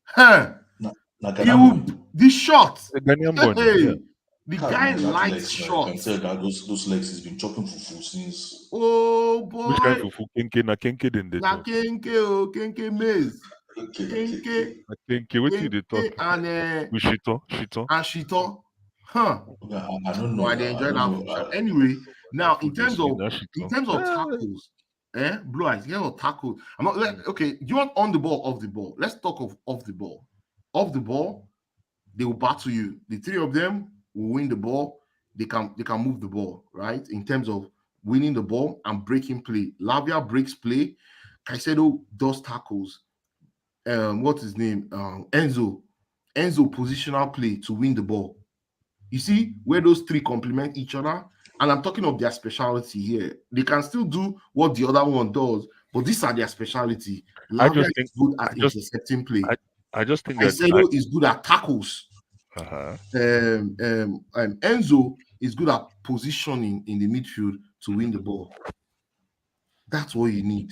Huh? The shot. The Ghanaian boy. The guy likes shots. Those legs has been chopping fufu since. Oh boy. Which kind of fufu? Kenke in the talk. Kenke maize. Kenke, what did they talk? And Shito. Huh. I don't know. I enjoy that. Anyway, now in terms of tackles, Blue Eyes, tackle. I'm not okay. Do you want on the ball, off the ball? Let's talk of off the ball. Off the ball, they will battle you. The three of them will win the ball. They can move the ball, right? In terms of winning the ball and breaking play. Lavia breaks play. Caicedo does tackles. What's his name? Enzo positional play to win the ball. You see where those three complement each other, and I'm talking of their specialty here. They can still do what the other one does, but these are their specialty. Lavia is good at intercepting play. I just think that Caicedo is good at tackles. Enzo is good at positioning in the midfield to win the ball. That's what you need.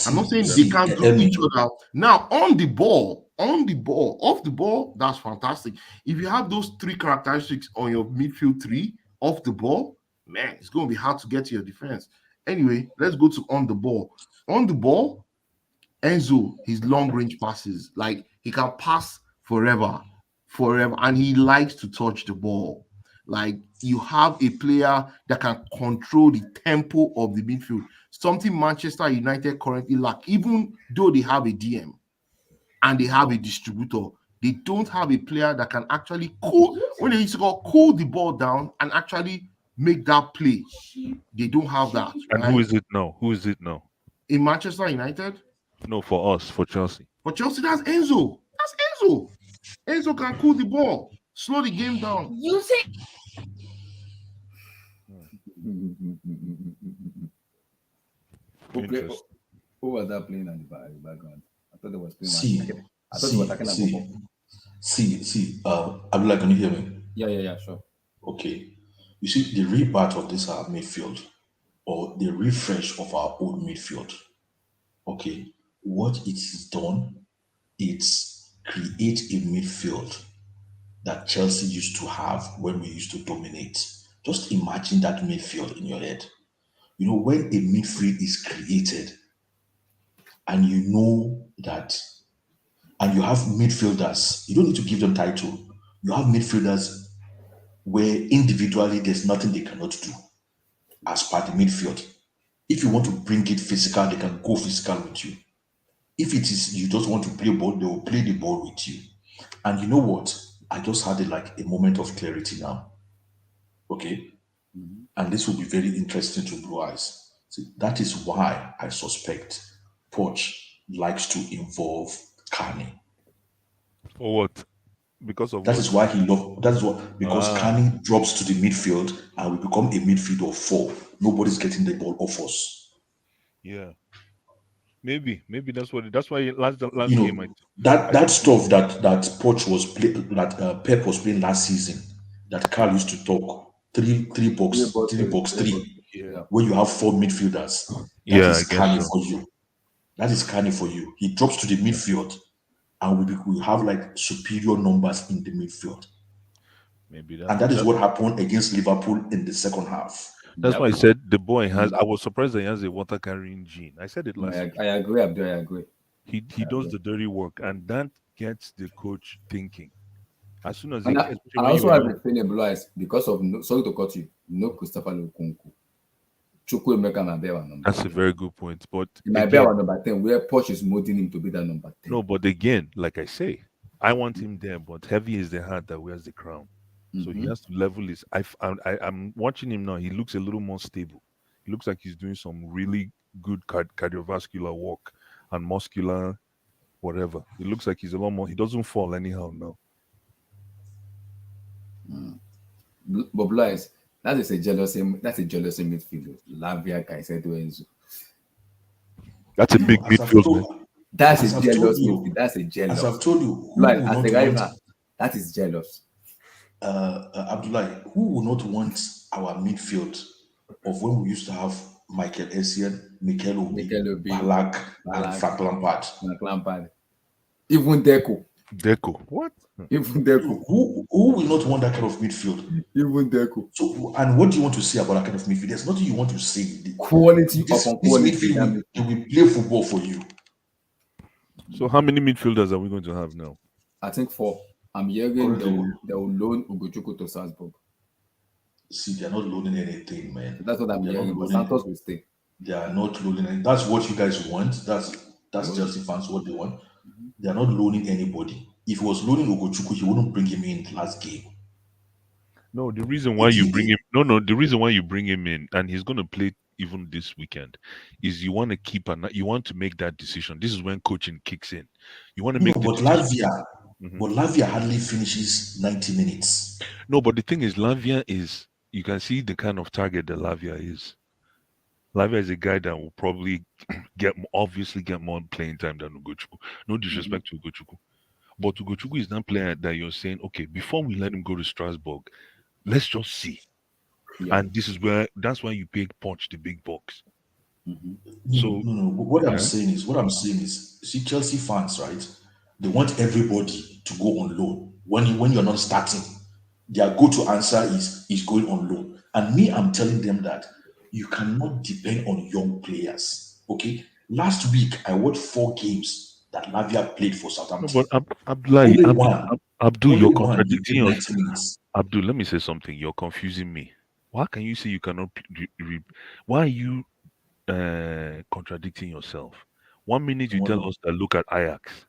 I'm not saying they can't do each other. Now, on the ball, off the ball, that's fantastic. If you have those three characteristics on your midfield three, off the ball, man, it's going to be hard to get to your defense. Anyway, let's go to on the ball. On the ball, Enzo, his long range passes, like he can pass forever, and he likes to touch the ball. Like you have a player that can control the tempo of the midfield, something Manchester United currently lack. Even though they have a DM and they have a distributor, they don't have a player that can actually cool the ball down and actually make that play. They don't have that. And right? who is it now? In Manchester United? No, for us, for Chelsea. For Chelsea, that's Enzo. Enzo can cool the ball, slow the game down. You say. Who was that playing at the background? I thought it was playing. I thought he was attacking. Abdullah, can you hear me? Yeah, sure. Okay. You see, the rebirth of this our midfield, or the refresh of our old midfield. Okay, what it has done, it's create a midfield that Chelsea used to have when we used to dominate. Just imagine that midfield in your head. You know, when a midfield is created, and you know that, and you have midfielders, you don't need to give them title. You have midfielders where individually there's nothing they cannot do as part of the midfield. If you want to bring it physical, they can go physical with you. If it is you just want to play ball, they will play the ball with you. And you know what? I just had a moment of clarity now. Okay? Mm-hmm. And this will be very interesting to Blue Eyes. See, that is why I suspect Poch likes to involve Carney. For what? Because of that is why he loves. That is what, because Carney drops to the midfield and we become a midfield of four. Nobody's getting the ball off us. Yeah, maybe that's what. That's why last you game. That stuff that Poch was that Pep was playing last season. That Carl used to talk three box three. Yeah. Where you have four midfielders. That is Carney for you. That is Carney for you. He drops to the midfield. And we have superior numbers in the midfield. Maybe that is what happened against Liverpool in the second half. That's why I said the boy has. I was surprised that he has a water carrying gene. I said it last week. I agree, Abdul. I agree. He does the dirty work, and that gets the coach thinking. As soon as I also have a feeling, Blue Eyes, because of sorry to cut you, no Christopher Lukunku. That's a very good point. But he might be our number 10, where Poch is molding him to be that number 10. No, but again, like I say, I want him there, but heavy is the heart that wears the crown. Mm-hmm. So he has to level his. I'm watching him now. He looks a little more stable. He looks like he's doing some really good cardiovascular work and muscular, whatever. It looks like he's a lot more. He doesn't fall anyhow now. But Blue Eyes, that's a jealousy midfield. Lavia, Caicedo, Enzo. That's a big midfield. That's a jealous midfield. That's a jealous. As I've told you, as a rival, that is jealous. Abdullah, who would not want our midfield of when we used to have Michael Essien, Mikel Obi, Balak, and Frank Lampard. Even Deco. What? Even Deco. Who will not want that kind of midfield? Even Deco. So, and what do you want to say about that kind of midfield? There's nothing you want to say. Quality this quality. Midfield will play football for you. So, how many midfielders are we going to have now? I think 4. I'm hearing they will loan Ugochukwu to Salzburg. See, they're not loaning anything, man. That's what I'm hearing. But Santos will stay. They are not loaning anything. That's what you guys want. That's Chelsea fans what they want. Mm-hmm. They are not loaning anybody. If he was loaning Ugochukwu, he wouldn't bring him in last game. No, the reason why you bring him. The reason why you bring him in, and he's going to play even this weekend, is you want to keep you want to make that decision. This is when coaching kicks in. You want to make. But Lavia hardly finishes 90 minutes. No, but the thing is, Lavia is you can see the kind of target that Lavia is. Lavia is a guy that will probably obviously get more playing time than Ugochukwu. No disrespect to Ugochukwu. But Ugochukwu is that player that you're saying, okay, before we let him go to Strasbourg, let's just see. Yeah. And that's why you pay Punch the big bucks. So No. What I'm saying is, see, Chelsea fans, right? They want everybody to go on loan. When you're not starting, their go-to answer is going on loan. And me, I'm telling them that you cannot depend on young players. Okay. Last week, I watched 4 games that Lavia played for no, Southampton. but Abdullahi, Abdul, Only you're one he contradicting played yourself. 90 minutes. Abdul, let me say something. You're confusing me. Why can you say you cannot? Why are you contradicting yourself? 1 minute you tell us that look at Ajax.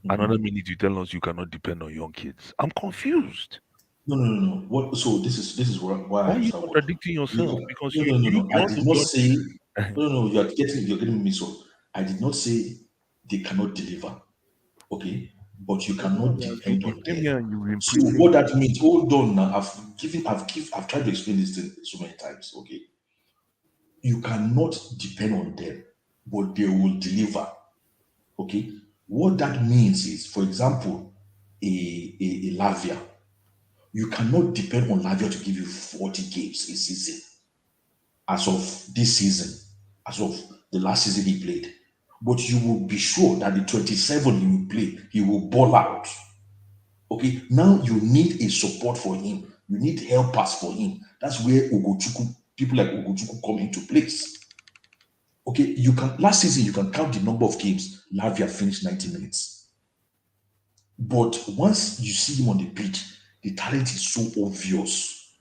Another minute you tell us you cannot depend on young kids. I'm confused. No. What? So this is why Why I are you start what. contradicting yourself? Because No. you I also did not don't. say. No. You're getting me. So I did not say they cannot deliver. Okay, but you cannot You depend on came them. here and you were So preaching. what that means? Hold on now. I've tried to explain this thing so many times. Okay, you cannot depend on them, but they will deliver. Okay, what that means is, for example, a Lavia. You cannot depend on Lavia to give you 40 games a season. As of this season, as of the last season he played. But you will be sure that the 27 he will play, he will ball out. Okay, now you need a support for him. You need helpers for him. That's where people like Ogochukwu come into place. Okay, last season you can count the number of games Lavia finished 90 minutes. But once you see him on the pitch, the talent is so obvious.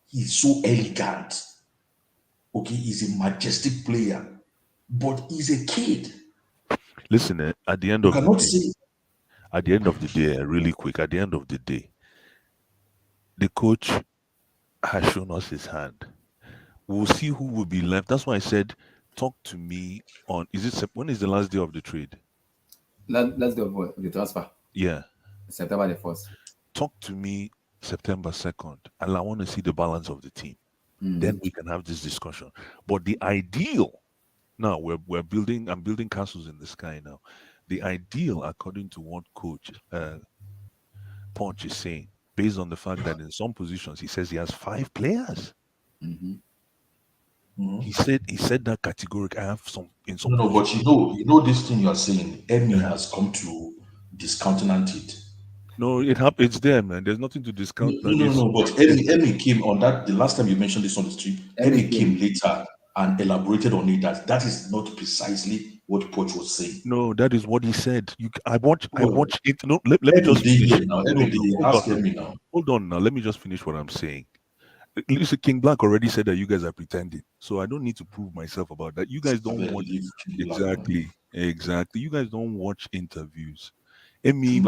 He's so elegant. Okay, he's a majestic player, but he's a kid. Listen, at the end You of the cannot day, say really quick, at the end of the day, the coach has shown us his hand. We'll see who will be left. That's why I said, talk to me on. When is the last day of the trade? Let's do the transfer. Yeah. September the 1st. Talk to me September 2nd, and I want to see the balance of the team. Then we can have this discussion. But the ideal, now I'm building castles in the sky now. The ideal, according to what Coach Punch is saying, based on the fact that in some positions he says he has 5 players. He said that categoric. I have some in some. No, but you know this thing you are saying. Emmy has come to discountenance it. No, it's there, man. There's nothing to discount. No. But Emmy came on that the last time you mentioned this on the street. Emmy came later and elaborated on it that is not precisely what Poch was saying. No, that is what he said. I watch it. No, let me just finish. Hold on now. Let me just finish what I'm saying. Listen, King Black already said that you guys are pretending, so I don't need to prove myself about that. You guys don't watch exactly. You guys don't watch interviews. Emmy is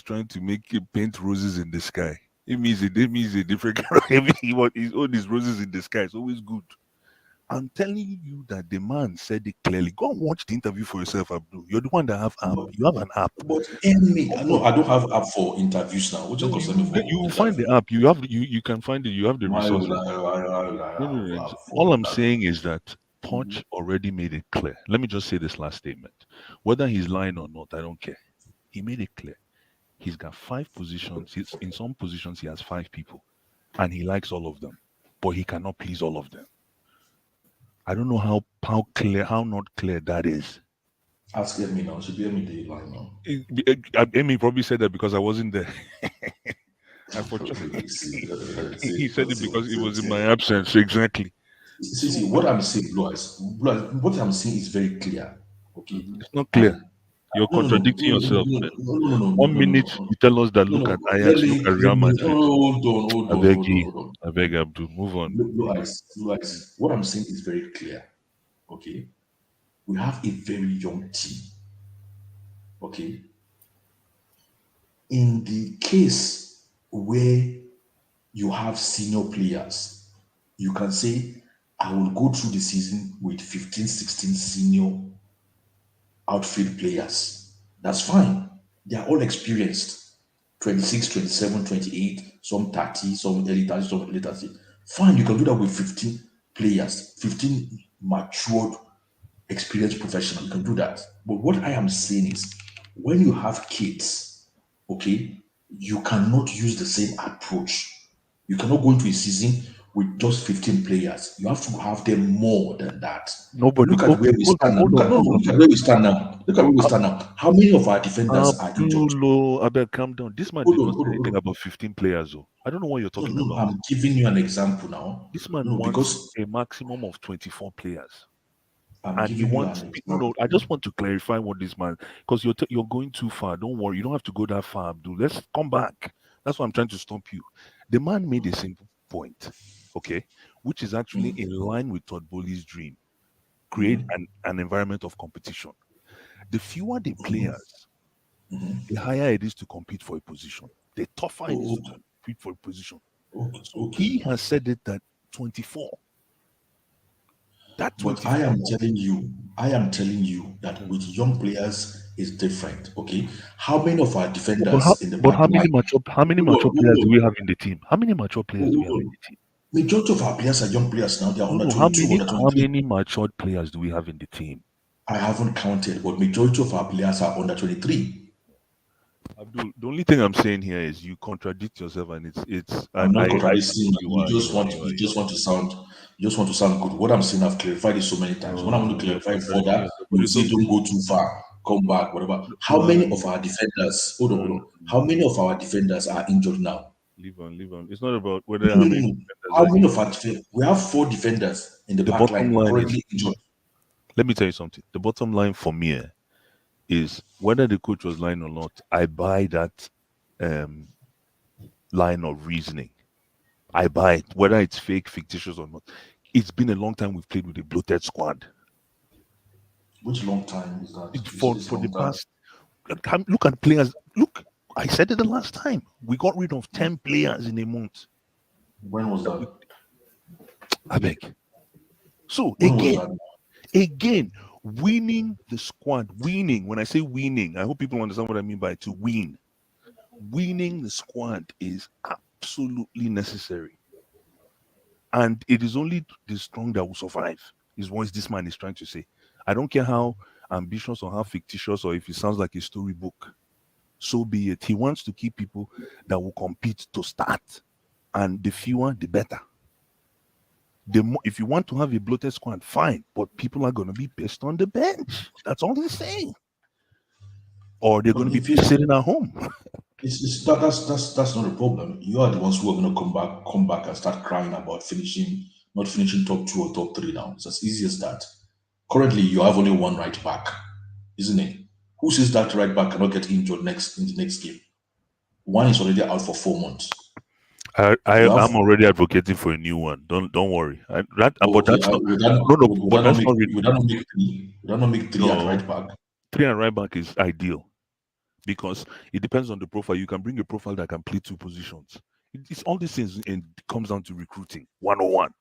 trying to paint roses in the sky. Emmy is a different kind of Emmy. He's all these roses in the sky. It's always good. I'm telling you that the man said it clearly. Go and watch the interview for yourself, Abdul. You're the one that have app. You have an app. But Emmy, I don't have app for interviews now. What you will find the app. You can find it. You have the resources. All I'm saying is that Punch already made it clear. Let me just say this last statement. Whether he's lying or not, I don't care. He made it clear. He's got 5 positions. In some positions, he has 5 people. And he likes all of them. But he cannot please all of them. I don't know how not clear that is. Ask Emmy now. Should be Emmy the line now. Emmy probably said that because I wasn't there. Unfortunately, he said it because it was in my absence. Exactly. See, what I'm saying, what I'm saying is very clear. Okay, it's not clear. You're contradicting yourself. No. 1 minute you tell us that look at Ajax, look at Real Madrid. Hold on. I beg Abdul, move on. What I'm saying is very clear. Okay, we have a very young team. Okay, in the case where you have senior players, you can say, I will go through the season with 15, 16 senior outfield players. That's fine. They are all experienced. 26, 27, 28, some 30, some early 30, some late 30. Fine, you can do that with 15 players, 15 matured, experienced professionals. You can do that. But what I am saying is, when you have kids, okay, you cannot use the same approach. You cannot go into a season with just 15 players. You have to have them more than that. Nobody. Look at where Okay, we hold stand now. on, hold on, hold Look on. at where we stand now. Look at where we stand now. How many of our defenders are injured? Abdullo, Abel, calm down. This man Hold did on, not hold say on, hold anything on. about 15 players, though. I don't know what you're No, talking no, about. I'm giving you an example now. This man No, wants because a maximum of 24 players. I'm And he giving you wants an no, example. I just want to clarify what this man, because you're going too far. Don't worry, you don't have to go that far, Abdul. Let's come back. That's why I'm trying to stop you. The man made a simple point, okay, which is actually in line with Todd Bowley's dream. Create an environment of competition. The fewer the players, the higher it is to compete for a position. The tougher it is to compete for a position. So he has said it that 24. That But 24. I am telling you that with young players is different. Okay, how many of our defenders in the But back how many line? mature players do we have in the team? How many mature players do we have in the team? Majority of our players are young players now. They are No, under no. 22, under How 23. many matured players do we have in the team? I haven't counted, but majority of our players are under 23. Abdul, the only thing I'm saying here is you contradict yourself, and it's. I'm And not I contradicting you. you are, you are, you are, You you just are. want to sound good. What I'm saying, I've clarified it so many times. When I want No, to you're clarify contradicting further, yourself, but you it's say okay. don't go too far, come back, whatever. How No, many of our defenders? Hold on. How many of our defenders are injured now? leave on. It's not about No, whether no, how no, many no. defenders How are many in. of our defenders? We have 4 defenders in the The back bottom line line is, currently injured. let me tell you something. The bottom line for me is whether the coach was lying or not. I buy that line of reasoning. I buy it, whether it's fake, fictitious or not. It's been a long time we've played with a bloated squad. Which long time is that? For the past, look at players. Look, I said it the last time. We got rid of 10 players in a month. When was that? I beg. So When was that? again, winning the squad. Winning. When I say winning, I hope people understand what I mean by to win. Winning the squad is absolutely necessary. And it is only the strong that will survive, is what this man is trying to say. I don't care how ambitious or how fictitious or if it sounds like a storybook. So be it. He wants to keep people that will compete to start. And the fewer, the better. The more, if you want to have a bloated squad, fine. But people are going to be pissed on the bench. That's all they're saying. Or they're going to be sitting at home. That's not a problem. You are the ones who are going to come back and start crying about not finishing top 2 or top 3 now. It's as easy as that. Currently, you have only one right back, isn't it? Who says that right back cannot get injured in the next game? One is already out for 4 months. I'm already advocating for a new one. Don't worry. Would that not make 3 at right back? 3 at right back is ideal because it depends on the profile. You can bring a profile that can play 2 positions. It's all these things, and it comes down to recruiting 101.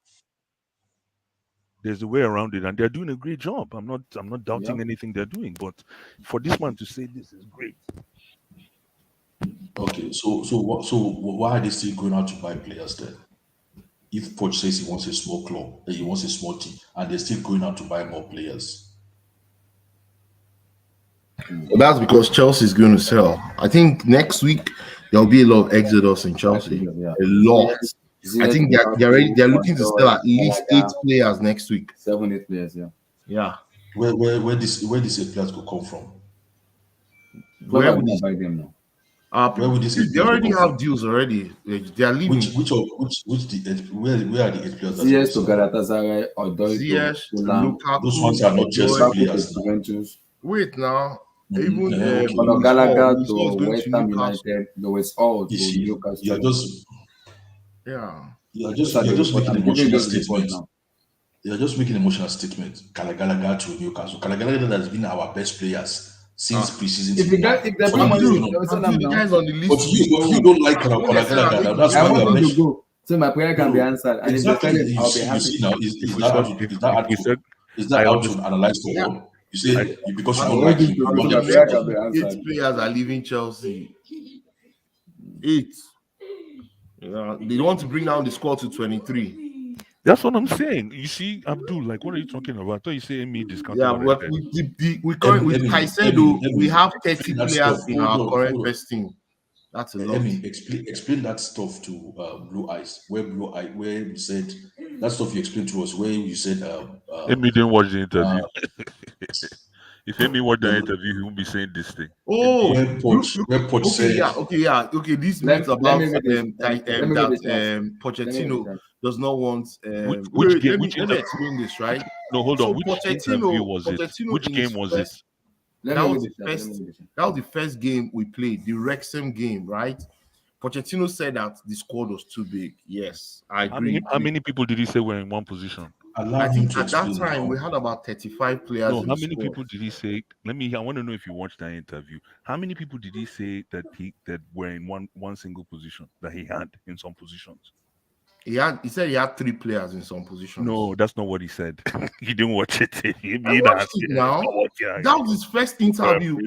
There's a way around it, and they're doing a great job. I'm not doubting anything they're doing, but for this man to say this is great. Okay, so why are they still going out to buy players then? If coach says he wants a small club, he wants a small team, and they're still going out to buy more players. Well, that's because Chelsea is going to sell. I think next week there'll be a lot of exodus in Chelsea. A lot. I think they're looking to sell at least 8 players next week. 7, 8 players, yeah. Where these 8 players could come from? Where would buy them now? Where would this? They already have deals already. They are leaving. Where are the 8 players? CS to Galatasaray or Ziyech, Lukaku. Those ones are not Chelsea players. Wait now. Even Gallagher to West Ham United, Lewis Hall to Newcastle. You're just making emotional statements. You're just making emotional statement. Gallagher to Newcastle. Gallagher has been our best players since preseason. If the guys on the list, but you don't like Gallagher. That's why you are mentioning. So my prayer can be answered. And exactly. I'll be happy. See now, is that how to analyze the world? You say because you don't like him, 8 players are leaving Chelsea. 8. Yeah, they want to bring down the score to 23. That's what I'm saying. You see, Abdul, like, what are you talking about? I thought you say me discounted Yeah, what I but said. we current with Caicedo, we have 30 explain that players stuff. in our current best team. That's a lot. Explain that stuff to Blue Eyes. Where you said that stuff you explained to us. Where you said Amy didn't watch the interview. If Amy watched the interview, he won't be saying this thing. Oh, where Poch said, okay. This Let- myth let about me read this. Let me read that this out. Pochettino does not want. Which game? Let me explain this, right? No, hold So on. Which interview was it? Pochettino Which in game his was first- it? That was the first game we played, the Wrexham game, right? Pochettino said that the squad was too big. Yes, I agree. How many people did he say were in one position? I think at that time we had about 35 players. No, in how the many squad. people did he say? I want to know if you watched that interview. How many people did he say that were in one single position that he had in some positions? He said he had 3 players in some positions. No, that's not what he said. He didn't watch it. I watched it now. That was his first interview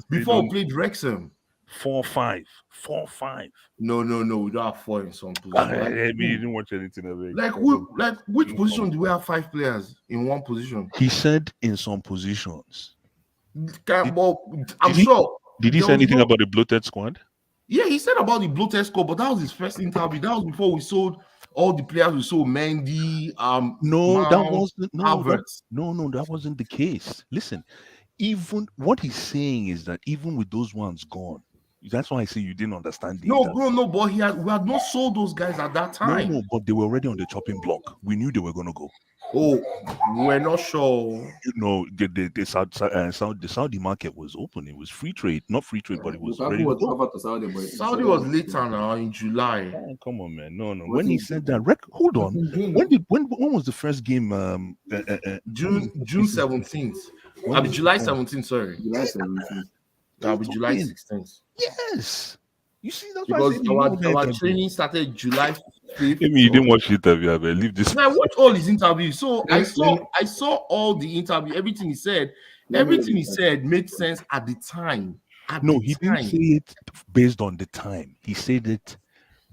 before we played Wrexham. 4-5. No, we don't have 4 in some positions. He didn't watch anything of it. Which position do we have 5 players in one position? He said in some positions. I'm sure. Did he say anything about the bloated squad? Yeah, he said about the bloated squad, but that was his first interview. That was before we sold all the players. We sold Mendy, No, that Mount, wasn't. Havertz. No, that wasn't the case. Listen, even what he's saying is that even with those ones gone, that's why I say you didn't understand. No, but we had not sold those guys at that time. No, but they were already on the chopping block. We knew they were going to go. Oh, we're not sure. You know, the Saudi market was open. It was free trade, not free trade, but it was ready to go. Saudi was later now in July. Oh, come on, man. No. When he said that, hold on. When was the first game? June 17th. I'll be July 17th. Sorry, July 17th. I'll be July 16th. Yes. You see, that's because our training started July 5th. Maybe you didn't watch the interview. I believe this. I watched all his interviews, so I saw all the interview. Everything he said made sense at the time. He didn't say it based on the time. He said it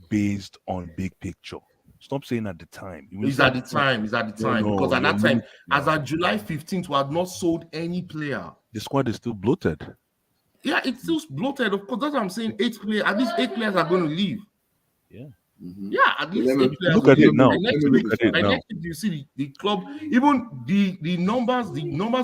based on big picture. Stop saying at the time. It's at the time. Because at that time, as of July 15th, we had not sold any player. The squad is still bloated. Yeah, it's still bloated. Of course, that's what I'm saying. At least 8 players are going to leave. Yeah. Mm-hmm. Yeah, at least 8 players. Look at it now. Next week, you see the club, even the numbers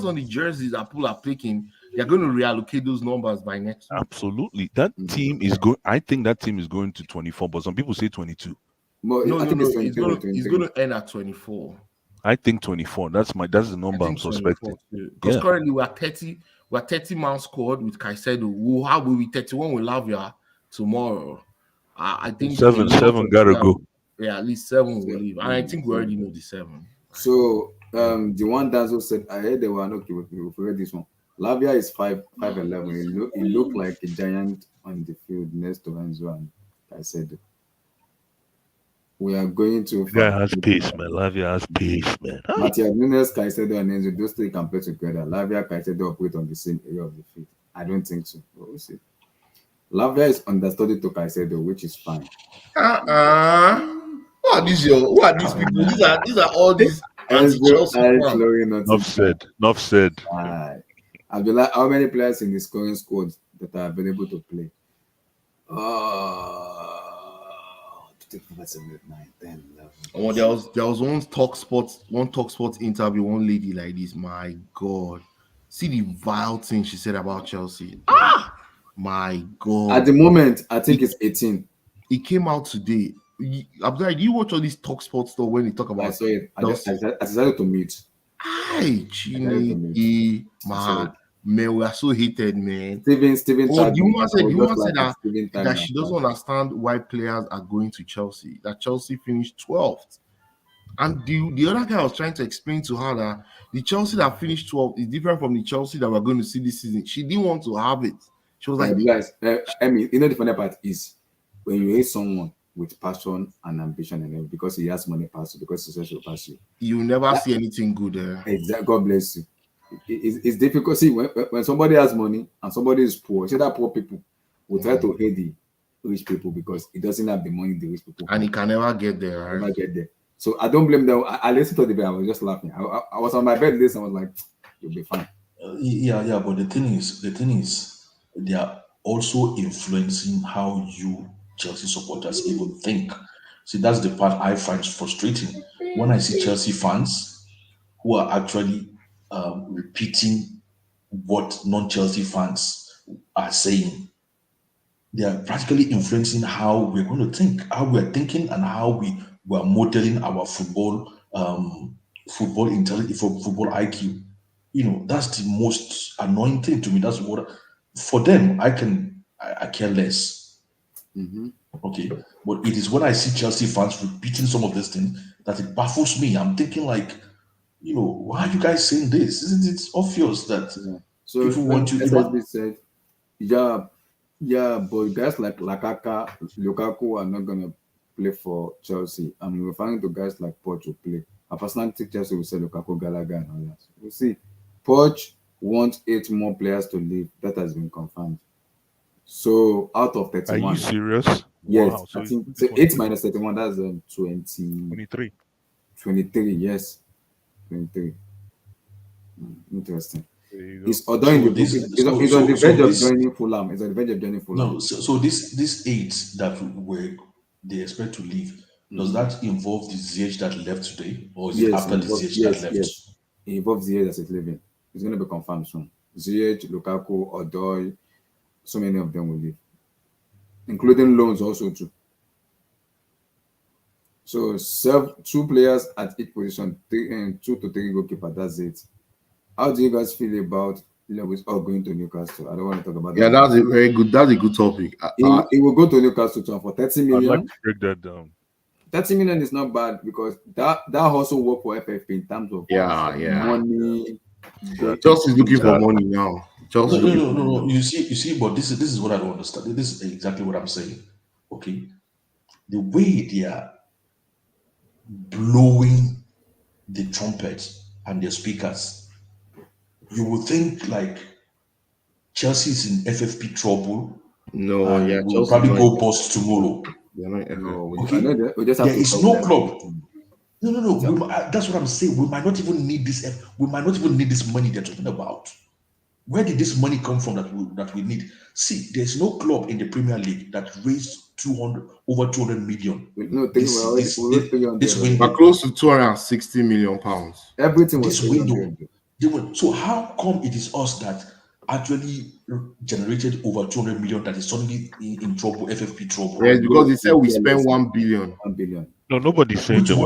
on the jerseys that people are picking, they're going to reallocate those numbers by next week. Absolutely. That team is going. I think that team is going to 24, but some people say 22. No. It's going to end at 24. I think 24. That's the number I'm suspecting. Because currently we are 30. We're 30-man squad with Caicedo. We'll be 31 with Lavia tomorrow. I think 7 gotta go. Yeah, at least 7 will leave. And I think we already know the 7. So the one Danzo said, I heard they were not okay. We forget this one. Lavia is 5'11". He looked like a giant on the field next to Enzo and Caicedo. We are going to. Guy has pace, man. Lavia has pace, man. Matias Nunes, Caicedo, and Enzo, those 3 can play together. Lavia, Caicedo operate on the same area of the field. I don't think so. But we'll see. Lavia is understudy to Caicedo, which is fine. Who are these people? These are all these anti-Chelsea fans. Enough said. I'll be like, how many players in the scoring squad that are available to play? 9, 10, 11. There was one Talksport interview, one lady like this. My God, see the vile thing she said about Chelsea. My God. At the moment, I think it's 18. It came out today. Abdul, do you watch all these Talksport stuff when they talk about? I saw it. I decided to mute. Man, we are so hated, man. Steven. The woman said that she doesn't understand why players are going to Chelsea. That Chelsea finished 12th, and the other guy was trying to explain to her that the Chelsea that finished 12th is different from the Chelsea that we're going to see this season. She didn't want to have it. She was like, guys, I mean, the funny part is when you hate someone with passion and ambition and everything, because he has money pass you, because success will pass you. You never see anything good there. Exactly. God bless you. It's difficult. See, when somebody has money and somebody is poor, see that poor people will try to hate rich people because he doesn't have the money the rich people And he have. can never get there, right? Never get there. So I don't blame them. I listened to the bed. I was just laughing. I was on my bed this. I was like, "You'll be fine." Yeah. But the thing is, they are also influencing how you Chelsea supporters even think. See, that's the part I find frustrating when I see Chelsea fans who are actually repeating what non-Chelsea fans are saying. They are practically influencing how we're going to think, how we're thinking, and how we were modeling our football intelligence, football IQ. That's the most annoying thing to me. That's what for them I care less. Mm-hmm. Okay, but it is when I see Chelsea fans repeating some of these things that it baffles me. I'm thinking like, why are you guys saying this? Isn't it obvious that So people when want you? SSB said, yeah, but guys like Lukaku are not gonna play for Chelsea. I'm referring to guys like Poch who play. I personally think Chelsea will say Lukaku, Gallagher, and all that. We'll see. Poch wants 8 more players to leave. That has been confirmed. So out of Are 31, you serious? yes, Wow. So I it's think so. 8 23. minus 31, that's 20, 23. 23. Yes, 23. Interesting. There you go. He's Odoi in the book. He's on the verge of joining Fulham. He's on the verge of joining Fulham. No, so this 8 that they expect to leave, does that involve the Ziyech that left today, or is it Yes, after the Ziyech that left? yes. It involves Ziyech as it's leaving. It's going to be confirmed soon. Ziyech, Lukaku, Odoi, so many of them will leave, including loans also too. So serve 2 players at each position, 2 to 3 goalkeeper. That's it. How do you guys feel about Lewis going to Newcastle? I don't want to talk about Yeah, that. that's a good topic. He will go to Newcastle too, for 30 I'd million. like to break that down. 30 million is not bad because that also work for FFP in terms of money. Chelsea is looking for money now. Chelsea No. You see, but this is what I don't understand. This is exactly what I'm saying. Okay, the way they are blowing the trumpet and their speakers, you would think like Chelsea is in FFP trouble. No, and yeah, will Chelsea probably not go bust tomorrow. They're not FFP. Okay, we just have there to is talk no them. club. No. That's what I'm saying. We might not even need this. We might not even need this money they're talking about. Where did this money come from that we need? See, there's no club in the Premier League that raised over 200 million. No, This We're window. close to 260 million pounds. Everything was This window. So how come it is us that actually generated over 200 million that is suddenly in trouble, FFP trouble? Yes, because they said we spent 1 billion. 1 billion. No, nobody's saying that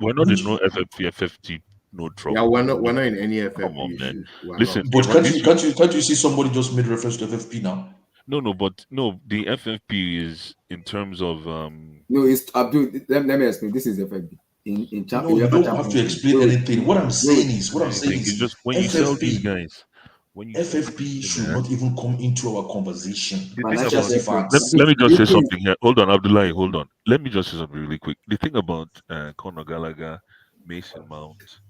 we're not in no FFP, FFT, no trouble. Yeah, we're not in any FFP. Come on, man. issues. Listen, but can't you see somebody just made reference to FFP now? No, but the FFP is in terms of No, it's Abdul. Let me explain. This is FFP. In No, you don't have to explain anything. What I'm saying is it's just when you sell these guys, FFP should not even come into our conversation. Let me just say something here. Hold on, Abdullahi. Hold on. Let me just say something really quick. The thing about Conor Gallagher, Mason Mount,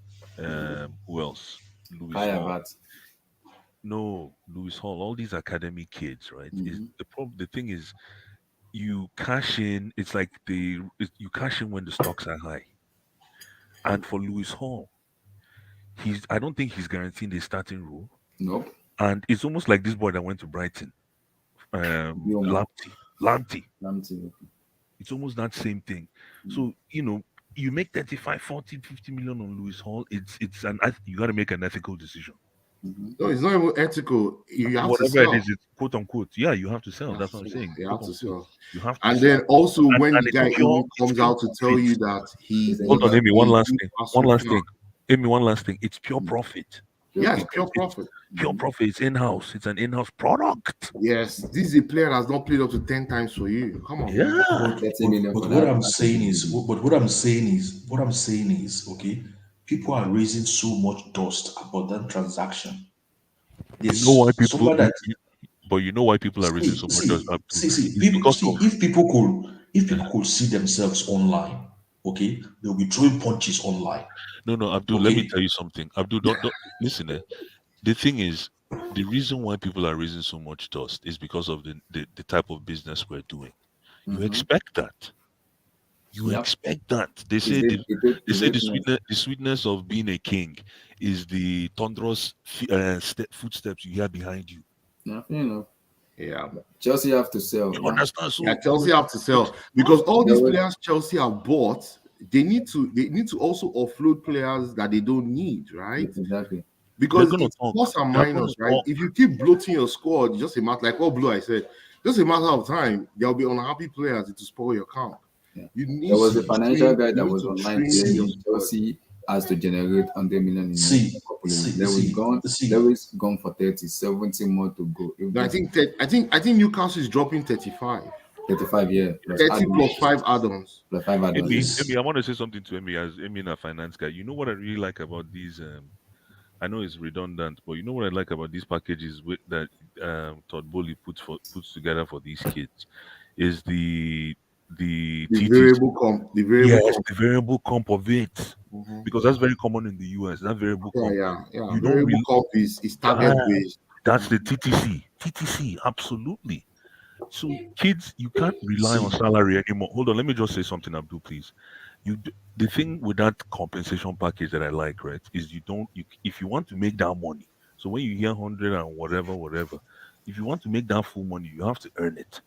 who else? Lewis Hall. No, Lewis Hall. All these academy kids, right? The thing is, you cash in. It's like you cash in when the stocks are high. And for Lewis Hall, I don't think he's guaranteeing the starting role. No. And it's almost like this boy that went to Brighton. Lamptey. It's almost that same thing. So, you make 35, 40, 50 million on Lewis Hall, you got to make an ethical decision. No, it's not even ethical. You have Whatever to sell. it is, it's quote unquote. Yeah, you have to sell. That's what I'm saying. You have to sell. You have to and sell. then also when and the guy even comes out to tell you that he's hold on, Amy, one last thing. Amy, one last thing. It's pure profit. Yeah, it's pure profit. Pure profit. It's in-house. It's an in-house product. Yes, this is a player that's not played up to 10 times for you. Come on. Yeah. But what I'm saying is, okay, people are raising so much dust about that transaction. You know why people? But you know why people are raising so much dust? If people could see themselves online, okay, they'll be throwing punches online. No, Abdul, let me tell you something. Abdul, don't listen. The thing is, the reason why people are raising so much dust is because of the type of business we're doing. You expect that. You Yep. expect that. They Is say it, they say the sweetness of being a king is the thunderous footsteps you hear behind you. Nothing enough. Yeah. Chelsea have to sell. You understand? So Yeah, Chelsea have to sell because all these players Chelsea have bought, they need to also offload players that they don't need, right? Exactly. Because They're gonna it's talk. plus and They're minus, gonna right? talk. If you keep bloating your squad, it's just a matter, like what Blue I said, just a matter of time. There'll be unhappy players to spoil your account. Yeah. You need There was to a financial guy that you need was to online train your saying squad. Chelsea has to generate 100 million in See, a couple of see, weeks. see. Lewis gone for 30, 70 more to go. If No, I think Newcastle is dropping 35. 35, yeah. Plus 30 add-ons. plus 5 add-ons. Plus 5 add-ons. Amy, I want to say something to Amy as Amy, a finance guy. You know what I really like about these? I know it's redundant, but you know what I like about these packages that Todd Bowley puts together for these kids is the TTC. Variable comp. The variable comp of it, because that's very common in the US. That variable comp. Yeah. You Variable don't really, comp is target based. That's the TTC. TTC, absolutely. So kids, you can't rely on salary anymore. Hold on, let me just say something, Abdul, please. The thing with that compensation package that I like, right, is if you want to make that money. So when you hear 100 and whatever, if you want to make that full money, you have to earn it.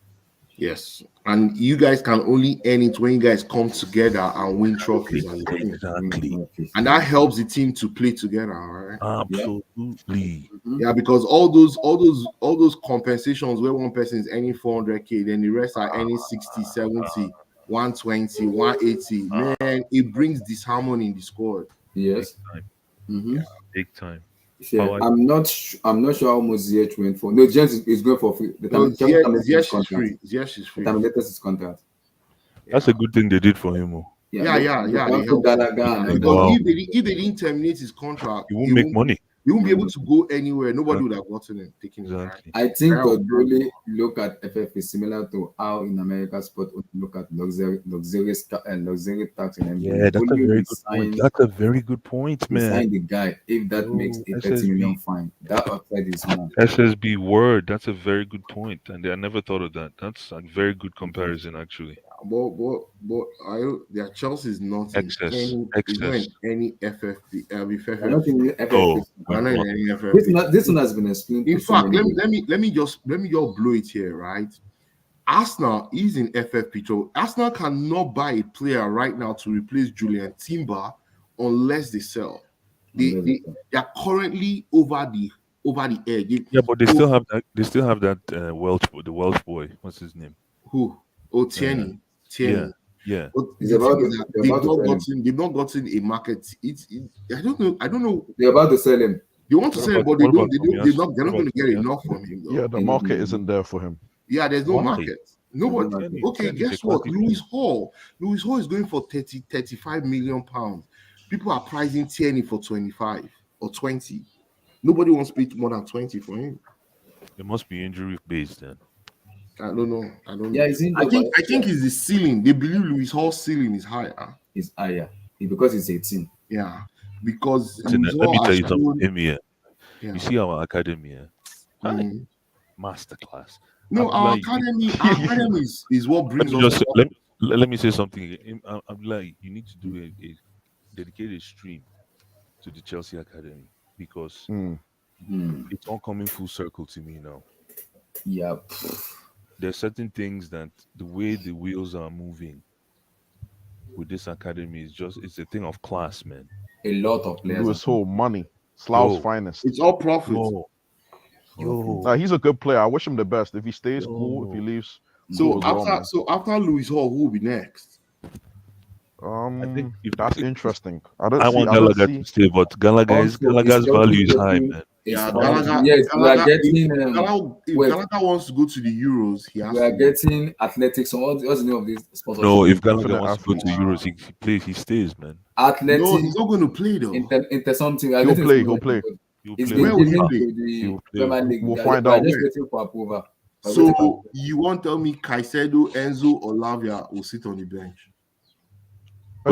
Yes, and you guys can only earn it when you guys come together and win trophies. Exactly. And that helps the team to play together, right? Absolutely. Yeah, because all those compensations where one person is earning 400k, then the rest are earning 60, 70, 120, 180. Man, it brings disharmony in the squad. Yes. Big time. Yeah, I'm not sure how much Ziyech went for. No, James is going for free. Ziyech is free. Ziyech is free. The time latest his contract. That's a good thing they did for him. Yeah. They helped because if they didn't terminate his contract, he won't make money. He won't be able to go anywhere. Nobody would have gotten him, taken him. Right? I think Todd Bowley look at FF is similar to how in America sport look at luxury tax and yeah, that's a very good point. That's a very good point, man. Sign the guy if that makes a 30 million fine. That upside is small. SSB word. That's a very good point, and I never thought of that. That's a very good comparison, actually. But their Chelsea is not excess. in any FFP. Not in FFP. This one has been explained. In fact, let me just blow it here, right? Arsenal is in FFP. So Arsenal cannot buy a player right now to replace Julian Timber unless they sell. They are currently over the edge. But they still have that. They still have that the Welsh boy. What's his name? Who? Oh, Tierney. Yeah. But they've not gotten a market. I don't know. They're about to sell him. They want to sell him, but they're not going to get enough from him. Though. Yeah, the market isn't there for him. Yeah, there's no market. Nobody. Okay, guess what? Lewis Hall is going for 35 million pounds. People are pricing Tierney for 25 or 20. Nobody wants to pay more than 20 for him. It must be injury based then. I don't know. Yeah, I think it's the ceiling. They believe Lewis Hall's ceiling is higher. It's higher because it's 18. Yeah, because let me tell you something, Amy. You see our academy, masterclass. No, our academy is what brings us. Let me say something. I'm like, you need to do a dedicated stream to the Chelsea Academy because it's all coming full circle to me now. Yeah. There's certain things that the way the wheels are moving with this academy it's a thing of class, man. A lot of players. Lewis Hall, money. Slough's finest. It's all profit. He's a good player. I wish him the best. If he stays, cool. If he leaves, so after Lewis Hall, who will be next? I think that's interesting. I want Gallagher to stay, but Gallagher's value is high, man. Yeah, Gallagher wants to go to the Euros. We are getting athletics. What's the name of this sponsor? No, if Gallagher wants to go to Euros, he stays, man. Athletics. No, he's not going to play though. Into something. He'll play. Where will he play? We'll find out. Just waiting for approval. So you won't tell me Caicedo, Enzo, or Lavia will sit on the bench?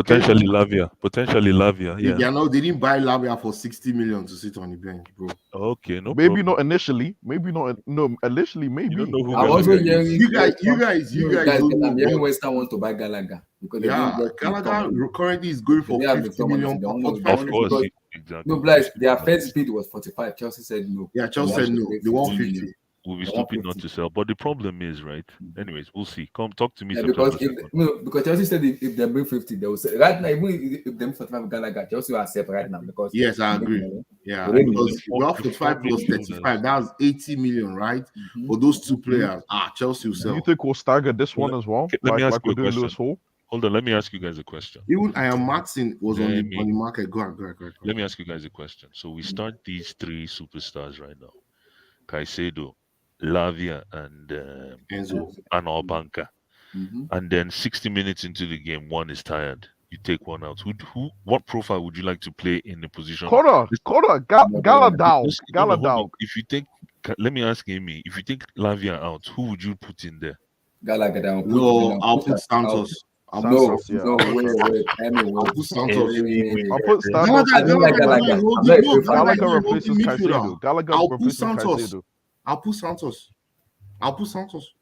Potentially Lavia. Potentially Lavia. They Yeah. are not. They didn't buy Lavia for 60 million to sit on the bench, bro. Okay, no Maybe problem. not initially. Maybe not. No, initially, You maybe. don't know who I'm also Gallagher hearing is. You guys don't know. I'm hearing But West Ham want to buy Gallagher because they yeah, didn't get Gallagher McTominay. currently is going for They have 50 McTominay, million. so they want to- 45 Of they course, because- exactly. No, Blythe, their first bid was 45. Chelsea said no. Yeah, Chelsea They said want to no. pay They want 50 50. million. We'll be They stupid want not 50. to sell. But the problem is, right? Anyways, we'll see. Come talk to me Yeah, September because 2nd. because Chelsea said if they bring 50, they will say right now. Even if them 45 Gallagher, Chelsea will accept right now because Yes, I agree. Yeah, Already. because we have The 45 plus four midfielders. 35. That's 80 million, right? Mhm. For those two players. Chelsea will Do sell. you think we'll stagger this one as well? Let me ask Like you we're a doing question. Lewis Hall? Hold on, let me ask you guys a question. Even Ian Martin was on Let the me- market. Go ahead. Let me ask you guys a question. So we start these three superstars right now: Caicedo, Lavia, and Enzo. Albanca. Mhm. And then 60 minutes into the game, one is tired. You take one out. What profile would you like to play in the position? Connor, Galadog. Hold on. Galadog. If you take, let me ask Amy, if you take Lavia out, who would you put in there? Gallagher, I'll put Santos. No, yeah, no, I'll put wait. I'll put Santos. I'll put Santos. I don't like Gallagher. I'm not a big fan. Gallagher replaces Caicedo. Gallagher I'll put replaces Santos. Caicedo. I'll put Santos.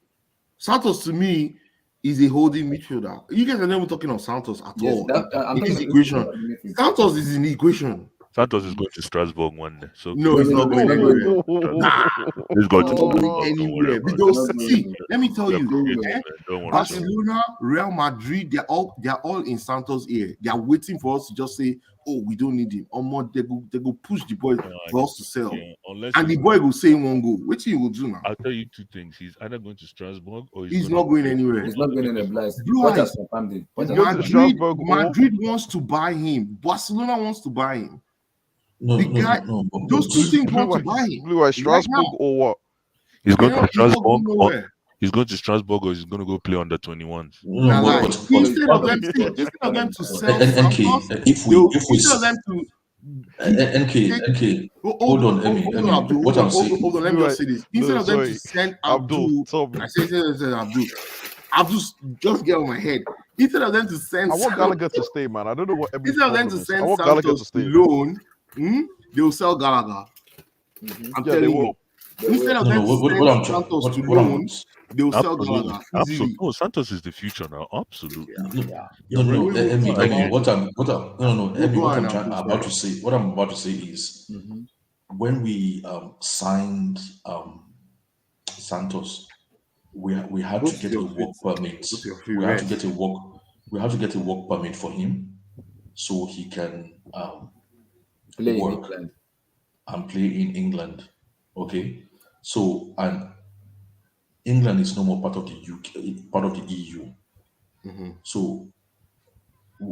Santos to me is a holding midfielder. You guys are never talking of Santos at Yes, all. I'm In this talking equation. Santos is in the equation. Santos is going to Strasbourg one day. So No, he's not going anywhere. he's going to Not going Strasbourg. Don't worry anywhere. about it. Because see, let me tell We're you, professional, man. Don't worry. Barcelona, Real Madrid, they're all in Santos' ear. They are waiting for us to just say, "Oh, we don't need him." Or more, they go push the boy for us to sell, Unless and the boy will say in one go. Which he will do now? I'll tell you two things. He's either going to Strasbourg or He's not going anywhere. He's not going anywhere. Blast. Blue What eyes. has confirmed it? He's going to Strasbourg or Madrid wants to buy him. Barcelona wants to buy him. No, The guy, those two teams want to buy him. Blue Eyes, Strasbourg or what? He's going to He's not Strasbourg. going nowhere. He's going to Strasbourg or he's going to go play under 21s. Now, like, instead of them to sell NK, if we instead of them to NK, hold on, Emi, what I'm saying. Hold on, let me just say this. Instead of them to send Abdul, I say Abdul, just get on my head. Instead of them to send, I want Gallagher to stay, man. I don't know what. Instead of them to send I want Gallagher to Santos stay. loan, they will sell Gallagher. I'm telling you. Instead of them to send Santos to loan, they will sell Gallagher. Absolutely. Oh, Santos is the future now. Absolutely. Emi, what I'm about to say is when we signed Santos, we had to get a work permit. We had to get a work permit for him so he can play work in England and play in England. Okay, so and England is no more part of the UK, part of the EU. So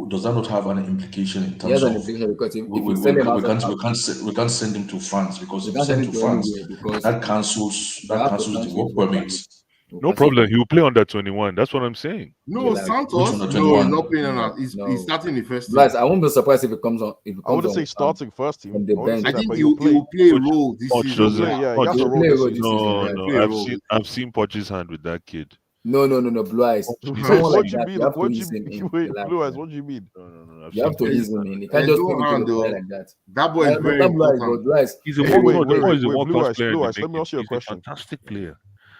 does that not have an implication in terms of because if we can't send him to France because if we send him to France, that cancels the work permit. No problem. He will play under 21. That's what I'm saying. No, Santos. No, he's not playing on that. He's starting the first team. Guys, I won't be surprised if it comes on. I wouldn't say starting first team. From the bench. I think he will play a role this season. No, I've seen Poch's hand with that kid. No, Blue Eyes. What do you mean? Blue Eyes, what do you mean? No. You have to ease him in. You can't just put him like that. That boy is very important. He's a world-class player. Blue Eyes, let me ask you a question. Fantastic player.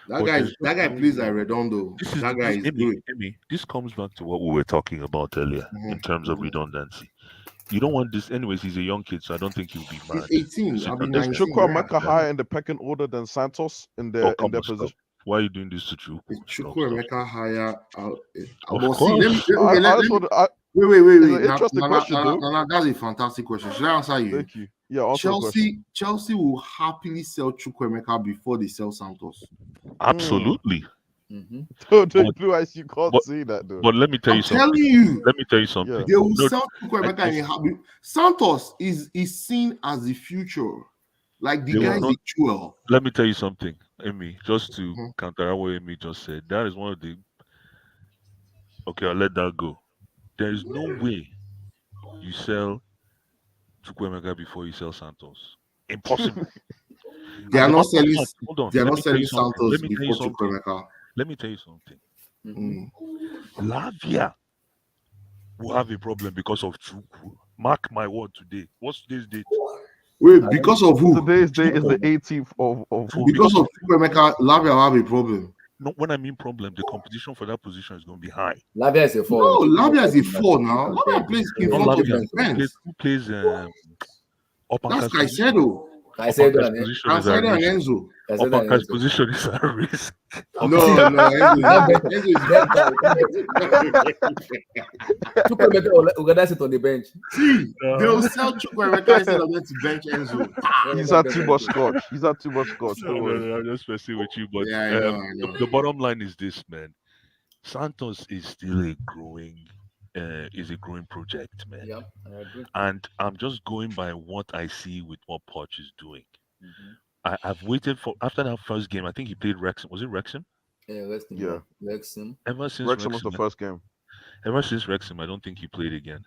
That guy plays like Redondo. That guy is good. This comes back to what we were talking about earlier in terms of redundancy. You don't want this, anyways. He's a young kid, so I don't think he'll be mad. He's 18. Is Chukwuemeka higher in the pecking order than Santos in their position? Why are you doing this to Chu? Chukwuemeka higher? Wait. Interesting question, that's a fantastic question. Should I answer you? Thank you. Yeah, Chelsea will happily sell Chukwuemeka before they sell Santos. Absolutely. Blue Eyes, you can't say that though. But let me tell you something. Let me tell you something. They will sell Chukwuemeka. Santos is seen as the future. Like the guy is a jewel. Let me tell you something, Amy, just to counteract what Amy just said. That is one of the... Okay, I'll let that go. There is no way you sell Chukwuemeka before you sell Santos. Impossible. They are not selling. Hold on. They are not selling Santos before Chukwuemeka. Let me tell you something. Lavia will have a problem because of Chuku. Mark my word today. What's today's date? Wait, because of who? Today's day is the 18th of So Because because of Chukwuemeka, Lavia will have a problem. no, when I mean problem, the competition for that position is going to be high. Lavia is a No, 4. Lavia is a 4 now. Lavia plays in Not front of Lavia. his defense. Who plays That's Opanka's position? Caicedo. Caicedo Opanka's and position is at Caicedo and risk. Enzo. Caicedo and Opanka's Enzo. position is at risk. No, Enzo is That not. bench, Enzo is bench not. now. Chukwuemeka will rather sit on the bench. See, they'll sell Chukwuemeka instead of them to bench Enzo. He's had too much scotch. He's had too much scotch. No, Don't worry. I'm just messing with you. But Yeah, I know. the bottom line is this, man. Santos is still a growing project, man. Yeah, I agree. And I'm just going by what I see with what Poch is doing. Mhm. I've waited for after that first game. I think he played Wrexham. Was it Wrexham? Yeah, Wrexham. Yeah. Wrexham. Ever since Wrexham was the first game. Ever since Wrexham, I don't think he played again.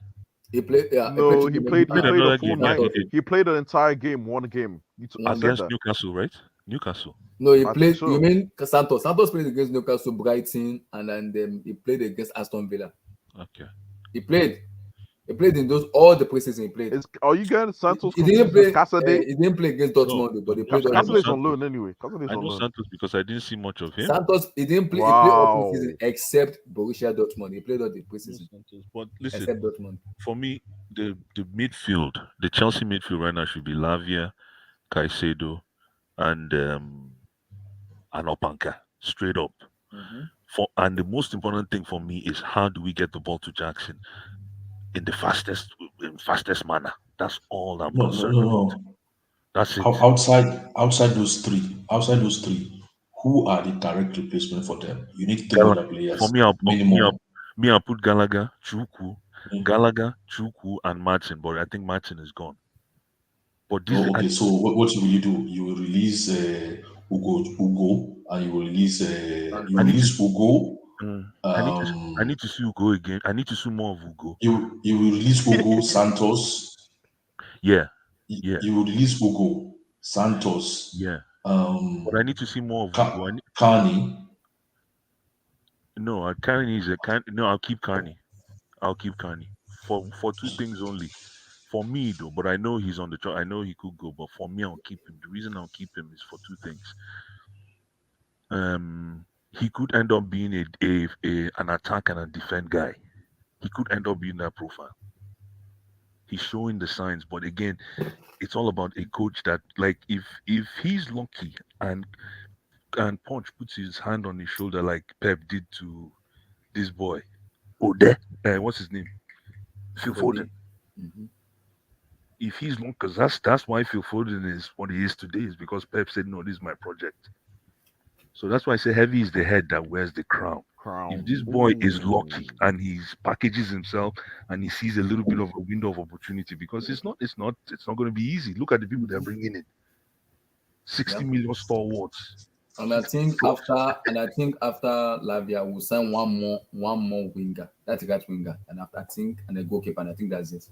He played. Yeah, No, he played. He played played another a full game, yeah, night. he did. He played an entire game, one game. You said Against that. Newcastle, right? Newcastle. No, he I played. think so. You mean Santos? Santos played against Newcastle, Brighton, and then he played against Aston Villa. Okay. He played. He played in all the preseason he played. Are you getting Santos? He didn't play. Caicedo? He didn't play against Dortmund, but he played. Casade's on loan anyway. Casade's I on know loan. Santos because I didn't see much of him. Santos, he didn't play. Wow. He played all preseason except Borussia Dortmund. He played all the preseason But listen, except Dortmund. for me, the midfield, the Chelsea midfield right now should be Lavia, Caicedo, and Opanka, straight up. And the most important thing for me is how do we get the ball to Jackson in the fastest manner. That's all I'm concerned about. That's it. Outside those three, who are the direct replacement for them? You need three other players. For me, I'll put Gallagher, Chuku, and Martin. But I think Martin is gone. But this So what will you do? You will release Ugo, and you will release Ugo. I need to see Ugo again. I need to see more of Ugo. You will release Ugo, Santos. Yeah. You will release Ugo, Santos. Yeah. But I need to see more of Ugo. Carney. No, Carney is I'll keep Carney. For two things only. For me though, but I know he's on the track. I know he could go, but for me, I'll keep him. The reason I'll keep him is for two things. He could end up being an attack and a defend guy. He could end up being that profile. He's showing the signs, but again, it's all about a coach that, like, if he's lucky and Punch puts his hand on his shoulder like Pep did to this boy, Ode, what's his name? Phil Foden. If he's long, because that's why Phil Foden is what he is today, is because Pep said, no, this is my project. So that's why I say heavy is the head that wears the crown. If this boy is lucky and he packages himself and he sees a little bit of a window of opportunity, because it's not going to be easy. Look at the people they're bringing in. 60 million stalwarts. And I think after Lavia will sign one more winger. That's a right winger, and after a goalkeeper, and I think that's it.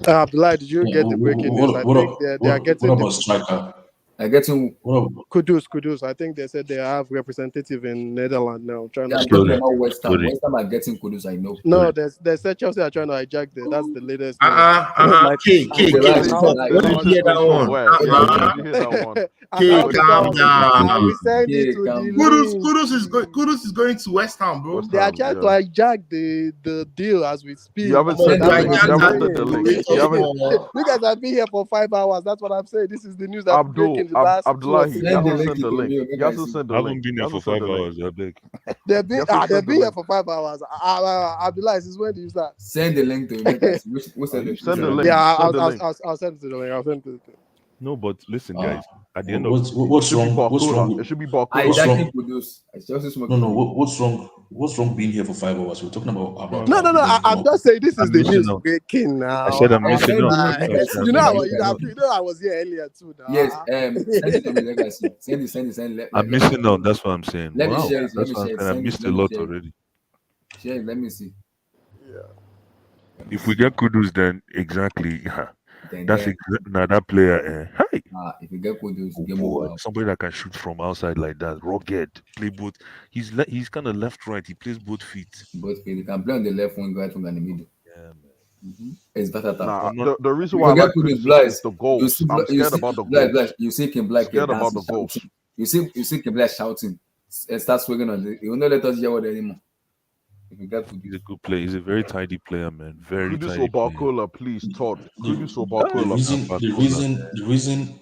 Abdullah, did you get the breaking news? I think they are getting. What about striker? I get him. Kudus. I think they said they have representative in Netherlands now. Trying to West Ham are getting Kudus. I know. No, they said Chelsea are trying to hijack the. That's the latest. Kudus is going to West Ham, bro. They are trying to hijack the deal as we speak. You haven't sent the link. You guys have been here for 5 hours. That's what I'm saying. This is the news that breaking the last. Abdullahi, he hasn't sent the link. He hasn't sent the I link. haven't been here for 5 hours. I beg. They've been here for 5 hours. Abdullahi, this is when do you start? Send the link to me. Send the link. Yeah, I'll send it to them. I'll send it to them. No, but listen, guys. At the end of what's wrong? What's wrong? It should be What's Barcola. wrong? No. What's wrong? What's wrong being here for 5 hours? We're talking about. No. I'm just saying this is the news breaking now. I said I'm missing out. I was here earlier too. Now. Yes. Send it to me. Let me see. Send it. I'm missing out. That's what I'm saying. Let me share it. I missed a lot already. Share it. Let me see. If we get Kudus, then exactly. Yeah. Then That's now that player. Hey, if you get Kudus, oh game boy, over. somebody that can shoot from outside like that, rugged, play both. He's kind of left right. He plays both feet. Both feet. You can play on the left wing, right wing, and the middle. Yeah, man. It's versatile. Nah, But not the reason You why I forget like Kudus Kudus is Blaise. the goals. I'm You scared see about the Blaise, goals. You see Kim Black here Scared about dancing, the goals. shouting. You see Kim Black shouting and start swinging on the. He will not let us hear what anymore. If you get he's Kudus. a good player. He's a very tidy player, man. Very Kudus tidy or player. Barcola, please, Todd. Kudus or The Barcola.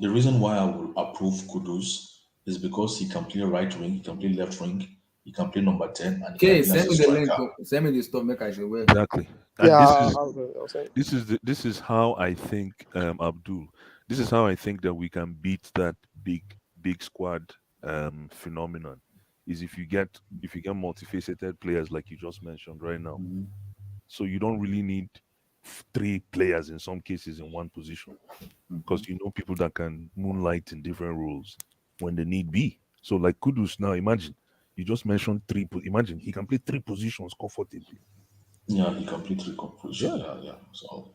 reason why I will approve Kudus is because he can play right wing, he can play left wing, he can play number 10, and he can Okay, play as send a me the link. striker. Send me the stuff. Make I say where. Exactly. And Yeah, I'll say. this is how I think Abdul. This is how I think that we can beat that big squad phenomenon. Is if you get multifaceted players like you just mentioned right now. So you don't really need three players in some cases in one position because you know people that can moonlight in different roles when the need be. So like Kudus now, imagine you just mentioned three. Imagine he can play three positions comfortably. Yeah, he can play three positions. Yeah. So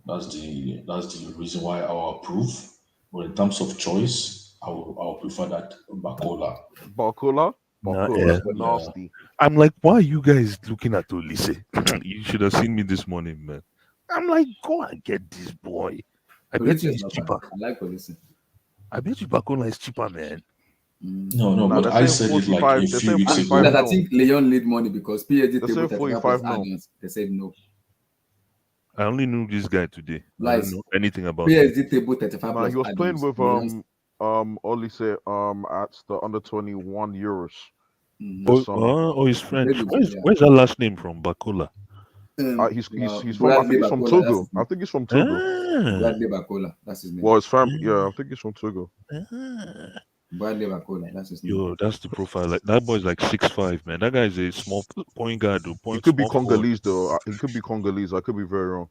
that's the reason why I will approve. But in terms of choice, I will prefer that Bacola. Barcola? Nah, Barcola's yeah. nasty. I'm like, why are you guys looking at Olise? You should have seen me this morning, man. I'm like, go and get this boy. I bet you Police is he's not cheaper. bad. I like police. I bet you Bacola is cheaper, man. No, Nah, but they're I saying said it like 45. a They're few saying weeks 45 ago. I mil. think Leon need money because PSG They're table saying 35 45 plus mil. annuals. They said no. I only knew this guy today. I Like don't know anything about him. PSG table 35 Nah, plus he was playing annuals. with Olise at the under 21 Euros Mm-hmm. this summer. He's French. Played with, Where's that last name from? Bacola. He's from I Bradley think he's from Bacola, that's Togo. his I name. think he's from Togo. Bradley Bacola, that's his name. Well, his family, yeah, I think he's from Togo. Bradley Bacola, that's his name. Yo, that's the profile. Like that boy's like 6'5", man. That guy's a small point guard. He could be Small forward. Congolese though. He could be Congolese. I could be very wrong.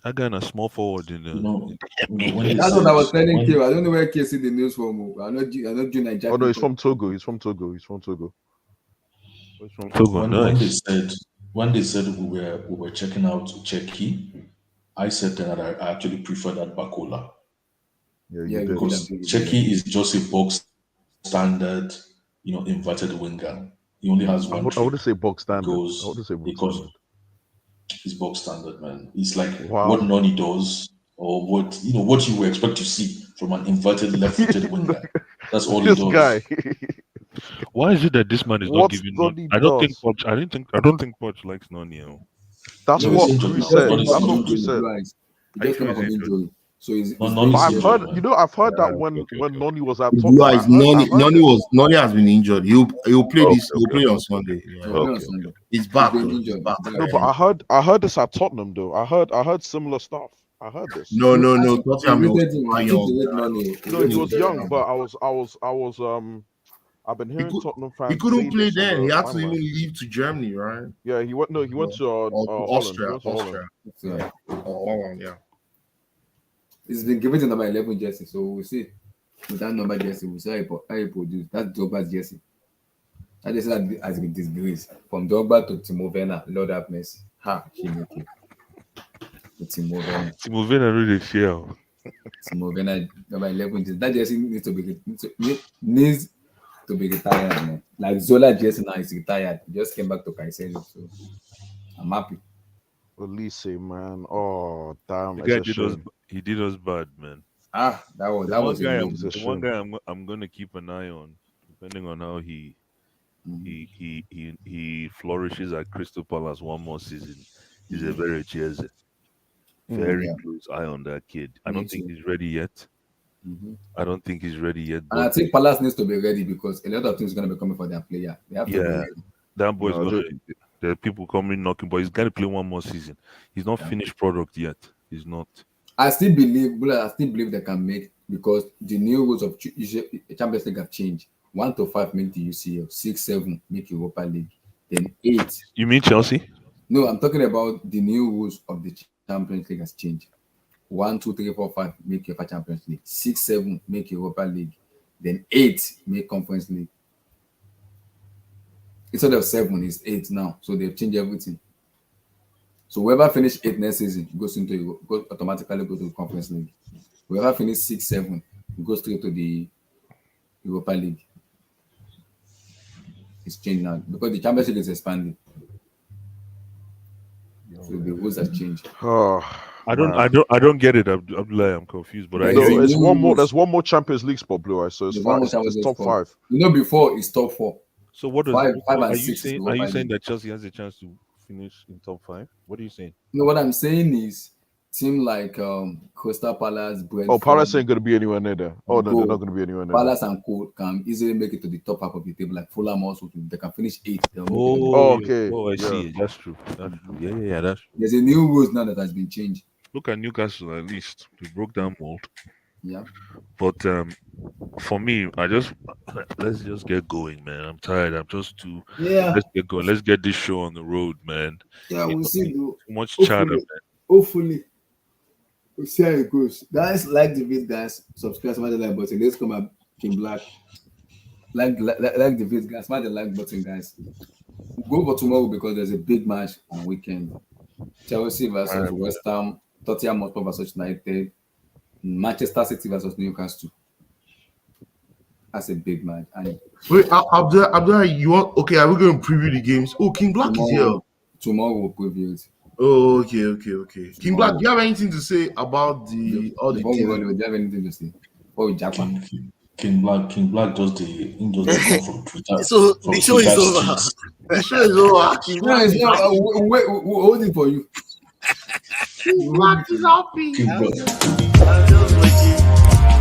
That guy a small forward in the. That's what I was telling you. I don't know where K see the news from. I'm not doing Nigeria. Oh no, he's from Togo. He's from Togo. He's from Togo. He's from Togo. Nice. When they said we were checking out Cheki, I said that I actually prefer that Bacola. Yeah, because Cheki is just a box standard, inverted winger. He only has one. I wouldn't say box standard. Goes I wouldn't say box because standard. It's box standard, man. It's like Wow. what Noni does, or what you would expect to see from an inverted left-footed winger. That's all he This does. guy. Why is it that this man is not What giving? Noni I don't think does? Poch. I don't think Poch likes Noni. That's No, what he's injured Cruz now. said. Noni's That's what injured. Cruz said. He just came up from injury. So he's No, Noni's But I've injured, heard, man. I've heard that when Noni was at Tottenham. Guys, Noni has been injured. He'll play He'll play on Sunday. Yeah. He's back. He's back. No, but I heard this at Tottenham though. I heard similar stuff. I heard this. No. Tottenham No, he was young, but I've been hearing Tottenham fans. He couldn't play this on then. the He had to timeline. even leave to Germany, right? Yeah, he went. No, he went to Holland. Austria. He went to Holland. Yeah. Holland, yeah. It's been given to number 11 jersey, so we'll see. With that number jersey, we'll see how he produce. That's Drogba's jersey. That jersey has been disgraced. From Drogba to Timo Werner, Lord have mercy. Timo Werner. Timo Werner really fail. Timo Werner, number 11. That jersey needs to be retired, man. Like Zola jersey now is retired. He just came back to Caicedo, so I'm happy. Elise, man. Oh, damn. The guy he did us bad, man. That was the one guy I'm gonna keep an eye on, depending on how he flourishes at Crystal Palace one more season. Is a very Jesse. Very close eye on that kid. I don't think he's ready yet. I don't think he's ready yet. And I think Palace needs to be ready because a lot of things are going to be coming for their player. They have to be ready. That boy's gonna. There are people coming knocking, but he's got to play one more season. He's not finished product yet. He's not. I still believe they can make, because the new rules of Champions League have changed. 1 to 5 make the UCL, 6, 7 make Europa League, then 8. You mean Chelsea? No, I'm talking about the new rules of the Champions League has changed. 1, 2, 3, 4, 5 make UEFA Champions League, 6, 7 make Europa League, then 8 make Conference League. Instead of 7, it's 8 now, so they've changed everything. So whoever finish 8 next season goes automatically go to the Conference League. Whoever finish 6, 7 goes straight to the Europa League. It's changed now because the Championship is expanding. So the rules have changed. Oh, I don't get it. Abdullah, I'm confused, but I There is hear a it's new one more. rules. There's one more Champions League spot, Blue Eye. So it's There's one five. more It's Champions League top spot. 5. You know, before it's top 4. So what does 5 are and you 6 saying? is Are you Europa saying League. that Chelsea has a chance to finish in top 5? What are you saying? No, what I'm saying is, team like Crystal Palace, Brentford, Oh, Palace ain't gonna be anywhere near there. Oh no, they're not Go. gonna be anywhere near there. Palace and Co can easily make it to the top half of the table. Like Fulham also, they can finish 8. They'll make it to the Oh, yeah. okay. Oh, I Yeah. see. That's true. That's true. Yeah, that's true. There's a new rules now that has been changed. Look at Newcastle, at least they broke down mold. Yeah. But for me, let's just get going, man. I'm tired. I'm just too. Yeah. Let's get going. Let's get this show on the road, man. Yeah, we'll see. Though. Too much chatter, man. Hopefully, we'll see how it goes. Guys, like the video, guys. Subscribe, smash the like button. Let's come up, King Black. Like the video, guys. Smash the like button, guys. Go for tomorrow because there's a big match on weekend. Chelsea versus West Ham, Tottenham Hotspur versus United, Manchester City versus Newcastle. That's a big match. And Wait, Abdullah, you want? Okay, are we going to preview the games? Oh, King Black is here. Tomorrow we'll preview it. Oh, okay. King Black, do you have anything to say about all the Before we teams? run, do you have anything to say? Oh, Japan. King Black does the come from Twitter. So from the show is Twitter over. streets. The show is over. King No, Black it's is not. happy. We're holding for you. King Black is happy. King Black. I'm just waiting.